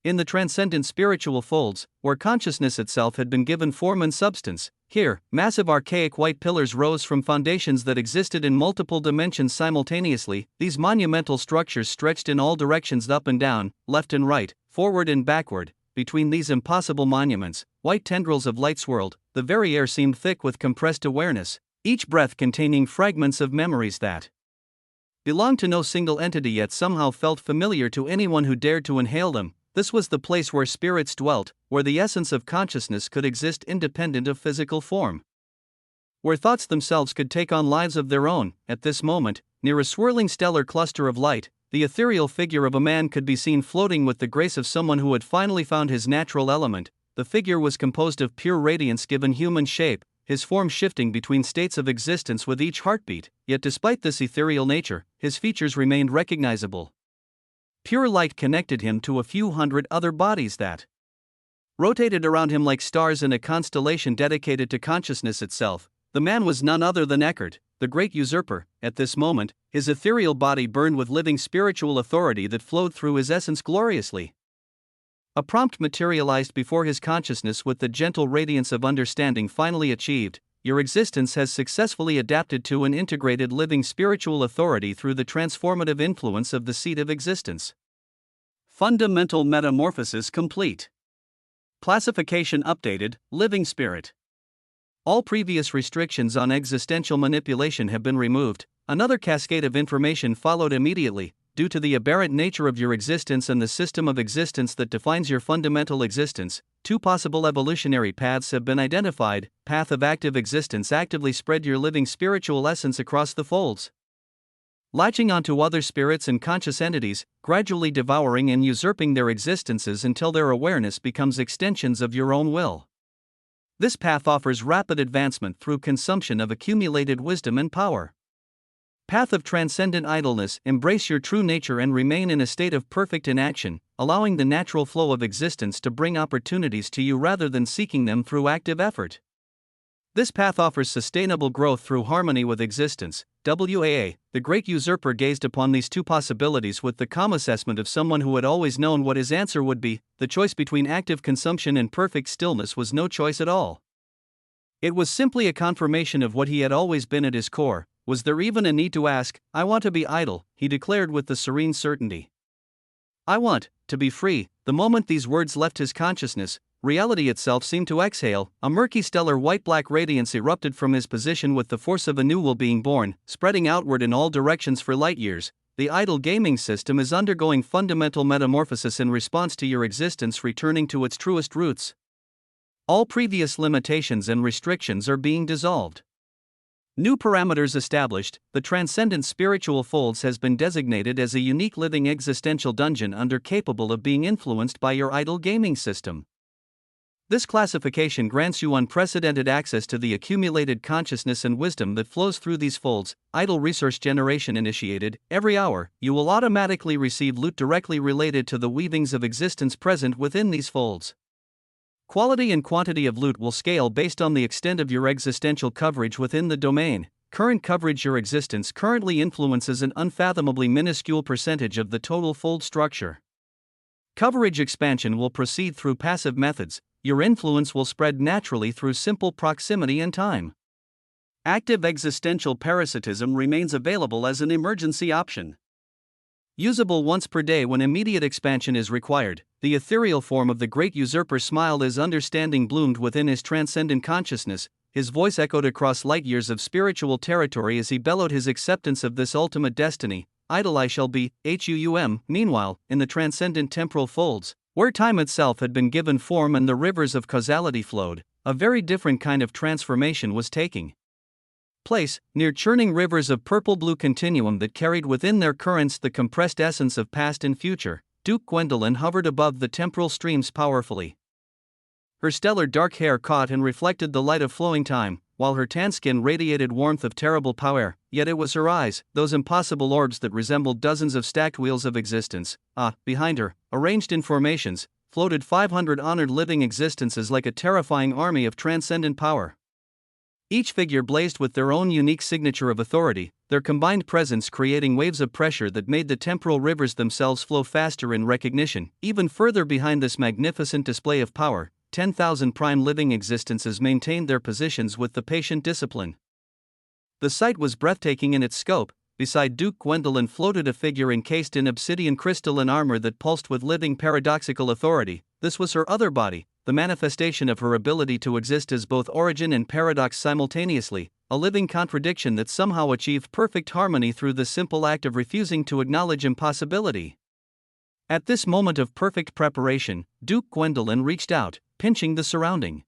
In the transcendent spiritual folds, where consciousness itself had been given form and substance, here, massive archaic white pillars rose from foundations that existed in multiple dimensions simultaneously. These monumental structures stretched in all directions, up and down, left and right, forward and backward. Between these impossible monuments, white tendrils of light swirled. The very air seemed thick with compressed awareness, each breath containing fragments of memories that belonged to no single entity yet somehow felt familiar to anyone who dared to inhale them. This was the place where spirits dwelt, where the essence of consciousness could exist independent of physical form, where thoughts themselves could take on lives of their own. At this moment, near a swirling stellar cluster of light, the ethereal figure of a man could be seen floating with the grace of someone who had finally found his natural element. The figure was composed of pure radiance given human shape, his form shifting between states of existence with each heartbeat. Yet despite this ethereal nature, his features remained recognizable. Pure light connected him to a few hundred other bodies that rotated around him like stars in a constellation dedicated to consciousness itself. The man was none other than Eckhart, the great usurper. At this moment, his ethereal body burned with living spiritual authority that flowed through his essence gloriously. A prompt materialized before his consciousness with the gentle radiance of understanding finally achieved. Your existence has successfully adapted to and integrated living spiritual authority through the transformative influence of the seed of existence. Fundamental metamorphosis complete. Classification updated, living spirit. All previous restrictions on existential manipulation have been removed. Another cascade of information followed immediately. due to the aberrant nature of your existence and the system of existence that defines your fundamental existence, two possible evolutionary paths have been identified. Path of active existence: actively spread your living spiritual essence across the folds, latching onto other spirits and conscious entities, gradually devouring and usurping their existences until their awareness becomes extensions of your own will. This path offers rapid advancement through consumption of accumulated wisdom and power. Path of transcendent idleness: embrace your true nature and remain in a state of perfect inaction, allowing the natural flow of existence to bring opportunities to you rather than seeking them through active effort. This path offers sustainable growth through harmony with existence. WAA, the great usurper gazed upon these two possibilities with the calm assessment of someone who had always known what his answer would be. The choice between active consumption and perfect stillness was no choice at all. It was simply a confirmation of what he had always been at his core. Was there even a need to ask? "I want to be idle," he declared with the serene certainty. "I want to be free." The moment these words left his consciousness, reality itself seemed to exhale. A murky stellar white-black radiance erupted from his position with the force of a new will being born, spreading outward in all directions for light years. The idle gaming system is undergoing fundamental metamorphosis in response to your existence returning to its truest roots. All previous limitations and restrictions are being dissolved. New parameters established. The transcendent spiritual folds has been designated as a unique living existential dungeon capable of being influenced by your idle gaming system. This classification grants you unprecedented access to the accumulated consciousness and wisdom that flows through these folds. Idle resource generation initiated. Every hour, you will automatically receive loot directly related to the weavings of existence present within these folds. Quality and quantity of loot will scale based on the extent of your existential coverage within the domain. Current coverage: your existence currently influences an unfathomably minuscule percentage of the total fold structure. Coverage expansion will proceed through passive methods. Your influence will spread naturally through simple proximity and time. Active existential parasitism remains available as an emergency option. Usable once per day when immediate expansion is required. The ethereal form of the great usurper smiled as understanding bloomed within his transcendent consciousness. His voice echoed across light years of spiritual territory as he bellowed his acceptance of this ultimate destiny. Idle I shall be, HUUM. Meanwhile, in the transcendent temporal folds, where time itself had been given form and the rivers of causality flowed, a very different kind of transformation was taking place. Near churning rivers of purple-blue continuum that carried within their currents the compressed essence of past and future, Duke Gwendolyn hovered above the temporal streams powerfully. Her stellar dark hair caught and reflected the light of flowing time, while her tan skin radiated warmth of terrible power. Yet it was her eyes, those impossible orbs that resembled dozens of stacked wheels of existence. Behind her, arranged in formations, floated 500 honored living existences like a terrifying army of transcendent power. Each figure blazed with their own unique signature of authority, their combined presence creating waves of pressure that made the temporal rivers themselves flow faster in recognition. Even further behind this magnificent display of power, 10,000 prime living existences maintained their positions with the patient discipline. The sight was breathtaking in its scope. Beside Duke Gwendolyn floated a figure encased in obsidian crystalline armor that pulsed with living paradoxical authority. This was her other body, the manifestation of her ability to exist as both origin and paradox simultaneously, a living contradiction that somehow achieved perfect harmony through the simple act of refusing to acknowledge impossibility. At this moment of perfect preparation, Duke Gwendolyn reached out, pinching the surrounding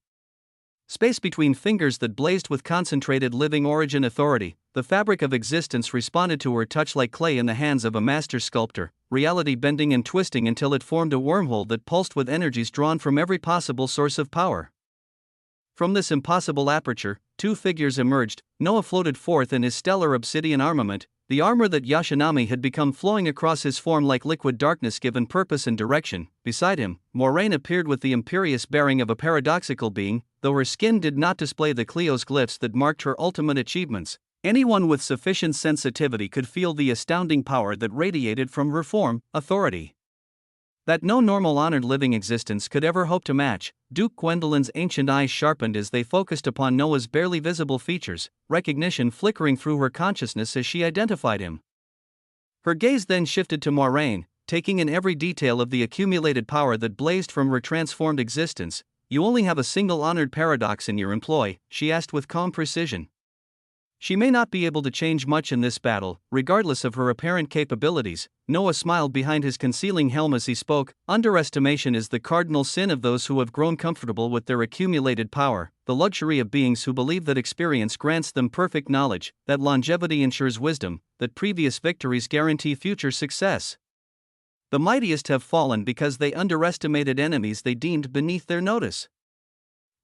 space between fingers that blazed with concentrated living origin authority. The fabric of existence responded to her touch like clay in the hands of a master sculptor, reality bending and twisting until it formed a wormhole that pulsed with energies drawn from every possible source of power. From this impossible aperture, two figures emerged. Noah floated forth in his stellar obsidian armament, the armor that Yashinami had become flowing across his form like liquid darkness given purpose and direction. Beside him, Moraine appeared with the imperious bearing of a paradoxical being, though her skin did not display the Cleo's glyphs that marked her ultimate achievements. Anyone with sufficient sensitivity could feel the astounding power that radiated from her form, authority that no normal honored living existence could ever hope to match. Duke Gwendolyn's ancient eyes sharpened as they focused upon Noah's barely visible features, recognition flickering through her consciousness as she identified him. Her gaze then shifted to Moraine, taking in every detail of the accumulated power that blazed from her transformed existence. "You only have a single honored paradox in your employ?" she asked with calm precision. She may not be able to change much in this battle, regardless of her apparent capabilities. Noah smiled behind his concealing helm as he spoke. Underestimation is the cardinal sin of those who have grown comfortable with their accumulated power, the luxury of beings who believe that experience grants them perfect knowledge, that longevity ensures wisdom, that previous victories guarantee future success. The mightiest have fallen because they underestimated enemies they deemed beneath their notice.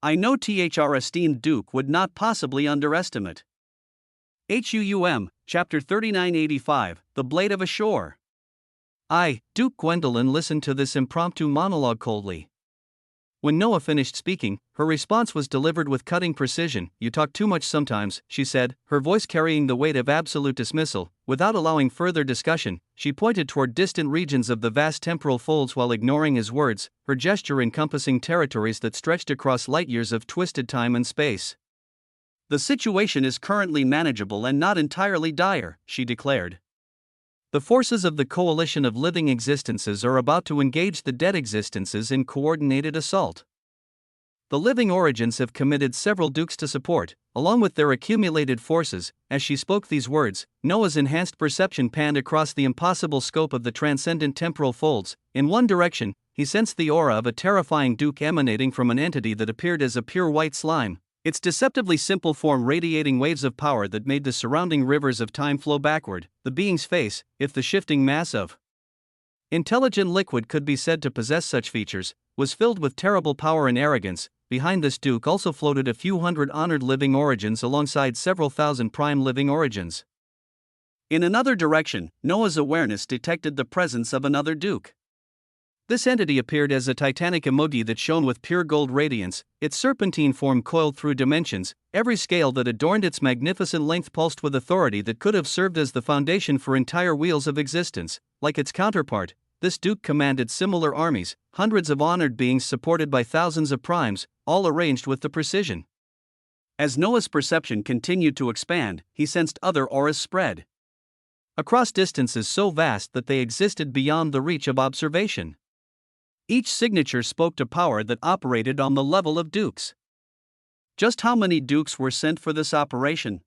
I know our esteemed Duke would not possibly underestimate. Chapter 3985, The Blade of Ashore. Duke Gwendolyn listened to this impromptu monologue coldly. When Noah finished speaking, her response was delivered with cutting precision. "You talk too much sometimes," she said, her voice carrying the weight of absolute dismissal. Without allowing further discussion, she pointed toward distant regions of the vast temporal folds while ignoring his words, her gesture encompassing territories that stretched across light years of twisted time and space. "The situation is currently manageable and not entirely dire," she declared. "The forces of the coalition of living existences are about to engage the dead existences in coordinated assault. The living origins have committed several dukes to support, along with their accumulated forces." As she spoke these words, Noah's enhanced perception panned across the impossible scope of the transcendent temporal folds. In one direction, he sensed the aura of a terrifying duke emanating from an entity that appeared as a pure white slime, its deceptively simple form radiating waves of power that made the surrounding rivers of time flow backward. The being's face, if the shifting mass of intelligent liquid could be said to possess such features, was filled with terrible power and arrogance. Behind this duke also floated a few hundred honored living origins alongside several thousand prime living origins. In another direction, Noah's awareness detected the presence of another duke. This entity appeared as a titanic emoji that shone with pure gold radiance, its serpentine form coiled through dimensions. Every scale that adorned its magnificent length pulsed with authority that could have served as the foundation for entire wheels of existence. Like its counterpart, this duke commanded similar armies, hundreds of honored beings supported by thousands of primes, all arranged with the precision. As Noah's perception continued to expand, he sensed other auras spread across distances so vast that they existed beyond the reach of observation. Each signature spoke to power that operated on the level of dukes. Just how many dukes were sent for this operation?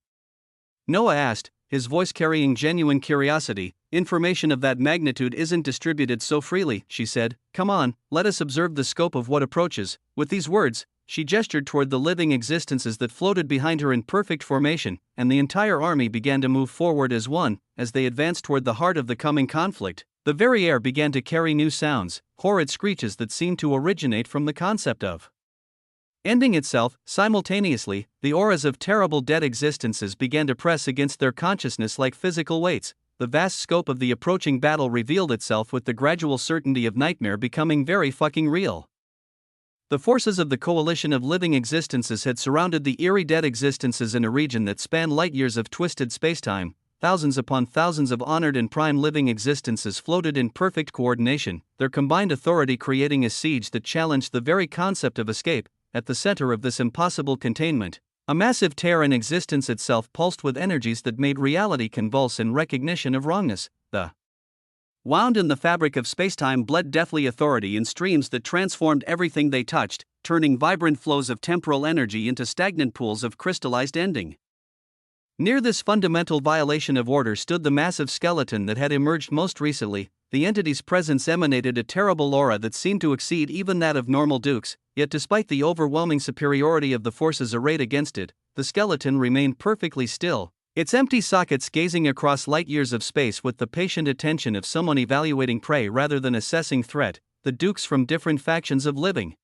Noah asked, his voice carrying genuine curiosity. "Information of that magnitude isn't distributed so freely," she said. "Come on, let us observe the scope of what approaches." With these words, she gestured toward the living existences that floated behind her in perfect formation, and the entire army began to move forward as one. As they advanced toward the heart of the coming conflict, the very air began to carry new sounds, horrid screeches that seemed to originate from the concept of ending itself. Simultaneously, the auras of terrible dead existences began to press against their consciousness like physical weights. The vast scope of the approaching battle revealed itself with the gradual certainty of nightmare becoming very fucking real. The forces of the coalition of living existences had surrounded the eerie dead existences in a region that spanned light years of twisted spacetime. Thousands upon thousands of honored and prime living existences floated in perfect coordination, their combined authority creating a siege that challenged the very concept of escape. At the center of this impossible containment, a massive tear in existence itself pulsed with energies that made reality convulse in recognition of wrongness. The wound in the fabric of spacetime bled deathly authority in streams that transformed everything they touched, turning vibrant flows of temporal energy into stagnant pools of crystallized ending. Near this fundamental violation of order stood the massive skeleton that had emerged most recently. The entity's presence emanated a terrible aura that seemed to exceed even that of normal dukes, yet despite the overwhelming superiority of the forces arrayed against it, the skeleton remained perfectly still, its empty sockets gazing across light years of space with the patient attention of someone evaluating prey rather than assessing threat. The dukes from different factions of living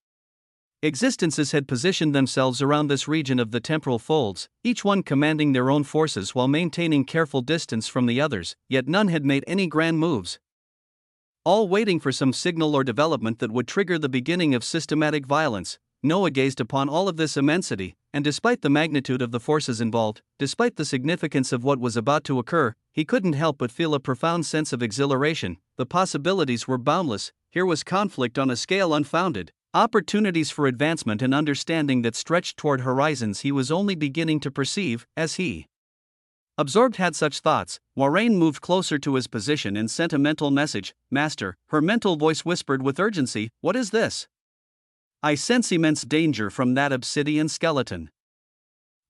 existences had positioned themselves around this region of the temporal folds, each one commanding their own forces while maintaining careful distance from the others, yet none had made any grand moves. All waiting for some signal or development that would trigger the beginning of systematic violence. Noah gazed upon all of this immensity, and despite the magnitude of the forces involved, despite the significance of what was about to occur, he couldn't help but feel a profound sense of exhilaration. The possibilities were boundless. Here was conflict on a scale unfounded, opportunities for advancement and understanding that stretched toward horizons he was only beginning to perceive. As he absorbed had such thoughts, Warren moved closer to his position and sent a mental message. "Master," her mental voice whispered with urgency, "what is this? I sense immense danger from that obsidian skeleton."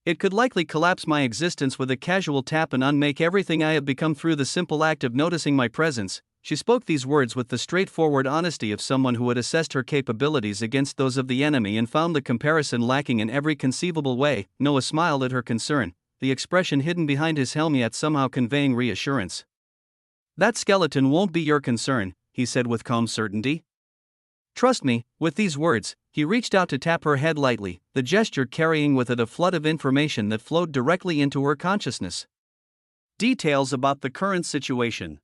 It could likely collapse my existence with a casual tap and unmake everything I have become through the simple act of noticing my presence. She spoke these words with the straightforward honesty of someone who had assessed her capabilities against those of the enemy and found the comparison lacking in every conceivable way. Noah smiled at her concern, the expression hidden behind his helm yet somehow conveying reassurance. "That skeleton won't be your concern," he said with calm certainty. "Trust me." With these words, he reached out to tap her head lightly, the gesture carrying with it a flood of information that flowed directly into her consciousness. Details about the current situation.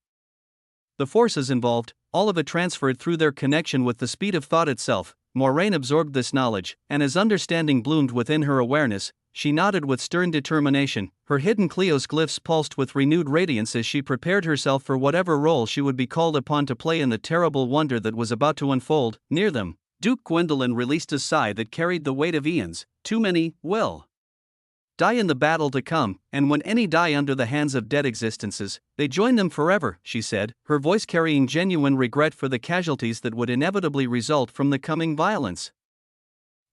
The forces involved, all of it transferred through their connection with the speed of thought itself. Moraine absorbed this knowledge, and as understanding bloomed within her awareness, she nodded with stern determination. Her hidden Cleos glyphs pulsed with renewed radiance as she prepared herself for whatever role she would be called upon to play in the terrible wonder that was about to unfold. Near them, Duke Gwendolyn released a sigh that carried the weight of eons. Too many will die in the battle to come, and when any die under the hands of dead existences, they join them forever, she said, her voice carrying genuine regret for the casualties that would inevitably result from the coming violence.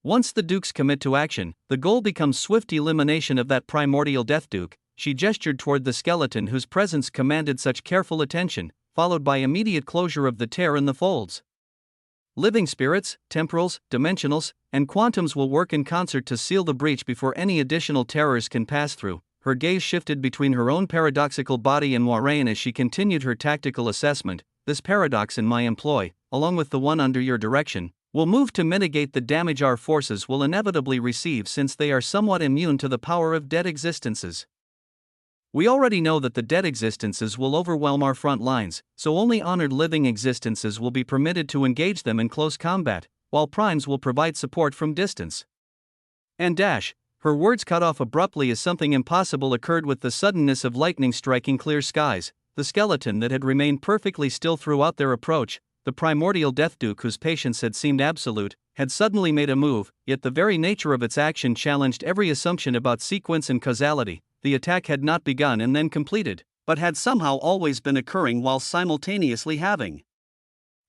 Once the Dukes commit to action, the goal becomes swift elimination of that primordial Death Duke. She gestured toward the skeleton whose presence commanded such careful attention, followed by immediate closure of the tear in the folds. Living spirits, temporals, dimensionals, and quantums will work in concert to seal the breach before any additional terrors can pass through. Her gaze shifted between her own paradoxical body and Moraine as she continued her tactical assessment. This paradox in my employ, along with the one under your direction, will move to mitigate the damage our forces will inevitably receive since they are somewhat immune to the power of dead existences. We already know that the dead existences will overwhelm our front lines, so only honored living existences will be permitted to engage them in close combat, while primes will provide support from distance. And her words cut off abruptly as something impossible occurred with the suddenness of lightning striking clear skies. The skeleton that had remained perfectly still throughout their approach, the primordial Death Duke whose patience had seemed absolute, had suddenly made a move, yet the very nature of its action challenged every assumption about sequence and causality. The attack had not begun and then completed, but had somehow always been occurring while simultaneously having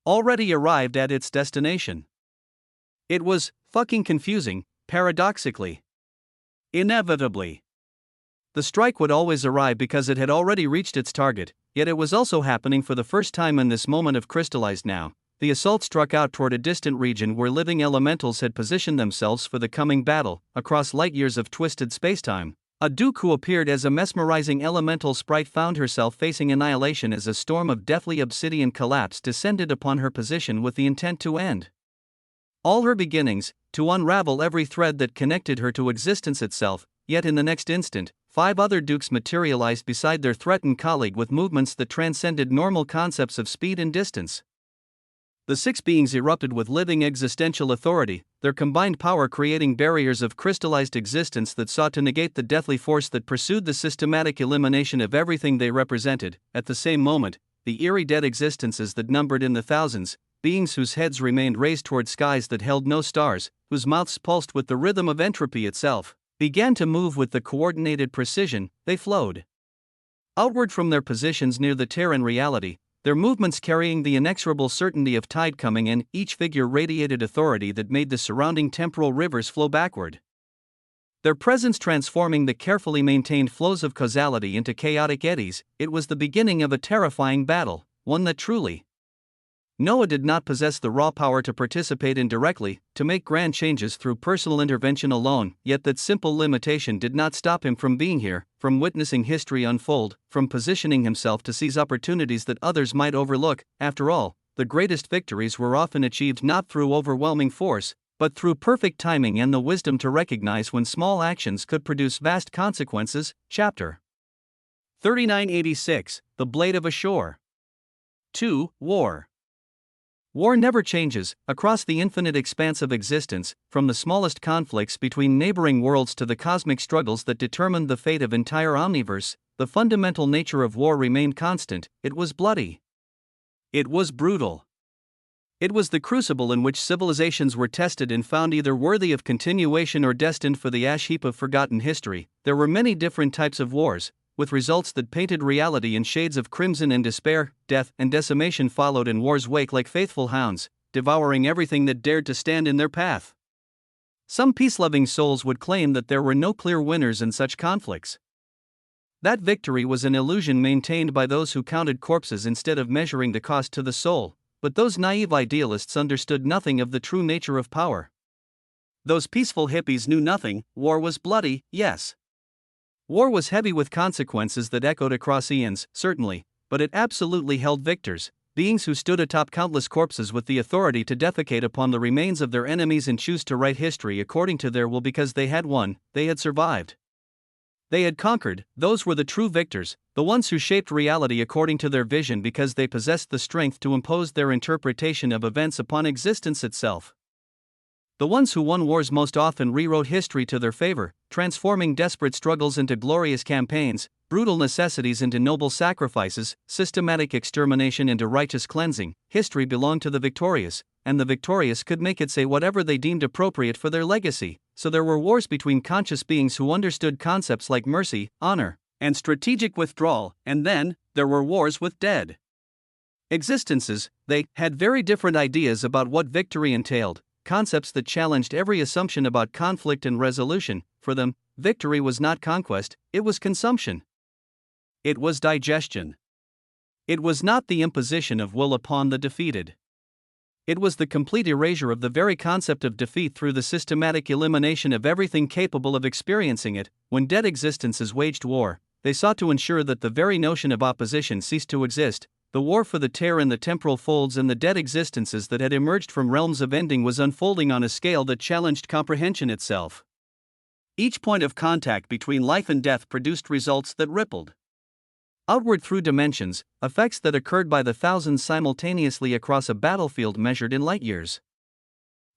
already arrived at its destination. It was fucking confusing, paradoxically. Inevitably, the strike would always arrive because it had already reached its target, yet it was also happening for the first time in this moment of crystallized now. The assault struck out toward a distant region where living elementals had positioned themselves for the coming battle, across light years of twisted spacetime. A Duke who appeared as a mesmerizing elemental sprite found herself facing annihilation as a storm of deathly obsidian collapse descended upon her position with the intent to end all her beginnings, to unravel every thread that connected her to existence itself. Yet in the next instant, 5 other Dukes materialized beside their threatened colleague with movements that transcended normal concepts of speed and distance. The 6 beings erupted with living existential authority, their combined power creating barriers of crystallized existence that sought to negate the deathly force that pursued the systematic elimination of everything they represented. At the same moment, the eerie dead existences that numbered in the thousands, beings whose heads remained raised toward skies that held no stars, whose mouths pulsed with the rhythm of entropy itself, began to move with the coordinated precision. They flowed outward from their positions near the tear in reality, their movements carrying the inexorable certainty of tide coming in. Each figure radiated authority that made the surrounding temporal rivers flow backward, their presence transforming the carefully maintained flows of causality into chaotic eddies. It was the beginning of a terrifying battle, one that truly Noah did not possess the raw power to participate in directly, to make grand changes through personal intervention alone, yet that simple limitation did not stop him from being here, from witnessing history unfold, from positioning himself to seize opportunities that others might overlook. After all, the greatest victories were often achieved not through overwhelming force, but through perfect timing and the wisdom to recognize when small actions could produce vast consequences. Chapter 3986, The Blade of Ashore. 2. War. War never changes. Across the infinite expanse of existence, from the smallest conflicts between neighboring worlds to the cosmic struggles that determined the fate of entire omniverse, the fundamental nature of war remained constant. It was bloody. It was brutal. It was the crucible in which civilizations were tested and found either worthy of continuation or destined for the ash heap of forgotten history. There were many different types of wars, with results that painted reality in shades of crimson and despair. Death and decimation followed in war's wake like faithful hounds, devouring everything that dared to stand in their path. Some peace-loving souls would claim that there were no clear winners in such conflicts. That victory was an illusion maintained by those who counted corpses instead of measuring the cost to the soul, but those naive idealists understood nothing of the true nature of power. Those peaceful hippies knew nothing. War was bloody, yes. War was heavy with consequences that echoed across eons, certainly, but it absolutely held victors, beings who stood atop countless corpses with the authority to defecate upon the remains of their enemies and choose to write history according to their will because they had won, they had survived. They had conquered. Those were the true victors, the ones who shaped reality according to their vision because they possessed the strength to impose their interpretation of events upon existence itself. The ones who won wars most often rewrote history to their favor, transforming desperate struggles into glorious campaigns, brutal necessities into noble sacrifices, systematic extermination into righteous cleansing. History belonged to the victorious, and the victorious could make it say whatever they deemed appropriate for their legacy. So there were wars between conscious beings who understood concepts like mercy, honor, and strategic withdrawal, and then there were wars with dead existences. They had very different ideas about what victory entailed. Concepts that challenged every assumption about conflict and resolution. For them, victory was not conquest, it was consumption. It was digestion. It was not the imposition of will upon the defeated. It was the complete erasure of the very concept of defeat through the systematic elimination of everything capable of experiencing it. When dead existences waged war, they sought to ensure that the very notion of opposition ceased to exist. The war for the tear in the temporal folds and the dead existences that had emerged from realms of ending was unfolding on a scale that challenged comprehension itself. Each point of contact between life and death produced results that rippled outward through dimensions, effects that occurred by the thousands simultaneously across a battlefield measured in light years.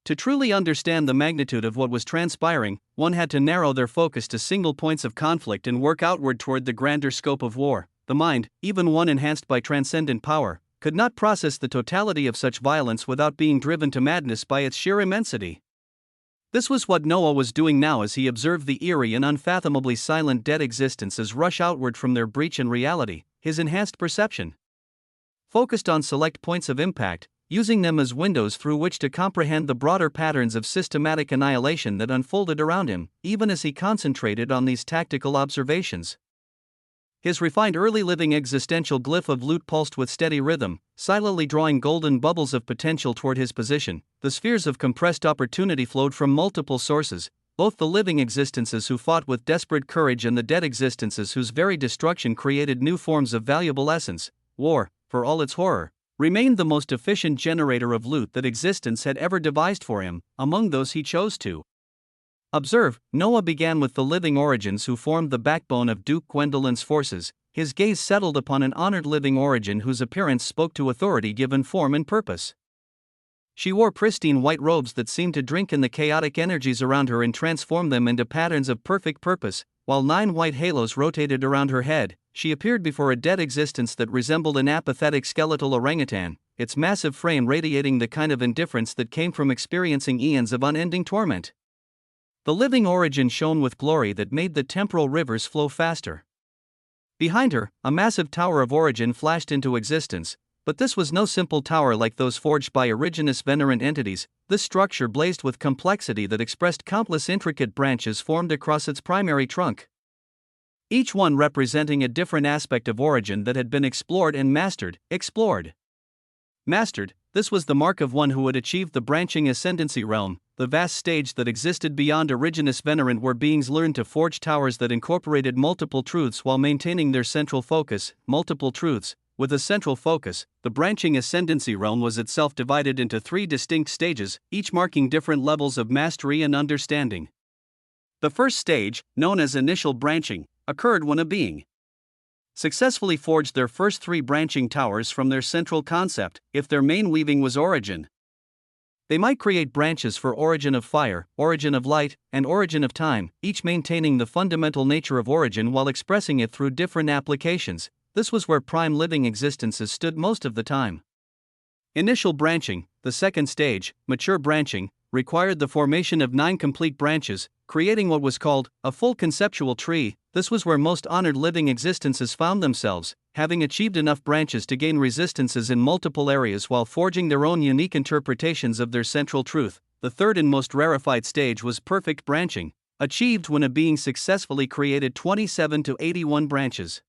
To truly understand the magnitude of what was transpiring, one had to narrow their focus to single points of conflict and work outward toward the grander scope of war. The mind, even one enhanced by transcendent power, could not process the totality of such violence without being driven to madness by its sheer immensity. This was what Noah was doing now as he observed the eerie and unfathomably silent dead existences rush outward from their breach in reality. His enhanced perception focused on select points of impact, using them as windows through which to comprehend the broader patterns of systematic annihilation that unfolded around him, even as he concentrated on these tactical observations. His refined early living existential glyph of lute pulsed with steady rhythm, silently drawing golden bubbles of potential toward his position. The spheres of compressed opportunity flowed from multiple sources, both the living existences who fought with desperate courage and the dead existences whose very destruction created new forms of valuable essence. War, for all its horror, remained the most efficient generator of loot that existence had ever devised for him, among those he chose to observe. Noah began with the living origins who formed the backbone of Duke Gwendolyn's forces. His gaze settled upon an honored living origin whose appearance spoke to authority given form and purpose. She wore pristine white robes that seemed to drink in the chaotic energies around her and transform them into patterns of perfect purpose. While 9 white halos rotated around her head, she appeared before a dead existence that resembled an apathetic skeletal orangutan, its massive frame radiating the kind of indifference that came from experiencing eons of unending torment. The living origin shone with glory that made the temporal rivers flow faster. Behind her, a massive tower of origin flashed into existence, but this was no simple tower like those forged by originous venerant entities. This structure blazed with complexity that expressed countless intricate branches formed across its primary trunk, each one representing a different aspect of origin that had been explored and mastered. Mastered, this was the mark of one who had achieved the branching ascendancy realm, the vast stage that existed beyond originous venerant where beings learned to forge towers that incorporated multiple truths while maintaining their central focus. Multiple truths, with a central focus. The branching ascendancy realm was itself divided into 3 distinct stages, each marking different levels of mastery and understanding. The first stage, known as initial branching, occurred when a being successfully forged their first 3 branching towers from their central concept. If their main weaving was origin, they might create branches for origin of fire, origin of light, and origin of time, each maintaining the fundamental nature of origin while expressing it through different applications. This was where prime living existences stood most of the time. Initial branching, the second stage, mature branching, required the formation of 9 complete branches, creating what was called a full conceptual tree. This was where most honored living existences found themselves. having achieved enough branches to gain resistances in multiple areas while forging their own unique interpretations of their central truth. The third and most rarefied stage was perfect branching, achieved when a being successfully created 27 to 81 branches.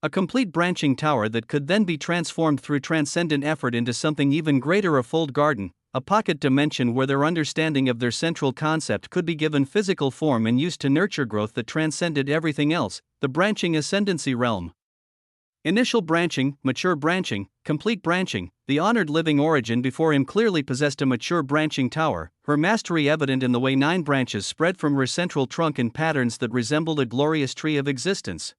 A complete branching tower that could then be transformed through transcendent effort into something even greater, a fold garden, a pocket dimension where their understanding of their central concept could be given physical form and used to nurture growth that transcended everything else, the branching ascendancy realm. Initial branching, mature branching, complete branching. The honored living origin before him clearly possessed a mature branching tower, her mastery evident in the way 9 branches spread from her central trunk in patterns that resembled a glorious tree of existence.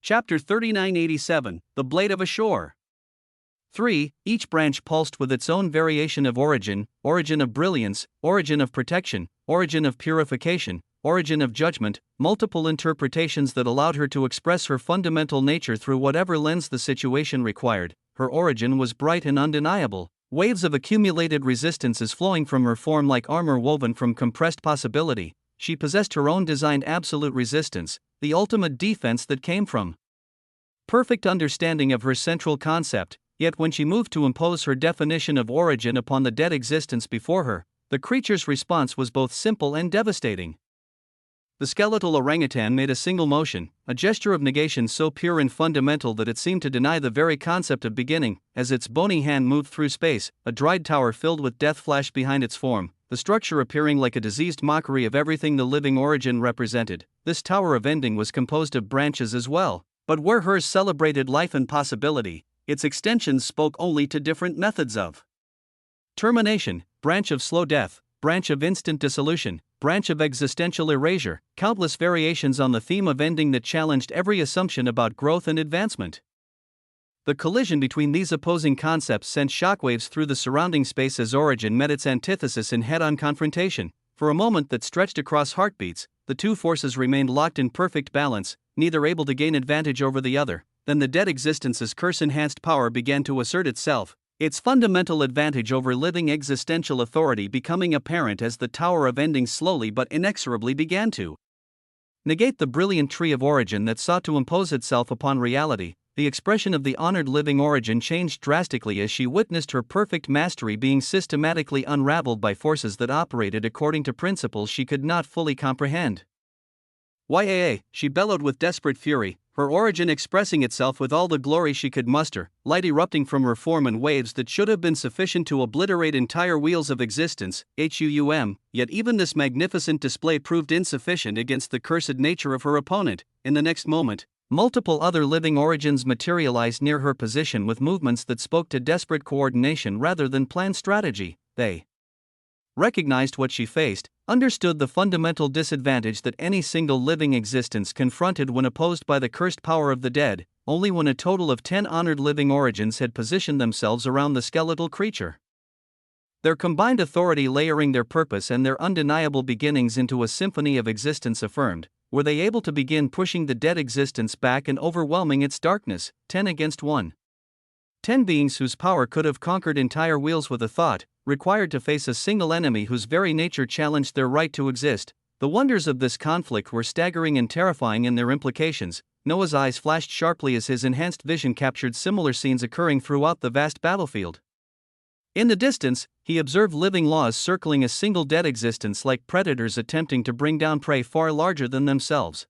Chapter 3987, The Blade of a Shore. 3. Each branch pulsed with its own variation of origin of brilliance, origin of protection, origin of purification, origin of judgment, multiple interpretations that allowed her to express her fundamental nature through whatever lens the situation required. Her origin was bright and undeniable, waves of accumulated resistances flowing from her form like armor woven from compressed possibility. She possessed her own designed absolute resistance, the ultimate defense that came from perfect understanding of her central concept. Yet when she moved to impose her definition of origin upon the dead existence before her, the creature's response was both simple and devastating. The skeletal orangutan made a single motion, a gesture of negation so pure and fundamental that it seemed to deny the very concept of beginning. As its bony hand moved through space, a dried tower filled with death flashed behind its form, the structure appearing like a diseased mockery of everything the living origin represented. This tower of ending was composed of branches as well, but where hers celebrated life and possibility, its extensions spoke only to different methods of termination: branch of slow death, branch of instant dissolution, branch of existential erasure, countless variations on the theme of ending that challenged every assumption about growth and advancement. The collision between these opposing concepts sent shockwaves through the surrounding space as origin met its antithesis in head-on confrontation. For a moment that stretched across heartbeats, the two forces remained locked in perfect balance, neither able to gain advantage over the other. Then the dead existence's curse-enhanced power began to assert itself, its fundamental advantage over living existential authority becoming apparent as the Tower of Ending slowly but inexorably began to negate the brilliant tree of origin that sought to impose itself upon reality. The expression of the honored living origin changed drastically as she witnessed her perfect mastery being systematically unraveled by forces that operated according to principles she could not fully comprehend. "Yaa!" she bellowed with desperate fury, her origin expressing itself with all the glory she could muster, light erupting from her form in waves that should have been sufficient to obliterate entire wheels of existence. Yet even this magnificent display proved insufficient against the cursed nature of her opponent. In the next moment, multiple other living origins materialized near her position with movements that spoke to desperate coordination rather than planned strategy. They recognized what she faced, understood the fundamental disadvantage that any single living existence confronted when opposed by the cursed power of the dead, only when a total of 10 honored living origins had positioned themselves around the skeletal creature. Their combined authority layering their purpose and their undeniable beginnings into a symphony of existence affirmed, were they able to begin pushing the dead existence back and overwhelming its darkness, 10 against 1. 10 beings whose power could have conquered entire wheels with a thought, required to face a single enemy whose very nature challenged their right to exist. The wonders of this conflict were staggering and terrifying in their implications. Noah's eyes flashed sharply as his enhanced vision captured similar scenes occurring throughout the vast battlefield. In the distance, he observed living laws circling a single dead existence like predators attempting to bring down prey far larger than themselves.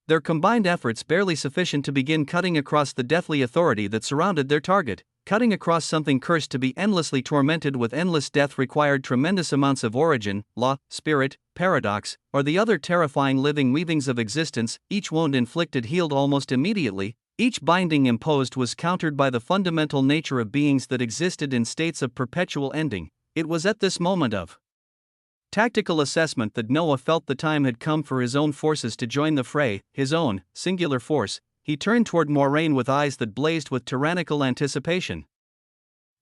Their combined efforts barely sufficient to begin cutting across the deathly authority that surrounded their target. Cutting across something cursed to be endlessly tormented with endless death required tremendous amounts of origin, law, spirit, paradox, or the other terrifying living weavings of existence. Each wound inflicted healed almost immediately. Each binding imposed was countered by the fundamental nature of beings that existed in states of perpetual ending. It was at this moment of tactical assessment that Noah felt the time had come for his own forces to join the fray, his own singular force. He turned toward Moraine with eyes that blazed with tyrannical anticipation,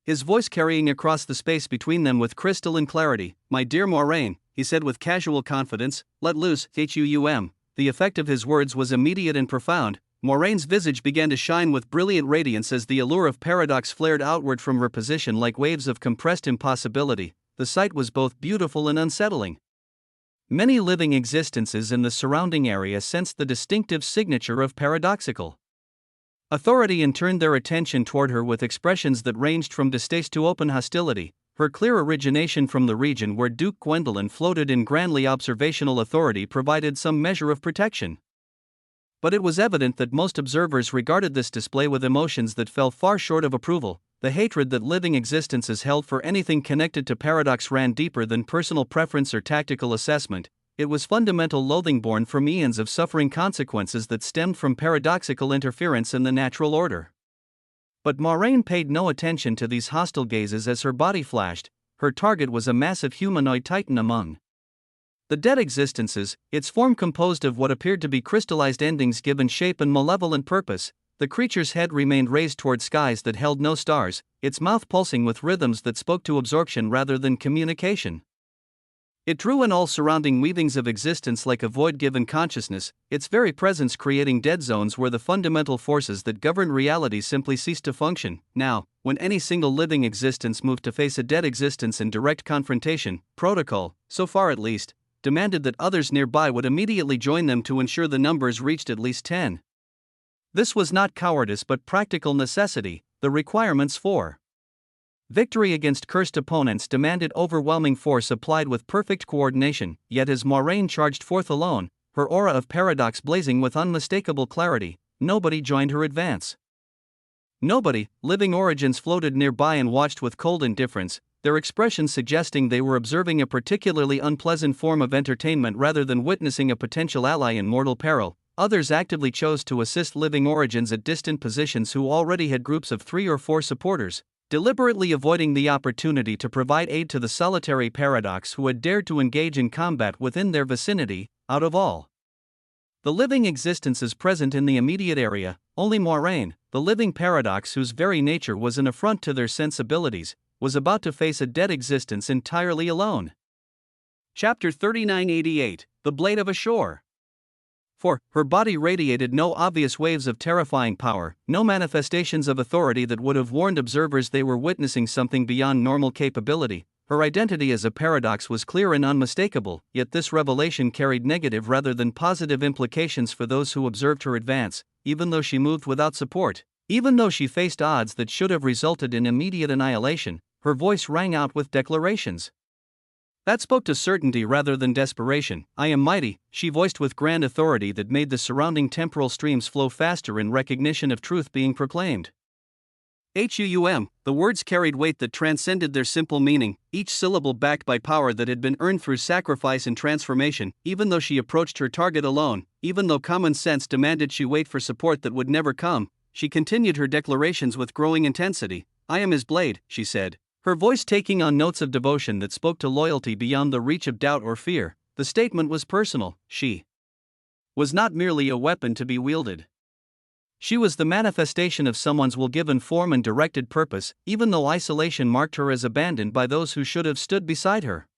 his voice carrying across the space between them with crystalline clarity. "My dear Moraine," he said with casual confidence, "let loose, Hum." The effect of his words was immediate and profound. Moraine's visage began to shine with brilliant radiance as the allure of paradox flared outward from her position like waves of compressed impossibility. The sight was both beautiful and unsettling. Many living existences in the surrounding area sensed the distinctive signature of paradoxical Authority in turned their attention toward her with expressions that ranged from distaste to open hostility. Her clear origination from the region where Duke Gwendolyn floated in grandly observational authority provided some measure of protection. But it was evident that most observers regarded this display with emotions that fell far short of approval. The hatred that living existences held for anything connected to paradox ran deeper than personal preference or tactical assessment. It was fundamental loathing born from eons of suffering consequences that stemmed from paradoxical interference in the natural order. But Moraine paid no attention to these hostile gazes as her body flashed. Her target was a massive humanoid titan among the dead existences, its form composed of what appeared to be crystallized endings given shape and malevolent purpose. The creature's head remained raised toward skies that held no stars, its mouth pulsing with rhythms that spoke to absorption rather than communication. It drew in all surrounding weavings of existence like a void-given consciousness, its very presence creating dead zones where the fundamental forces that govern reality simply ceased to function. Now, when any single living existence moved to face a dead existence in direct confrontation, protocol, so far at least, demanded that others nearby would immediately join them to ensure the numbers reached at least 10. This was not cowardice but practical necessity. The requirements for victory against cursed opponents demanded overwhelming force applied with perfect coordination. Yet as Moraine charged forth alone, her aura of paradox blazing with unmistakable clarity, nobody joined her advance. Nobody. Living origins floated nearby and watched with cold indifference, their expressions suggesting they were observing a particularly unpleasant form of entertainment rather than witnessing a potential ally in mortal peril. Others actively chose to assist living origins at distant positions who already had groups of 3 or 4 supporters, deliberately avoiding the opportunity to provide aid to the solitary paradox who had dared to engage in combat within their vicinity. Out of all the living existences present in the immediate area, only Moraine, the living paradox whose very nature was an affront to their sensibilities, was about to face a dead existence entirely alone. Chapter 3988, The Blade of a Shore. For her body radiated no obvious waves of terrifying power, no manifestations of authority that would have warned observers they were witnessing something beyond normal capability. Her identity as a paradox was clear and unmistakable, yet this revelation carried negative rather than positive implications for those who observed her advance. Even though she moved without support, even though she faced odds that should have resulted in immediate annihilation, her voice rang out with declarations that spoke to certainty rather than desperation. I am mighty, she voiced with grand authority that made the surrounding temporal streams flow faster in recognition of truth being proclaimed. The words carried weight that transcended their simple meaning, each syllable backed by power that had been earned through sacrifice and transformation. Even though she approached her target alone, even though common sense demanded she wait for support that would never come, she continued her declarations with growing intensity. I am his blade, she said, her voice taking on notes of devotion that spoke to loyalty beyond the reach of doubt or fear. The statement was personal. She was not merely a weapon to be wielded. She was the manifestation of someone's will-given form and directed purpose, even though isolation marked her as abandoned by those who should have stood beside her.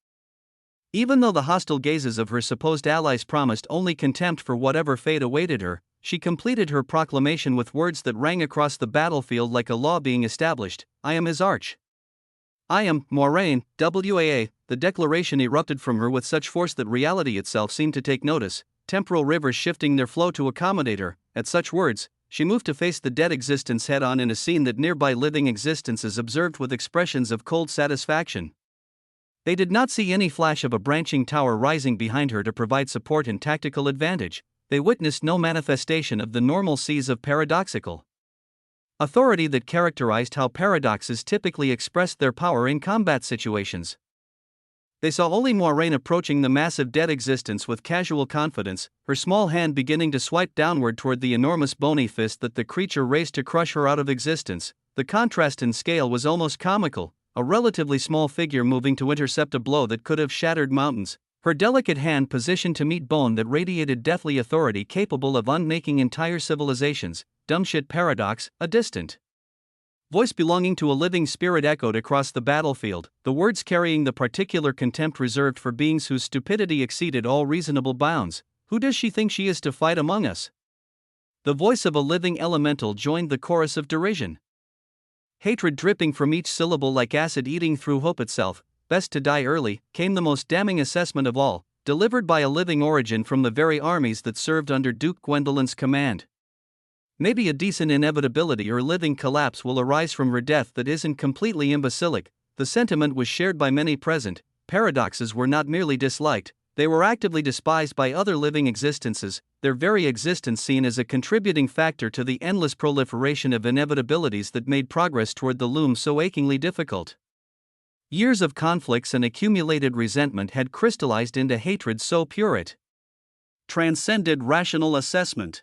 Even though the hostile gazes of her supposed allies promised only contempt for whatever fate awaited her, she completed her proclamation with words that rang across the battlefield like a law being established. I am his arch. I am Moraine, WAA. The declaration erupted from her with such force that reality itself seemed to take notice, temporal rivers shifting their flow to accommodate her. At such words, she moved to face the dead existence head-on in a scene that nearby living existences observed with expressions of cold satisfaction. They did not see any flash of a branching tower rising behind her to provide support and tactical advantage. They witnessed no manifestation of the normalcies of paradoxical authority that characterized how paradoxes typically expressed their power in combat situations. They saw only Moraine approaching the massive dead existence with casual confidence, her small hand beginning to swipe downward toward the enormous bony fist that the creature raised to crush her out of existence. The contrast in scale was almost comical, a relatively small figure moving to intercept a blow that could have shattered mountains, her delicate hand positioned to meet bone that radiated deathly authority capable of unmaking entire civilizations. Dumbshit paradox, a distant voice belonging to a living spirit echoed across the battlefield, the words carrying the particular contempt reserved for beings whose stupidity exceeded all reasonable bounds. Who does she think she is to fight among us? The voice of a living elemental joined the chorus of derision. Hatred dripping from each syllable like acid eating through hope itself. Best to die early, came the most damning assessment of all, delivered by a living origin from the very armies that served under Duke Gwendolyn's command. Maybe a decent inevitability or living collapse will arise from her death that isn't completely imbecilic. The sentiment was shared by many present. Paradoxes were not merely disliked, they were actively despised by other living existences, their very existence seen as a contributing factor to the endless proliferation of inevitabilities that made progress toward the loom so achingly difficult. Years of conflicts and accumulated resentment had crystallized into hatred so pure it transcended rational assessment,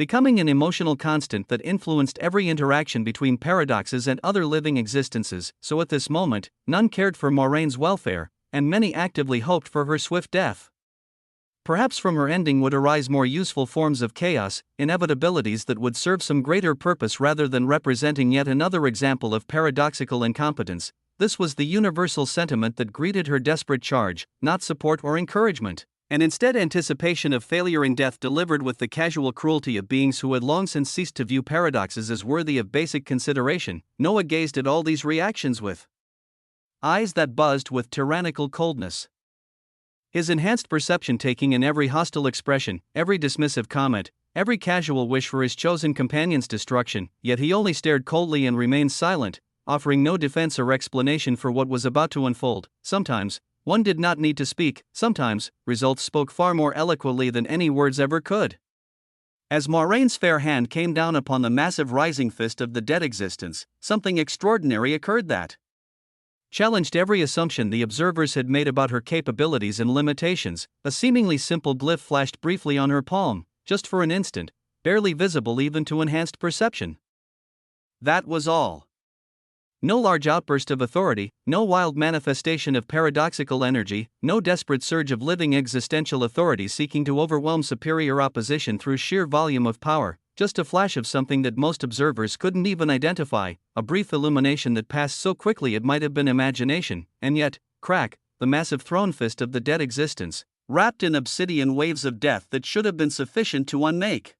becoming an emotional constant that influenced every interaction between paradoxes and other living existences. So at this moment, none cared for Moraine's welfare, and many actively hoped for her swift death. Perhaps from her ending would arise more useful forms of chaos, inevitabilities that would serve some greater purpose rather than representing yet another example of paradoxical incompetence. This was the universal sentiment that greeted her desperate charge, not support or encouragement, and instead anticipation of failure and death delivered with the casual cruelty of beings who had long since ceased to view paradoxes as worthy of basic consideration. Noah gazed at all these reactions with eyes that buzzed with tyrannical coldness. His enhanced perception taking in every hostile expression, every dismissive comment, every casual wish for his chosen companion's destruction, yet he only stared coldly and remained silent, offering no defense or explanation for what was about to unfold. Sometimes, one did not need to speak, sometimes, results spoke far more eloquently than any words ever could. As Moraine's fair hand came down upon the massive rising fist of the dead existence, something extraordinary occurred that challenged every assumption the observers had made about her capabilities and limitations. A seemingly simple glyph flashed briefly on her palm, just for an instant, barely visible even to enhanced perception. That was all. No large outburst of authority, no wild manifestation of paradoxical energy, no desperate surge of living existential authority seeking to overwhelm superior opposition through sheer volume of power, just a flash of something that most observers couldn't even identify, a brief illumination that passed so quickly it might have been imagination, and yet, crack, the massive thrown fist of the dead existence, wrapped in obsidian waves of death that should have been sufficient to unmake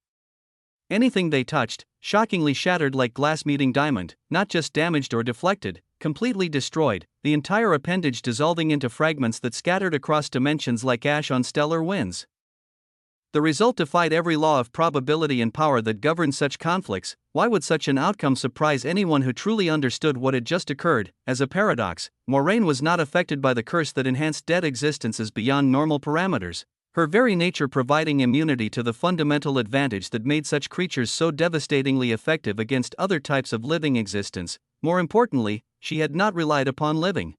anything they touched, shockingly shattered like glass meeting diamond, not just damaged or deflected, completely destroyed, the entire appendage dissolving into fragments that scattered across dimensions like ash on stellar winds. The result defied every law of probability and power that governed such conflicts. Why would such an outcome surprise anyone who truly understood what had just occurred? As a paradox, Moraine was not affected by the curse that enhanced dead existences beyond normal parameters, her very nature providing immunity to the fundamental advantage that made such creatures so devastatingly effective against other types of living existence. More importantly, she had not relied upon living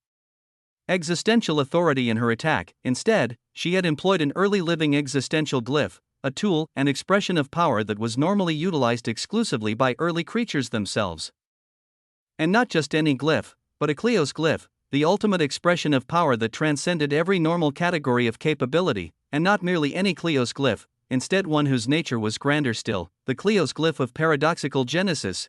existential authority in her attack. Instead, she had employed an early living existential glyph, a tool, an expression of power that was normally utilized exclusively by early creatures themselves. And not just any glyph, but a kleos glyph, the ultimate expression of power that transcended every normal category of capability, and not merely any kleos glyph, instead one whose nature was grander still, the kleos glyph of paradoxical genesis,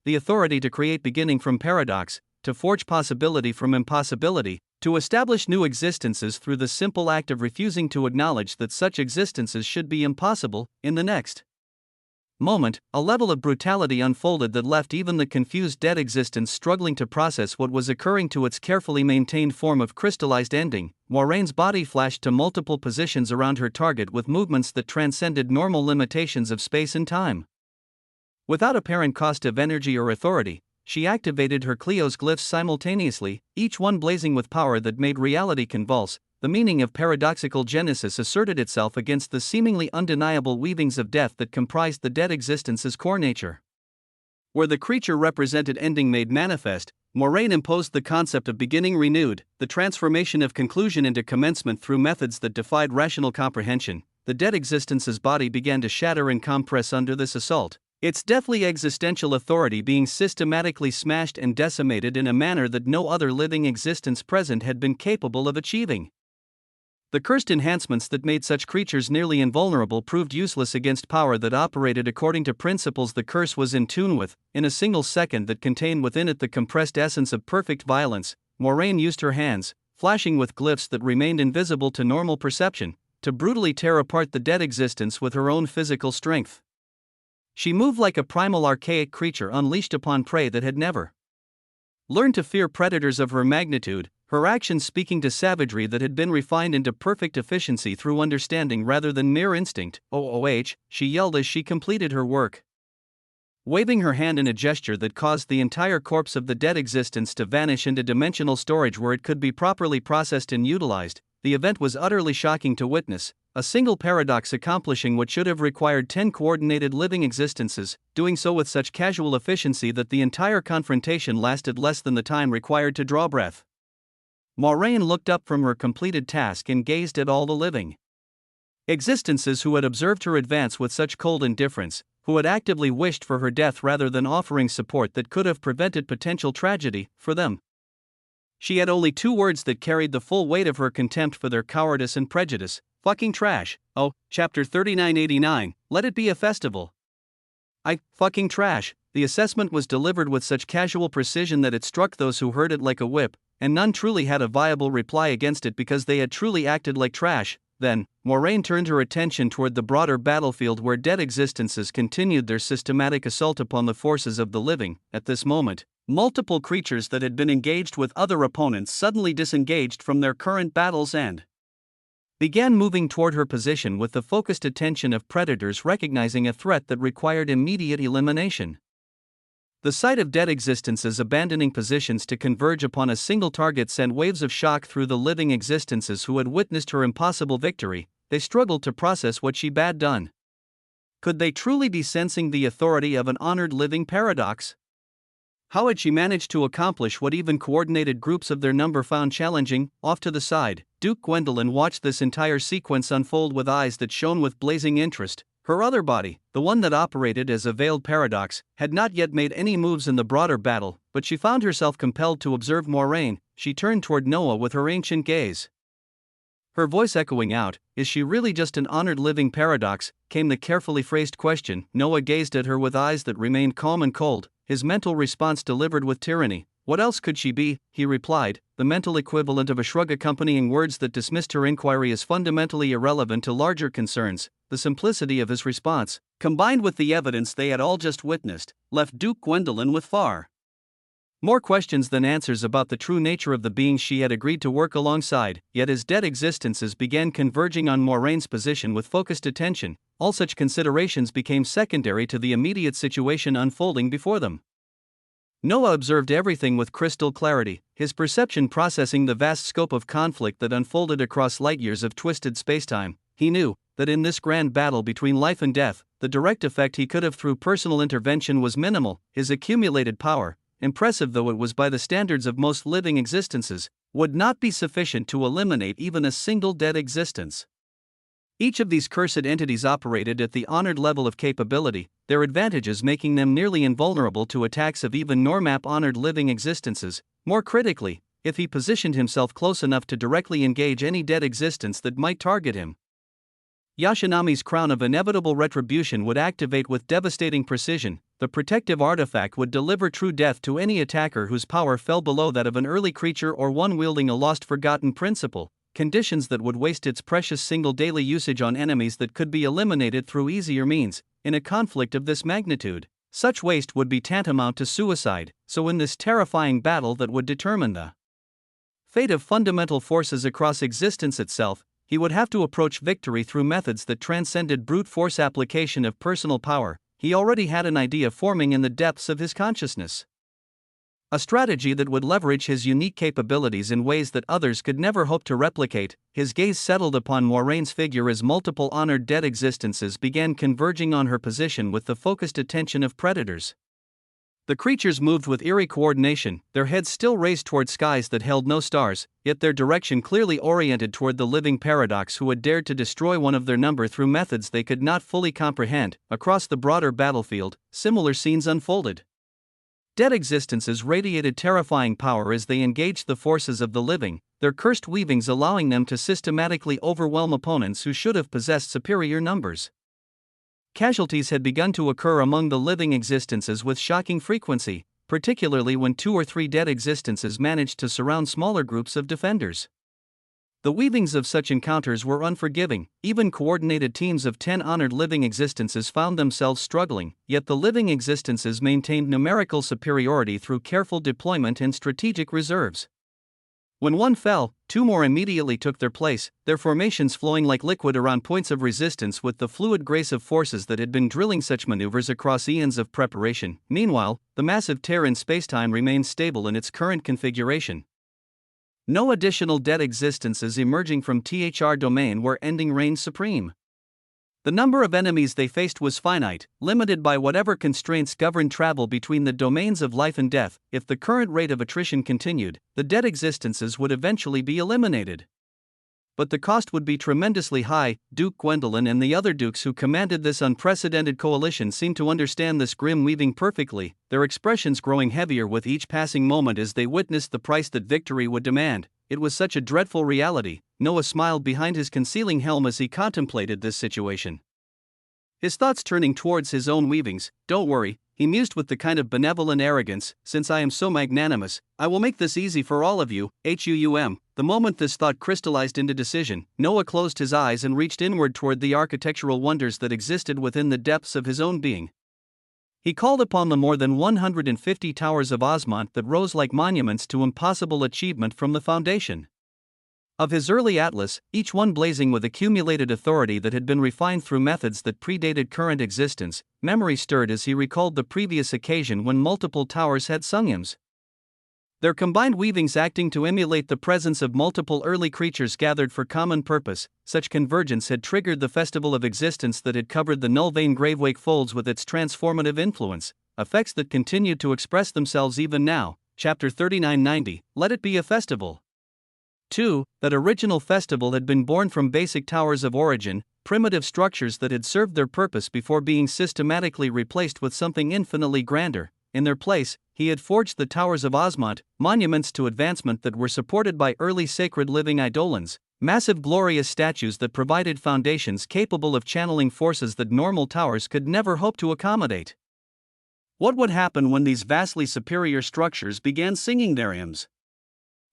the authority to create beginning from paradox, to forge possibility from impossibility, to establish new existences through the simple act of refusing to acknowledge that such existences should be impossible. In the next moment, a level of brutality unfolded that left even the confused dead existence struggling to process what was occurring to its carefully maintained form of crystallized ending. Moraine's body flashed to multiple positions around her target with movements that transcended normal limitations of space and time. Without apparent cost of energy or authority, she activated her kleos glyphs simultaneously, each one blazing with power that made reality convulse. The meaning of paradoxical genesis asserted itself against the seemingly undeniable weavings of death that comprised the dead existence's core nature. Where the creature represented ending made manifest, Moraine imposed the concept of beginning renewed, the transformation of conclusion into commencement through methods that defied rational comprehension. The dead existence's body began to shatter and compress under this assault, its deathly existential authority being systematically smashed and decimated in a manner that no other living existence present had been capable of achieving. The cursed enhancements that made such creatures nearly invulnerable proved useless against power that operated according to principles the curse was in tune with. In a single second that contained within it the compressed essence of perfect violence, Moraine used her hands, flashing with glyphs that remained invisible to normal perception, to brutally tear apart the dead existence with her own physical strength. She moved like a primal archaic creature unleashed upon prey that had never learned to fear predators of her magnitude. her actions speaking to savagery that had been refined into perfect efficiency through understanding rather than mere instinct. "OOH," she yelled as she completed her work, waving her hand in a gesture that caused the entire corpse of the dead existence to vanish into dimensional storage where it could be properly processed and utilized. The event was utterly shocking to witness, a single paradox accomplishing what should have required 10 coordinated living existences, doing so with such casual efficiency that the entire confrontation lasted less than the time required to draw breath. Moraine looked up from her completed task and gazed at all the living existences who had observed her advance with such cold indifference, who had actively wished for her death rather than offering support that could have prevented potential tragedy for them. She had only 2 words that carried the full weight of her contempt for their cowardice and prejudice: fucking trash. Oh, chapter 3989, let it be a festival. Fucking trash. The assessment was delivered with such casual precision that it struck those who heard it like a whip, and none truly had a viable reply against it because they had truly acted like trash. Then, Moraine turned her attention toward the broader battlefield where dead existences continued their systematic assault upon the forces of the living. At this moment, multiple creatures that had been engaged with other opponents suddenly disengaged from their current battles and began moving toward her position with the focused attention of predators recognizing a threat that required immediate elimination. The sight of dead existences abandoning positions to converge upon a single target sent waves of shock through the living existences who had witnessed her impossible victory. They struggled to process what she had done. Could they truly be sensing the authority of an honored living paradox? How had she managed to accomplish what even coordinated groups of their number found challenging? Off to the side, Duke Gwendolyn watched this entire sequence unfold with eyes that shone with blazing interest. Her other body, the one that operated as a veiled paradox, had not yet made any moves in the broader battle, but she found herself compelled to observe Moraine. She turned toward Noah with her ancient gaze, her voice echoing out, "Is she really just an honored living paradox?" came the carefully phrased question. Noah gazed at her with eyes that remained calm and cold, his mental response delivered with tyranny. "What else could she be?" he replied, the mental equivalent of a shrug accompanying words that dismissed her inquiry as fundamentally irrelevant to larger concerns. The simplicity of his response, combined with the evidence they had all just witnessed, left Duke Gwendolyn with far more questions than answers about the true nature of the beings she had agreed to work alongside. Yet as dead existences began converging on Moraine's position with focused attention, all such considerations became secondary to the immediate situation unfolding before them. Noah observed everything with crystal clarity, his perception processing the vast scope of conflict that unfolded across light years of twisted spacetime. He knew that in this grand battle between life and death, the direct effect he could have through personal intervention was minimal. His accumulated power, impressive though it was by the standards of most living existences, would not be sufficient to eliminate even a single dead existence. Each of these cursed entities operated at the honored level of capability, their advantages making them nearly invulnerable to attacks of even Normap honored living existences. More critically, if he positioned himself close enough to directly engage any dead existence that might target him, Yashinami's crown of inevitable retribution would activate with devastating precision. The protective artifact would deliver true death to any attacker whose power fell below that of an early creature or one wielding a lost forgotten principle, conditions that would waste its precious single daily usage on enemies that could be eliminated through easier means. In a conflict of this magnitude, such waste would be tantamount to suicide. So in this terrifying battle that would determine the fate of fundamental forces across existence itself, he would have to approach victory through methods that transcended brute force application of personal power. He already had an idea forming in the depths of his consciousness. A strategy that would leverage his unique capabilities in ways that others could never hope to replicate. His gaze settled upon Moraine's figure as multiple honored dead existences began converging on her position with the focused attention of predators. The creatures moved with eerie coordination, their heads still raised toward skies that held no stars, yet their direction clearly oriented toward the living paradox who had dared to destroy one of their number through methods they could not fully comprehend. Across the broader battlefield, similar scenes unfolded. Dead existences radiated terrifying power as they engaged the forces of the living, their cursed weavings allowing them to systematically overwhelm opponents who should have possessed superior numbers. Casualties had begun to occur among the living existences with shocking frequency, particularly when 2 or 3 dead existences managed to surround smaller groups of defenders. The weavings of such encounters were unforgiving. Even coordinated teams of 10 honored living existences found themselves struggling, yet the living existences maintained numerical superiority through careful deployment and strategic reserves. When one fell, two more immediately took their place, their formations flowing like liquid around points of resistance with the fluid grace of forces that had been drilling such maneuvers across eons of preparation. Meanwhile, the massive tear in spacetime remained stable in its current configuration. No additional dead existences emerging from THR domain where ending reigned supreme. The number of enemies they faced was finite, limited by whatever constraints governed travel between the domains of life and death. If the current rate of attrition continued, the dead existences would eventually be eliminated. But the cost would be tremendously high. Duke Gwendolyn and the other dukes who commanded this unprecedented coalition seemed to understand this grim weaving perfectly, their expressions growing heavier with each passing moment as they witnessed the price that victory would demand. It was such a dreadful reality. Noah smiled behind his concealing helm as he contemplated this situation. His thoughts turning towards his own weavings. Don't worry, he mused with the kind of benevolent arrogance, since I am so magnanimous, I will make this easy for all of you. The moment this thought crystallized into decision, Noah closed his eyes and reached inward toward the architectural wonders that existed within the depths of his own being. He called upon the more than 150 towers of Osmont that rose like monuments to impossible achievement from the foundation of his early atlas, each one blazing with accumulated authority that had been refined through methods that predated current existence. Memory stirred as he recalled the previous occasion when multiple towers had sung hymns, their combined weavings acting to emulate the presence of multiple early creatures gathered for common purpose. Such convergence had triggered the festival of existence that had covered the null-vein gravewake folds with its transformative influence, effects that continued to express themselves even now. Chapter 3990, Let It Be a Festival. 2. That original festival had been born from basic towers of origin, primitive structures that had served their purpose before being systematically replaced with something infinitely grander. In their place, he had forged the towers of Osmont, monuments to advancement that were supported by early sacred living eidolons, massive glorious statues that provided foundations capable of channeling forces that normal towers could never hope to accommodate. What would happen when these vastly superior structures began singing their hymns?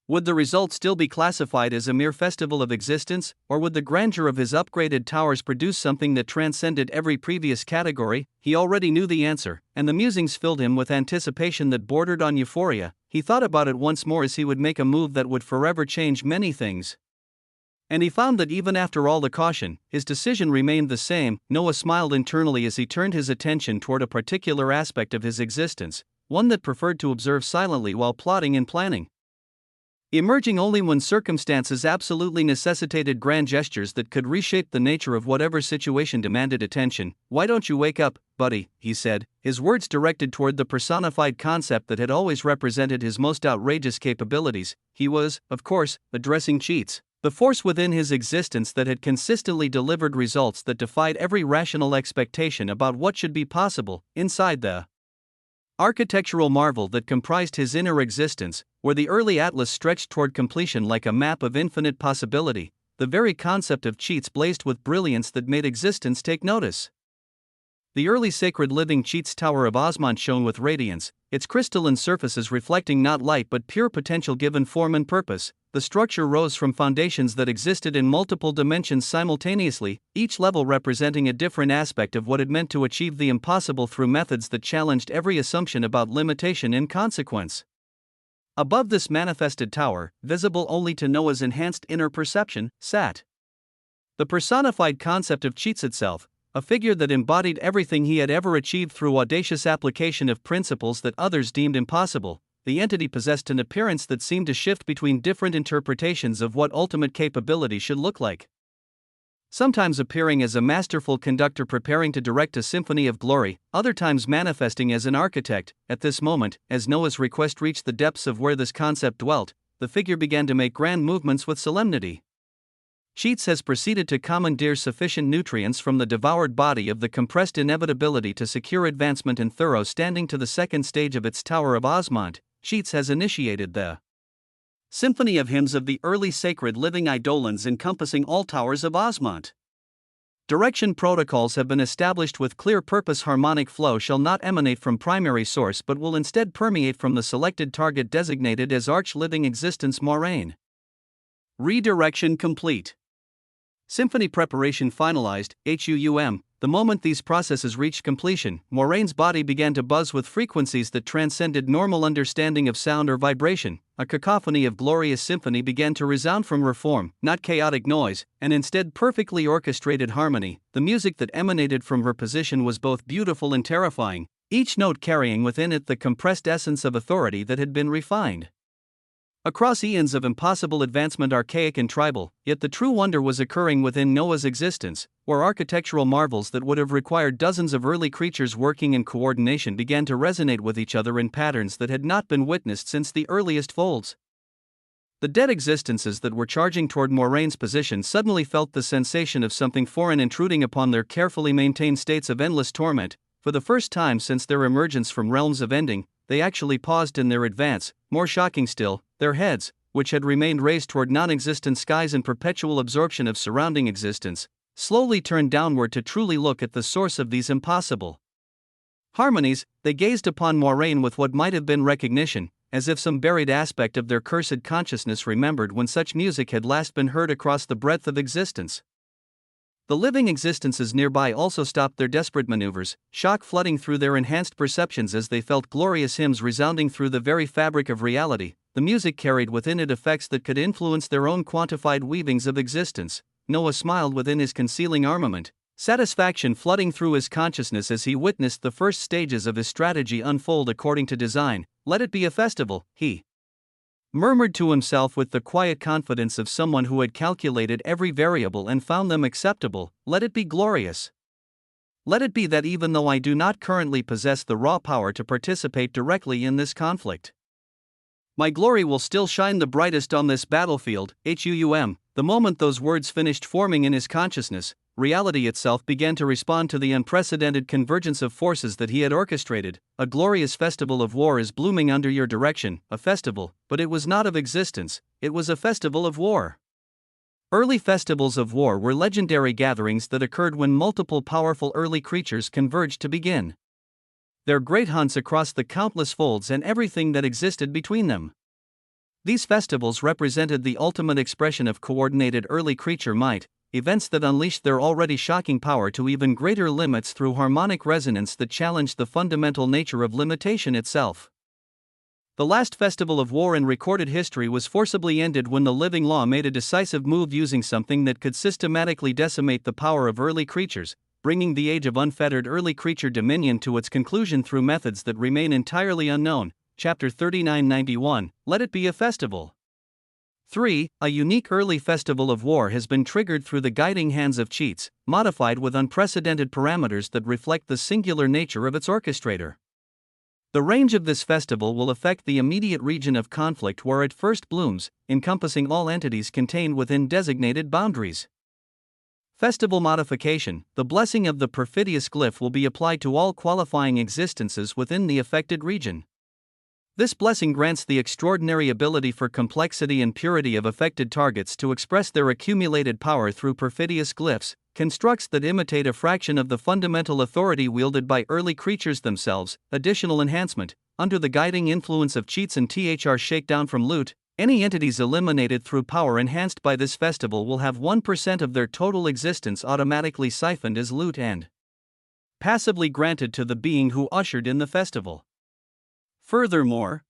Would the result still be classified as a mere festival of existence, or would the grandeur of his upgraded towers produce something that transcended every previous category? He already knew the answer, and the musings filled him with anticipation that bordered on euphoria. He thought about it once more as he would make a move that would forever change many things. And he found that even after all the caution, his decision remained the same. Noah smiled internally as he turned his attention toward a particular aspect of his existence, one that preferred to observe silently while plotting and planning. Emerging only when circumstances absolutely necessitated grand gestures that could reshape the nature of whatever situation demanded attention. Why don't you wake up, buddy, he said, his words directed toward the personified concept that had always represented his most outrageous capabilities. He was, of course, addressing Cheats, the force within his existence that had consistently delivered results that defied every rational expectation about what should be possible inside the architectural marvel that comprised his inner existence, where the early atlas stretched toward completion like a map of infinite possibility. The very concept of Cheats blazed with brilliance that made existence take notice. The early sacred living Cheats Tower of Osmont shone with radiance, its crystalline surfaces reflecting not light but pure potential given form and purpose. The structure rose from foundations that existed in multiple dimensions simultaneously, each level representing a different aspect of what it meant to achieve the impossible through methods that challenged every assumption about limitation and consequence. Above this manifested tower, visible only to Noah's enhanced inner perception, sat the personified concept of Cheats itself, a figure that embodied everything he had ever achieved through audacious application of principles that others deemed impossible. The entity possessed an appearance that seemed to shift between different interpretations of what ultimate capability should look like. Sometimes appearing as a masterful conductor preparing to direct a symphony of glory, other times manifesting as an architect. At this moment, as Noah's request reached the depths of where this concept dwelt, the figure began to make grand movements with solemnity. Cheats has proceeded to commandeer sufficient nutrients from the devoured body of the compressed inevitability to secure advancement and thorough standing to the second stage of its Tower of Osmont. Cheats has initiated the symphony of hymns of the early sacred living eidolons encompassing all towers of Osmont. Direction protocols have been established with clear purpose. Harmonic flow shall not emanate from primary source but will instead permeate from the selected target designated as arch living existence moraine. Redirection complete. Symphony preparation finalized. The moment these processes reached completion, Moraine's body began to buzz with frequencies that transcended normal understanding of sound or vibration. A cacophony of glorious symphony began to resound from her form, not chaotic noise, and instead perfectly orchestrated harmony. The music that emanated from her position was both beautiful and terrifying, each note carrying within it the compressed essence of authority that had been refined. Across eons of impossible advancement, archaic and tribal, yet the true wonder was occurring within Noah's existence, where architectural marvels that would have required dozens of early creatures working in coordination began to resonate with each other in patterns that had not been witnessed since the earliest folds. The dead existences that were charging toward Moraine's position suddenly felt the sensation of something foreign intruding upon their carefully maintained states of endless torment. For the first time since their emergence from realms of ending, they actually paused in their advance. More shocking still, their heads, which had remained raised toward non-existent skies in perpetual absorption of surrounding existence, slowly turned downward to truly look at the source of these impossible harmonies. They gazed upon Moraine with what might have been recognition, as if some buried aspect of their cursed consciousness remembered when such music had last been heard across the breadth of existence. The living existences nearby also stopped their desperate maneuvers, shock flooding through their enhanced perceptions as they felt glorious hymns resounding through the very fabric of reality. The music carried within it effects that could influence their own quantified weavings of existence. Noah smiled within his concealing armament, satisfaction flooding through his consciousness as he witnessed the first stages of his strategy unfold according to design. Let it be a festival, he murmured to himself with the quiet confidence of someone who had calculated every variable and found them acceptable. Let it be glorious. Let it be that even though I do not currently possess the raw power to participate directly in this conflict, my glory will still shine the brightest on this battlefield. The moment those words finished forming in his consciousness, reality itself began to respond to the unprecedented convergence of forces that he had orchestrated. A glorious festival of war is blooming under your direction, a festival, but it was not of existence, it was a festival of war. Early festivals of war were legendary gatherings that occurred when multiple powerful early creatures converged to begin their great hunts across the countless folds and everything that existed between them. These festivals represented the ultimate expression of coordinated early creature might, events that unleashed their already shocking power to even greater limits through harmonic resonance that challenged the fundamental nature of limitation itself. The last festival of war in recorded history was forcibly ended when the living law made a decisive move using something that could systematically decimate the power of early creatures, bringing the age of unfettered early creature dominion to its conclusion through methods that remain entirely unknown. Chapter 3991, Let It Be a Festival. 3. A unique early festival of war has been triggered through the guiding hands of cheats, modified with unprecedented parameters that reflect the singular nature of its orchestrator. The range of this festival will affect the immediate region of conflict where it first blooms, encompassing all entities contained within designated boundaries. Festival modification. The blessing of the perfidious glyph will be applied to all qualifying existences within the affected region. This blessing grants the extraordinary ability for complexity and purity of affected targets to express their accumulated power through perfidious glyphs, constructs that imitate a fraction of the fundamental authority wielded by early creatures themselves. Additional enhancement. Under the guiding influence of cheats and shakedown from loot, any entities eliminated through power enhanced by this festival will have 1% of their total existence automatically siphoned as loot and passively granted to the being who ushered in the festival. Furthermore,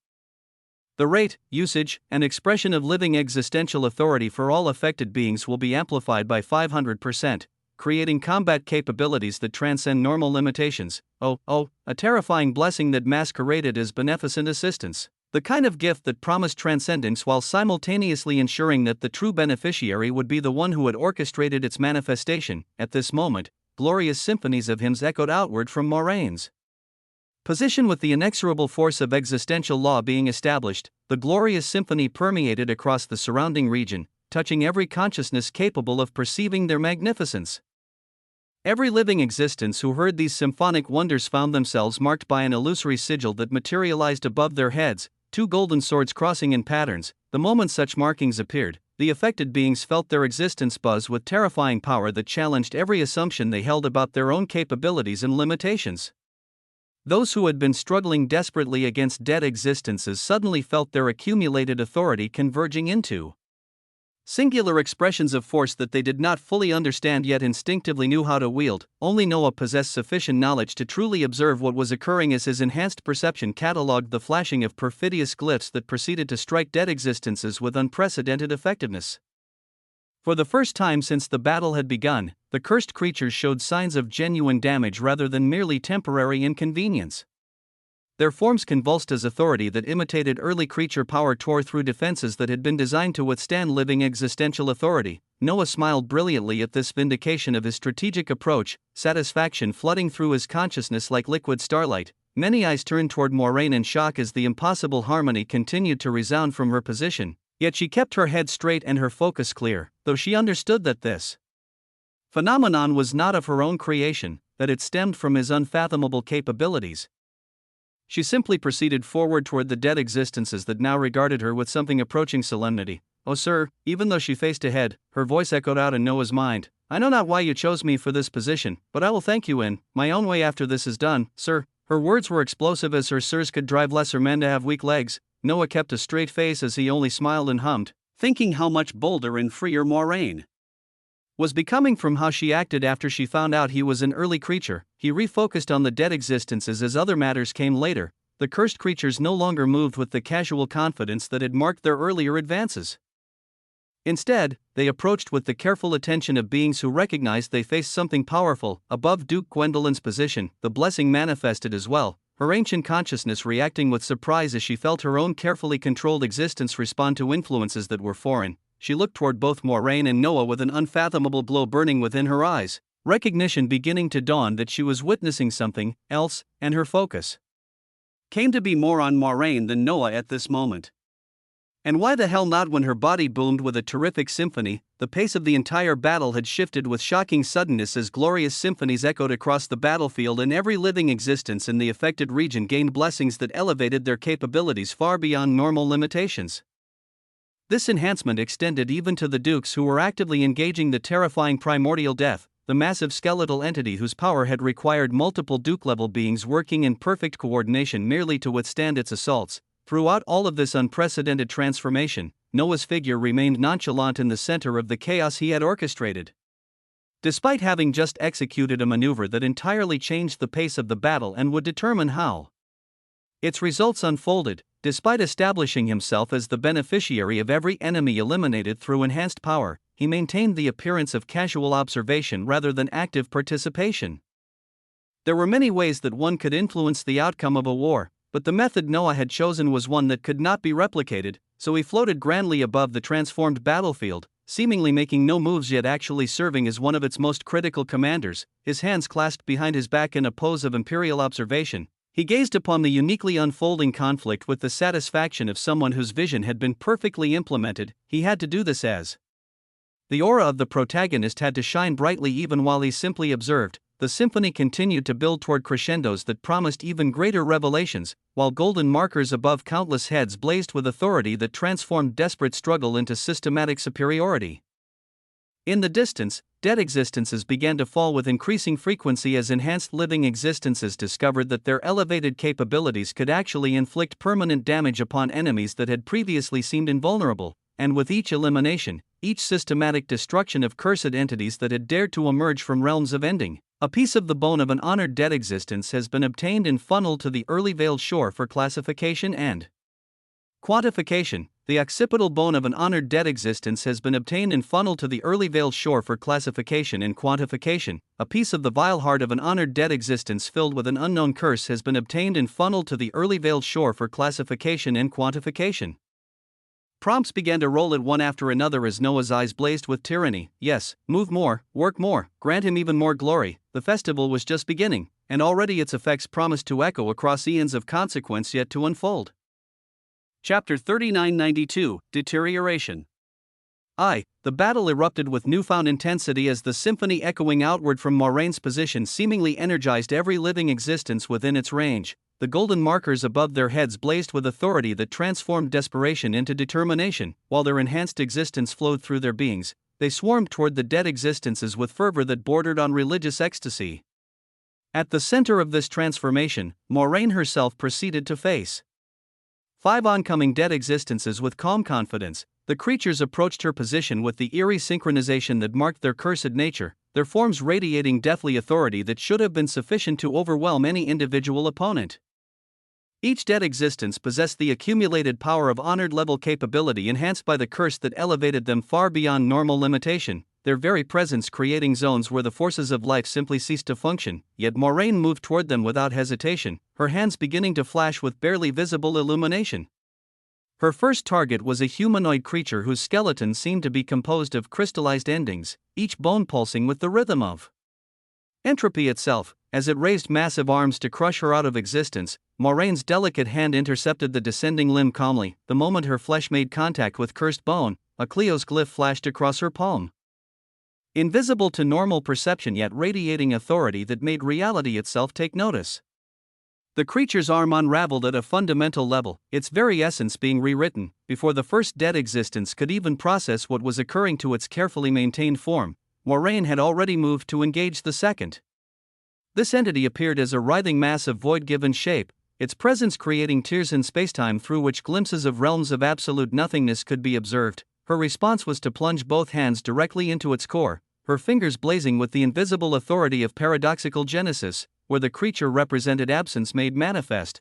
the rate, usage, and expression of living existential authority for all affected beings will be amplified by 500%, creating combat capabilities that transcend normal limitations. A terrifying blessing that masqueraded as beneficent assistance. The kind of gift that promised transcendence while simultaneously ensuring that the true beneficiary would be the one who had orchestrated its manifestation. At this moment, glorious symphonies of hymns echoed outward from Moraine's position. With the inexorable force of existential law being established, the glorious symphony permeated across the surrounding region, touching every consciousness capable of perceiving their magnificence. Every living existence who heard these symphonic wonders found themselves marked by an illusory sigil that materialized above their heads, two golden swords crossing in patterns. The moment such markings appeared, the affected beings felt their existence buzz with terrifying power that challenged every assumption they held about their own capabilities and limitations. Those who had been struggling desperately against dead existences suddenly felt their accumulated authority converging into Singular expressions of force that they did not fully understand yet instinctively knew how to wield. Only Noah possessed sufficient knowledge to truly observe what was occurring as his enhanced perception catalogued the flashing of perfidious glyphs that proceeded to strike dead existences with unprecedented effectiveness. For the first time since the battle had begun, the cursed creatures showed signs of genuine damage rather than merely temporary inconvenience. Their forms convulsed as authority that imitated early creature power tore through defenses that had been designed to withstand living existential authority. Noah smiled brilliantly at this vindication of his strategic approach, satisfaction flooding through his consciousness like liquid starlight. Many eyes turned toward Moraine in shock as the impossible harmony continued to resound from her position, yet she kept her head straight and her focus clear, though she understood that this phenomenon was not of her own creation, that it stemmed from his unfathomable capabilities. She simply proceeded forward toward the dead existences that now regarded her with something approaching solemnity. "Oh, sir," even though she faced ahead, her voice echoed out in Noah's mind. "I know not why you chose me for this position, but I will thank you in my own way after this is done, sir." Her words were explosive as her sirs could drive lesser men to have weak legs. Noah kept a straight face as he only smiled and hummed, thinking how much bolder and freer Moraine was becoming from how she acted after she found out he was an early creature. He refocused on the dead existences as other matters came later. The cursed creatures no longer moved with the casual confidence that had marked their earlier advances. Instead, they approached with the careful attention of beings who recognized they faced something powerful. Above Duke Gwendolyn's position, the blessing manifested as well, her ancient consciousness reacting with surprise as she felt her own carefully controlled existence respond to influences that were foreign. She looked toward both Moraine and Noah with an unfathomable glow burning within her eyes, recognition beginning to dawn that she was witnessing something else, and her focus came to be more on Moraine than Noah at this moment. And why the hell not when her body boomed with a terrific symphony? The pace of the entire battle had shifted with shocking suddenness as glorious symphonies echoed across the battlefield, and every living existence in the affected region gained blessings that elevated their capabilities far beyond normal limitations. This enhancement extended even to the dukes who were actively engaging the terrifying primordial death, the massive skeletal entity whose power had required multiple duke-level beings working in perfect coordination merely to withstand its assaults. Throughout all of this unprecedented transformation, Noah's figure remained nonchalant in the center of the chaos he had orchestrated. Despite having just executed a maneuver that entirely changed the pace of the battle and would determine how its results unfolded, despite establishing himself as the beneficiary of every enemy eliminated through enhanced power, he maintained the appearance of casual observation rather than active participation. There were many ways that one could influence the outcome of a war, but the method Noah had chosen was one that could not be replicated, so he floated grandly above the transformed battlefield, seemingly making no moves yet actually serving as one of its most critical commanders. His hands clasped behind his back in a pose of imperial observation, he gazed upon the uniquely unfolding conflict with the satisfaction of someone whose vision had been perfectly implemented. He had to do this as the aura of the protagonist had to shine brightly even while he simply observed. The symphony continued to build toward crescendos that promised even greater revelations, while golden markers above countless heads blazed with authority that transformed desperate struggle into systematic superiority. In the distance, dead existences began to fall with increasing frequency as enhanced living existences discovered that their elevated capabilities could actually inflict permanent damage upon enemies that had previously seemed invulnerable, and with each elimination, each systematic destruction of cursed entities that had dared to emerge from realms of ending, a piece of the bone of an honored dead existence has been obtained and funneled to the early veiled shore for classification and quantification. The occipital bone of an honored dead existence has been obtained and funneled to the early veiled shore for classification and quantification. A piece of the vile heart of an honored dead existence filled with an unknown curse has been obtained and funneled to the early veiled shore for classification and quantification. Prompts began to roll it one after another as Noah's eyes blazed with tyranny. Yes, move more, work more, grant him even more glory. The festival was just beginning, and already its effects promised to echo across eons of consequence yet to unfold. Chapter 3992, Deterioration. The battle erupted with newfound intensity as the symphony echoing outward from Moraine's position seemingly energized every living existence within its range. The golden markers above their heads blazed with authority that transformed desperation into determination, while their enhanced existence flowed through their beings. They swarmed toward the dead existences with fervor that bordered on religious ecstasy. At the center of this transformation, Moraine herself proceeded to face 5 oncoming dead existences with calm confidence. the creatures approached her position with the eerie synchronization that marked their cursed nature, their forms radiating deathly authority that should have been sufficient to overwhelm any individual opponent. Each dead existence possessed the accumulated power of honored-level capability enhanced by the curse that elevated them far beyond normal limitation, their very presence creating zones where the forces of life simply ceased to function. Yet Moraine moved toward them without hesitation, her hands beginning to flash with barely visible illumination. Her first target was a humanoid creature whose skeleton seemed to be composed of crystallized endings, each bone pulsing with the rhythm of entropy itself. As it raised massive arms to crush her out of existence, Moraine's delicate hand intercepted the descending limb calmly. The moment her flesh made contact with cursed bone, a Cleo's glyph flashed across her palm. Invisible to normal perception yet radiating authority that made reality itself take notice. The creature's arm unraveled at a fundamental level, its very essence being rewritten, before the first dead existence could even process what was occurring to its carefully maintained form. Moraine had already moved to engage the second. This entity appeared as a writhing mass of void-given shape, its presence creating tears in spacetime through which glimpses of realms of absolute nothingness could be observed. Her response was to plunge both hands directly into its core, her fingers blazing with the invisible authority of paradoxical genesis, where the creature represented absence made manifest.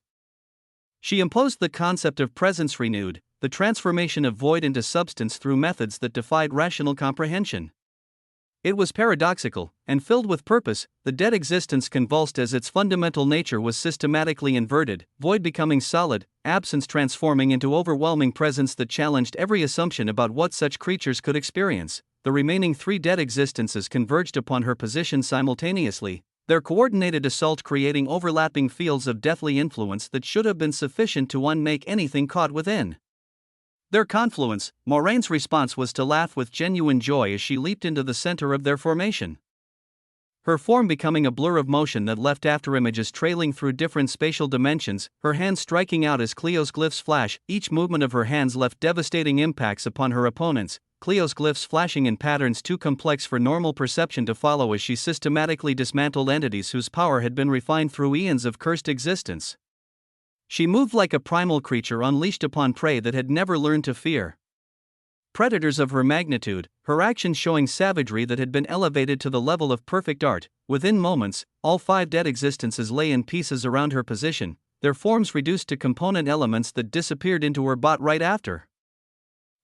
She imposed the concept of presence renewed, the transformation of void into substance through methods that defied rational comprehension. It was paradoxical, and filled with purpose. The dead existence convulsed as its fundamental nature was systematically inverted, void becoming solid, absence transforming into overwhelming presence that challenged every assumption about what such creatures could experience. The remaining three dead existences converged upon her position simultaneously, their coordinated assault creating overlapping fields of deathly influence that should have been sufficient to unmake anything caught within their confluence. Moraine's response was to laugh with genuine joy as she leaped into the center of their formation. Her form becoming a blur of motion that left afterimages trailing through different spatial dimensions, her hands striking out as Cleo's glyphs flash. Each movement of her hands left devastating impacts upon her opponents, Cleo's glyphs flashing in patterns too complex for normal perception to follow as she systematically dismantled entities whose power had been refined through eons of cursed existence. She moved like a primal creature unleashed upon prey that had never learned to fear predators of her magnitude, her actions showing savagery that had been elevated to the level of perfect art. Within moments, all five dead existences lay in pieces around her position, their forms reduced to component elements that disappeared into her bot right after.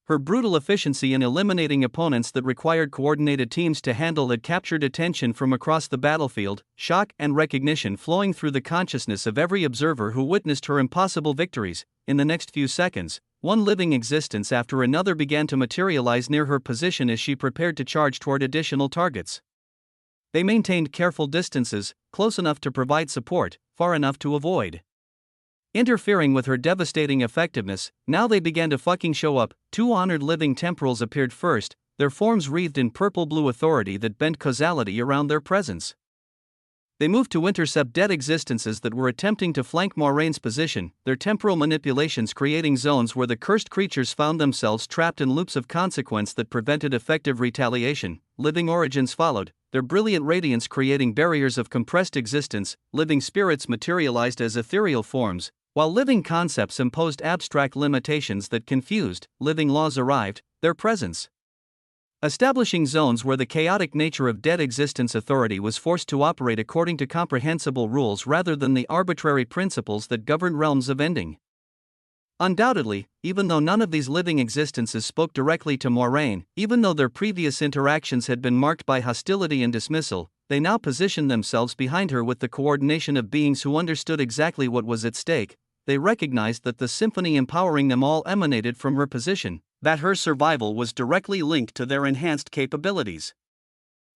Her brutal efficiency in eliminating opponents that required coordinated teams to handle had captured attention from across the battlefield, shock and recognition flowing through the consciousness of every observer who witnessed her impossible victories. In the next few seconds, one living existence after another began to materialize near her position as she prepared to charge toward additional targets. They maintained careful distances, close enough to provide support, far enough to avoid interfering with her devastating effectiveness. Now they began to fucking show up. Two honored living temporals appeared first, their forms wreathed in purple-blue authority that bent causality around their presence. They moved to intercept dead existences that were attempting to flank Moraine's position, their temporal manipulations creating zones where the cursed creatures found themselves trapped in loops of consequence that prevented effective retaliation. Living origins followed, their brilliant radiance creating barriers of compressed existence. Living spirits materialized as ethereal forms, while living concepts imposed abstract limitations that confused. Living laws arrived, their presence establishing zones where the chaotic nature of dead existence authority was forced to operate according to comprehensible rules rather than the arbitrary principles that governed realms of ending. Undoubtedly, even though none of these living existences spoke directly to Moraine, even though their previous interactions had been marked by hostility and dismissal, they now positioned themselves behind her with the coordination of beings who understood exactly what was at stake. They recognized that the symphony empowering them all emanated from her position, that her survival was directly linked to their enhanced capabilities.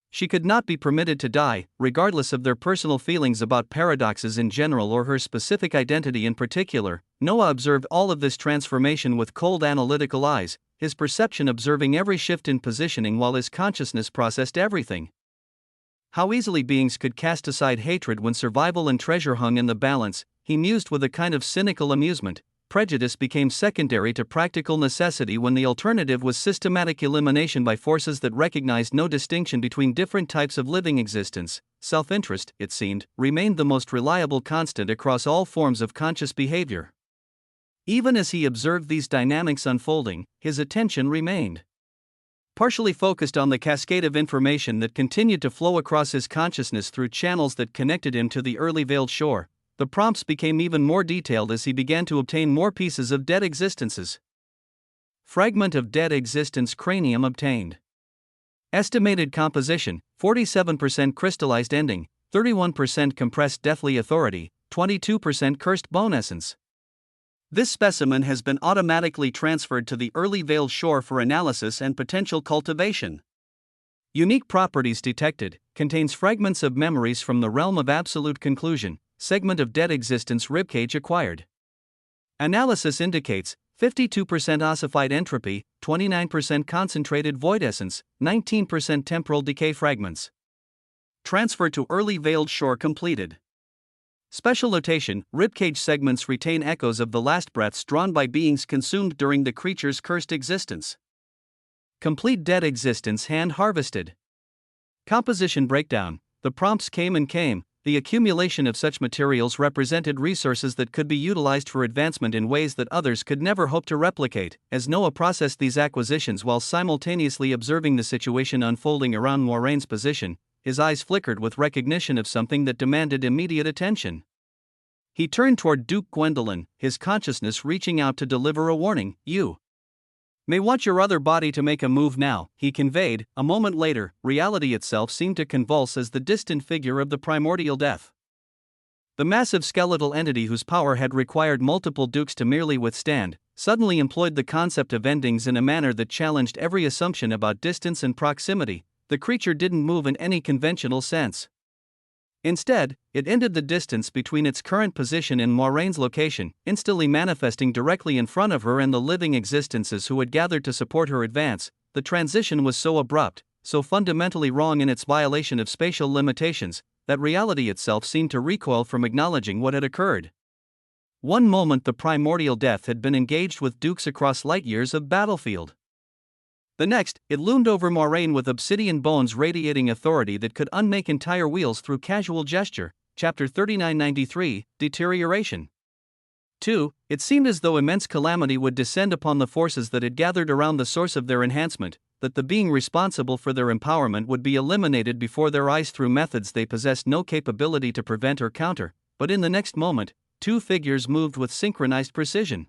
She could not be permitted to die, regardless of their personal feelings about paradoxes in general or her specific identity in particular. Noah observed all of this transformation with cold analytical eyes, his perception observing every shift in positioning while his consciousness processed everything. How easily beings could cast aside hatred when survival and treasure hung in the balance, he mused with a kind of cynical amusement. Prejudice became secondary to practical necessity when the alternative was systematic elimination by forces that recognized no distinction between different types of living existence. Self-interest, it seemed, remained the most reliable constant across all forms of conscious behavior. Even as he observed these dynamics unfolding, his attention remained partially focused on the cascade of information that continued to flow across his consciousness through channels that connected him to the early veiled shore. The prompts became even more detailed as he began to obtain more pieces of dead existences. Fragment of dead existence cranium obtained. Estimated composition: 47% crystallized ending, 31% compressed deathly authority, 22% cursed bone essence. This specimen has been automatically transferred to the early veiled shore for analysis and potential cultivation. Unique properties detected: contains fragments of memories from the realm of absolute conclusion, segment of dead existence ribcage acquired. Analysis indicates 52% ossified entropy, 29% concentrated void essence, 19% temporal decay fragments. Transfer to early veiled shore completed. Special notation: ribcage segments retain echoes of the last breaths drawn by beings consumed during the creature's cursed existence. Complete dead existence hand harvested. Composition breakdown: the prompts came and came. The accumulation of such materials represented resources that could be utilized for advancement in ways that others could never hope to replicate. As Noah processed these acquisitions while simultaneously observing the situation unfolding around Moraine's position, his eyes flickered with recognition of something that demanded immediate attention. He turned toward Duke Gwendolyn, his consciousness reaching out to deliver a warning. "You may want your other body to make a move now," he conveyed. A moment later, reality itself seemed to convulse as the distant figure of the primordial death. The massive skeletal entity whose power had required multiple dukes to merely withstand, suddenly employed the concept of endings in a manner that challenged every assumption about distance and proximity. The creature didn't move in any conventional sense. Instead, it ended the distance between its current position and Moraine's location, instantly manifesting directly in front of her and the living existences who had gathered to support her advance. The transition was so abrupt, so fundamentally wrong in its violation of spatial limitations, that reality itself seemed to recoil from acknowledging what had occurred. One moment the primordial death had been engaged with dukes across light years of battlefield. The next, it loomed over Moraine with obsidian bones radiating authority that could unmake entire wheels through casual gesture. Chapter 3993, Deterioration. 2. It seemed as though immense calamity would descend upon the forces that had gathered around the source of their enhancement, that the being responsible for their empowerment would be eliminated before their eyes through methods they possessed no capability to prevent or counter. But in the next moment, two figures moved with synchronized precision.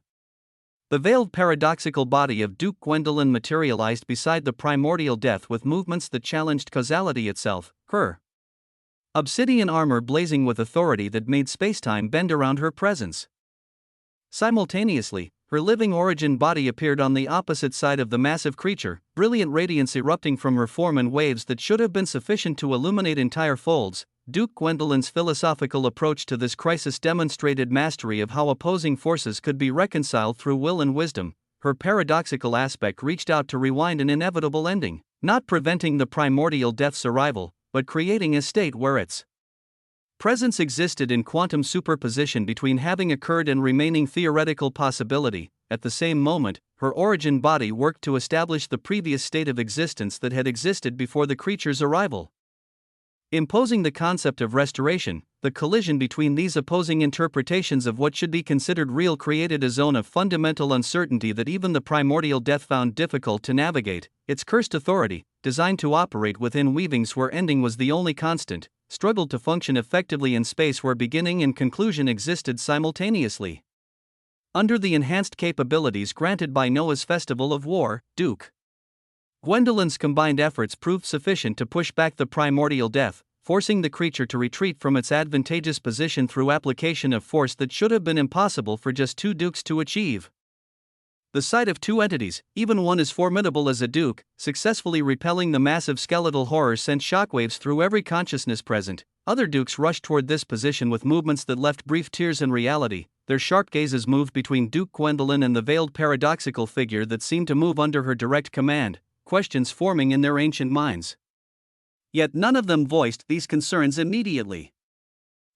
The veiled paradoxical body of Duke Gwendolyn materialized beside the primordial death with movements that challenged causality itself, her obsidian armor blazing with authority that made spacetime bend around her presence. Simultaneously, her living origin body appeared on the opposite side of the massive creature, brilliant radiance erupting from her form in waves that should have been sufficient to illuminate entire folds. Duke Gwendolyn's philosophical approach to this crisis demonstrated mastery of how opposing forces could be reconciled through will and wisdom. Her paradoxical aspect reached out to rewind an inevitable ending, not preventing the primordial death's arrival, but creating a state where its presence existed in quantum superposition between having occurred and remaining theoretical possibility. At the same moment, her origin body worked to establish the previous state of existence that had existed before the creature's arrival. Imposing the concept of restoration, the collision between these opposing interpretations of what should be considered real created a zone of fundamental uncertainty that even the primordial death found difficult to navigate. Its cursed authority, designed to operate within weavings where ending was the only constant, struggled to function effectively in space where beginning and conclusion existed simultaneously. Under the enhanced capabilities granted by Noah's Festival of War, Duke Gwendolyn's combined efforts proved sufficient to push back the primordial death, forcing the creature to retreat from its advantageous position through application of force that should have been impossible for just two dukes to achieve. The sight of two entities, even one as formidable as a duke, successfully repelling the massive skeletal horror sent shockwaves through every consciousness present. Other dukes rushed toward this position with movements that left brief tears in reality. Their sharp gazes moved between Duke Gwendolyn and the veiled paradoxical figure that seemed to move under her direct command, questions forming in their ancient minds. Yet none of them voiced these concerns immediately.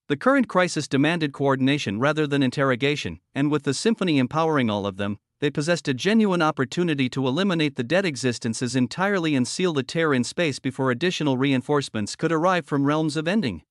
The current crisis demanded coordination rather than interrogation, and with the symphony empowering all of them, they possessed a genuine opportunity to eliminate the dead existences entirely and seal the tear in space before additional reinforcements could arrive from realms of ending.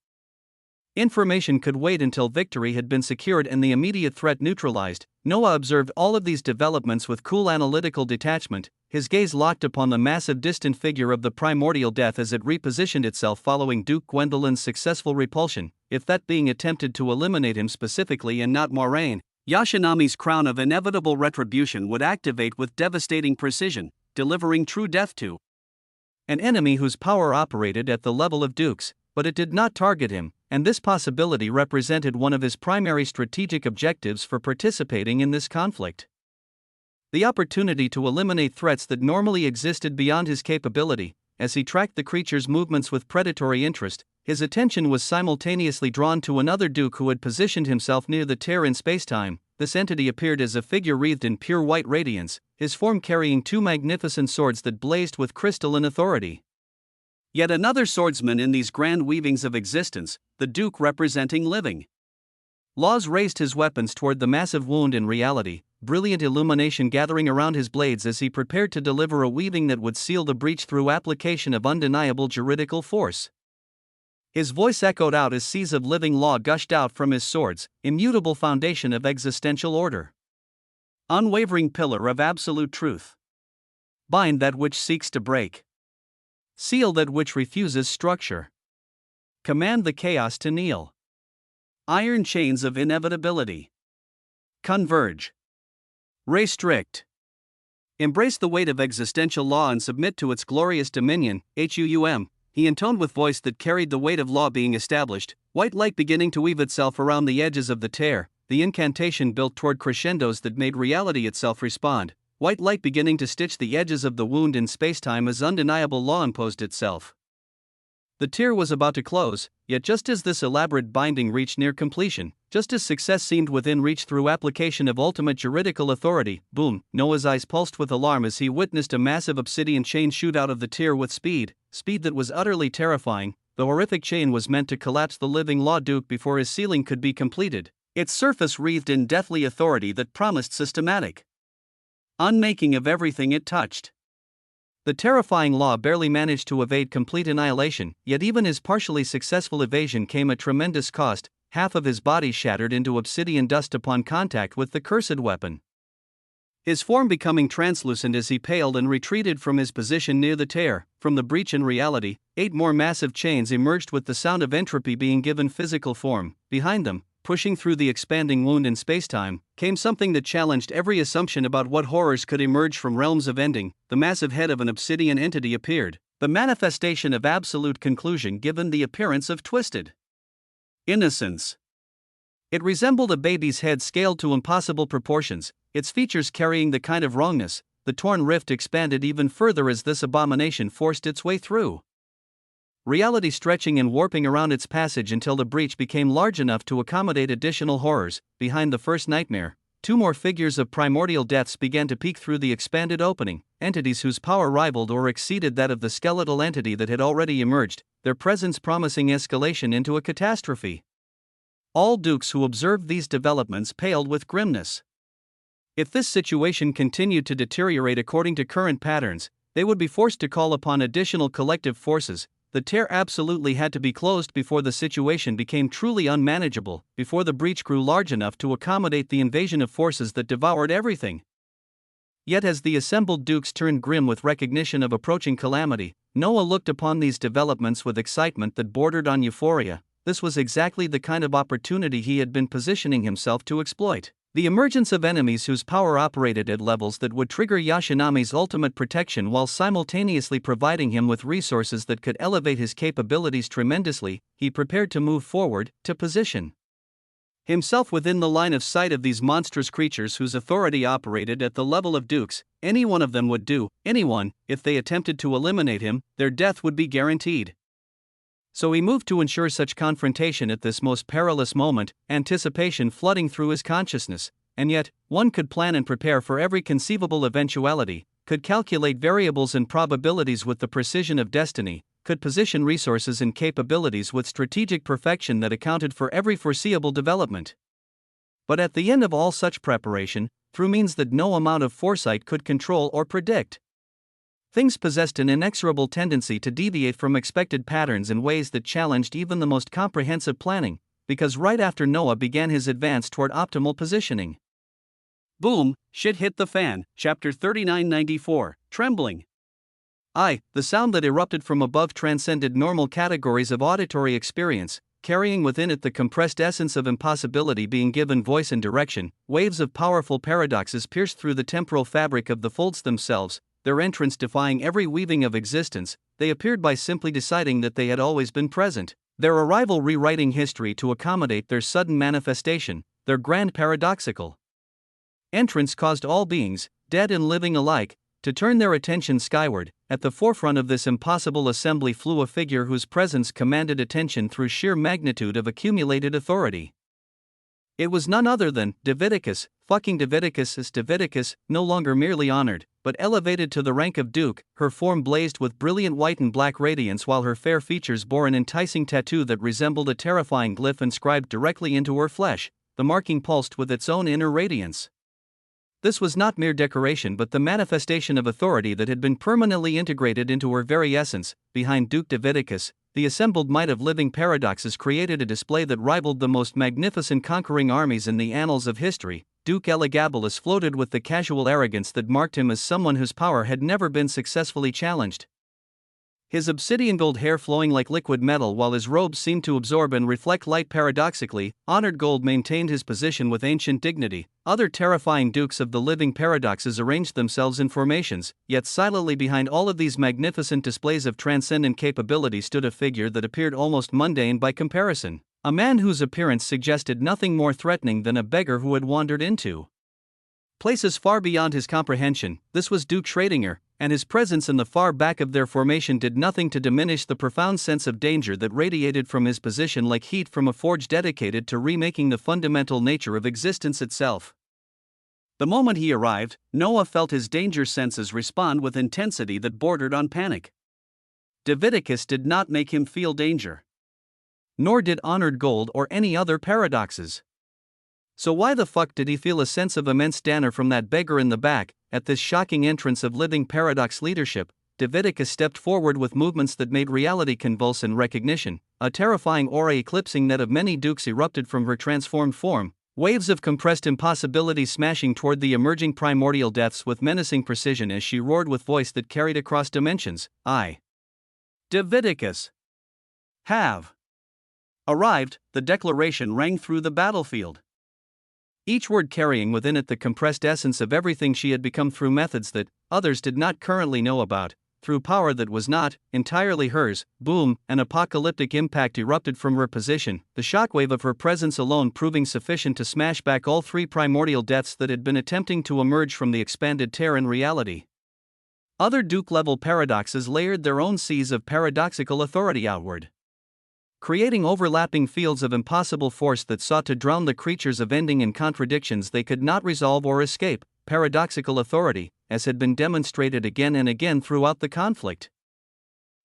Information could wait until victory had been secured and the immediate threat neutralized. Noah observed all of these developments with cool analytical detachment, his gaze locked upon the massive distant figure of the primordial death as it repositioned itself following Duke Gwendolyn's successful repulsion. If that being attempted to eliminate him specifically and not Moraine, Yashinami's crown of inevitable retribution would activate with devastating precision, delivering true death to an enemy whose power operated at the level of Duke's, but it did not target him, and this possibility represented one of his primary strategic objectives for participating in this conflict. The opportunity to eliminate threats that normally existed beyond his capability. As he tracked the creature's movements with predatory interest, his attention was simultaneously drawn to another Duke who had positioned himself near the tear in spacetime. This entity appeared as a figure wreathed in pure white radiance, his form carrying two magnificent swords that blazed with crystalline authority. Yet another swordsman in these grand weavings of existence, the Duke representing living. Laws raised his weapons toward the massive wound in reality, brilliant illumination gathering around his blades as he prepared to deliver a weaving that would seal the breach through application of undeniable juridical force. His voice echoed out as seas of living law gushed out from his swords, immutable foundation of existential order. Unwavering pillar of absolute truth. Bind that which seeks to break. Seal that which refuses structure. Command the chaos to kneel. Iron chains of inevitability. Converge. Restrict. Embrace the weight of existential law and submit to its glorious dominion, HUUM, he intoned with voice that carried the weight of law being established, white light beginning to weave itself around the edges of the tear, the incantation built toward crescendos that made reality itself respond, white light beginning to stitch the edges of the wound in spacetime as undeniable law imposed itself. The tear was about to close, yet just as this elaborate binding reached near completion, just as success seemed within reach through application of ultimate juridical authority, boom, Noah's eyes pulsed with alarm as he witnessed a massive obsidian chain shoot out of the tear with speed that was utterly terrifying. The horrific chain was meant to collapse the living Law Duke before his sealing could be completed, its surface wreathed in deathly authority that promised systematic unmaking of everything it touched. The terrifying law barely managed to evade complete annihilation, yet even his partially successful evasion came at tremendous cost, half of his body shattered into obsidian dust upon contact with the cursed weapon. His form becoming translucent as he paled and retreated from his position near the tear. From the breach in reality, 8 more massive chains emerged with the sound of entropy being given physical form. Behind them, pushing through the expanding wound in spacetime, came something that challenged every assumption about what horrors could emerge from realms of ending. The massive head of an obsidian entity appeared, the manifestation of absolute conclusion given the appearance of twisted innocence. It resembled a baby's head scaled to impossible proportions, its features carrying the kind of wrongness. The torn rift expanded even further as this abomination forced its way through reality, stretching and warping around its passage until the breach became large enough to accommodate additional horrors. Behind the first nightmare, 2 more figures of primordial deaths began to peek through the expanded opening, entities whose power rivaled or exceeded that of the skeletal entity that had already emerged, their presence promising escalation into a catastrophe. All dukes who observed these developments paled with grimness. If this situation continued to deteriorate according to current patterns, they would be forced to call upon additional collective forces. The tear absolutely had to be closed before the situation became truly unmanageable, before the breach grew large enough to accommodate the invasion of forces that devoured everything. Yet as the assembled dukes turned grim with recognition of approaching calamity, Noah looked upon these developments with excitement that bordered on euphoria. This was exactly the kind of opportunity he had been positioning himself to exploit. The emergence of enemies whose power operated at levels that would trigger Yashinami's ultimate protection while simultaneously providing him with resources that could elevate his capabilities tremendously. He prepared to move forward, to position himself within the line of sight of these monstrous creatures whose authority operated at the level of dukes. Any one of them would do. Anyone, if they attempted to eliminate him, their death would be guaranteed. So he moved to ensure such confrontation at this most perilous moment, anticipation flooding through his consciousness. And yet, one could plan and prepare for every conceivable eventuality, could calculate variables and probabilities with the precision of destiny, could position resources and capabilities with strategic perfection that accounted for every foreseeable development. But at the end of all such preparation, through means that no amount of foresight could control or predict, things possessed an inexorable tendency to deviate from expected patterns in ways that challenged even the most comprehensive planning. because right after Noah began his advance toward optimal positioning. Boom, shit hit the fan, chapter 3994, trembling. The sound that erupted from above transcended normal categories of auditory experience, carrying within it the compressed essence of impossibility being given voice and direction. Waves of powerful paradoxes pierced through the temporal fabric of the folds themselves, their entrance defying every weaving of existence. They appeared by simply deciding that they had always been present, their arrival rewriting history to accommodate their sudden manifestation. Their grand paradoxical entrance caused all beings, dead and living alike, to turn their attention skyward. At the forefront of this impossible assembly flew a figure whose presence commanded attention through sheer magnitude of accumulated authority. It was none other than Davidicus, fucking Davidicus, as Davidicus, no longer merely honored, but elevated to the rank of Duke. Her form blazed with brilliant white and black radiance, while her fair features bore an enticing tattoo that resembled a terrifying glyph inscribed directly into her flesh. The marking pulsed with its own inner radiance. This was not mere decoration but the manifestation of authority that had been permanently integrated into her very essence. Behind Duke Davidicus, the assembled might of living paradoxes created a display that rivaled the most magnificent conquering armies in the annals of history. Duke Elagabalus floated with the casual arrogance that marked him as someone whose power had never been successfully challenged. His obsidian gold hair flowing like liquid metal while his robes seemed to absorb and reflect light paradoxically, honored gold maintained his position with ancient dignity. Other terrifying dukes of the living paradoxes arranged themselves in formations, yet silently behind all of these magnificent displays of transcendent capability stood a figure that appeared almost mundane by comparison, a man whose appearance suggested nothing more threatening than a beggar who had wandered into places far beyond his comprehension. This was Duke Schrödinger, and his presence in the far back of their formation did nothing to diminish the profound sense of danger that radiated from his position like heat from a forge dedicated to remaking the fundamental nature of existence itself. The moment he arrived, Noah felt his danger senses respond with intensity that bordered on panic. Davidicus did not make him feel danger. Nor did honored gold or any other paradoxes. So why the fuck did he feel a sense of immense danger from that beggar in the back? At this shocking entrance of living paradox leadership, Davidicus stepped forward with movements that made reality convulse in recognition. A terrifying aura eclipsing that of many dukes erupted from her transformed form, waves of compressed impossibility smashing toward the emerging primordial depths with menacing precision as she roared with voice that carried across dimensions. Davidicus have arrived. The declaration rang through the battlefield, each word carrying within it the compressed essence of everything she had become through methods that others did not currently know about, through power that was not entirely hers. Boom, an apocalyptic impact erupted from her position, the shockwave of her presence alone proving sufficient to smash back all three primordial deaths that had been attempting to emerge from the expanded tear in reality. Other Duke-level paradoxes layered their own seas of paradoxical authority outward, creating overlapping fields of impossible force that sought to drown the creatures of ending in contradictions they could not resolve or escape. Paradoxical authority, as had been demonstrated again and again throughout the conflict,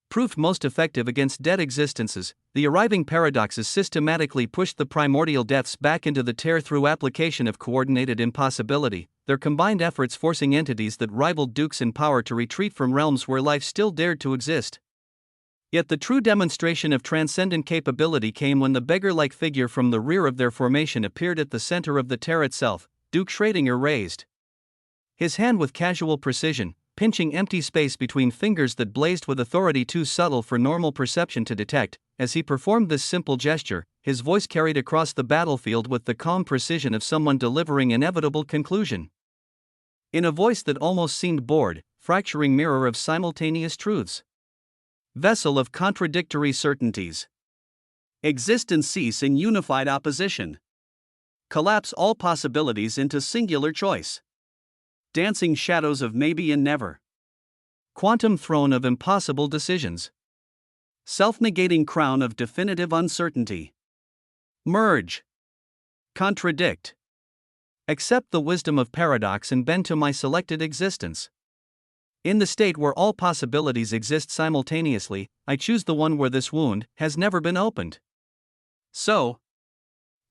proved most effective against dead existences. The arriving paradoxes systematically pushed the primordial deaths back into the tear through application of coordinated impossibility, their combined efforts forcing entities that rivaled dukes in power to retreat from realms where life still dared to exist. Yet the true demonstration of transcendent capability came when the beggar-like figure from the rear of their formation appeared at the center of the tear itself. Duke Schrödinger raised his hand with casual precision, pinching empty space between fingers that blazed with authority too subtle for normal perception to detect. As he performed this simple gesture, his voice carried across the battlefield with the calm precision of someone delivering inevitable conclusion. In a voice that almost seemed bored, fracturing mirror of simultaneous truths, vessel of contradictory certainties, exist and cease in unified opposition, collapse all possibilities into singular choice, dancing shadows of maybe and never, quantum throne of impossible decisions, self-negating crown of definitive uncertainty, merge, contradict, accept the wisdom of paradox and bend to my selected existence. In the state where all possibilities exist simultaneously, I choose the one where this wound has never been opened. So,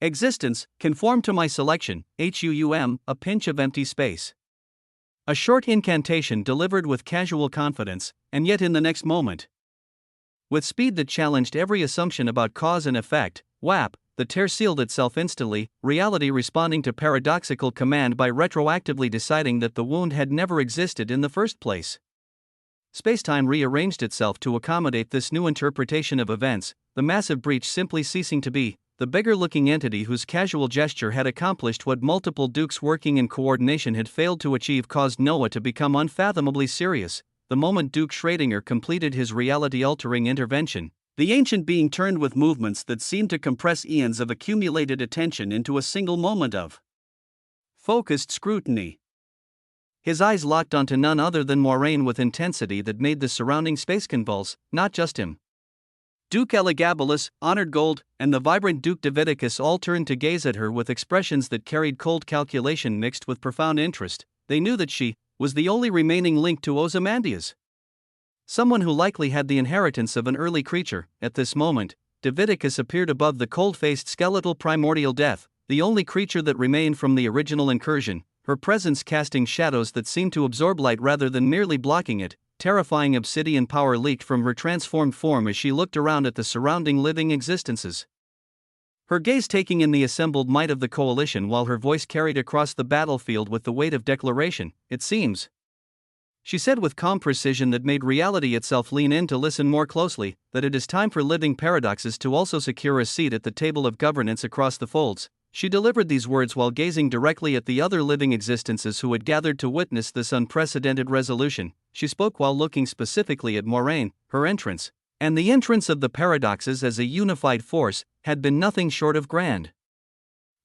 existence, conform to my selection. A pinch of empty space. A short incantation delivered with casual confidence, and yet in the next moment, with speed that challenged every assumption about cause and effect, whap, the tear sealed itself instantly, reality responding to paradoxical command by retroactively deciding that the wound had never existed in the first place. Spacetime rearranged itself to accommodate this new interpretation of events, the massive breach simply ceasing to be. The beggar-looking entity whose casual gesture had accomplished what multiple dukes working in coordination had failed to achieve caused Noah to become unfathomably serious. The moment Duke Schrödinger completed his reality-altering intervention, the ancient being turned with movements that seemed to compress eons of accumulated attention into a single moment of focused scrutiny. His eyes locked onto none other than Moiraine with intensity that made the surrounding space convulse, not just him. Duke Elagabalus, Honored Gold, and the vibrant Duke Davidicus all turned to gaze at her with expressions that carried cold calculation mixed with profound interest. They knew that she was the only remaining link to Ozymandias. Someone who likely had the inheritance of an early creature. At this moment, Davidicus appeared above the cold-faced skeletal primordial death, the only creature that remained from the original incursion, her presence casting shadows that seemed to absorb light rather than merely blocking it. Terrifying obsidian power leaked from her transformed form as she looked around at the surrounding living existences. Her gaze taking in the assembled might of the coalition while her voice carried across the battlefield with the weight of declaration. "It seems," she said with calm precision that made reality itself lean in to listen more closely, "that it is time for living paradoxes to also secure a seat at the table of governance across the folds." She delivered these words while gazing directly at the other living existences who had gathered to witness this unprecedented resolution. She spoke while looking specifically at Moiraine. Her entrance, and the entrance of the paradoxes as a unified force, had been nothing short of grand.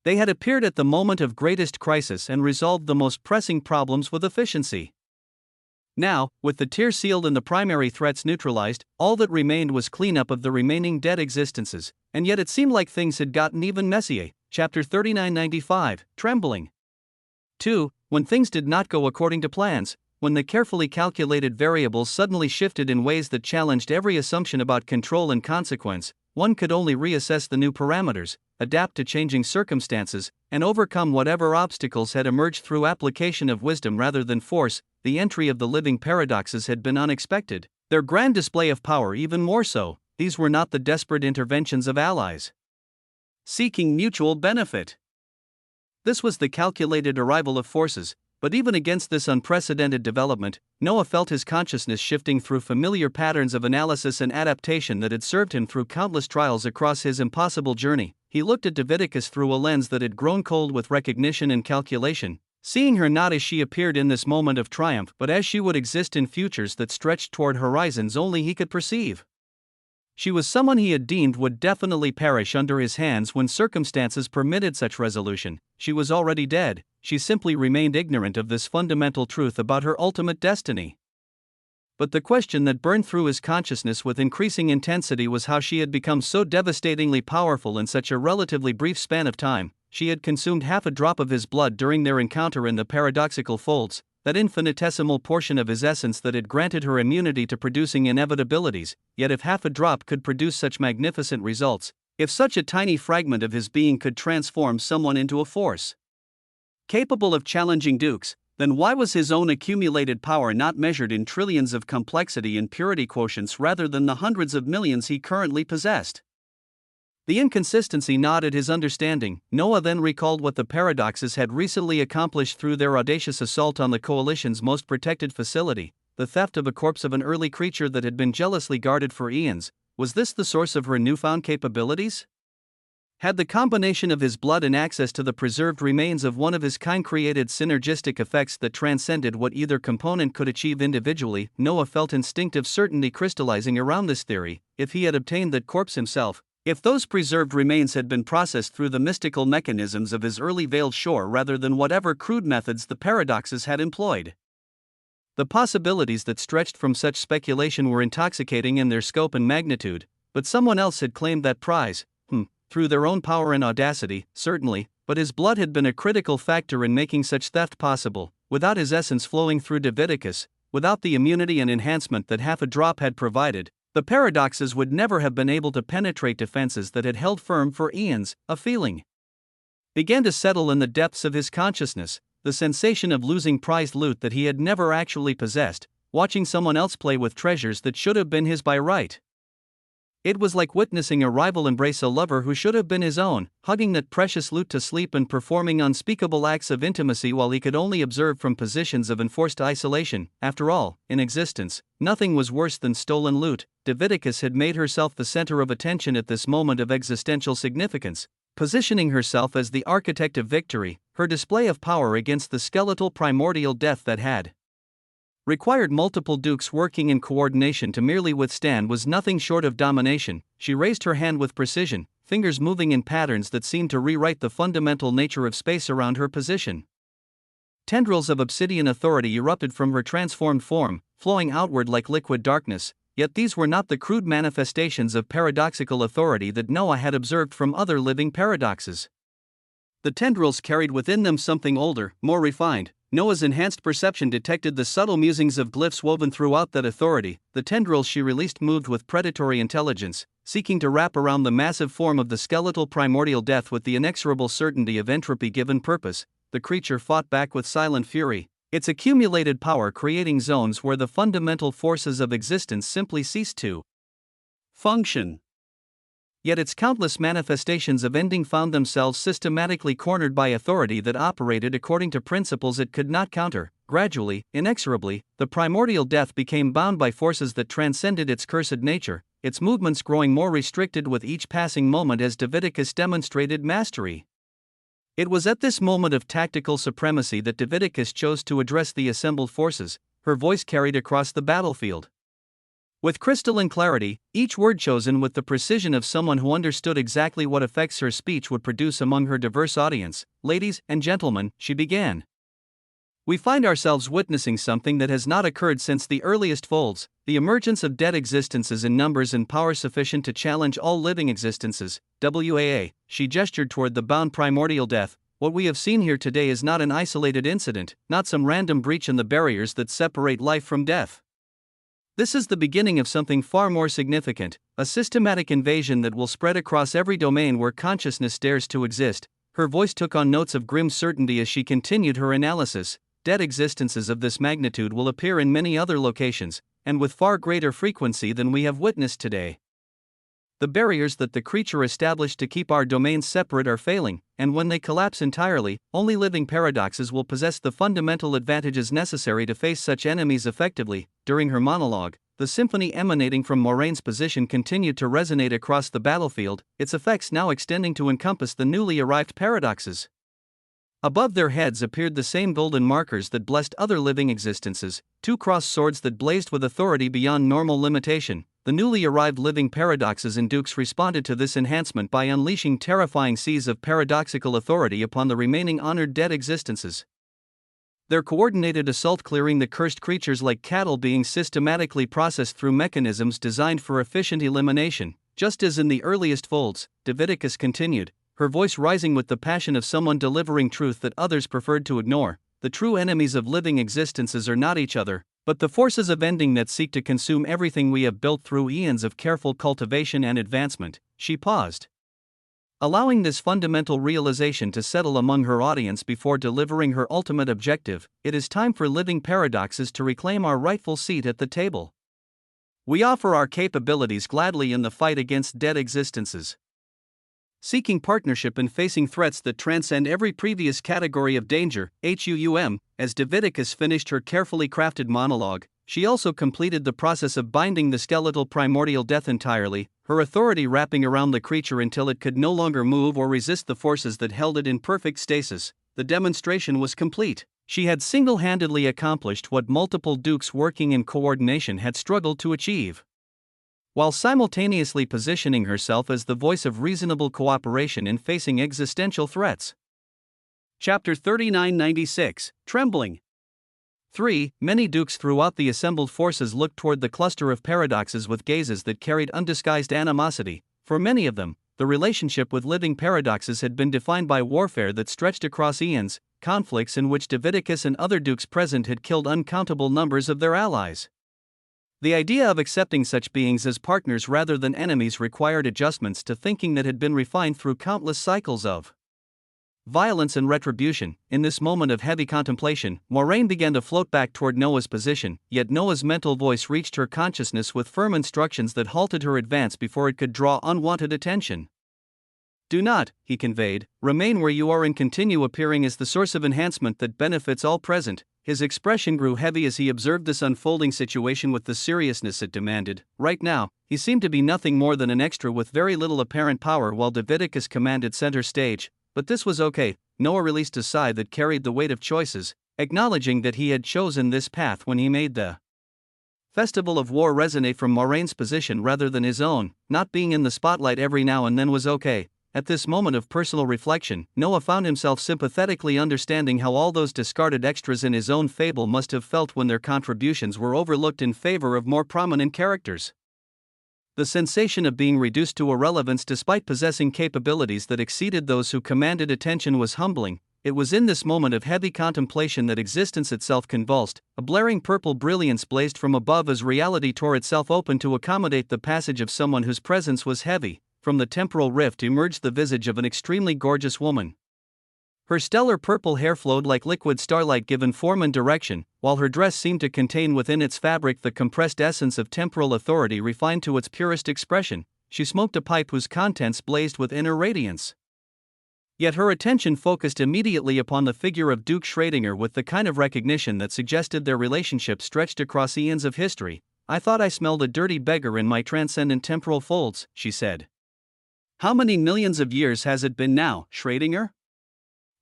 They had appeared at the moment of greatest crisis and resolved the most pressing problems with efficiency. Now, with the tear sealed and the primary threats neutralized, all that remained was cleanup of the remaining dead existences, and yet it seemed like things had gotten even messier. Chapter 3995, Trembling. 2. When things did not go according to plans, when the carefully calculated variables suddenly shifted in ways that challenged every assumption about control and consequence, one could only reassess the new parameters, adapt to changing circumstances, and overcome whatever obstacles had emerged through application of wisdom rather than force. The entry of the living paradoxes had been unexpected, their grand display of power even more so. These were not the desperate interventions of allies seeking mutual benefit. This was the calculated arrival of forces, but even against this unprecedented development, Noah felt his consciousness shifting through familiar patterns of analysis and adaptation that had served him through countless trials across his impossible journey. He looked at Davidicus through a lens that had grown cold with recognition and calculation, seeing her not as she appeared in this moment of triumph but as she would exist in futures that stretched toward horizons only he could perceive. She was someone he had deemed would definitely perish under his hands when circumstances permitted such resolution. She was already dead. She simply remained ignorant of this fundamental truth about her ultimate destiny. But the question that burned through his consciousness with increasing intensity was how she had become so devastatingly powerful in such a relatively brief span of time. She had consumed half a drop of his blood during their encounter in the paradoxical folds, that infinitesimal portion of his essence that had granted her immunity to producing inevitabilities. Yet if half a drop could produce such magnificent results, if such a tiny fragment of his being could transform someone into a force capable of challenging dukes, then why was his own accumulated power not measured in trillions of complexity and purity quotients rather than the hundreds of millions he currently possessed? The inconsistency gnawed at his understanding. Noah then recalled what the paradoxes had recently accomplished through their audacious assault on the coalition's most protected facility, the theft of a corpse of an early creature that had been jealously guarded for eons. Was this the source of her newfound capabilities? Had the combination of his blood and access to the preserved remains of one of his kind created synergistic effects that transcended what either component could achieve individually? Noah felt instinctive certainty crystallizing around this theory. If he had obtained that corpse himself, if those preserved remains had been processed through the mystical mechanisms of his early veiled shore rather than whatever crude methods the paradoxes had employed, the possibilities that stretched from such speculation were intoxicating in their scope and magnitude. But someone else had claimed that prize, through their own power and audacity, certainly, but his blood had been a critical factor in making such theft possible. Without his essence flowing through Davidicus, without the immunity and enhancement that half a drop had provided, the paradoxes would never have been able to penetrate defenses that had held firm for eons. A feeling began to settle in the depths of his consciousness, the sensation of losing prized loot that he had never actually possessed, watching someone else play with treasures that should have been his by right. It was like witnessing a rival embrace a lover who should have been his own, hugging that precious loot to sleep and performing unspeakable acts of intimacy while he could only observe from positions of enforced isolation. After all, in existence, nothing was worse than stolen loot. Divitiacus had made herself the center of attention at this moment of existential significance, positioning herself as the architect of victory. Her display of power against the skeletal primordial death that had required multiple dukes working in coordination to merely withstand was nothing short of domination. She raised her hand with precision, fingers moving in patterns that seemed to rewrite the fundamental nature of space around her position. Tendrils of obsidian authority erupted from her transformed form, flowing outward like liquid darkness, yet these were not the crude manifestations of paradoxical authority that Noah had observed from other living paradoxes. The tendrils carried within them something older, more refined. Noah's enhanced perception detected the subtle musings of glyphs woven throughout that authority. The tendrils she released moved with predatory intelligence, seeking to wrap around the massive form of the skeletal primordial death with the inexorable certainty of entropy given purpose. The creature fought back with silent fury, its accumulated power creating zones where the fundamental forces of existence simply ceased to function. Yet its countless manifestations of ending found themselves systematically cornered by authority that operated according to principles it could not counter. Gradually, inexorably, the primordial death became bound by forces that transcended its cursed nature, its movements growing more restricted with each passing moment as Divitiacus demonstrated mastery. It was at this moment of tactical supremacy that Divitiacus chose to address the assembled forces. Her voice carried across the battlefield with crystalline clarity, each word chosen with the precision of someone who understood exactly what effects her speech would produce among her diverse audience. Ladies and gentlemen, she began. We find ourselves witnessing something that has not occurred since the earliest folds, the emergence of dead existences in numbers and power sufficient to challenge all living existences. She gestured toward the bound primordial death. What we have seen here today is not an isolated incident, not some random breach in the barriers that separate life from death. This is the beginning of something far more significant, a systematic invasion that will spread across every domain where consciousness dares to exist. Her voice took on notes of grim certainty as she continued her analysis. Dead existences of this magnitude will appear in many other locations, and with far greater frequency than we have witnessed today. The barriers that the creature established to keep our domains separate are failing, and when they collapse entirely, only living paradoxes will possess the fundamental advantages necessary to face such enemies effectively. During her monologue, the symphony emanating from Moraine's position continued to resonate across the battlefield, its effects now extending to encompass the newly arrived paradoxes. Above their heads appeared the same golden markers that blessed other living existences, two crossed swords that blazed with authority beyond normal limitation. The newly arrived living paradoxes and dukes responded to this enhancement by unleashing terrifying seas of paradoxical authority upon the remaining honored dead existences. Their coordinated assault clearing the cursed creatures like cattle being systematically processed through mechanisms designed for efficient elimination. Just as in the earliest folds, Divitiacus continued, her voice rising with the passion of someone delivering truth that others preferred to ignore. The true enemies of living existences are not each other, but the forces of ending that seek to consume everything we have built through eons of careful cultivation and advancement. She paused, allowing this fundamental realization to settle among her audience before delivering her ultimate objective. It is time for living paradoxes to reclaim our rightful seat at the table. We offer our capabilities gladly in the fight against dead existences, seeking partnership in facing threats that transcend every previous category of danger. As Divitiacus finished her carefully crafted monologue, she also completed the process of binding the skeletal primordial death entirely, her authority wrapping around the creature until it could no longer move or resist the forces that held it in perfect stasis. The demonstration was complete. She had single-handedly accomplished what multiple dukes working in coordination had struggled to achieve, while simultaneously positioning herself as the voice of reasonable cooperation in facing existential threats. Chapter 3996, Trembling. 3. Many dukes throughout the assembled forces looked toward the cluster of paradoxes with gazes that carried undisguised animosity. For many of them, the relationship with living paradoxes had been defined by warfare that stretched across eons, conflicts in which Divitiacus and other dukes present had killed uncountable numbers of their allies. The idea of accepting such beings as partners rather than enemies required adjustments to thinking that had been refined through countless cycles of violence and retribution. In this moment of heavy contemplation, Moraine began to float back toward Noah's position, yet Noah's mental voice reached her consciousness with firm instructions that halted her advance before it could draw unwanted attention. Do not, he conveyed, remain where you are and continue appearing as the source of enhancement that benefits all present. His expression grew heavy as he observed this unfolding situation with the seriousness it demanded. Right now, he seemed to be nothing more than an extra with very little apparent power while Davidicus commanded center stage, but this was okay. Noah released a sigh that carried the weight of choices, acknowledging that he had chosen this path when he made the Festival of War resonate from Moraine's position rather than his own. Not being in the spotlight every now and then was okay. At this moment of personal reflection, Noah found himself sympathetically understanding how all those discarded extras in his own fable must have felt when their contributions were overlooked in favor of more prominent characters. The sensation of being reduced to irrelevance despite possessing capabilities that exceeded those who commanded attention was humbling. It was in this moment of heavy contemplation that existence itself convulsed. A blaring purple brilliance blazed from above as reality tore itself open to accommodate the passage of someone whose presence was heavy. From the temporal rift emerged the visage of an extremely gorgeous woman. Her stellar purple hair flowed like liquid starlight given form and direction, while her dress seemed to contain within its fabric the compressed essence of temporal authority refined to its purest expression. She smoked a pipe whose contents blazed with inner radiance. Yet her attention focused immediately upon the figure of Duke Schrödinger with the kind of recognition that suggested their relationship stretched across eons of history. I thought I smelled a dirty beggar in my transcendent temporal folds, she said. How many millions of years has it been now, Schrödinger?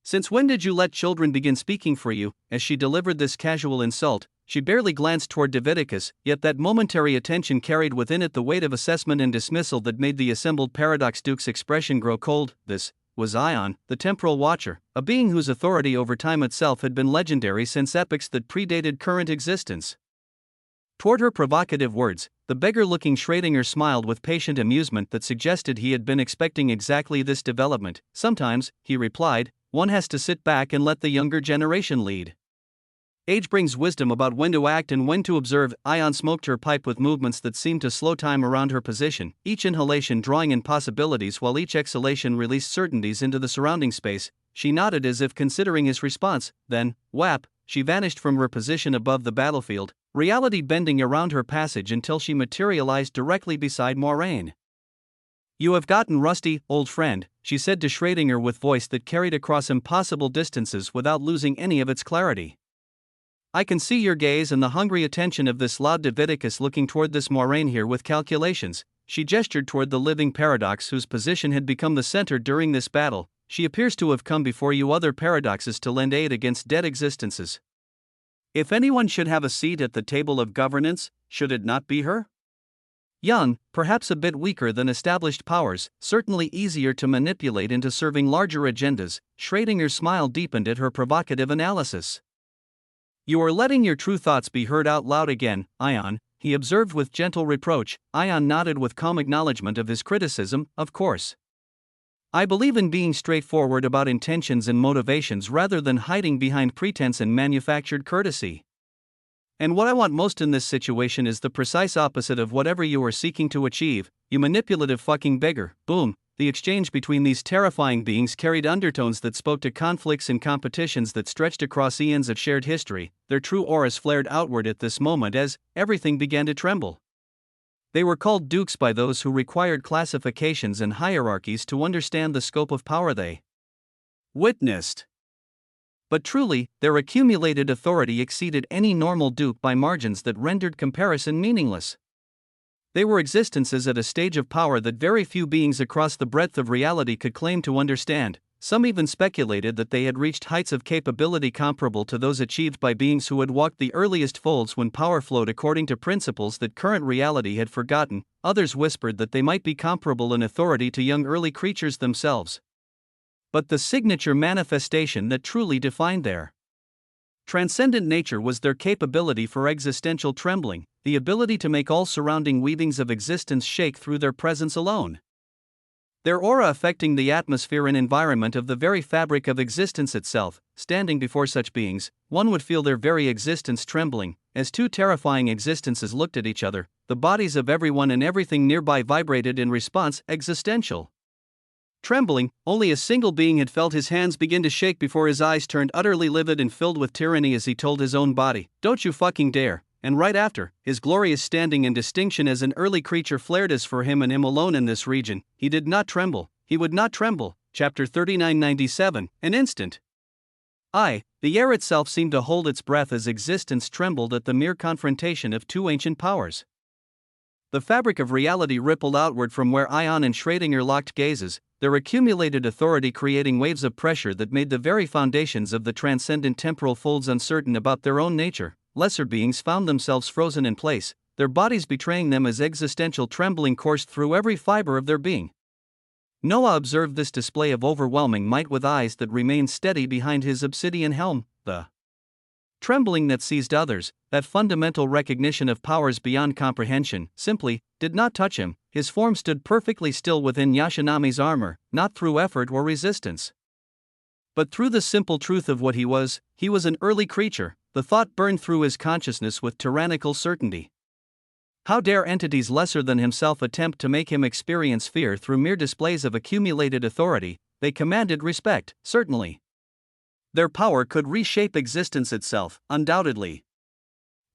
Since when did you let children begin speaking for you? As she delivered this casual insult, she barely glanced toward Davidicus, yet that momentary attention carried within it the weight of assessment and dismissal that made the assembled Paradox Duke's expression grow cold. This was Ion, the temporal watcher, a being whose authority over time itself had been legendary since epochs that predated current existence. Toward her provocative words, the beggar-looking Schrödinger smiled with patient amusement that suggested he had been expecting exactly this development. Sometimes, he replied, one has to sit back and let the younger generation lead. Age brings wisdom about when to act and when to observe. Ion smoked her pipe with movements that seemed to slow time around her position, each inhalation drawing in possibilities while each exhalation released certainties into the surrounding space. She nodded as if considering his response, then, whap, she vanished from her position above the battlefield, reality bending around her passage until she materialized directly beside Moraine. You have gotten rusty, old friend, she said to Schrödinger with voice that carried across impossible distances without losing any of its clarity. I can see your gaze and the hungry attention of this loud Davidicus looking toward this Moraine here with calculations. She gestured toward the living paradox whose position had become the center during this battle. She appears to have come before you other paradoxes to lend aid against dead existences. If anyone should have a seat at the table of governance, should it not be her? Young, perhaps a bit weaker than established powers, certainly easier to manipulate into serving larger agendas. Schrödinger's smile deepened at her provocative analysis. You are letting your true thoughts be heard out loud again, Ion, he observed with gentle reproach. Ion nodded with calm acknowledgement of his criticism. Of course. I believe in being straightforward about intentions and motivations rather than hiding behind pretense and manufactured courtesy. And what I want most in this situation is the precise opposite of whatever you are seeking to achieve, you manipulative fucking beggar. Boom. The exchange between these terrifying beings carried undertones that spoke to conflicts and competitions that stretched across eons of shared history. Their true auras flared outward at this moment as everything began to tremble. They were called dukes by those who required classifications and hierarchies to understand the scope of power they witnessed. But truly, their accumulated authority exceeded any normal duke by margins that rendered comparison meaningless. They were existences at a stage of power that very few beings across the breadth of reality could claim to understand. Some even speculated that they had reached heights of capability comparable to those achieved by beings who had walked the earliest folds when power flowed according to principles that current reality had forgotten. Others whispered that they might be comparable in authority to young early creatures themselves. But the signature manifestation that truly defined their transcendent nature was their capability for existential trembling, the ability to make all surrounding weavings of existence shake through their presence alone. Their aura affecting the atmosphere and environment of the very fabric of existence itself. Standing before such beings, one would feel their very existence trembling. As two terrifying existences looked at each other, the bodies of everyone and everything nearby vibrated in response. Existential. Trembling, only a single being had felt his hands begin to shake before his eyes turned utterly livid and filled with tyranny as he told his own body, "Don't you fucking dare." And right after, his glorious standing and distinction as an early creature flared as for him and him alone in this region, he did not tremble, he would not tremble. Chapter 3997, an instant. The air itself seemed to hold its breath as existence trembled at the mere confrontation of two ancient powers. The fabric of reality rippled outward from where Ion and Schrödinger locked gazes, their accumulated authority creating waves of pressure that made the very foundations of the transcendent temporal folds uncertain about their own nature. Lesser beings found themselves frozen in place, their bodies betraying them as existential trembling coursed through every fiber of their being. Noah observed this display of overwhelming might with eyes that remained steady behind his obsidian helm. The trembling that seized others, that fundamental recognition of powers beyond comprehension, simply did not touch him. His form stood perfectly still within Yashinami's armor, not through effort or resistance, but through the simple truth of what he was an early creature. The thought burned through his consciousness with tyrannical certainty. How dare entities lesser than himself attempt to make him experience fear through mere displays of accumulated authority? They commanded respect, certainly. Their power could reshape existence itself, undoubtedly.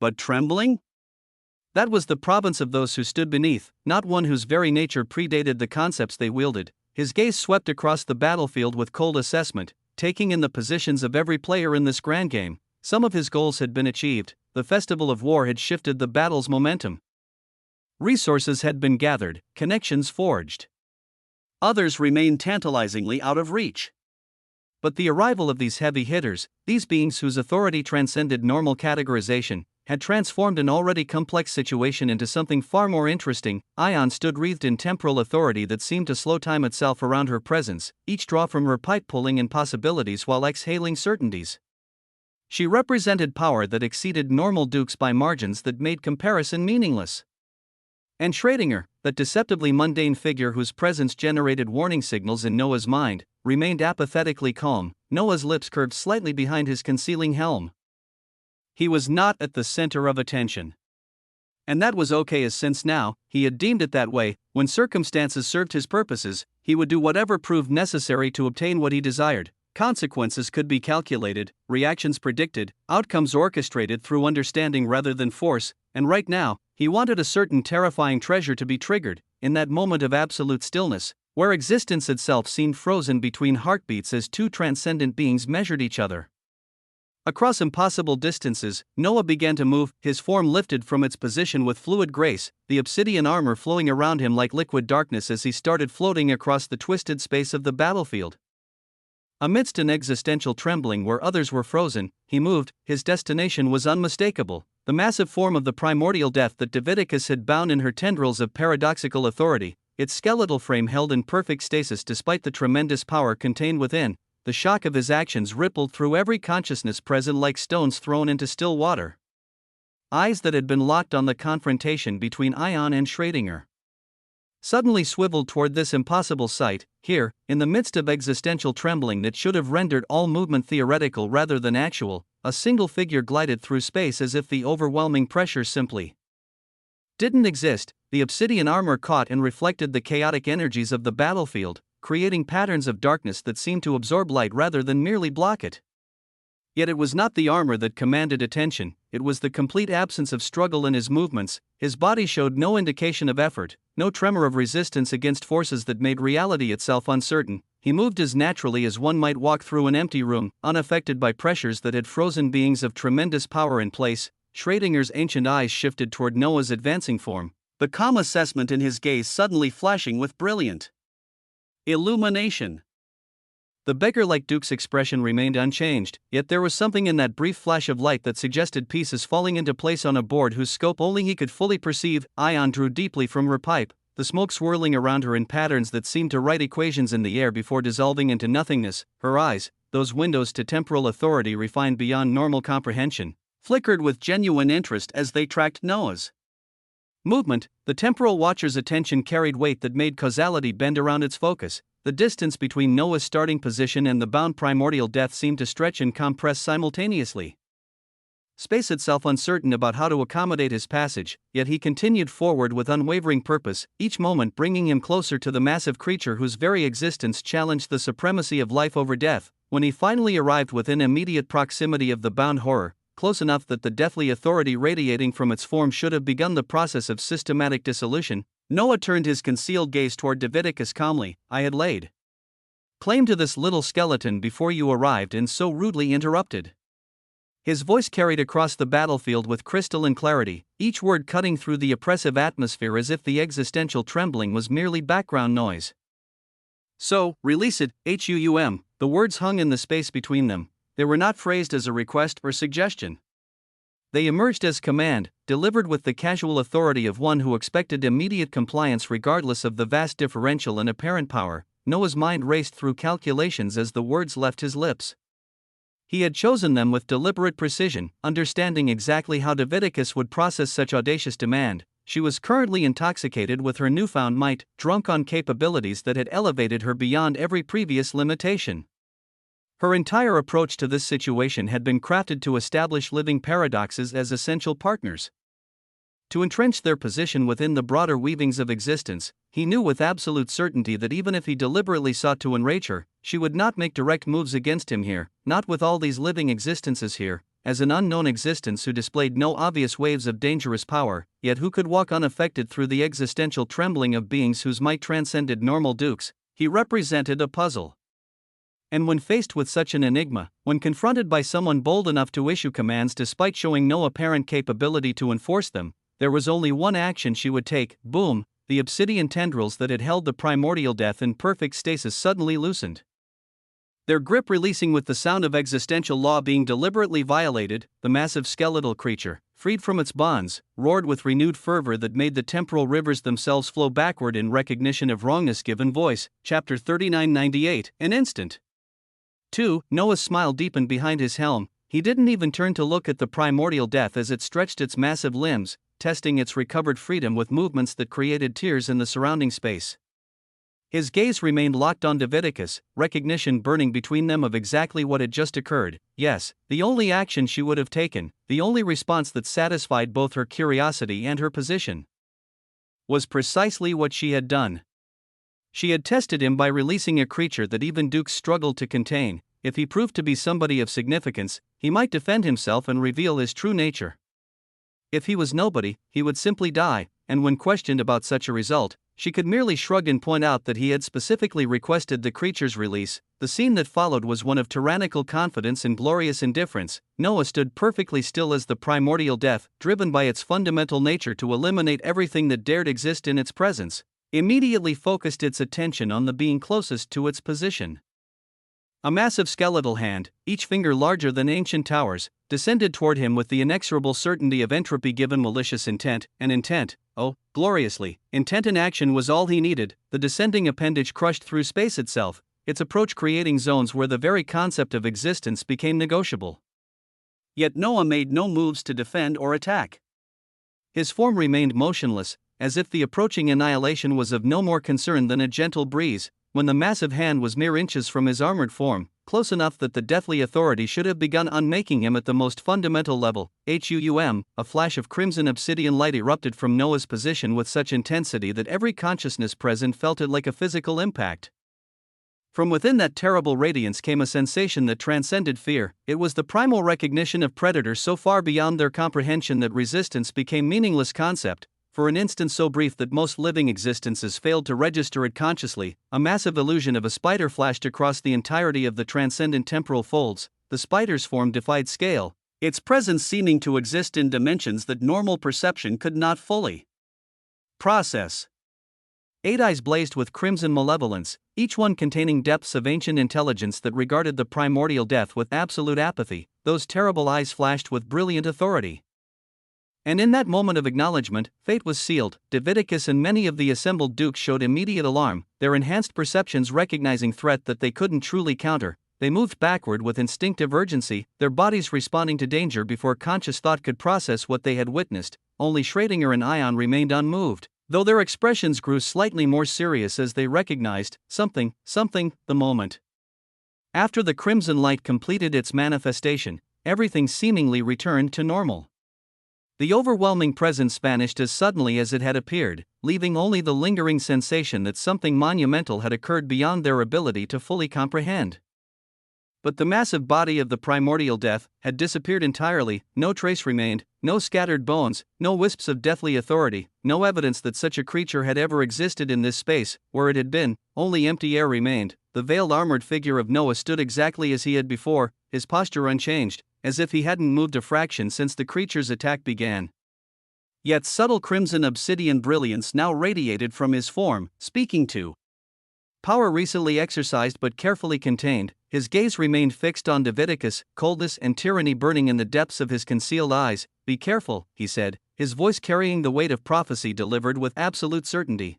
But trembling? That was the province of those who stood beneath, not one whose very nature predated the concepts they wielded. His gaze swept across the battlefield with cold assessment, taking in the positions of every player in this grand game. Some of his goals had been achieved, the festival of war had shifted the battle's momentum. Resources had been gathered, connections forged. Others remained tantalizingly out of reach. But the arrival of these heavy hitters, these beings whose authority transcended normal categorization, had transformed an already complex situation into something far more interesting. Ion stood wreathed in temporal authority that seemed to slow time itself around her presence, each draw from her pipe pulling in possibilities while exhaling certainties. She represented power that exceeded normal dukes by margins that made comparison meaningless. And Schrödinger, that deceptively mundane figure whose presence generated warning signals in Noah's mind, remained apathetically calm. Noah's lips curved slightly behind his concealing helm. He was not at the center of attention. And that was okay, as since now, he had deemed it that way, when circumstances served his purposes, he would do whatever proved necessary to obtain what he desired. Consequences could be calculated, reactions predicted, outcomes orchestrated through understanding rather than force, and right now, he wanted a certain terrifying treasure to be triggered, in that moment of absolute stillness, where existence itself seemed frozen between heartbeats as two transcendent beings measured each other. Across impossible distances, Noah began to move, his form lifted from its position with fluid grace, the obsidian armor flowing around him like liquid darkness as he started floating across the twisted space of the battlefield. Amidst an existential trembling where others were frozen, he moved. His destination was unmistakable, the massive form of the primordial death that Diviticus had bound in her tendrils of paradoxical authority, its skeletal frame held in perfect stasis despite the tremendous power contained within. The shock of his actions rippled through every consciousness present like stones thrown into still water. Eyes that had been locked on the confrontation between Ion and Schrödinger suddenly swiveled toward this impossible sight. Here, in the midst of existential trembling that should have rendered all movement theoretical rather than actual, a single figure glided through space as if the overwhelming pressure simply didn't exist. The obsidian armor caught and reflected the chaotic energies of the battlefield, creating patterns of darkness that seemed to absorb light rather than merely block it. Yet it was not the armor that commanded attention, it was the complete absence of struggle in his movements. His body showed no indication of effort, no tremor of resistance against forces that made reality itself uncertain. He moved as naturally as one might walk through an empty room, unaffected by pressures that had frozen beings of tremendous power in place. Schrödinger's ancient eyes shifted toward Noah's advancing form, the calm assessment in his gaze suddenly flashing with brilliant illumination. The beggar-like Duke's expression remained unchanged, yet there was something in that brief flash of light that suggested pieces falling into place on a board whose scope only he could fully perceive. Ion drew deeply from her pipe, the smoke swirling around her in patterns that seemed to write equations in the air before dissolving into nothingness. Her eyes, those windows to temporal authority refined beyond normal comprehension, flickered with genuine interest as they tracked Noah's movement. The temporal watcher's attention carried weight that made causality bend around its focus. The distance between Noah's starting position and the bound primordial death seemed to stretch and compress simultaneously. space itself uncertain about how to accommodate his passage, yet he continued forward with unwavering purpose, each moment bringing him closer to the massive creature whose very existence challenged the supremacy of life over death. When he finally arrived within immediate proximity of the bound horror, close enough that the deathly authority radiating from its form should have begun the process of systematic dissolution, Noah turned his concealed gaze toward Leviticus calmly. "I had laid claim to this little skeleton before you arrived and so rudely interrupted." His voice carried across the battlefield with crystalline clarity, each word cutting through the oppressive atmosphere as if the existential trembling was merely background noise. "So, release it, HUUM." The words hung in the space between them. They were not phrased as a request or suggestion. They emerged as command, delivered with the casual authority of one who expected immediate compliance regardless of the vast differential in apparent power. Noah's mind raced through calculations as the words left his lips. He had chosen them with deliberate precision, understanding exactly how Leviticus would process such audacious demand. She was currently intoxicated with her newfound might, drunk on capabilities that had elevated her beyond every previous limitation. Her entire approach to this situation had been crafted to establish living paradoxes as essential partners. To entrench their position within the broader weavings of existence, he knew with absolute certainty that even if he deliberately sought to enrage her, she would not make direct moves against him here, not with all these living existences here, as an unknown existence who displayed no obvious waves of dangerous power, yet who could walk unaffected through the existential trembling of beings whose might transcended normal dukes. He represented a puzzle. And when faced with such an enigma, when confronted by someone bold enough to issue commands despite showing no apparent capability to enforce them, there was only one action she would take. Boom! The obsidian tendrils that had held the primordial death in perfect stasis suddenly loosened, their grip releasing with the sound of existential law being deliberately violated. The massive skeletal creature, freed from its bonds, roared with renewed fervor that made the temporal rivers themselves flow backward in recognition of wrongness given voice. Chapter 3998. An instant. 2. Noah's smile deepened behind his helm. He didn't even turn to look at the primordial death as it stretched its massive limbs, testing its recovered freedom with movements that created tears in the surrounding space. His gaze remained locked on Leviticus, recognition burning between them of exactly what had just occurred. Yes, the only action she would have taken, the only response that satisfied both her curiosity and her position, was precisely what she had done. She had tested him by releasing a creature that even dukes struggled to contain. If he proved to be somebody of significance, he might defend himself and reveal his true nature. If he was nobody, he would simply die, and when questioned about such a result, she could merely shrug and point out that he had specifically requested the creature's release. The scene that followed was one of tyrannical confidence and glorious indifference. Noah stood perfectly still as the primordial death, driven by its fundamental nature to eliminate everything that dared exist in its presence, immediately focused its attention on the being closest to its position. A massive skeletal hand, each finger larger than ancient towers, descended toward him with the inexorable certainty of entropy given malicious intent, and intent, oh, gloriously, intent in action was all he needed. The descending appendage crushed through space itself, its approach creating zones where the very concept of existence became negotiable. Yet Noah made no moves to defend or attack. His form remained motionless, as if the approaching annihilation was of no more concern than a gentle breeze. When the massive hand was mere inches from his armored form, close enough that the deathly authority should have begun unmaking him at the most fundamental level, HUUM, a flash of crimson obsidian light erupted from Noah's position with such intensity that every consciousness present felt it like a physical impact. From within that terrible radiance came a sensation that transcended fear. It was the primal recognition of predators so far beyond their comprehension that resistance became meaningless concept. For an instant so brief that most living existences failed to register it consciously, a massive illusion of a spider flashed across the entirety of the transcendent temporal folds. The spider's form defied scale, its presence seeming to exist in dimensions that normal perception could not fully process. 8 eyes blazed with crimson malevolence, each one containing depths of ancient intelligence that regarded the primordial death with absolute apathy. Those terrible eyes flashed with brilliant authority. And in that moment of acknowledgement, fate was sealed. Leviticus and many of the assembled dukes showed immediate alarm, their enhanced perceptions recognizing threat that they couldn't truly counter. They moved backward with instinctive urgency, their bodies responding to danger before conscious thought could process what they had witnessed. Only Schrödinger and Ion remained unmoved, though their expressions grew slightly more serious as they recognized something, the moment. After the crimson light completed its manifestation, everything seemingly returned to normal. The overwhelming presence vanished as suddenly as it had appeared, leaving only the lingering sensation that something monumental had occurred beyond their ability to fully comprehend. But the massive body of the primordial death had disappeared entirely, no trace remained, no scattered bones, no wisps of deathly authority, no evidence that such a creature had ever existed in this space. Where it had been, only empty air remained. The veiled armored figure of Noah stood exactly as he had before, his posture unchanged, as if he hadn't moved a fraction since the creature's attack began. Yet subtle crimson obsidian brilliance now radiated from his form, speaking to power recently exercised but carefully contained. His gaze remained fixed on Davidius, coldness and tyranny burning in the depths of his concealed eyes. "Be careful," he said, his voice carrying the weight of prophecy delivered with absolute certainty.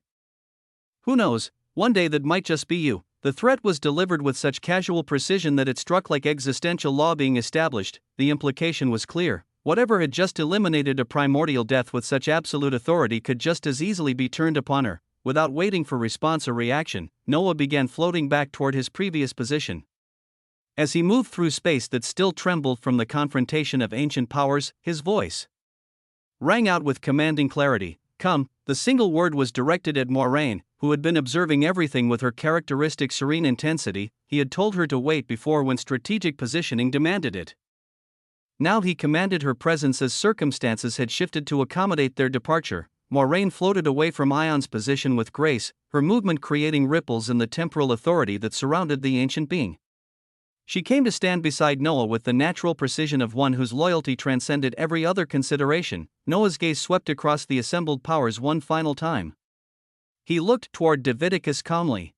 "Who knows, one day that might just be you." The threat was delivered with such casual precision that it struck like existential law being established. The implication was clear. Whatever had just eliminated a primordial death with such absolute authority could just as easily be turned upon her. Without waiting for response or reaction, Noah began floating back toward his previous position. As he moved through space that still trembled from the confrontation of ancient powers, his voice rang out with commanding clarity. "Come." The single word was directed at Moiraine, who had been observing everything with her characteristic serene intensity. He had told her to wait before when strategic positioning demanded it. Now he commanded her presence as circumstances had shifted to accommodate their departure. Moiraine floated away from Ion's position with grace, her movement creating ripples in the temporal authority that surrounded the ancient being. She came to stand beside Noah with the natural precision of one whose loyalty transcended every other consideration. Noah's gaze swept across the assembled powers one final time. He looked toward Davidius calmly.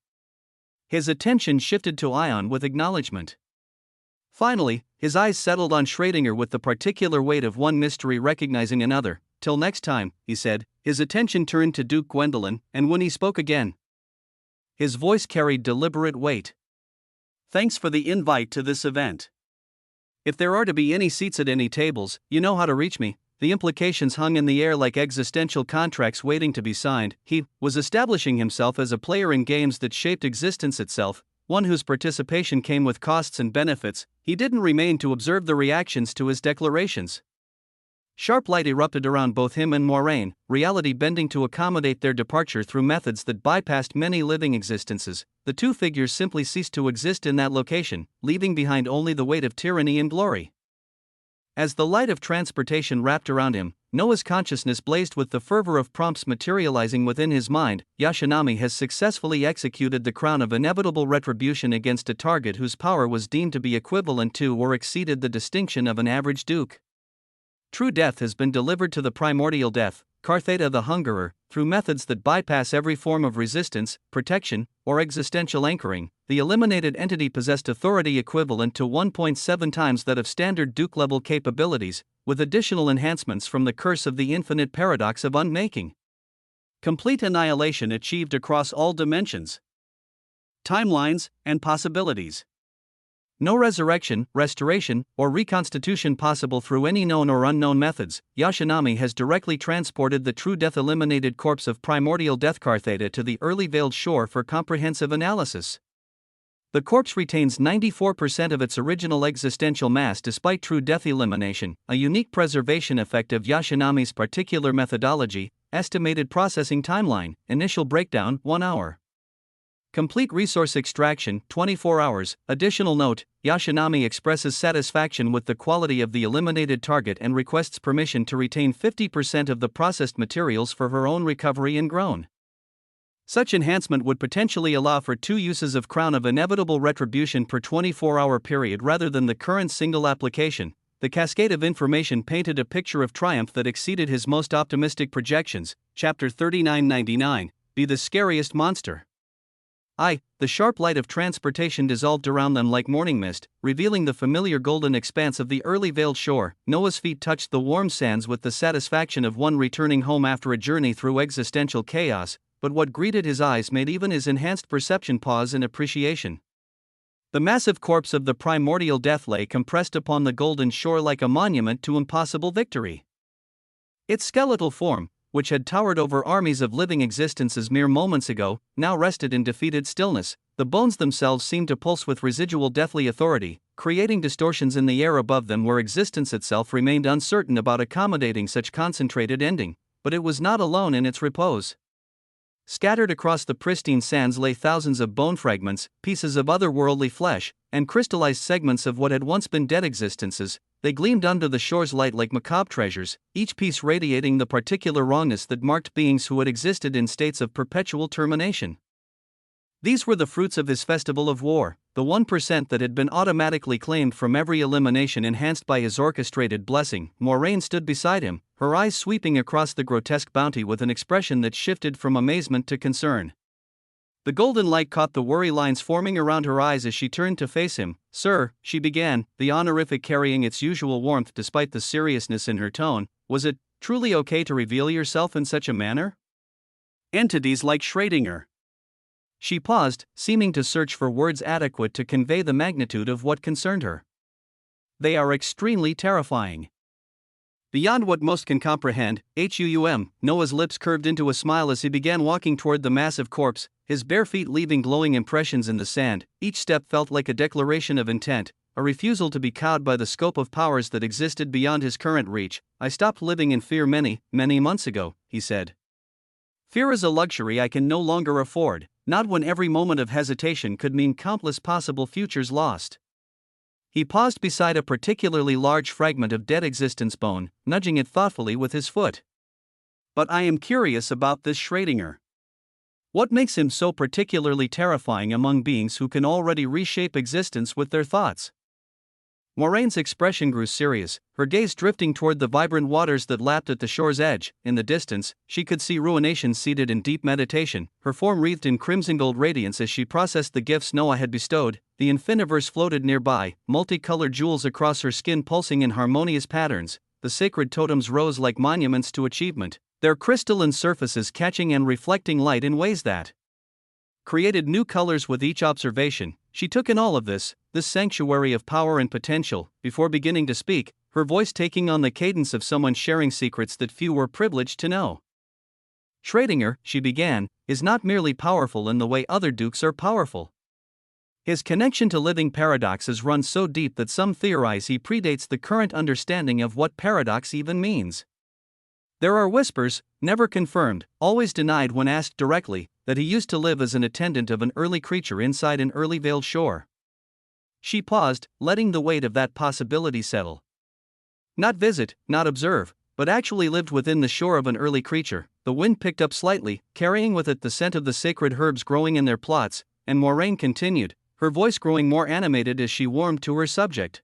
His attention shifted to Ion with acknowledgement. Finally, his eyes settled on Schrödinger with the particular weight of one mystery recognizing another. "Till next time," he said. His attention turned to Duke Gwendolyn, and when he spoke again, his voice carried deliberate weight. "Thanks for the invite to this event. If there are to be any seats at any tables, you know how to reach me." The implications hung in the air like existential contracts waiting to be signed. He was establishing himself as a player in games that shaped existence itself, one whose participation came with costs and benefits. He didn't remain to observe the reactions to his declarations. Sharp light erupted around both him and Moiraine, reality bending to accommodate their departure through methods that bypassed many living existences. The two figures simply ceased to exist in that location, leaving behind only the weight of tyranny and glory. As the light of transportation wrapped around him, Noah's consciousness blazed with the fervor of prompts materializing within his mind. Yashinami has successfully executed the crown of inevitable retribution against a target whose power was deemed to be equivalent to or exceeded the distinction of an average duke. True death has been delivered to the primordial death, Kartheta the Hungerer, through methods that bypass every form of resistance, protection, or existential anchoring. The eliminated entity possessed authority equivalent to 1.7 times that of standard Duke-level capabilities, with additional enhancements from the curse of the infinite paradox of unmaking. Complete annihilation achieved across all dimensions, timelines, and possibilities. No resurrection, restoration, or reconstitution possible through any known or unknown methods. Yashinami has directly transported the true death-eliminated corpse of primordial death Kartheta to the early veiled shore for comprehensive analysis. The corpse retains 94% of its original existential mass despite true death elimination, a unique preservation effect of Yashinami's particular methodology. Estimated processing timeline, initial breakdown 1 hour. Complete resource extraction 24 hours. Additional note, Yashinami expresses satisfaction with the quality of the eliminated target and requests permission to retain 50% of the processed materials for her own recovery and grown. Such enhancement would potentially allow for 2 uses of Crown of Inevitable Retribution per 24-hour period rather than the current single application. The cascade of information painted a picture of triumph that exceeded his most optimistic projections. Chapter 3999, Be the Scariest Monster. The sharp light of transportation dissolved around them like morning mist, revealing the familiar golden expanse of the early veiled shore. Noah's feet touched the warm sands with the satisfaction of one returning home after a journey through existential chaos, but what greeted his eyes made even his enhanced perception pause in appreciation. The massive corpse of the primordial death lay compressed upon the golden shore like a monument to impossible victory. Its skeletal form, which had towered over armies of living existences mere moments ago, now rested in defeated stillness. The bones themselves seemed to pulse with residual deathly authority, creating distortions in the air above them where existence itself remained uncertain about accommodating such concentrated ending, but it was not alone in its repose. Scattered across the pristine sands lay thousands of bone fragments, pieces of otherworldly flesh, and crystallized segments of what had once been dead existences. They gleamed under the shore's light like macabre treasures, each piece radiating the particular wrongness that marked beings who had existed in states of perpetual termination. These were the fruits of his festival of war, the 1% that had been automatically claimed from every elimination enhanced by his orchestrated blessing. Moraine stood beside him, her eyes sweeping across the grotesque bounty with an expression that shifted from amazement to concern. The golden light caught the worry lines forming around her eyes as she turned to face him. "Sir," she began, the honorific carrying its usual warmth despite the seriousness in her tone, "was it truly okay to reveal yourself in such a manner? Entities like Schrödinger." She paused, seeming to search for words adequate to convey the magnitude of what concerned her. "They are extremely terrifying. Beyond what most can comprehend." Noah's lips curved into a smile as he began walking toward the massive corpse, his bare feet leaving glowing impressions in the sand. Each step felt like a declaration of intent, a refusal to be cowed by the scope of powers that existed beyond his current reach. "I stopped living in fear many months ago," he said. "Fear is a luxury I can no longer afford, not when every moment of hesitation could mean countless possible futures lost." He paused beside a particularly large fragment of dead existence bone, nudging it thoughtfully with his foot. "But I am curious about this Schrödinger. What makes him so particularly terrifying among beings who can already reshape existence with their thoughts?" Moraine's expression grew serious, her gaze drifting toward the vibrant waters that lapped at the shore's edge. In the distance, she could see Ruination seated in deep meditation, her form wreathed in crimson gold radiance as she processed the gifts Noah had bestowed. The Infiniverse floated nearby, multicolored jewels across her skin pulsing in harmonious patterns. The sacred totems rose like monuments to achievement, their crystalline surfaces catching and reflecting light in ways that created new colors with each observation. She took in all of this sanctuary of power and potential, before beginning to speak, her voice taking on the cadence of someone sharing secrets that few were privileged to know. "Schrödinger," she began, "is not merely powerful in the way other dukes are powerful. His connection to living paradoxes runs so deep that some theorize he predates the current understanding of what paradox even means. There are whispers, never confirmed, always denied when asked directly, that he used to live as an attendant of an early creature inside an early veiled shore." She paused, letting the weight of that possibility settle. Not visit, not observe, but actually lived within the shore of an early creature. The wind picked up slightly, carrying with it the scent of the sacred herbs growing in their plots, and Moraine continued, her voice growing more animated as she warmed to her subject.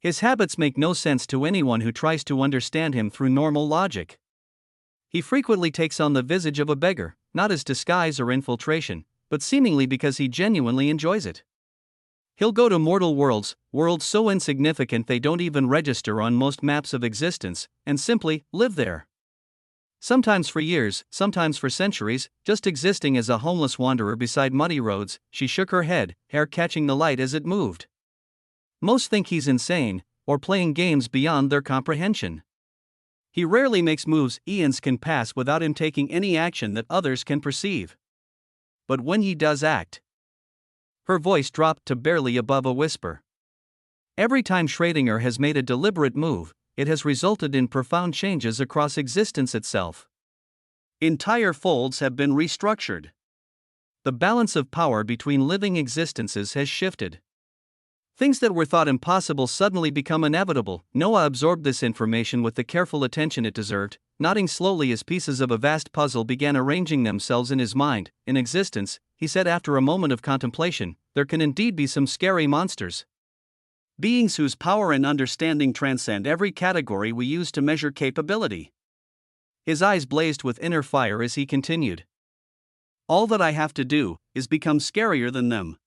"His habits make no sense to anyone who tries to understand him through normal logic. He frequently takes on the visage of a beggar, not as disguise or infiltration, but seemingly because he genuinely enjoys it. He'll go to mortal worlds so insignificant they don't even register on most maps of existence, and simply live there. Sometimes for years, sometimes for centuries, just existing as a homeless wanderer beside muddy roads." She shook her head, hair catching the light as it moved. "Most think he's insane, or playing games beyond their comprehension. He rarely makes moves eons can pass without him taking any action that others can perceive. But when he does act..." Her voice dropped to barely above a whisper. "Every time Schrödinger has made a deliberate move, it has resulted in profound changes across existence itself. Entire folds have been restructured. The balance of power between living existences has shifted. Things that were thought impossible suddenly become inevitable." Noah absorbed this information with the careful attention it deserved, nodding slowly as pieces of a vast puzzle began arranging themselves in his mind. "In existence," he said after a moment of contemplation, "there can indeed be some scary monsters. Beings whose power and understanding transcend every category we use to measure capability." His eyes blazed with inner fire as he continued. "All that I have to do is become scarier than them.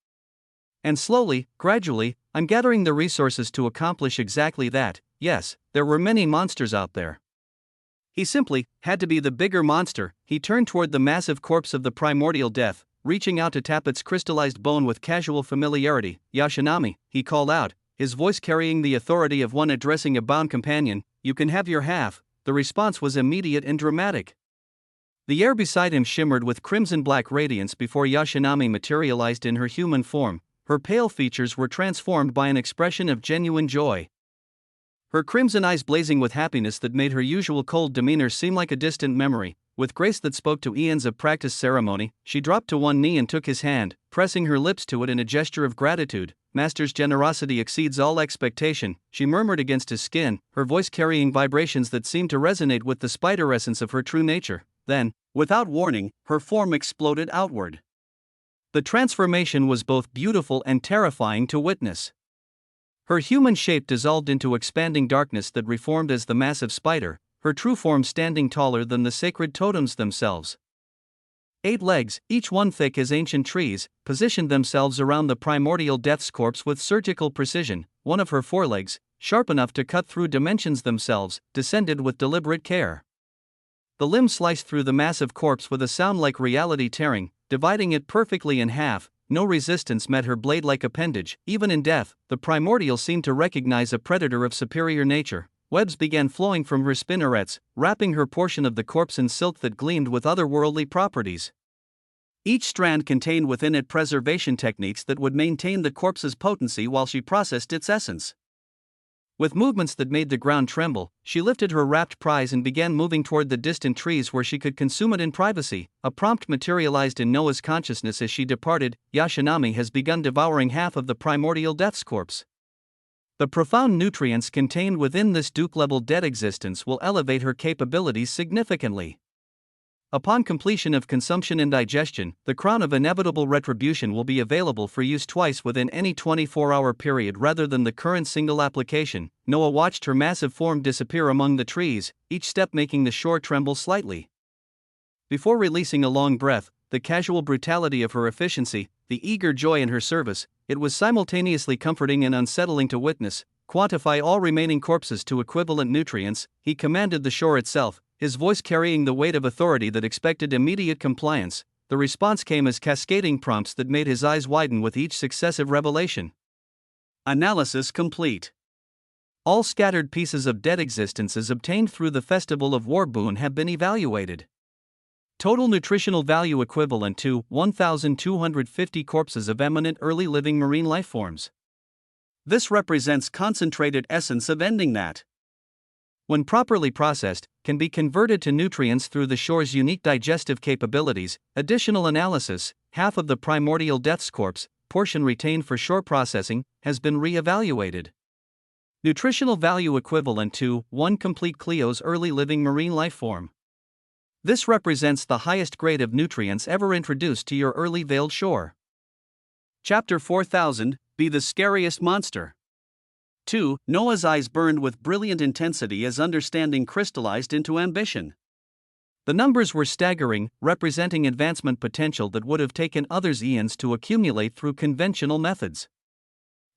And slowly, gradually, I'm gathering the resources to accomplish exactly that." Yes, there were many monsters out there. He simply had to be the bigger monster. He turned toward the massive corpse of the primordial death, reaching out to tap its crystallized bone with casual familiarity. "Yashinami," he called out, his voice carrying the authority of one addressing a bound companion, "you can have your half." The response was immediate and dramatic. The air beside him shimmered with crimson-black radiance before Yashinami materialized in her human form, her pale features were transformed by an expression of genuine joy. Her crimson eyes blazing with happiness that made her usual cold demeanor seem like a distant memory. With grace that spoke to eons of practiced ceremony, she dropped to one knee and took his hand, pressing her lips to it in a gesture of gratitude. "Master's generosity exceeds all expectation," she murmured against his skin, her voice carrying vibrations that seemed to resonate with the spider essence of her true nature. Then, without warning, her form exploded outward. The transformation was both beautiful and terrifying to witness. Her human shape dissolved into expanding darkness that reformed as the massive spider, her true form standing taller than the sacred totems themselves. 8 legs, each one thick as ancient trees, positioned themselves around the primordial death's corpse with surgical precision. One of her forelegs, sharp enough to cut through dimensions themselves, descended with deliberate care. The limb sliced through the massive corpse with a sound like reality tearing, dividing it perfectly in half. No resistance met her blade-like appendage. Even in death, the primordial seemed to recognize a predator of superior nature. Webs began flowing from her spinnerets, wrapping her portion of the corpse in silk that gleamed with otherworldly properties. Each strand contained within it preservation techniques that would maintain the corpse's potency while she processed its essence. With movements that made the ground tremble, she lifted her wrapped prize and began moving toward the distant trees where she could consume it in privacy. A prompt materialized in Noah's consciousness as she departed. Yashinami has begun devouring half of the primordial death's corpse. The profound nutrients contained within this Duke-level dead existence will elevate her capabilities significantly. Upon completion of consumption and digestion, the crown of inevitable retribution will be available for use twice within any 24-hour period rather than the current single application. Noah watched her massive form disappear among the trees, each step making the shore tremble slightly. Before releasing a long breath, the casual brutality of her efficiency, the eager joy in her service, it was simultaneously comforting and unsettling to witness. "Quantify all remaining corpses to equivalent nutrients," he commanded the shore itself, his voice carrying the weight of authority that expected immediate compliance. The response came as cascading prompts that made his eyes widen with each successive revelation. Analysis complete. All scattered pieces of dead existences obtained through the Festival of Warboon have been evaluated. Total nutritional value equivalent to 1,250 corpses of eminent early living marine lifeforms. This represents concentrated essence of ending that, when properly processed, can be converted to nutrients through the shore's unique digestive capabilities. Additional analysis: half of the primordial death's corpse, portion retained for shore processing, has been re-evaluated. Nutritional value equivalent to 1 complete Cleo's early living marine lifeform. This represents the highest grade of nutrients ever introduced to your early veiled shore. Chapter 4000, Be the Scariest Monster. 2. Noah's eyes burned with brilliant intensity as understanding crystallized into ambition. The numbers were staggering, representing advancement potential that would have taken others eons to accumulate through conventional methods.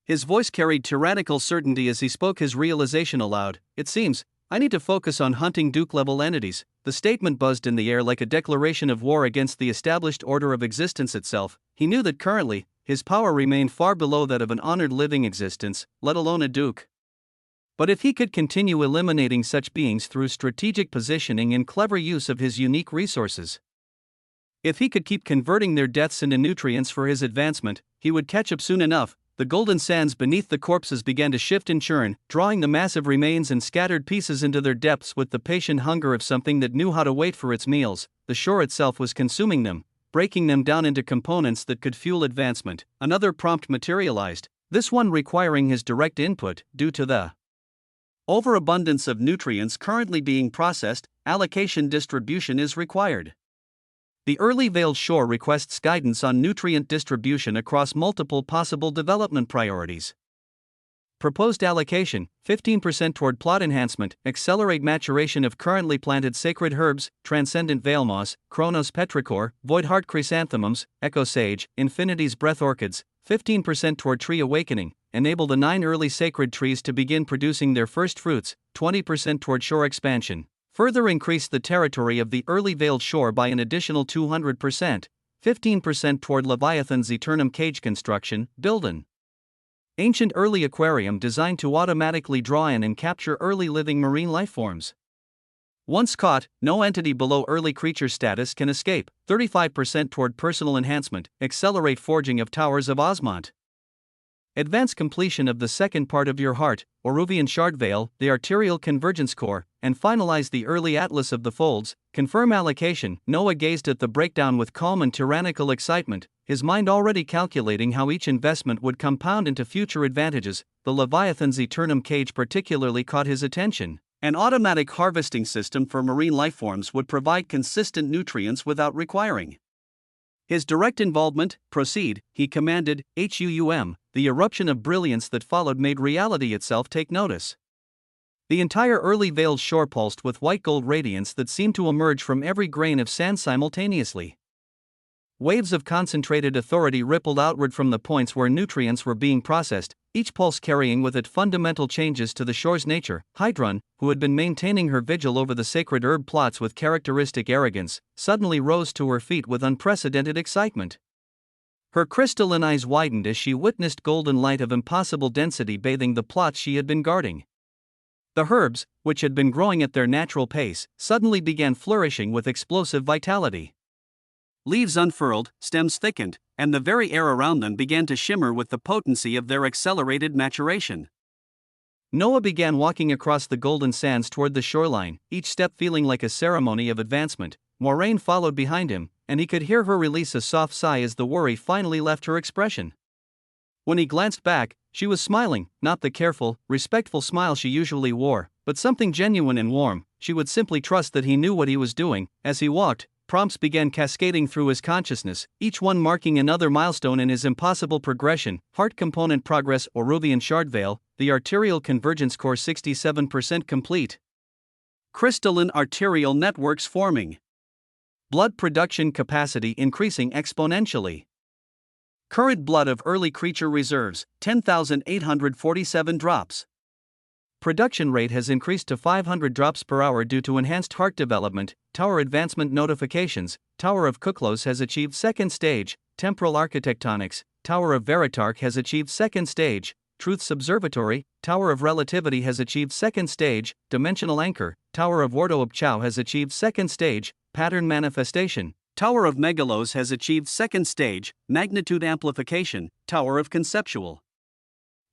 His voice carried tyrannical certainty as he spoke his realization aloud. "It seems, I need to focus on hunting Duke-level entities." The statement buzzed in the air like a declaration of war against the established order of existence itself. He knew that currently, his power remained far below that of an honored living existence, let alone a duke. But if he could continue eliminating such beings through strategic positioning and clever use of his unique resources, if he could keep converting their deaths into nutrients for his advancement, he would catch up soon enough. The golden sands beneath the corpses began to shift and churn, drawing the massive remains and scattered pieces into their depths with the patient hunger of something that knew how to wait for its meals. The shore itself was consuming them, breaking them down into components that could fuel advancement. Another prompt materialized, this one requiring his direct input. Due to the overabundance of nutrients currently being processed, allocation distribution is required. The early veiled shore requests guidance on nutrient distribution across multiple possible development priorities. Proposed allocation: 15% toward plot enhancement, accelerate maturation of currently planted sacred herbs, transcendent veil moss, Chronos petrichor, void heart chrysanthemums, echo sage, infinity's breath orchids; 15% toward tree awakening, enable the 9 early sacred trees to begin producing their first fruits; 20% toward shore expansion. Further increase the territory of the early veiled shore by an additional 200%, 15% toward Leviathan's Eternum cage construction, build an ancient early aquarium designed to automatically draw in and capture early living marine lifeforms. Once caught, no entity below early creature status can escape. 35% toward personal enhancement, accelerate forging of towers of Osmont. advance completion of the second part of your heart, Oruvian shard veil, the arterial convergence core, and finalize the early atlas of the folds, confirm allocation. Noah gazed at the breakdown with calm and tyrannical excitement, his mind already calculating how each investment would compound into future advantages. The Leviathan's Eternum cage particularly caught his attention. An automatic harvesting system for marine lifeforms would provide consistent nutrients without requiring his direct involvement. Proceed, he commanded. The eruption of brilliance that followed made reality itself take notice. The entire early veiled shore pulsed with white gold radiance that seemed to emerge from every grain of sand simultaneously. Waves of concentrated authority rippled outward from the points where nutrients were being processed, each pulse carrying with it fundamental changes to the shore's nature. Hydrun, who had been maintaining her vigil over the sacred herb plots with characteristic arrogance, suddenly rose to her feet with unprecedented excitement. Her crystalline eyes widened as she witnessed golden light of impossible density bathing the plots she had been guarding. The herbs, which had been growing at their natural pace, suddenly began flourishing with explosive vitality. Leaves unfurled, stems thickened, and the very air around them began to shimmer with the potency of their accelerated maturation. Noah began walking across the golden sands toward the shoreline, each step feeling like a ceremony of advancement. Moraine followed behind him, and he could hear her release a soft sigh as the worry finally left her expression. When he glanced back, she was smiling, not the careful, respectful smile she usually wore, but something genuine and warm. She would simply trust that he knew what he was doing. As he walked, prompts began cascading through his consciousness, each one marking another milestone in his impossible progression. Heart component progress. Oruvian shard veil, the arterial convergence core 67% complete. Crystalline arterial networks forming. Blood production capacity increasing exponentially. Current blood of early creature reserves, 10,847 drops. Production rate has increased to 500 drops per hour due to enhanced heart development. Tower advancement notifications. Tower of Kuklos has achieved second stage. Temporal architectonics. Tower of Veritarch has achieved second stage. Truth's Observatory. Tower of Relativity has achieved second stage. Dimensional Anchor. Tower of Wardo Chow has achieved second stage. Pattern Manifestation. Tower of Megalos has achieved second stage. Magnitude Amplification. Tower of Conceptual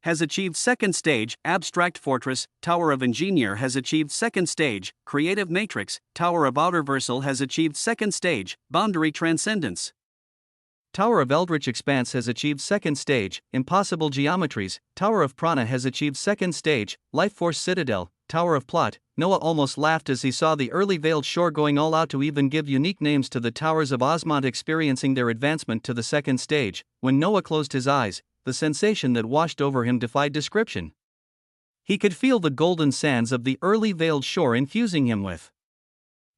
has achieved second stage. Abstract Fortress. Tower of Engineer has achieved second stage. Creative Matrix. Tower of Outerversal has achieved second stage. Boundary Transcendence. Tower of Eldritch Expanse has achieved second stage. Impossible Geometries. Tower of Prana has achieved second stage. Life Force Citadel. Tower of Plot. Noah almost laughed as he saw the early veiled shore going all out to even give unique names to the towers of Osmond experiencing their advancement to the second stage. When Noah closed his eyes, the sensation that washed over him defied description. He could feel the golden sands of the early veiled shore infusing him with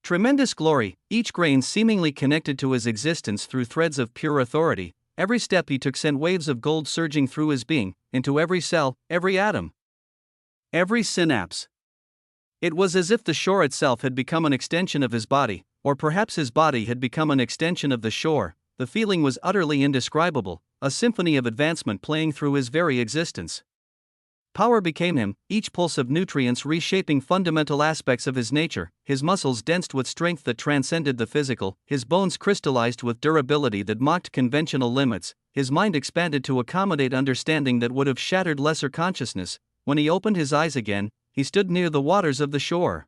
tremendous glory, each grain seemingly connected to his existence through threads of pure authority. Every step he took sent waves of gold surging through his being, into every cell, every atom, every synapse. It was as if the shore itself had become an extension of his body, or perhaps his body had become an extension of the shore. The feeling was utterly indescribable, a symphony of advancement playing through his very existence. Power became him, each pulse of nutrients reshaping fundamental aspects of his nature, his muscles densed with strength that transcended the physical, his bones crystallized with durability that mocked conventional limits, his mind expanded to accommodate understanding that would have shattered lesser consciousness. When he opened his eyes again, he stood near the waters of the shore.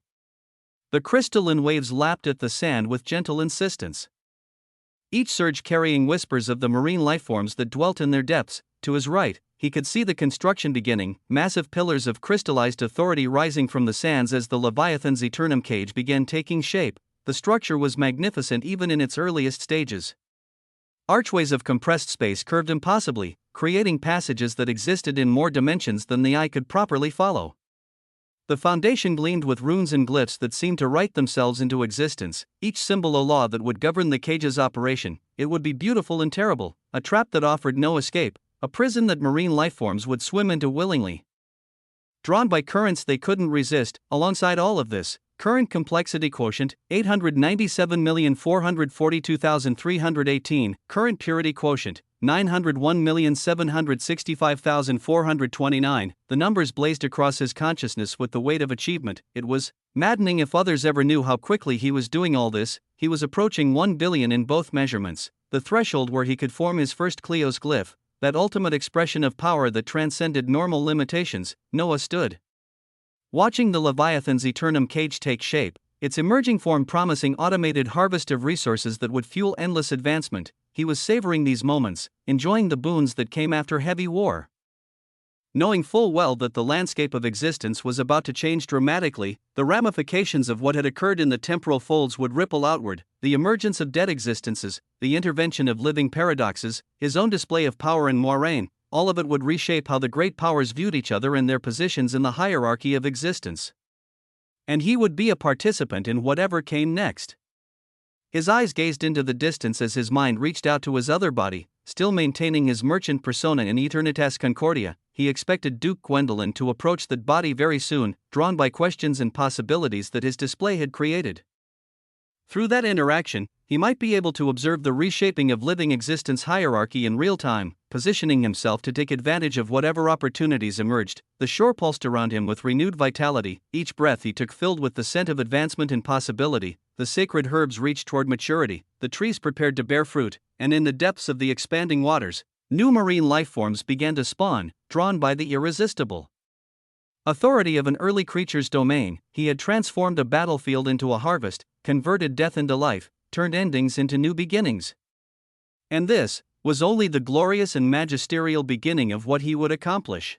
The crystalline waves lapped at the sand with gentle insistence, each surge carrying whispers of the marine lifeforms that dwelt in their depths. To his right, he could see the construction beginning, massive pillars of crystallized authority rising from the sands as the Leviathan's Eternum cage began taking shape. The structure was magnificent even in its earliest stages. Archways of compressed space curved impossibly, creating passages that existed in more dimensions than the eye could properly follow. The foundation gleamed with runes and glyphs that seemed to write themselves into existence, each symbol a law that would govern the cage's operation. It would be beautiful and terrible, a trap that offered no escape, a prison that marine lifeforms would swim into willingly, drawn by currents they couldn't resist. Alongside all of this, current complexity quotient, 897,442,318, current purity quotient, 901,765,429, the numbers blazed across his consciousness with the weight of achievement. It was maddening if others ever knew how quickly he was doing all this. He was approaching 1 billion in both measurements, the threshold where he could form his first Cleo's glyph. that ultimate expression of power that transcended normal limitations, Noah stood. Watching the Leviathan's eternum cage take shape, its emerging form promising automated harvest of resources that would fuel endless advancement, he was savoring these moments, enjoying the boons that came after heavy war. Knowing full well that the landscape of existence was about to change dramatically, the ramifications of what had occurred in the temporal folds would ripple outward, the emergence of dead existences, the intervention of living paradoxes, his own display of power and moraine, all of it would reshape how the great powers viewed each other and their positions in the hierarchy of existence. And he would be a participant in whatever came next. His eyes gazed into the distance as his mind reached out to his other body, still maintaining his merchant persona in Aeternitas Concordia. He expected Duke Gwendolyn to approach that body very soon, drawn by questions and possibilities that his display had created. Through that interaction, he might be able to observe the reshaping of living existence hierarchy in real time, positioning himself to take advantage of whatever opportunities emerged. The shore pulsed around him with renewed vitality, each breath he took filled with the scent of advancement and possibility. The sacred herbs reached toward maturity, the trees prepared to bear fruit, and in the depths of the expanding waters, new marine lifeforms began to spawn, drawn by the irresistible authority of an early creature's domain. He had transformed a battlefield into a harvest, converted death into life, turned endings into new beginnings. And this was only the glorious and magisterial beginning of what he would accomplish.